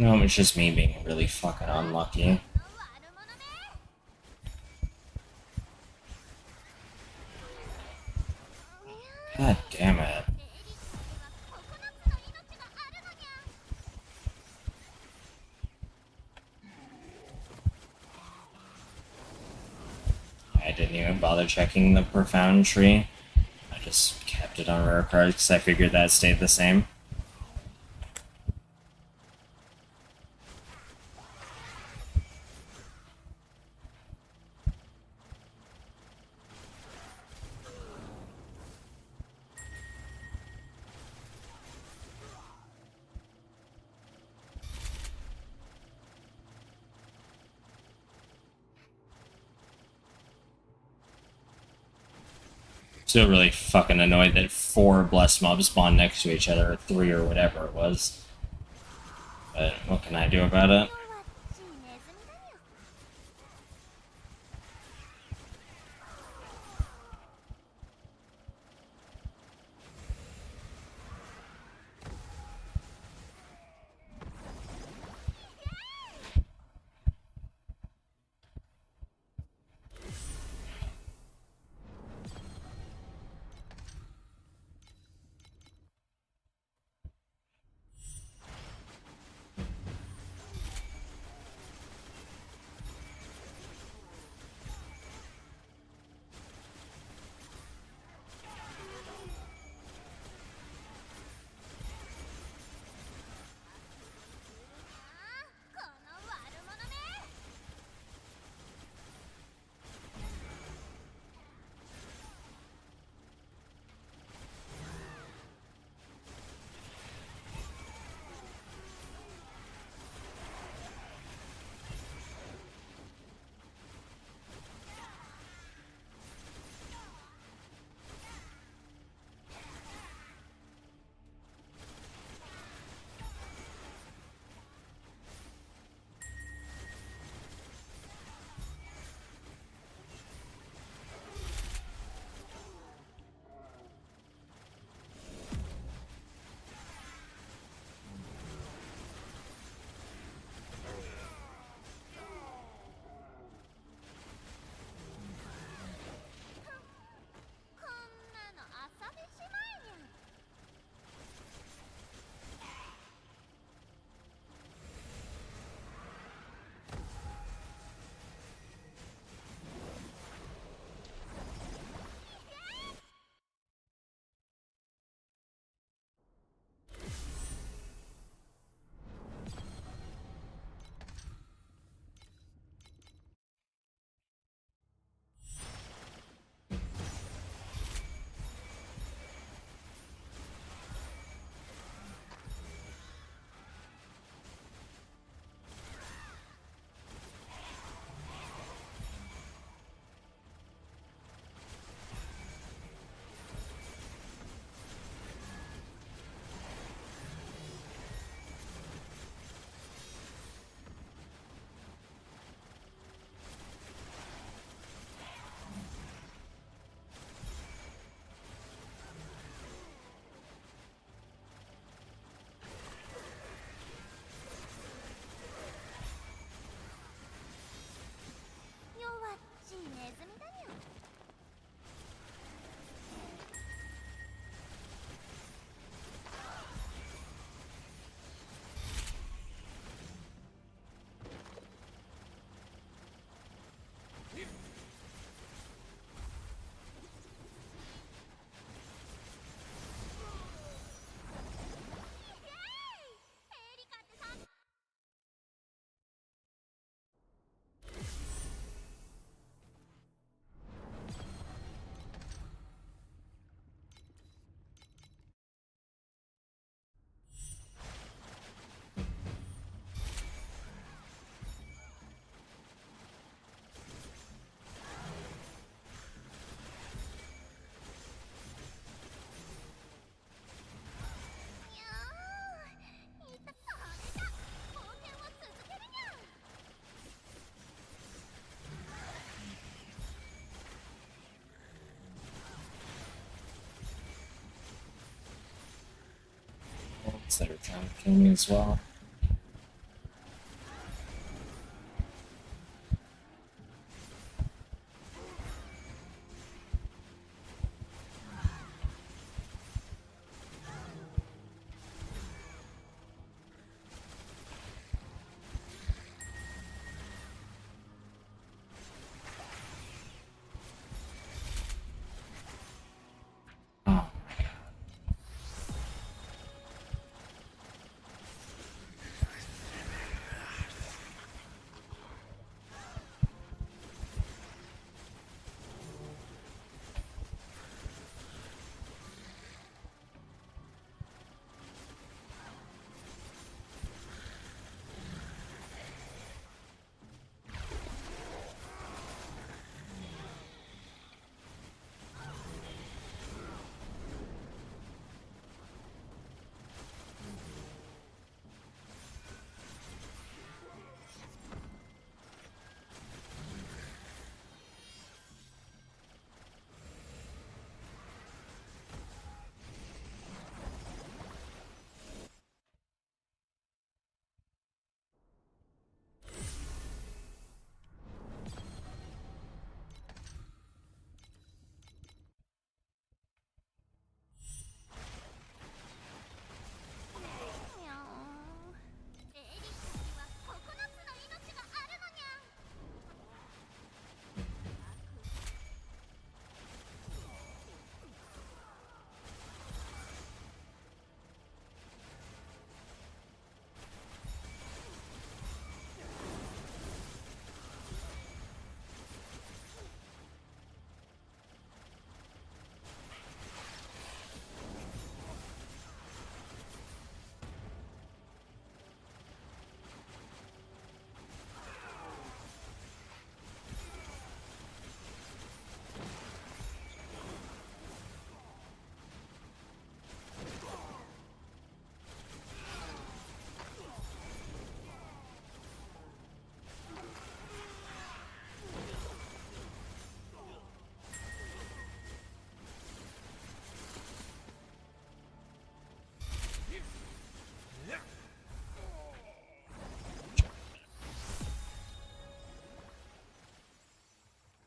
Speaker 1: No, it's just me being really fucking unlucky. God damn it. I didn't even bother checking the profound tree. I just kept it on rare cards because I figured that stayed the same. Still really fucking annoyed that 4 blessed mobs spawned next to each other, or 3 or whatever it was. But what can I do about it?
Speaker 6: things that are trying to kill me as well. Oh.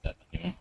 Speaker 6: That anyway.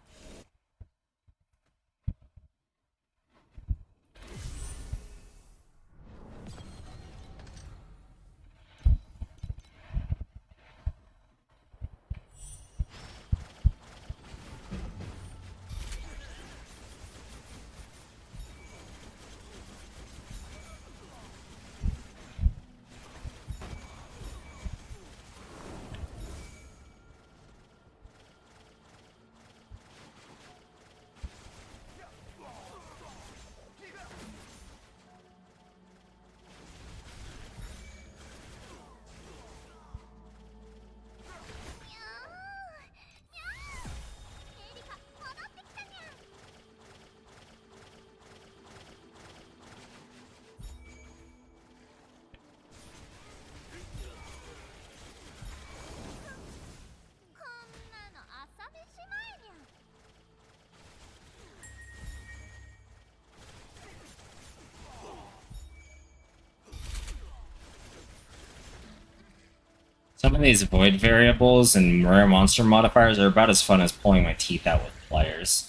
Speaker 6: Some of these void variables and rare monster modifiers are about as fun as pulling my teeth out with pliers.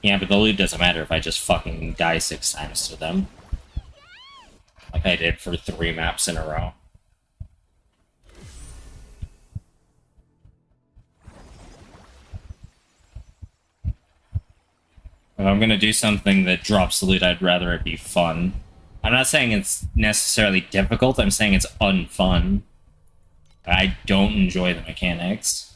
Speaker 6: Yeah, but the loot doesn't matter if I just fucking die 6 times to them. Like I did for 3 maps in a row. If I'm gonna do something that drops the loot, I'd rather it be fun. I'm not saying it's necessarily difficult, I'm saying it's unfun.
Speaker 1: I don't enjoy the mechanics.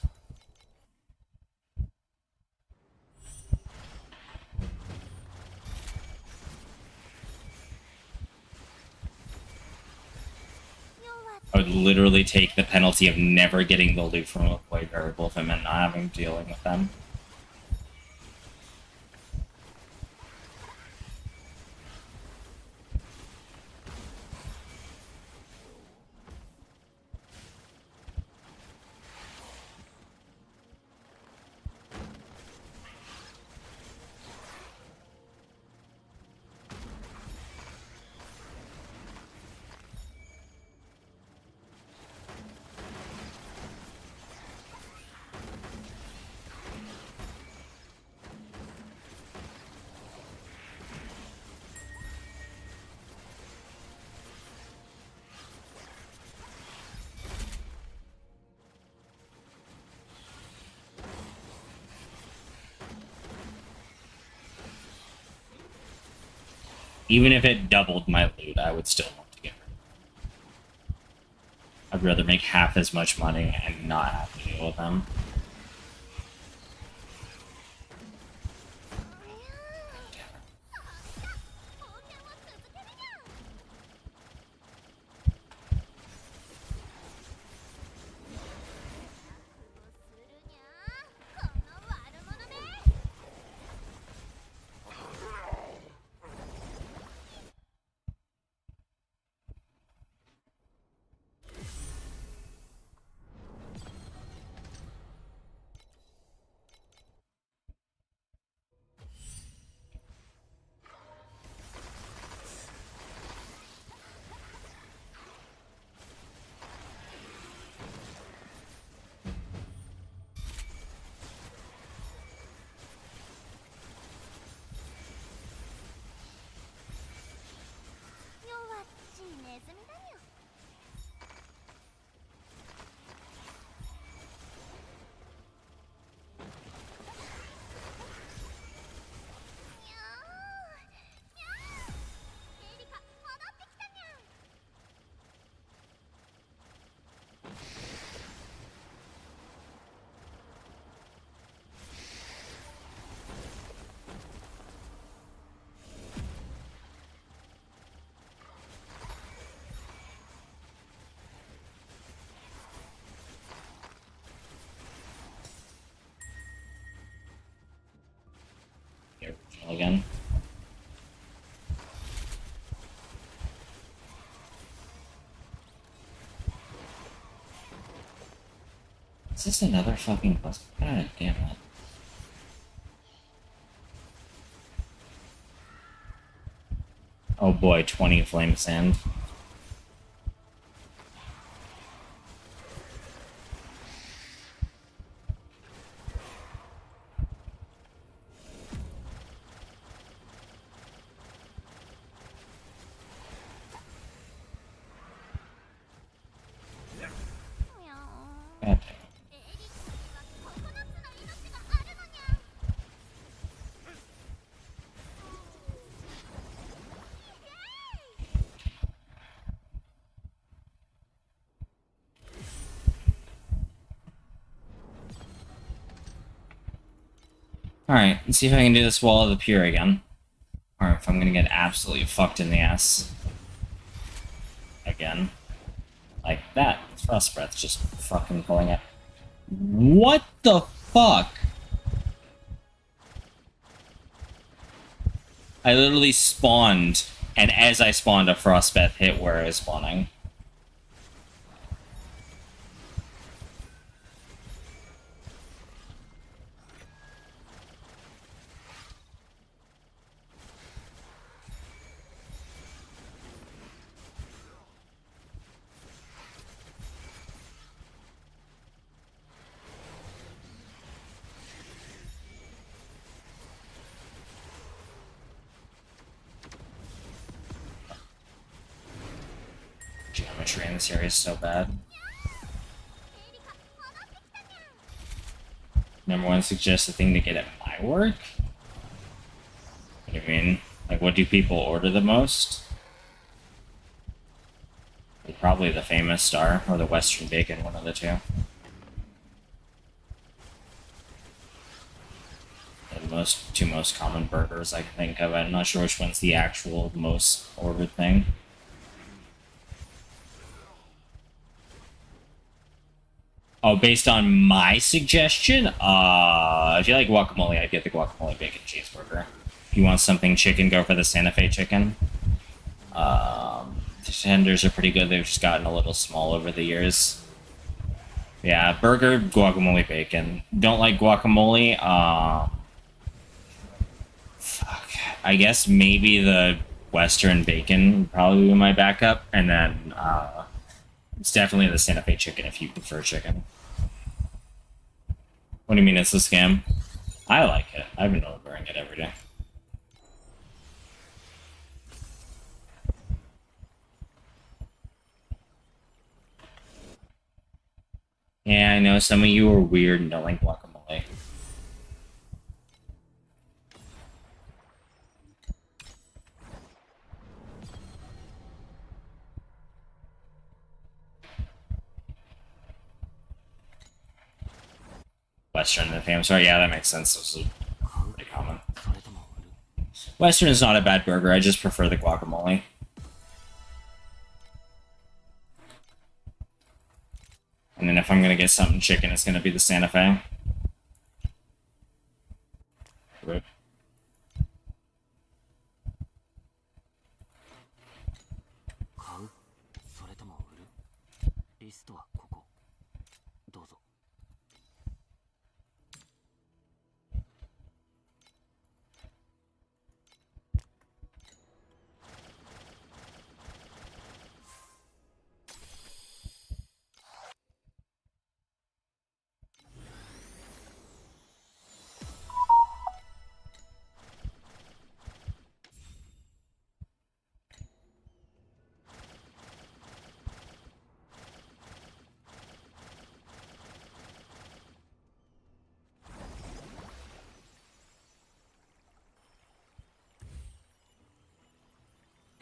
Speaker 1: I would literally take the penalty of never getting the loot from a play variable if I meant not having dealing with them. Even if it doubled my loot, I would still want to get rid of it. I'd rather make half as much money and not have to deal with them. Again. Is this another fucking bus? God damn it. Oh boy, 20 flame sand. God damn. Alright, let's see if I can do this Wall of the Pure again. Or if I'm gonna get absolutely fucked in the ass. Again. Like that. Frost Breath just fucking pulling it. What the fuck? I literally spawned, and as I spawned, a Frostbeth hit where I was spawning. Geometry in this area is so bad. Number one suggested thing to get at my work? What do you mean? Like, what do people order the most? Probably the famous star or the Western bacon, one of the two. The two most common burgers I can think of. I'm not sure which one's the actual most ordered thing. Oh, based on my suggestion, if you like guacamole, I'd get the guacamole bacon cheeseburger. If you want something chicken, go for the Santa Fe chicken. The tenders are pretty good. They've just gotten a little small over the years. Yeah, burger, guacamole, bacon. Don't like guacamole. Fuck. I guess maybe the Western bacon would probably be my backup, and then it's definitely the Santa Fe chicken if you prefer chicken. What do you mean it's a scam? I like it. I've been ordering it every day. Yeah, I know some of you are weird and don't like guacamole. Western and famous. Sorry, yeah, that makes sense. This is pretty common. Western is not a bad burger. I just prefer the guacamole. And then if I'm gonna get something chicken, it's gonna be the Santa Fe. Right.
Speaker 3: 買うそれとも売るリストはここどうぞ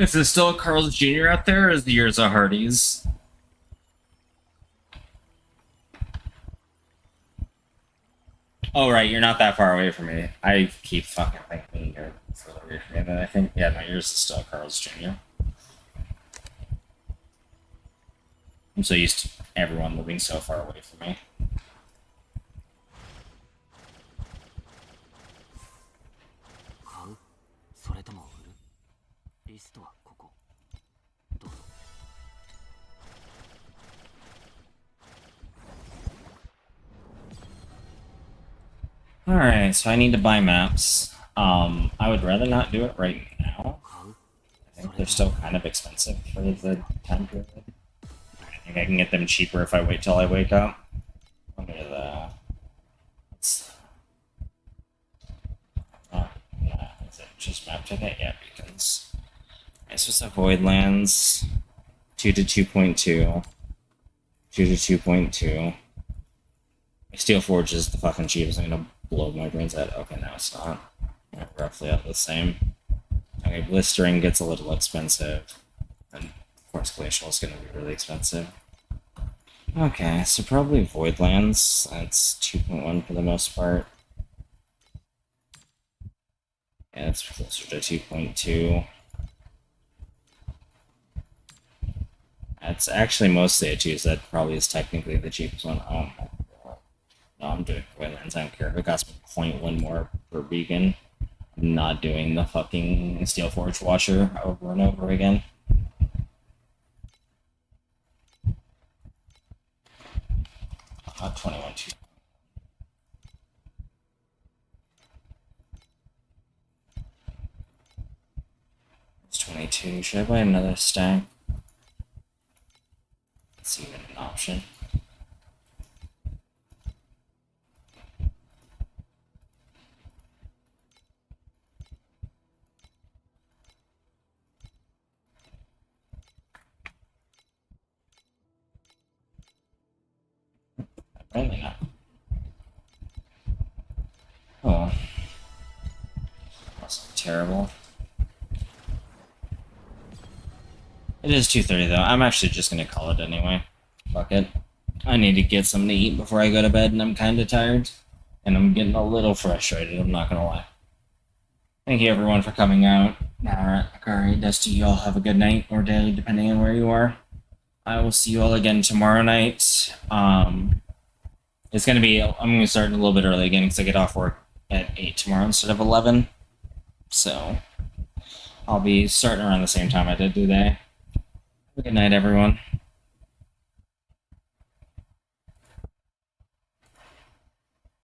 Speaker 1: Is there still a Carl's Jr. out there, or is the years a Hardee's? Oh, right, you're not that far away from me. I keep fucking thinking you're further away from me than I think. Yeah, no, yours is still Carl's Jr. I'm so used to everyone living so far away from me.
Speaker 3: 買うそれとも売るリストはここどうぞ
Speaker 1: Alright, so I need to buy maps. I would rather not do it right now.
Speaker 3: 買う
Speaker 1: I think they're still kind of expensive for the time period. I think I can get them cheaper if I wait till I wake up. Under the... Yeah, is it just map ticket? Yeah, because... This was a Voidlands. 2 to 2.2. 2 to 2.2. Steel Forge is the fucking cheapest. I'm gonna blow my brains out. Okay, no, it's not. We're roughly all the same. Okay, Blistering gets a little expensive. And of course, Glacial is gonna be really expensive. Okay, so probably Voidlands. That's 2.1 for the most part. Yeah, that's closer to 2.2. That's actually mostly a 2, so that probably is technically the cheapest one. Oh my god. No, I'm doing Voidlands, I don't care. If it costs me 0.1 more per beacon, I'm not doing the fucking Steel Forge Watcher over and over again. Not 21 2. It's 22. Should I buy another stack? It's even an option. Apparently not. Oh. That's terrible. It is 2:30 though. I'm actually just gonna call it anyway. Fuck it. I need to get something to eat before I go to bed, and I'm kind of tired. And I'm getting a little frustrated, I'm not gonna lie. Thank you everyone for coming out. Alright, Akari, Dusty, you all have a good night or day, depending on where you are. I will see you all again tomorrow night. It's gonna be, I'm gonna start a little bit early again because I get off work at 8 tomorrow instead of 11. So, I'll be starting around the same time I did today. Have a good night, everyone.